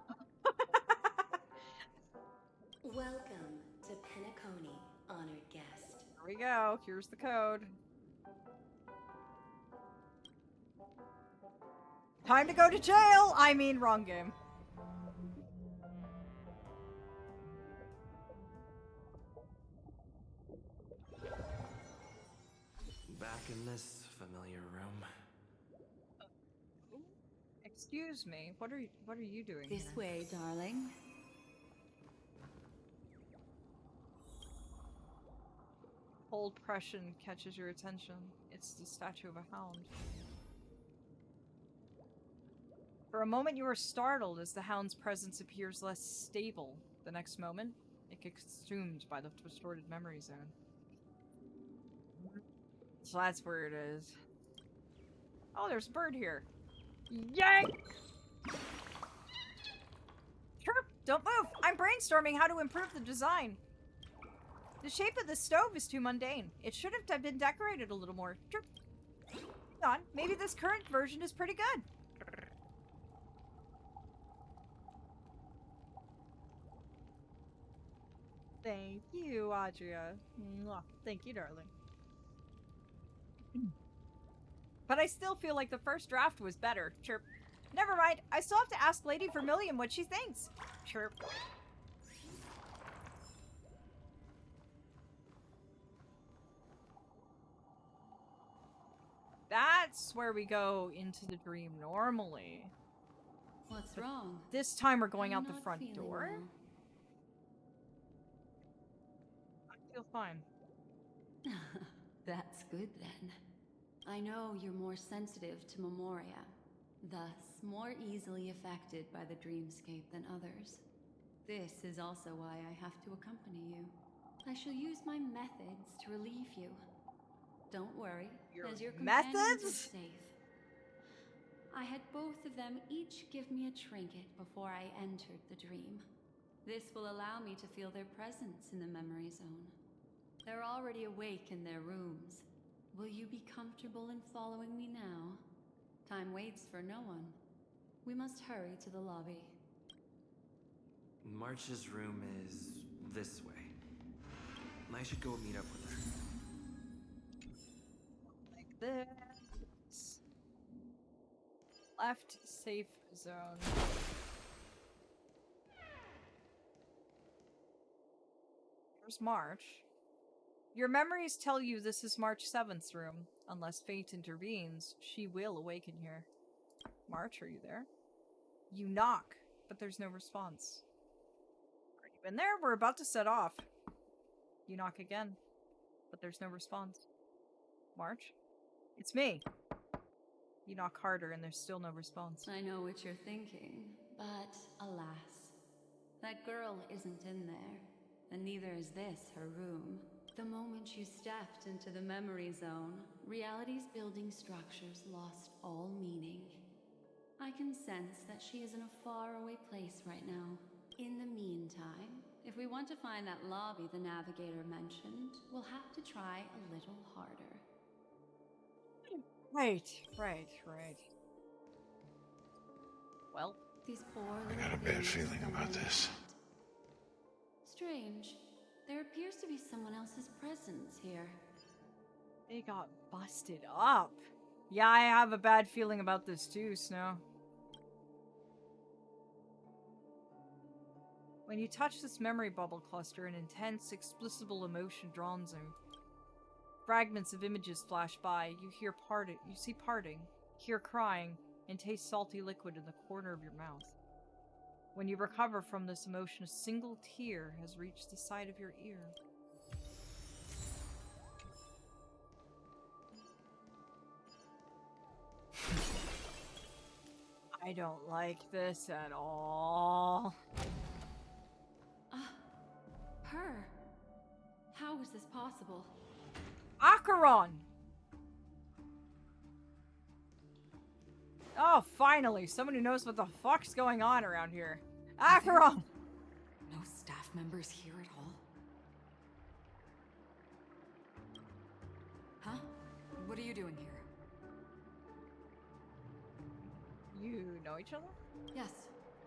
[SPEAKER 19] Welcome to Penacony, honored guest.
[SPEAKER 1] Here we go. Here's the code. Time to go to jail! I mean, wrong game.
[SPEAKER 4] Back in this familiar room.
[SPEAKER 1] Excuse me. What are you doing
[SPEAKER 16] This
[SPEAKER 1] here?
[SPEAKER 16] way, darling.
[SPEAKER 1] Cold Prussian catches your attention. It's the statue of a hound. For a moment you are startled as the hound's presence appears less stable. The next moment, it gets consumed by the distorted memory zone. So that's where it is. Oh, there's a bird here. Yank! Chirp! Don't move! I'm brainstorming how to improve the design. The shape of the stove is too mundane. It should have been decorated a little more. Chirp. Hang on, maybe this current version is pretty good. Thank you, Adria. Mwah. Thank you, darling. But I still feel like the first draft was better. Chirp. Never mind. I still have to ask Lady Vermilion what she thinks. Chirp. That's where we go into the dream normally.
[SPEAKER 16] What's wrong?
[SPEAKER 1] This time we're going
[SPEAKER 16] I'm
[SPEAKER 1] out the
[SPEAKER 16] not
[SPEAKER 1] front
[SPEAKER 16] feeling
[SPEAKER 1] door.
[SPEAKER 16] well.
[SPEAKER 1] I feel fine.
[SPEAKER 16] That's good then. I know you're more sensitive to Memoria, thus more easily affected by the dreamscape than others. This is also why I have to accompany you. I shall use my methods to relieve you. Don't worry, as your companions are
[SPEAKER 1] methods?
[SPEAKER 16] safe. I had both of them each give me a trinket before I entered the dream. This will allow me to feel their presence in the memory zone. They're already awake in their rooms. Will you be comfortable in following me now? Time waits for no one. We must hurry to the lobby.
[SPEAKER 4] March's room is this way. I should go meet up with her.
[SPEAKER 1] Like this. Left safe zone. Here's March. Your memories tell you this is March 7th's room. Unless fate intervenes, she will awaken here. March, are you there? You knock, but there's no response. Are you in there? We're about to set off. You knock again, but there's no response. March? It's me. You knock harder and there's still no response.
[SPEAKER 16] I know what you're thinking, but alas, that girl isn't in there, and neither is this her room. The moment you stepped into the memory zone, reality's building structures lost all meaning. I can sense that she is in a faraway place right now. In the meantime, if we want to find that lobby the navigator mentioned, we'll have to try a little harder.
[SPEAKER 1] Right. Well,
[SPEAKER 16] these poor
[SPEAKER 20] I
[SPEAKER 16] little
[SPEAKER 20] got a bad
[SPEAKER 16] things
[SPEAKER 20] feeling
[SPEAKER 16] don't
[SPEAKER 20] about
[SPEAKER 16] know
[SPEAKER 20] this.
[SPEAKER 16] that. Strange. There appears to be someone else's presence here.
[SPEAKER 1] they got busted up. Yeah, I have a bad feeling about this too, Snow. When you touch this memory bubble cluster, an intense, explicable emotion dawns on you. Fragments of images flash by. You see parting, hear crying, and taste salty liquid in the corner of your mouth. When you recover from this emotion, a single tear has reached the side of your ear. I don't like this at all.
[SPEAKER 16] Her? How is this possible?
[SPEAKER 1] Acheron! Oh, finally, someone who knows what the fuck's going on around here. Acheron!
[SPEAKER 18] No staff members here at all?
[SPEAKER 16] Huh? What are you doing here?
[SPEAKER 1] You know each other?
[SPEAKER 16] Yes,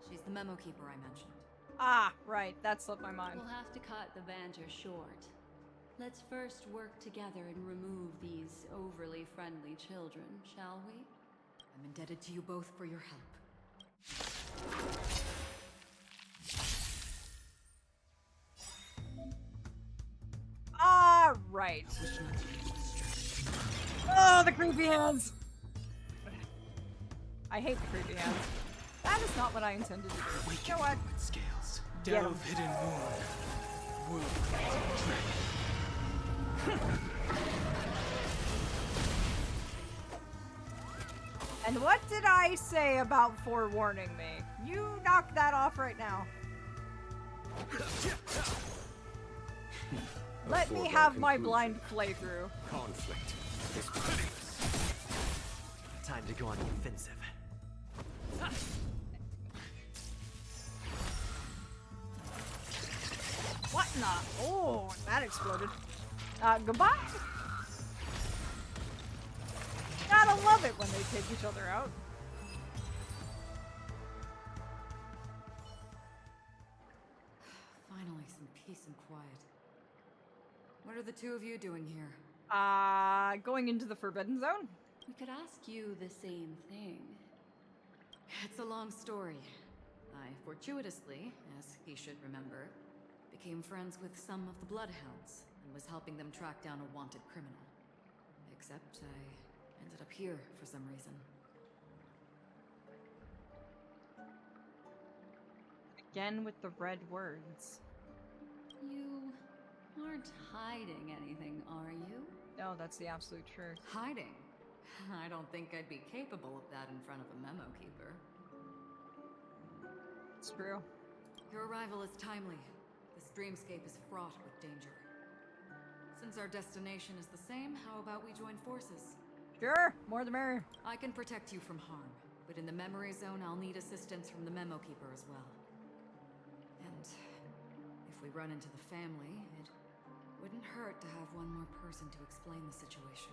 [SPEAKER 16] she's the memo keeper I mentioned.
[SPEAKER 1] Ah, right, that slipped my mind.
[SPEAKER 16] We'll have to cut the banter short. Let's first work together and remove these overly friendly children, shall we?
[SPEAKER 18] I'm indebted to you both for your help.
[SPEAKER 1] Ah, right. Oh, the creepy hands! I hate the creepy hands. That is not what I intended to do. You know what?
[SPEAKER 11] Scales.
[SPEAKER 1] Get 'em.
[SPEAKER 11] Delve hidden moon. World
[SPEAKER 1] And what did I say about forewarning me? You knock that off right now. Let me have my blind playthrough.
[SPEAKER 15] Conflict is
[SPEAKER 4] Time to go on the offensive.
[SPEAKER 1] What in the? Oh, that exploded. Goodbye. Gotta love it when they take each other out.
[SPEAKER 18] Finally, some peace and quiet. What are the two of you doing here?
[SPEAKER 1] Going into the Forbidden Zone?
[SPEAKER 16] We could ask you the same thing.
[SPEAKER 18] It's a long story. I fortuitously, as he should remember, became friends with some of the Bloodhounds and was helping them track down a wanted criminal. Except I ended up here for some reason.
[SPEAKER 1] Again with the red words.
[SPEAKER 16] You aren't hiding anything, are you?
[SPEAKER 1] No, that's the absolute truth.
[SPEAKER 18] Hiding? I don't think I'd be capable of that in front of a memo keeper.
[SPEAKER 1] It's true.
[SPEAKER 18] Your arrival is timely. This dreamscape is fraught with danger. Since our destination is the same, how about we join forces?
[SPEAKER 1] Sure, more the merrier.
[SPEAKER 18] I can protect you from harm, but in the memory zone, I'll need assistance from the memo keeper as well. And if we run into the family, it wouldn't hurt to have one more person to explain the situation.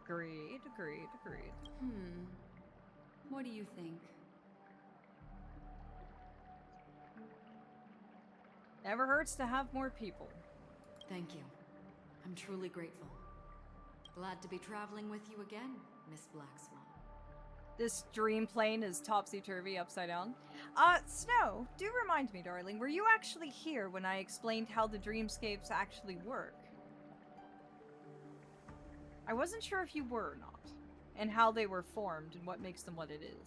[SPEAKER 1] Agreed, agreed, agreed.
[SPEAKER 16] What do you think?
[SPEAKER 1] Never hurts to have more people.
[SPEAKER 18] Thank you. I'm truly grateful. Glad to be traveling with you again, Miss Blackswan.
[SPEAKER 1] This dream plane is topsy-turvy, upside down. Snow, do remind me, darling, were you actually here when I explained how the dreamscapes actually work? I wasn't sure if you were or not, and how they were formed and what makes them what it is.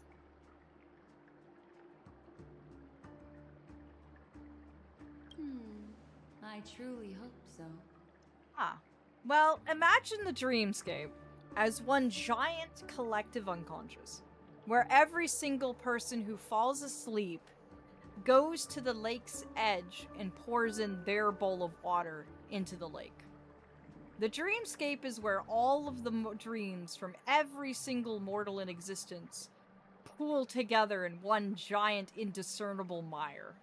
[SPEAKER 16] I truly hope so.
[SPEAKER 1] Well, imagine the dreamscape as one giant collective unconscious, where every single person who falls asleep goes to the lake's edge and pours in their bowl of water into the lake. The dreamscape is where all of the dreams from every single mortal in existence pool together in one giant indiscernible mire.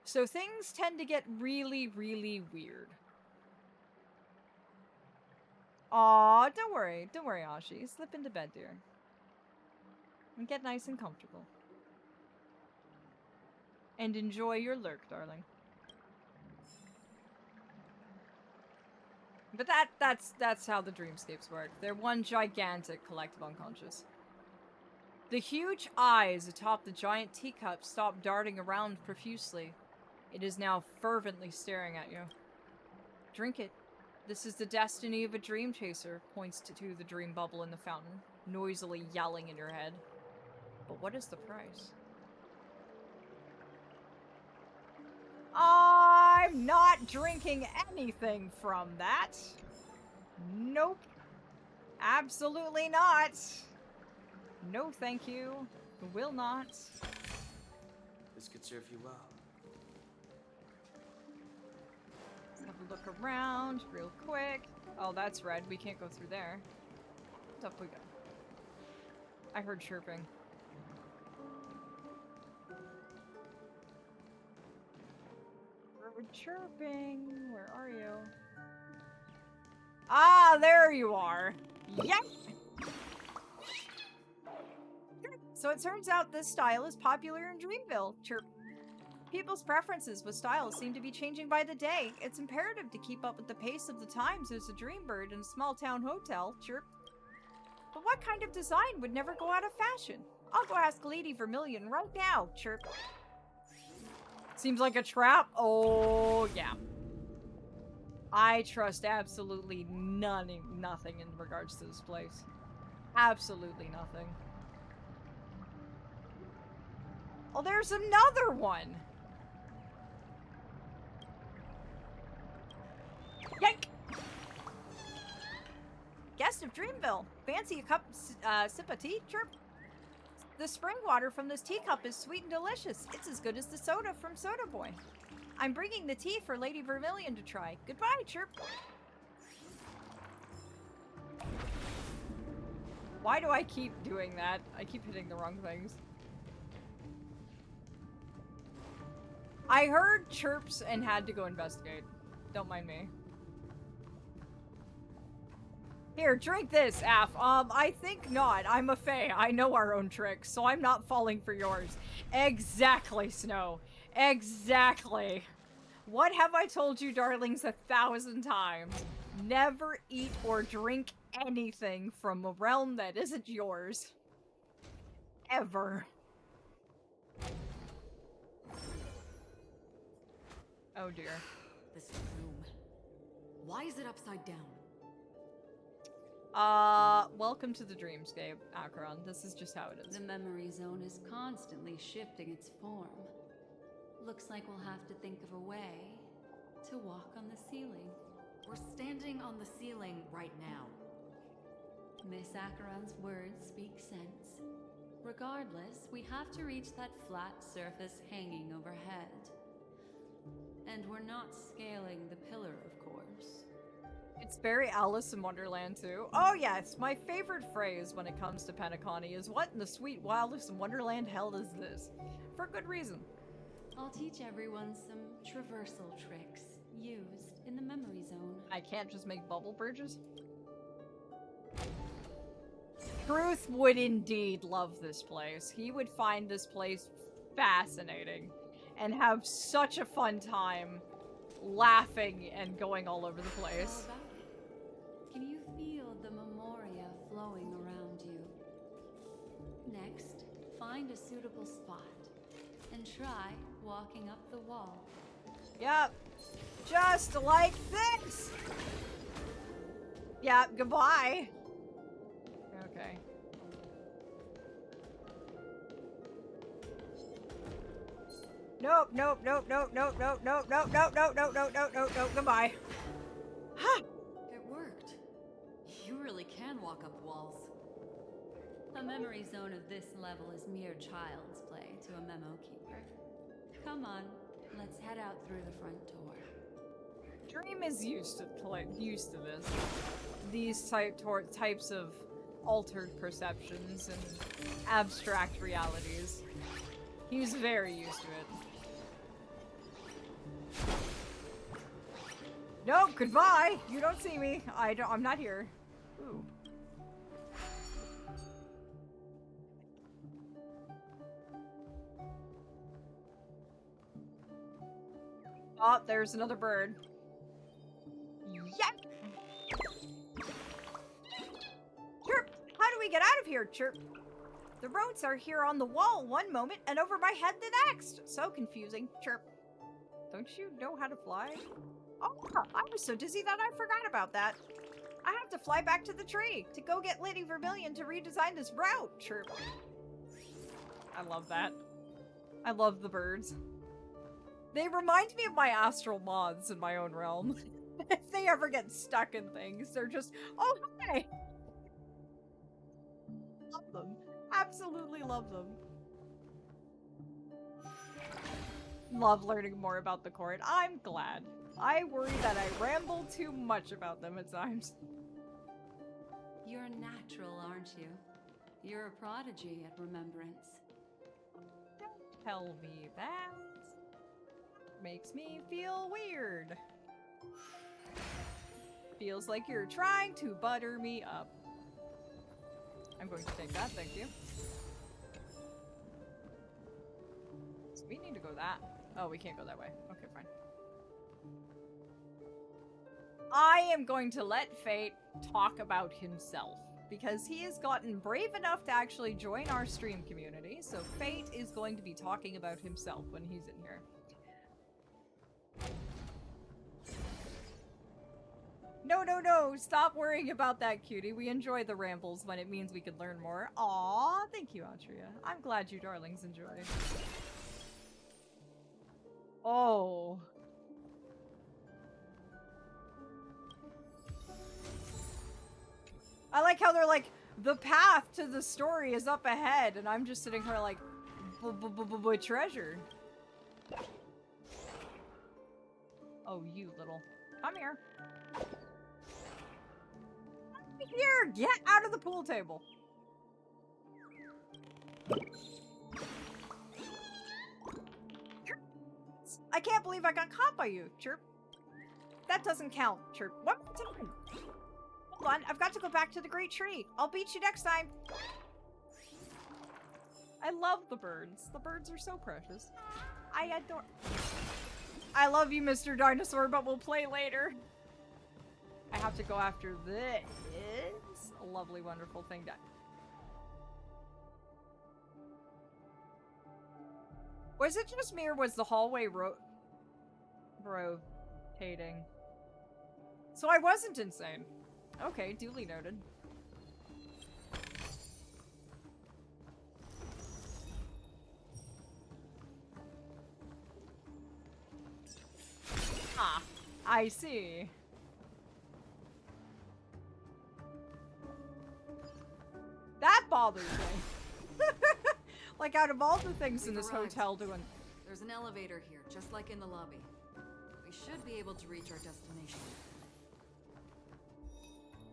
[SPEAKER 1] So things tend to get really, really weird. Aw, don't worry, Ashi. Slip into bed, dear. And get nice and comfortable. And enjoy your lurk, darling. But that's how the dreamscapes work. They're one gigantic collective unconscious. The huge eyes atop the giant teacup stop darting around profusely. It is now fervently staring at you. Drink it. This is the destiny of a dream chaser, points to the dream bubble in the fountain, noisily yelling in your head. But what is the price? I'm not drinking anything from that. Nope. Absolutely not. No, thank you. Will not.
[SPEAKER 4] This could serve you well.
[SPEAKER 1] Let's have a look around real quick. Oh, that's red. We can't go through there. What's up we go? I heard chirping. Bird chirping. Where are you? Ah, there you are. Yep. So it turns out this style is popular in Dreamville. Chirp. People's preferences with styles seem to be changing by the day. It's imperative to keep up with the pace of the times as a dream bird in a small town hotel. Chirp. But what kind of design would never go out of fashion? I'll go ask Lady Vermilion right now. Chirp. Seems like a trap. Oh, yeah. I trust absolutely nothing in regards to this place. Absolutely nothing. Oh, there's another one! Yank! Guest of Dreamville, fancy a cup, sip of tea? Chirp. The spring water from this teacup is sweet and delicious. It's as good as the soda from Soda Boy. I'm bringing the tea for Lady Vermilion to try. Goodbye, Chirp. Why do I keep doing that? I keep hitting the wrong things. I heard chirps and had to go investigate. Don't mind me. Here, drink this, Aph. I think not. I'm a fae. I know our own tricks, so I'm not falling for yours. Exactly, Snow. Exactly. What have I told you, darlings, 1,000 times? Never eat or drink anything from a realm that isn't yours. Ever. Oh dear.
[SPEAKER 20] This room. Why is it upside down?
[SPEAKER 1] Welcome to the dreamscape, Acheron. This is just how it is.
[SPEAKER 16] The memory zone is constantly shifting its form. Looks like we'll have to think of a way to walk on the ceiling.
[SPEAKER 20] We're standing on the ceiling right now.
[SPEAKER 16] Miss Acheron's words speak sense. Regardless, we have to reach that flat surface hanging overhead. And we're not scaling the pillar, of course.
[SPEAKER 1] It's very Alice in Wonderland, too. Oh, yes. My favorite phrase when it comes to Penacony is, what in the sweet wildest in Wonderland hell is this? For good reason.
[SPEAKER 16] I'll teach everyone some traversal tricks used in the memory zone.
[SPEAKER 1] I can't just make bubble bridges? Truth would indeed love this place. He would find this place fascinating and have such a fun time laughing and going all over the place.
[SPEAKER 16] How about it? Can you feel the memoria flowing around you? Next, find a suitable spot and try walking up the wall.
[SPEAKER 1] Yep. Just like this! Yep, goodbye. Okay. Nope, nope, nope, nope, nope, nope, nope, nope, nope, nope, nope, nope, nope, nope, nope, goodbye.
[SPEAKER 20] It worked. You really can walk up walls.
[SPEAKER 16] A memory zone of this level is mere child's play to a memo keeper. Come on, let's head out through the front door.
[SPEAKER 1] Dream is used to this. These types of altered perceptions and abstract realities. He's very used to it. Nope, goodbye! You don't see me. I'm not here. Ooh. Oh, there's another bird. Yep! Chirp! How do we get out of here, Chirp? The roads are here on the wall one moment and over my head the next. So confusing. Chirp. Don't you know how to fly? Oh, I was so dizzy that I forgot about that. I have to fly back to the tree to go get Lady Vermilion to redesign this route. Chirp. I love that. I love the birds. They remind me of my astral moths in my own realm. If they ever get stuck in things, they're just, oh, hi! Love them. Absolutely love them. love learning more about the court. I'm glad. I worry that I ramble too much about them at times.
[SPEAKER 16] You're natural, aren't you? You're a prodigy at remembrance.
[SPEAKER 1] Tell me that. Makes me feel weird. Feels like you're trying to butter me up. I'm going to take that, thank you. So we need to go that. Oh, we can't go that way. Okay, fine. I am going to let Fate talk about himself, because he has gotten brave enough to actually join our stream community, so Fate is going to be talking about himself when he's in here. No, no, no! Stop worrying about that, cutie. We enjoy the rambles when it means we could learn more. Aw, thank you, Altria. I'm glad you darlings enjoy. Oh. I like how they're like, the path to the story is up ahead, and I'm just sitting here like, treasure. Oh, you little. Come here. Here! Get out of the pool table! I can't believe I got caught by you, Chirp. That doesn't count, Chirp. What? Hold on, I've got to go back to the Great Tree. I'll beat you next time. I love the birds. The birds are so precious. I adore... I love you, Mr. Dinosaur, but we'll play later. I have to go after this. A lovely, wonderful thing to... Was it just me, or was the hallway rotating? So I wasn't insane. Okay, duly noted. Ah, I see. That bothers me. Like, out of all the things in this hotel doing...
[SPEAKER 20] There's an elevator here, just like in the lobby. We should be able to reach our destination.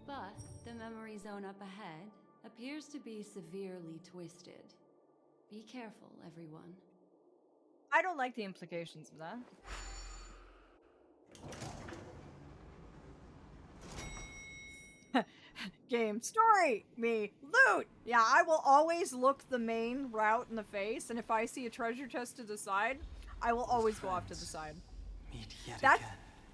[SPEAKER 16] But the memory zone up ahead appears to be severely twisted. Be careful, everyone.
[SPEAKER 1] I don't like the implications of that. Game story, me, loot! Yeah, I will always look the main route in the face, and if I see a treasure chest to the side, I will always go off to the side.
[SPEAKER 4] Meet yet again.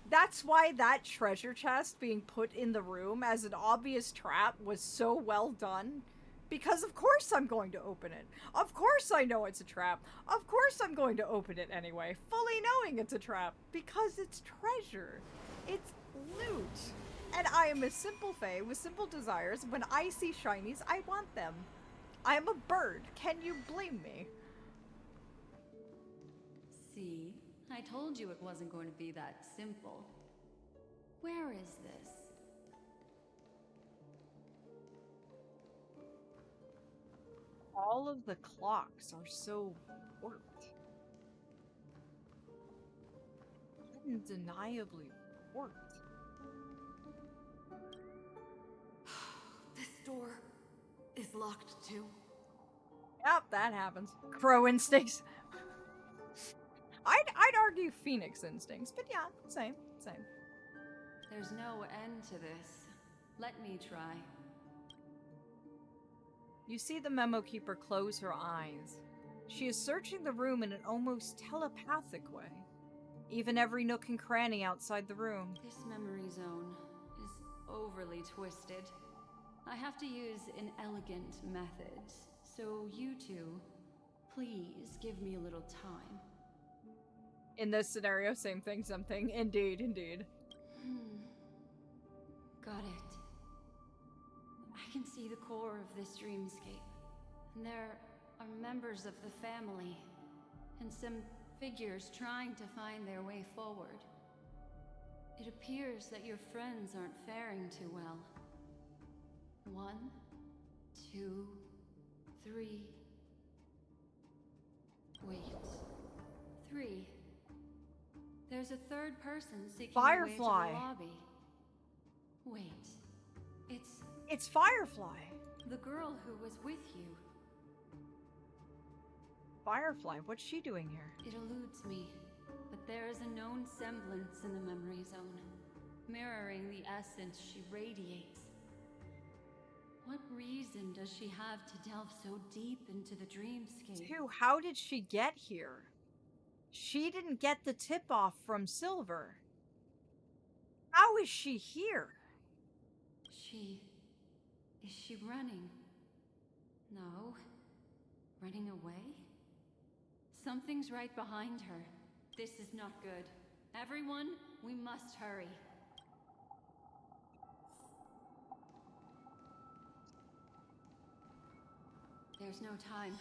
[SPEAKER 1] That's why that treasure chest being put in the room as an obvious trap was so well done. Because of course I'm going to open it. Of course I know it's a trap. Of course I'm going to open it anyway, fully knowing it's a trap. Because it's treasure. It's loot. And I am a simple fae with simple desires. When I see shinies, I want them. I am a bird. Can you blame me?
[SPEAKER 16] See? I told you it wasn't going to be that simple. Where is this?
[SPEAKER 1] All of the clocks are so warped. Undeniably warped.
[SPEAKER 20] This door is locked too.
[SPEAKER 1] Yep, that happens. Crow instincts. I'd argue Phoenix instincts, but yeah, same.
[SPEAKER 16] There's no end to this. Let me try.
[SPEAKER 1] You see the memo keeper close her eyes. She is searching the room in an almost telepathic way. Even every nook and cranny outside the room.
[SPEAKER 16] This memory zone is overly twisted. I have to use an elegant method. So you two, please give me a little time.
[SPEAKER 1] In this scenario, same thing, something. Indeed, indeed.
[SPEAKER 16] Got it. I can see the core of this dreamscape. And there are members of the family. And some figures trying to find their way forward. It appears that your friends aren't faring too well. 1, 2, 3. Wait. 3. There's a third person seeking
[SPEAKER 1] Firefly.
[SPEAKER 16] a way to the lobby. Wait.
[SPEAKER 1] It's Firefly.
[SPEAKER 16] The girl who was with you.
[SPEAKER 1] Firefly, what's she doing here?
[SPEAKER 16] It eludes me, but there is a known semblance in the memory zone, mirroring the essence she radiates. What reason does she have to delve so deep into the dreamscape?
[SPEAKER 1] 2, how did she get here? She didn't get the tip-off from Silver. How is she here?
[SPEAKER 16] Is she running? No. Running away? Something's right behind her. This is not good. Everyone, we must hurry. There's no time.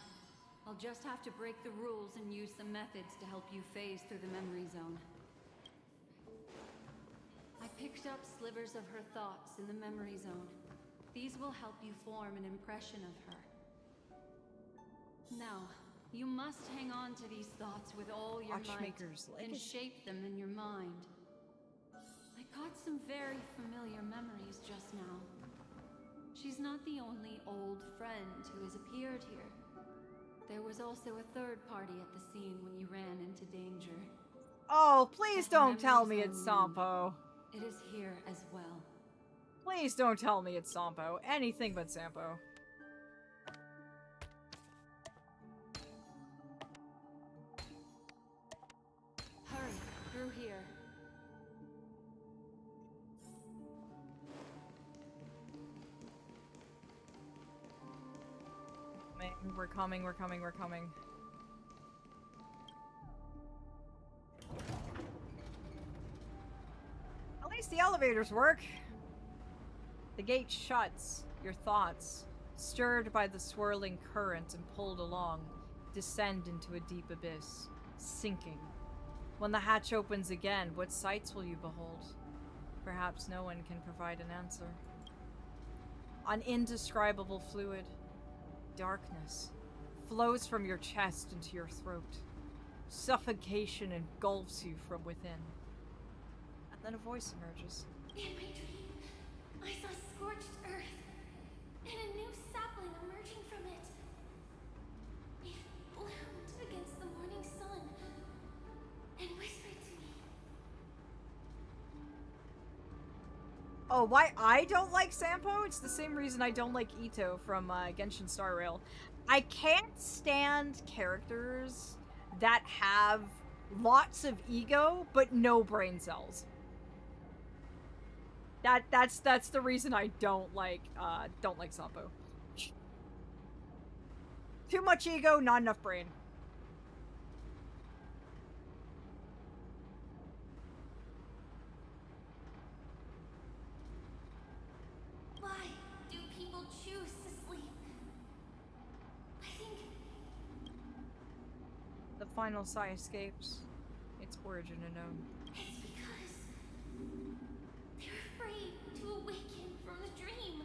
[SPEAKER 16] I'll just have to break the rules and use some methods to help you phase through the memory zone. I picked up slivers of her thoughts in the memory zone. These will help you form an impression of her. Now, you must hang on to these thoughts with all your might and shape them in your mind. I caught some very familiar memories just now. She's not the only old friend who has appeared here. There was also a third party at the scene when you ran into danger.
[SPEAKER 1] Oh, please don't tell me it's Sampo.
[SPEAKER 16] It is here as well.
[SPEAKER 1] Please don't tell me it's Sampo. Anything but Sampo.
[SPEAKER 16] Hurry, through here.
[SPEAKER 1] We're coming, we're coming, we're coming. At least the elevators work. The gate shuts. Your thoughts, stirred by the swirling current and pulled along, descend into a deep abyss, sinking. When the hatch opens again, what sights will you behold? Perhaps no one can provide an answer. An indescribable fluid, darkness, flows from your chest into your throat. Suffocation engulfs you from within. And then a voice emerges.
[SPEAKER 13] In my dream, I saw scorched earth and a new sapling emerging from it. It bloomed against the morning sun and whispered to me.
[SPEAKER 1] Oh, why I don't like Sampo? It's the same reason I don't like Ito from Genshin Star Rail. I can't stand characters that have lots of ego but no brain cells. That's the reason I don't like Sampo. Too much ego, not enough brain.
[SPEAKER 13] Why do people choose to sleep? I think
[SPEAKER 1] The final sigh escapes, its origin unknown.
[SPEAKER 13] it's because they're afraid to awaken from the dream.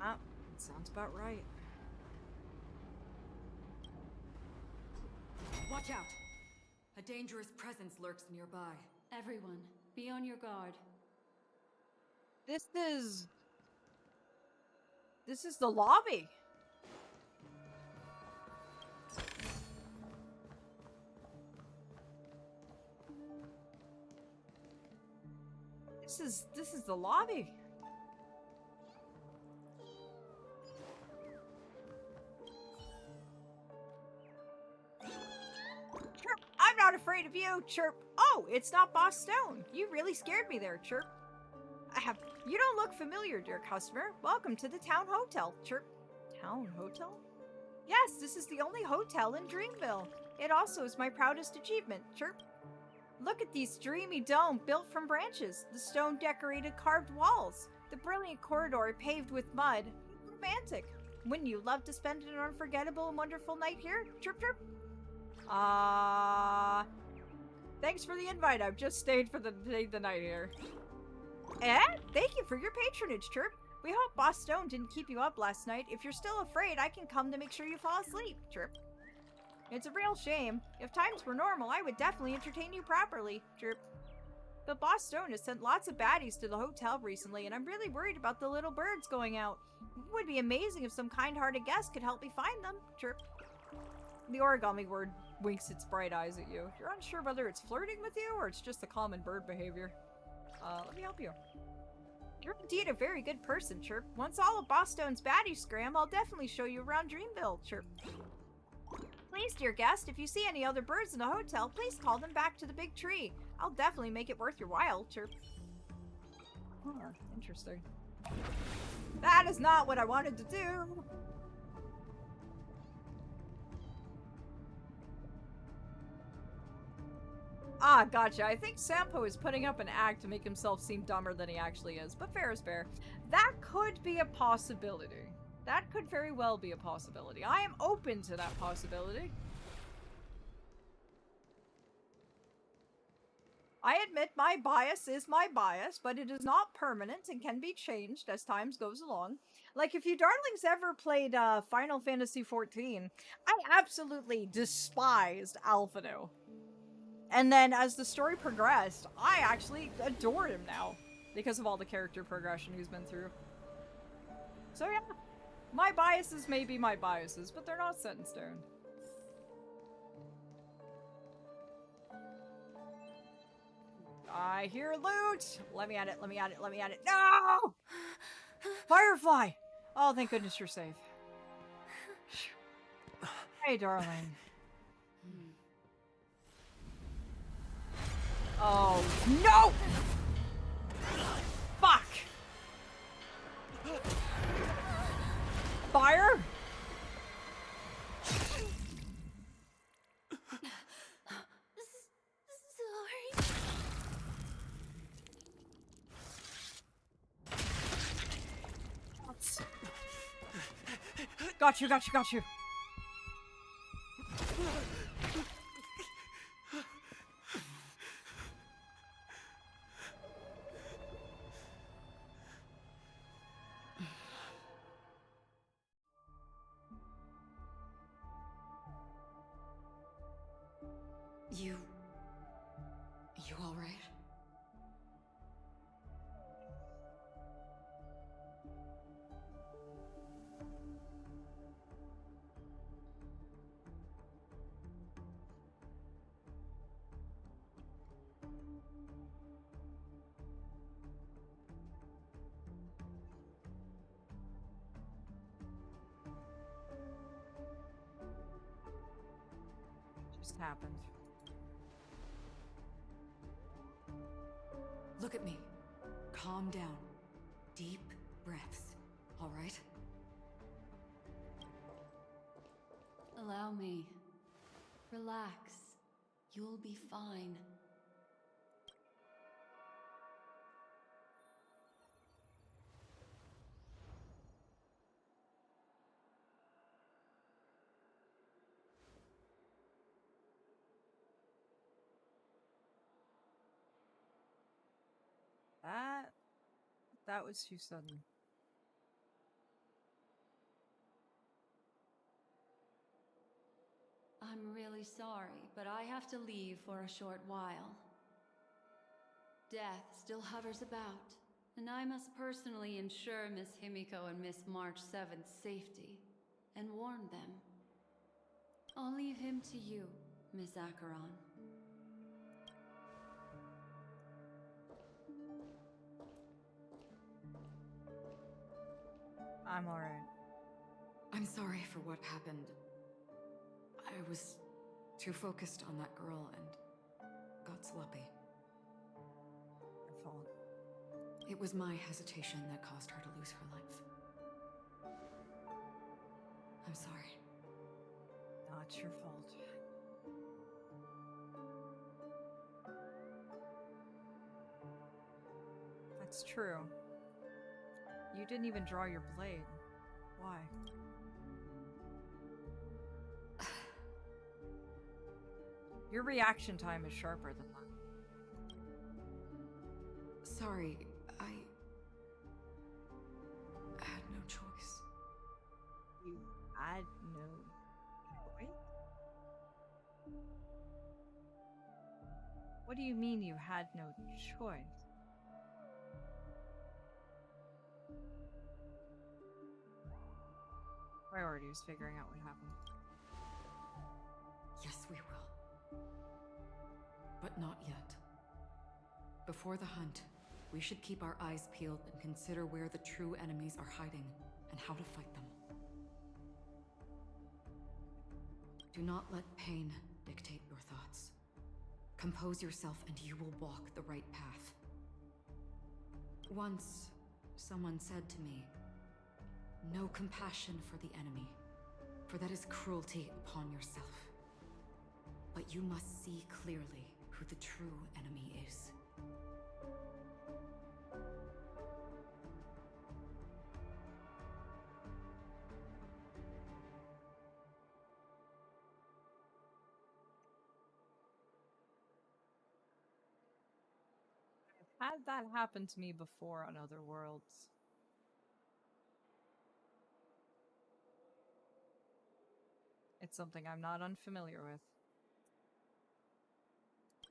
[SPEAKER 1] Ah, sounds about right.
[SPEAKER 20] Watch out! A dangerous presence lurks nearby.
[SPEAKER 16] Everyone, be on your guard.
[SPEAKER 1] This is the lobby. This is the lobby. Chirp, I'm not afraid of you, Chirp. Oh, it's not Boss Stone. You really scared me there, Chirp. You don't look familiar, dear customer. Welcome to the Town Hotel, Chirp. Town Hotel? Yes, this is the only hotel in Dreamville. It also is my proudest achievement, Chirp. Look at these dreamy dome built from branches, the stone-decorated carved walls, the brilliant corridor paved with mud. Romantic. Wouldn't you love to spend an unforgettable and wonderful night here? Chirp, chirp. Thanks for the invite. I've just stayed for the night here. Thank you for your patronage, Chirp. We hope Boss Stone didn't keep you up last night. If you're still afraid, I can come to make sure you fall asleep, Chirp. It's a real shame. If times were normal, I would definitely entertain you properly. Chirp. But Boss Stone has sent lots of baddies to the hotel recently, and I'm really worried about the little birds going out. It would be amazing if some kind-hearted guest could help me find them. Chirp. The origami word winks its bright eyes at you. You're unsure whether it's flirting with you or it's just the common bird behavior. Let me help you. You're indeed a very good person, Chirp. Once all of Boss Stone's baddies scram, I'll definitely show you around Dreamville, Chirp. Please, dear guest, if you see any other birds in the hotel, please call them back to the big tree. I'll definitely make it worth your while, Chirp. Huh, interesting. That is not what I wanted to do. Ah, gotcha. I think Sampo is putting up an act to make himself seem dumber than he actually is, but fair is fair. That could be a possibility. That could very well be a possibility. I am open to that possibility. I admit my bias is my bias, but it is not permanent and can be changed as time goes along. Like, if you darlings ever played Final Fantasy XIV, I absolutely despised Alphino. And then as the story progressed, I actually adored him now because of all the character progression he's been through. So yeah, my biases may be my biases, but they're not set in stone. I hear loot! Let me at it, let me at it, let me at it. No! Firefly! Oh, thank goodness you're safe. Hey, darling. Oh, no! Fuck! Fire?
[SPEAKER 13] Sorry.
[SPEAKER 1] Got you, got you, got you.
[SPEAKER 20] You all right?
[SPEAKER 1] Just happened.
[SPEAKER 20] Look at me. Calm down. Deep breaths. All right?
[SPEAKER 16] Allow me. Relax. You'll be fine.
[SPEAKER 1] That was too sudden.
[SPEAKER 16] I'm really sorry, but I have to leave for a short while. Death still hovers about, and I must personally ensure Miss Himiko and Miss March 7th's safety, and warn them. I'll leave him to you, Miss Acheron.
[SPEAKER 1] I'm alright.
[SPEAKER 20] I'm sorry for what happened. I was too focused on that girl and got sloppy.
[SPEAKER 1] Your fault.
[SPEAKER 20] It was my hesitation that caused her to lose her life. I'm sorry.
[SPEAKER 1] Not your fault. That's true. You didn't even draw your blade. Why? Your reaction time is sharper than mine.
[SPEAKER 20] Sorry, I had no choice.
[SPEAKER 1] You had no choice? What do you mean you had no choice? Priorities, figuring out what happened.
[SPEAKER 20] Yes, we will. But not yet. Before the hunt, we should keep our eyes peeled and consider where the true enemies are hiding and how to fight them. Do not let pain dictate your thoughts. Compose yourself and you will walk the right path. Once, someone said to me, "No compassion for the enemy, for that is cruelty upon yourself. But you must see clearly who the true enemy is."
[SPEAKER 1] Had that happen to me before on other worlds. It's something I'm not unfamiliar with.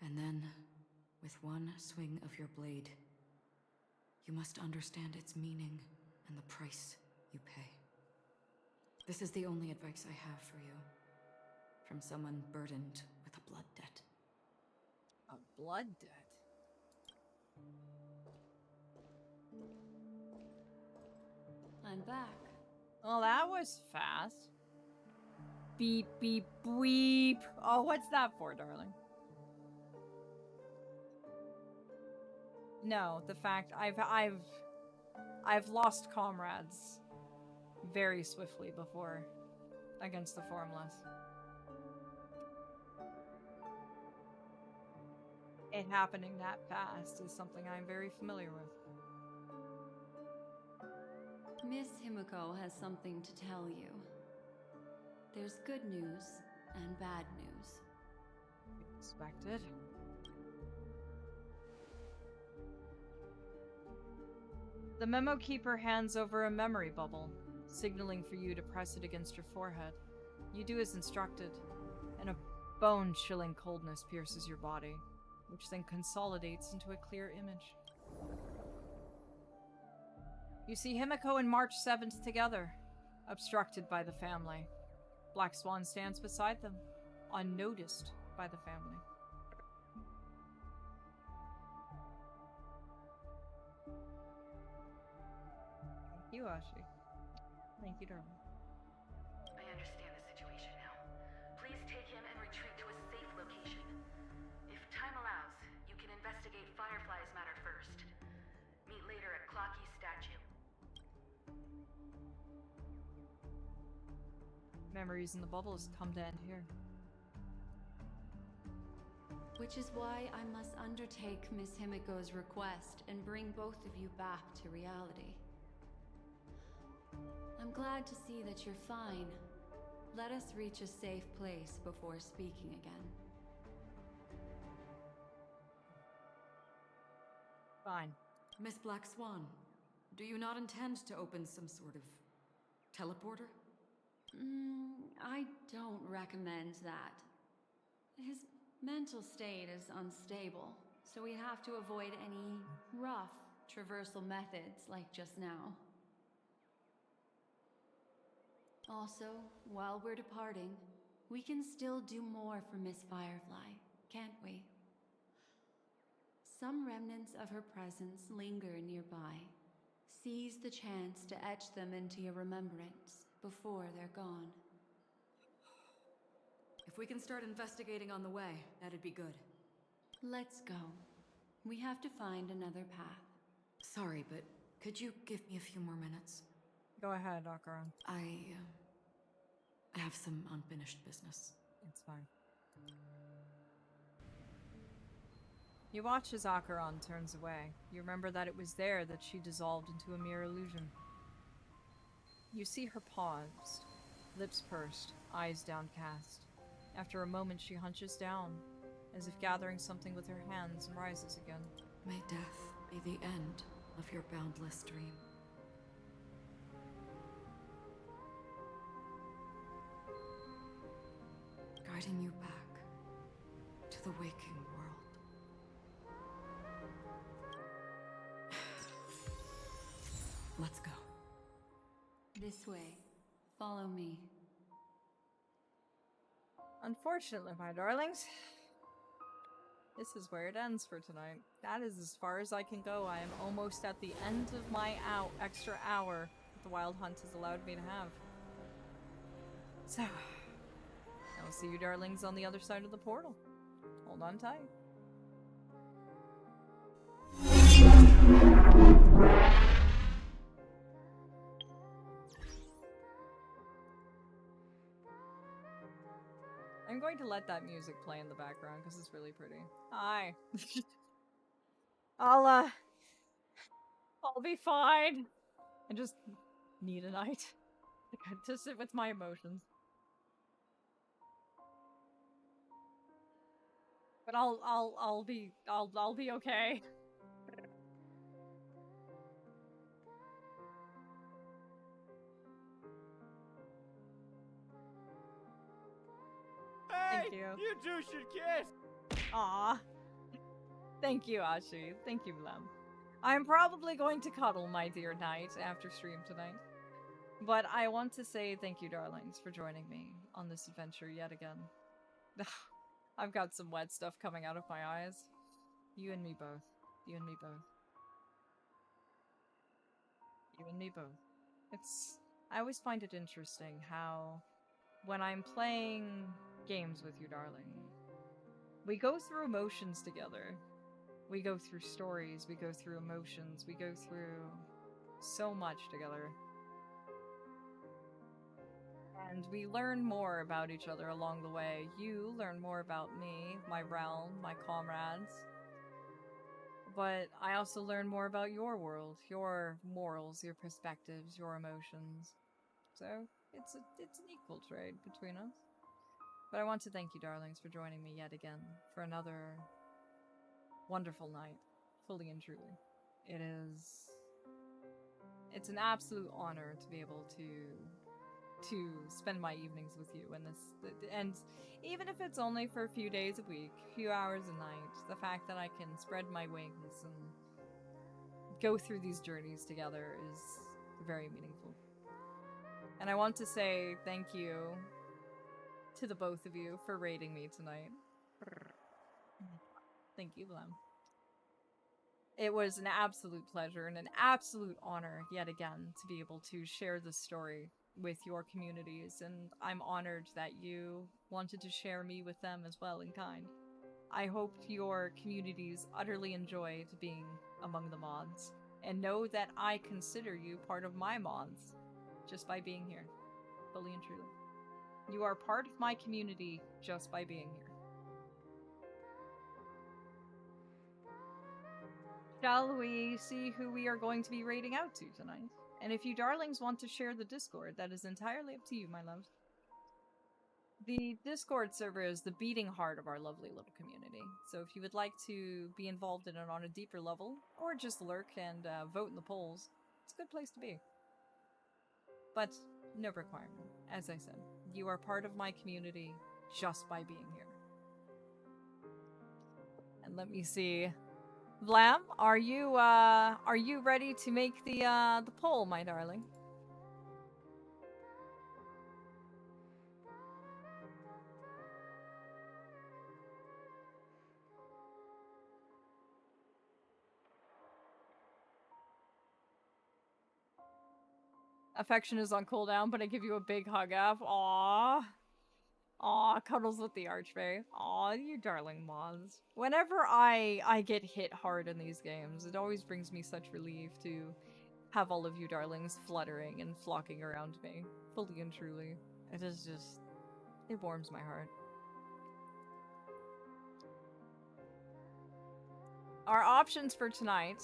[SPEAKER 20] And then, with one swing of your blade, you must understand its meaning and the price you pay. This is the only advice I have for you, from someone burdened with a blood debt.
[SPEAKER 1] A blood debt?
[SPEAKER 16] I'm back.
[SPEAKER 1] Well, that was fast. Beep, beep, beep. Oh, what's that for, darling? No, the fact I've lost comrades very swiftly before against the Formless. It happening that fast is something I'm very familiar with.
[SPEAKER 16] Miss Himiko has something to tell you. There's good news and bad news.
[SPEAKER 1] Expected. The memo keeper hands over a memory bubble, signaling for you to press it against your forehead. You do as instructed, and a bone-chilling coldness pierces your body, which then consolidates into a clear image. You see Himiko and March 7th together, obstructed by the family. Black Swan stands beside them, unnoticed by the family. Thank you, Ashi. Thank you, darling.
[SPEAKER 18] I understand the situation now. Please take him and retreat to a safe location. If time allows, you can investigate Firefly's matter first. Meet later at Clocky's statue.
[SPEAKER 1] Memories in the bubbles come to end here.
[SPEAKER 16] Which is why I must undertake Miss Himiko's request and bring both of you back to reality. I'm glad to see that you're fine. Let us reach a safe place before speaking again.
[SPEAKER 1] Fine.
[SPEAKER 20] Miss Black Swan, do you not intend to open some sort of teleporter?
[SPEAKER 16] I don't recommend that. His mental state is unstable, so we have to avoid any rough traversal methods like just now. Also, while we're departing, we can still do more for Miss Firefly, can't we? Some remnants of her presence linger nearby. Seize the chance to etch them into your remembrance before they're gone.
[SPEAKER 20] If we can start investigating on the way, that'd be good.
[SPEAKER 16] Let's go. We have to find another path.
[SPEAKER 20] Sorry, but could you give me a few more minutes?
[SPEAKER 1] Go ahead, Akaran.
[SPEAKER 20] I have some unfinished business.
[SPEAKER 1] It's fine. You watch as Akaran turns away. You remember that it was there that she dissolved into a mere illusion. You see her paused, lips pursed, eyes downcast. After a moment, she hunches down, as if gathering something with her hands, and rises again.
[SPEAKER 20] May death be the end of your boundless dream. Guiding you back to the waking world. Let's go.
[SPEAKER 16] This way. Follow me.
[SPEAKER 1] Unfortunately, my darlings, this is where it ends for tonight. That is as far as I can go. I am almost at the end of my extra hour that the Wild Hunt has allowed me to have. So, I'll see you darlings on the other side of the portal. Hold on tight. I'm going to let that music play in the background because it's really pretty. Hi. I'll be fine. I just need a night to sit with my emotions. But I'll be okay.
[SPEAKER 9] Hey,
[SPEAKER 1] Thank you.
[SPEAKER 9] You two should kiss.
[SPEAKER 1] Aw. Thank you, Ashi. Thank you, Lem. I'm probably going to cuddle my dear knight after stream tonight. But I want to say thank you, darlings, for joining me on this adventure yet again. I've got some wet stuff coming out of my eyes. You and me both. You and me both. You and me both. I always find it interesting how, when I'm playing games with you, darling, we go through emotions together. We go through stories, we go through emotions, we go through so much together. And we learn more about each other along the way. You learn more about me, my realm, my comrades. But I also learn more about your world, your morals, your perspectives, your emotions. So, it's an equal trade between us. But I want to thank you, darlings, for joining me yet again for another wonderful night, fully and truly. It's an absolute honor to be able to spend my evenings with you and even if it's only for a few days a week, a few hours a night, the fact that I can spread my wings and go through these journeys together is very meaningful. And I want to say thank you to the both of you for raiding me tonight. Thank you, Lem. It was an absolute pleasure and an absolute honor, yet again, to be able to share this story with your communities, and I'm honored that you wanted to share me with them as well in kind. I hope your communities utterly enjoyed being among the mods, and know that I consider you part of my mods just by being here, fully and truly. You are part of my community just by being here. Shall we see who we are going to be raiding out to tonight? And if you darlings want to share the Discord, that is entirely up to you, my loves. The Discord server is the beating heart of our lovely little community. So if you would like to be involved in it on a deeper level, or just lurk and vote in the polls, it's a good place to be. But no requirement. As I said, you are part of my community just by being here. And let me see. Vlam, are you ready to make the poll, my darling? Affection is on cooldown, but I give you a big hug up. Aww. Aw, cuddles with the archfey. Aw, you darling mods. Whenever I get hit hard in these games, it always brings me such relief to have all of you darlings fluttering and flocking around me. Fully and truly. It is just... it warms my heart. Our options for tonight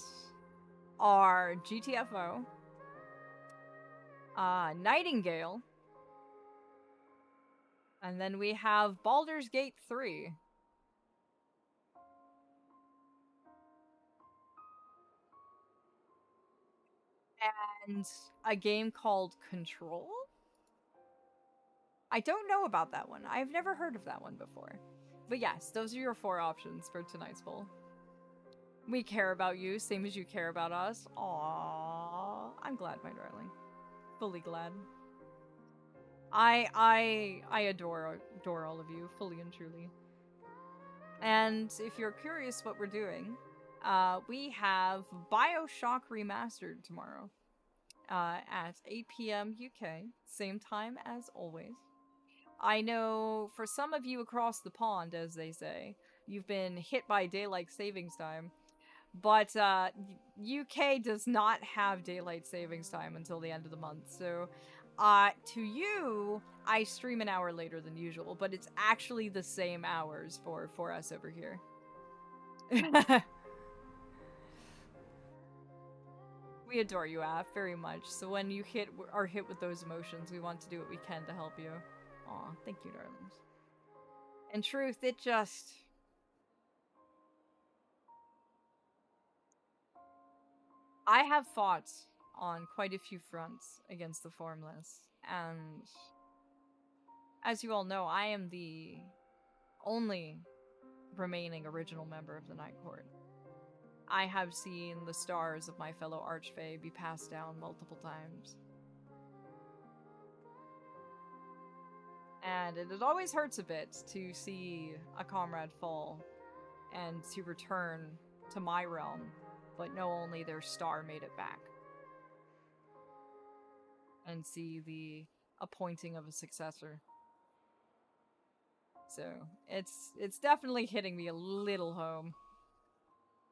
[SPEAKER 1] are GTFO, Nightingale, and then we have Baldur's Gate 3. And a game called Control? I don't know about that one. I've never heard of that one before. But yes, those are your 4 options for tonight's poll. We care about you, same as you care about us. Aww. I'm glad, my darling. Fully glad. I adore all of you, fully and truly. And if you're curious what we're doing, we have BioShock Remastered tomorrow at 8 p.m. UK, same time as always. I know for some of you across the pond, as they say, you've been hit by daylight savings time, but UK does not have daylight savings time until the end of the month, so to you, I stream an hour later than usual, but it's actually the same hours for us over here. We adore you, Af, very much. So when you are hit with those emotions, we want to do what we can to help you. Aw, thank you, darlings. In truth, it just... I have fought on quite a few fronts against the Formless, and as you all know, I am the only remaining original member of the Night Court. I have seen the stars of my fellow Archfey be passed down multiple times. And it always hurts a bit to see a comrade fall and to return to my realm, but know only their star made it back. And see the appointing of a successor. So, it's definitely hitting me a little home.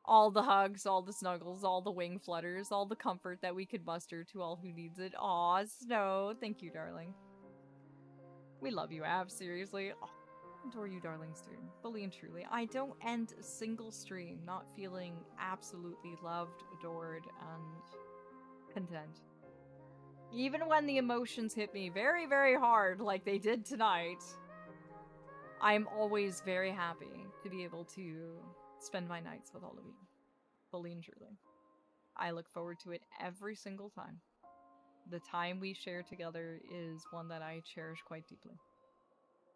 [SPEAKER 1] All the hugs, all the snuggles, all the wing flutters, all the comfort that we could muster to all who needs it. Aw, Snow, thank you, darling. We love you, Ab, seriously. Oh, adore you, darlings, too. Fully and truly. I don't end a single stream not feeling absolutely loved, adored, and content. Even when the emotions hit me very, very hard, like they did tonight, I'm always very happy to be able to spend my nights with all of you. Fully and truly. I look forward to it every single time. The time we share together is one that I cherish quite deeply.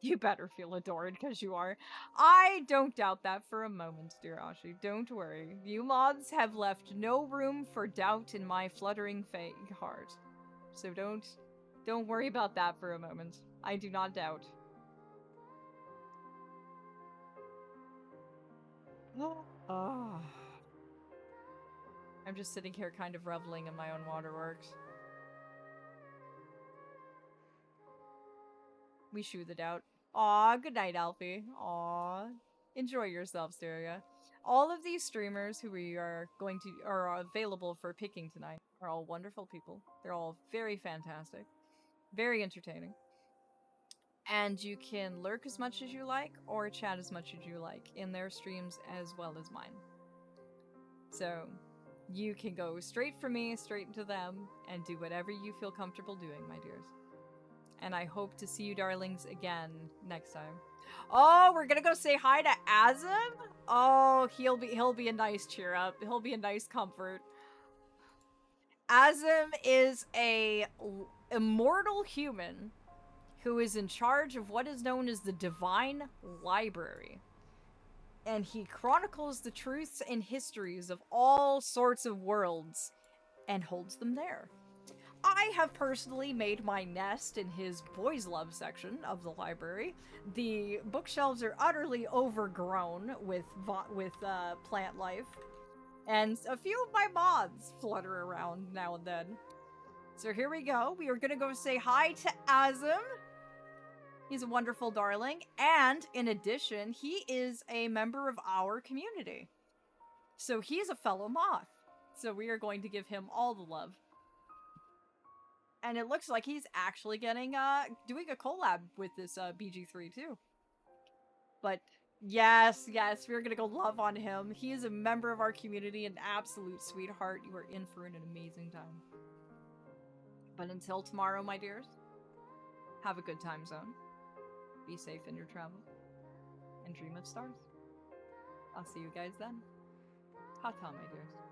[SPEAKER 1] You better feel adored, because you are. I don't doubt that for a moment, dear Ashi. Don't worry. You mods have left no room for doubt in my fluttering heart. So don't worry about that for a moment. I do not doubt. Oh. I'm just sitting here kind of reveling in my own waterworks. We shoo the doubt. Aw, good night, Alfie. Aw. Enjoy yourself, Steria. All of these streamers who we are available for picking tonight are all wonderful people. They're all very fantastic. Very entertaining. And you can lurk as much as you like, or chat as much as you like, in their streams as well as mine. So, you can go straight from me, straight into them, and do whatever you feel comfortable doing, my dears. And I hope to see you darlings again next time. Oh, we're gonna go say hi to Azim? Oh, he'll be a nice cheer up. He'll be a nice comfort. Azim is a immortal human who is in charge of what is known as the Divine Library. And he chronicles the truths and histories of all sorts of worlds and holds them there. I have personally made my nest in his boys' love section of the library. The bookshelves are utterly overgrown with plant life, and a few of my moths flutter around now and then. So here we go. We are gonna go say hi to Azim. He's a wonderful darling, and in addition, he is a member of our community. So he's a fellow moth. So we are going to give him all the love. And it looks like he's actually getting, doing a collab with this, BG3 too. But, yes, we're gonna go love on him. He is a member of our community, an absolute sweetheart. You are in for an amazing time. But until tomorrow, my dears, have a good time zone. Be safe in your travel. And dream of stars. I'll see you guys then. Ta-ta, my dears.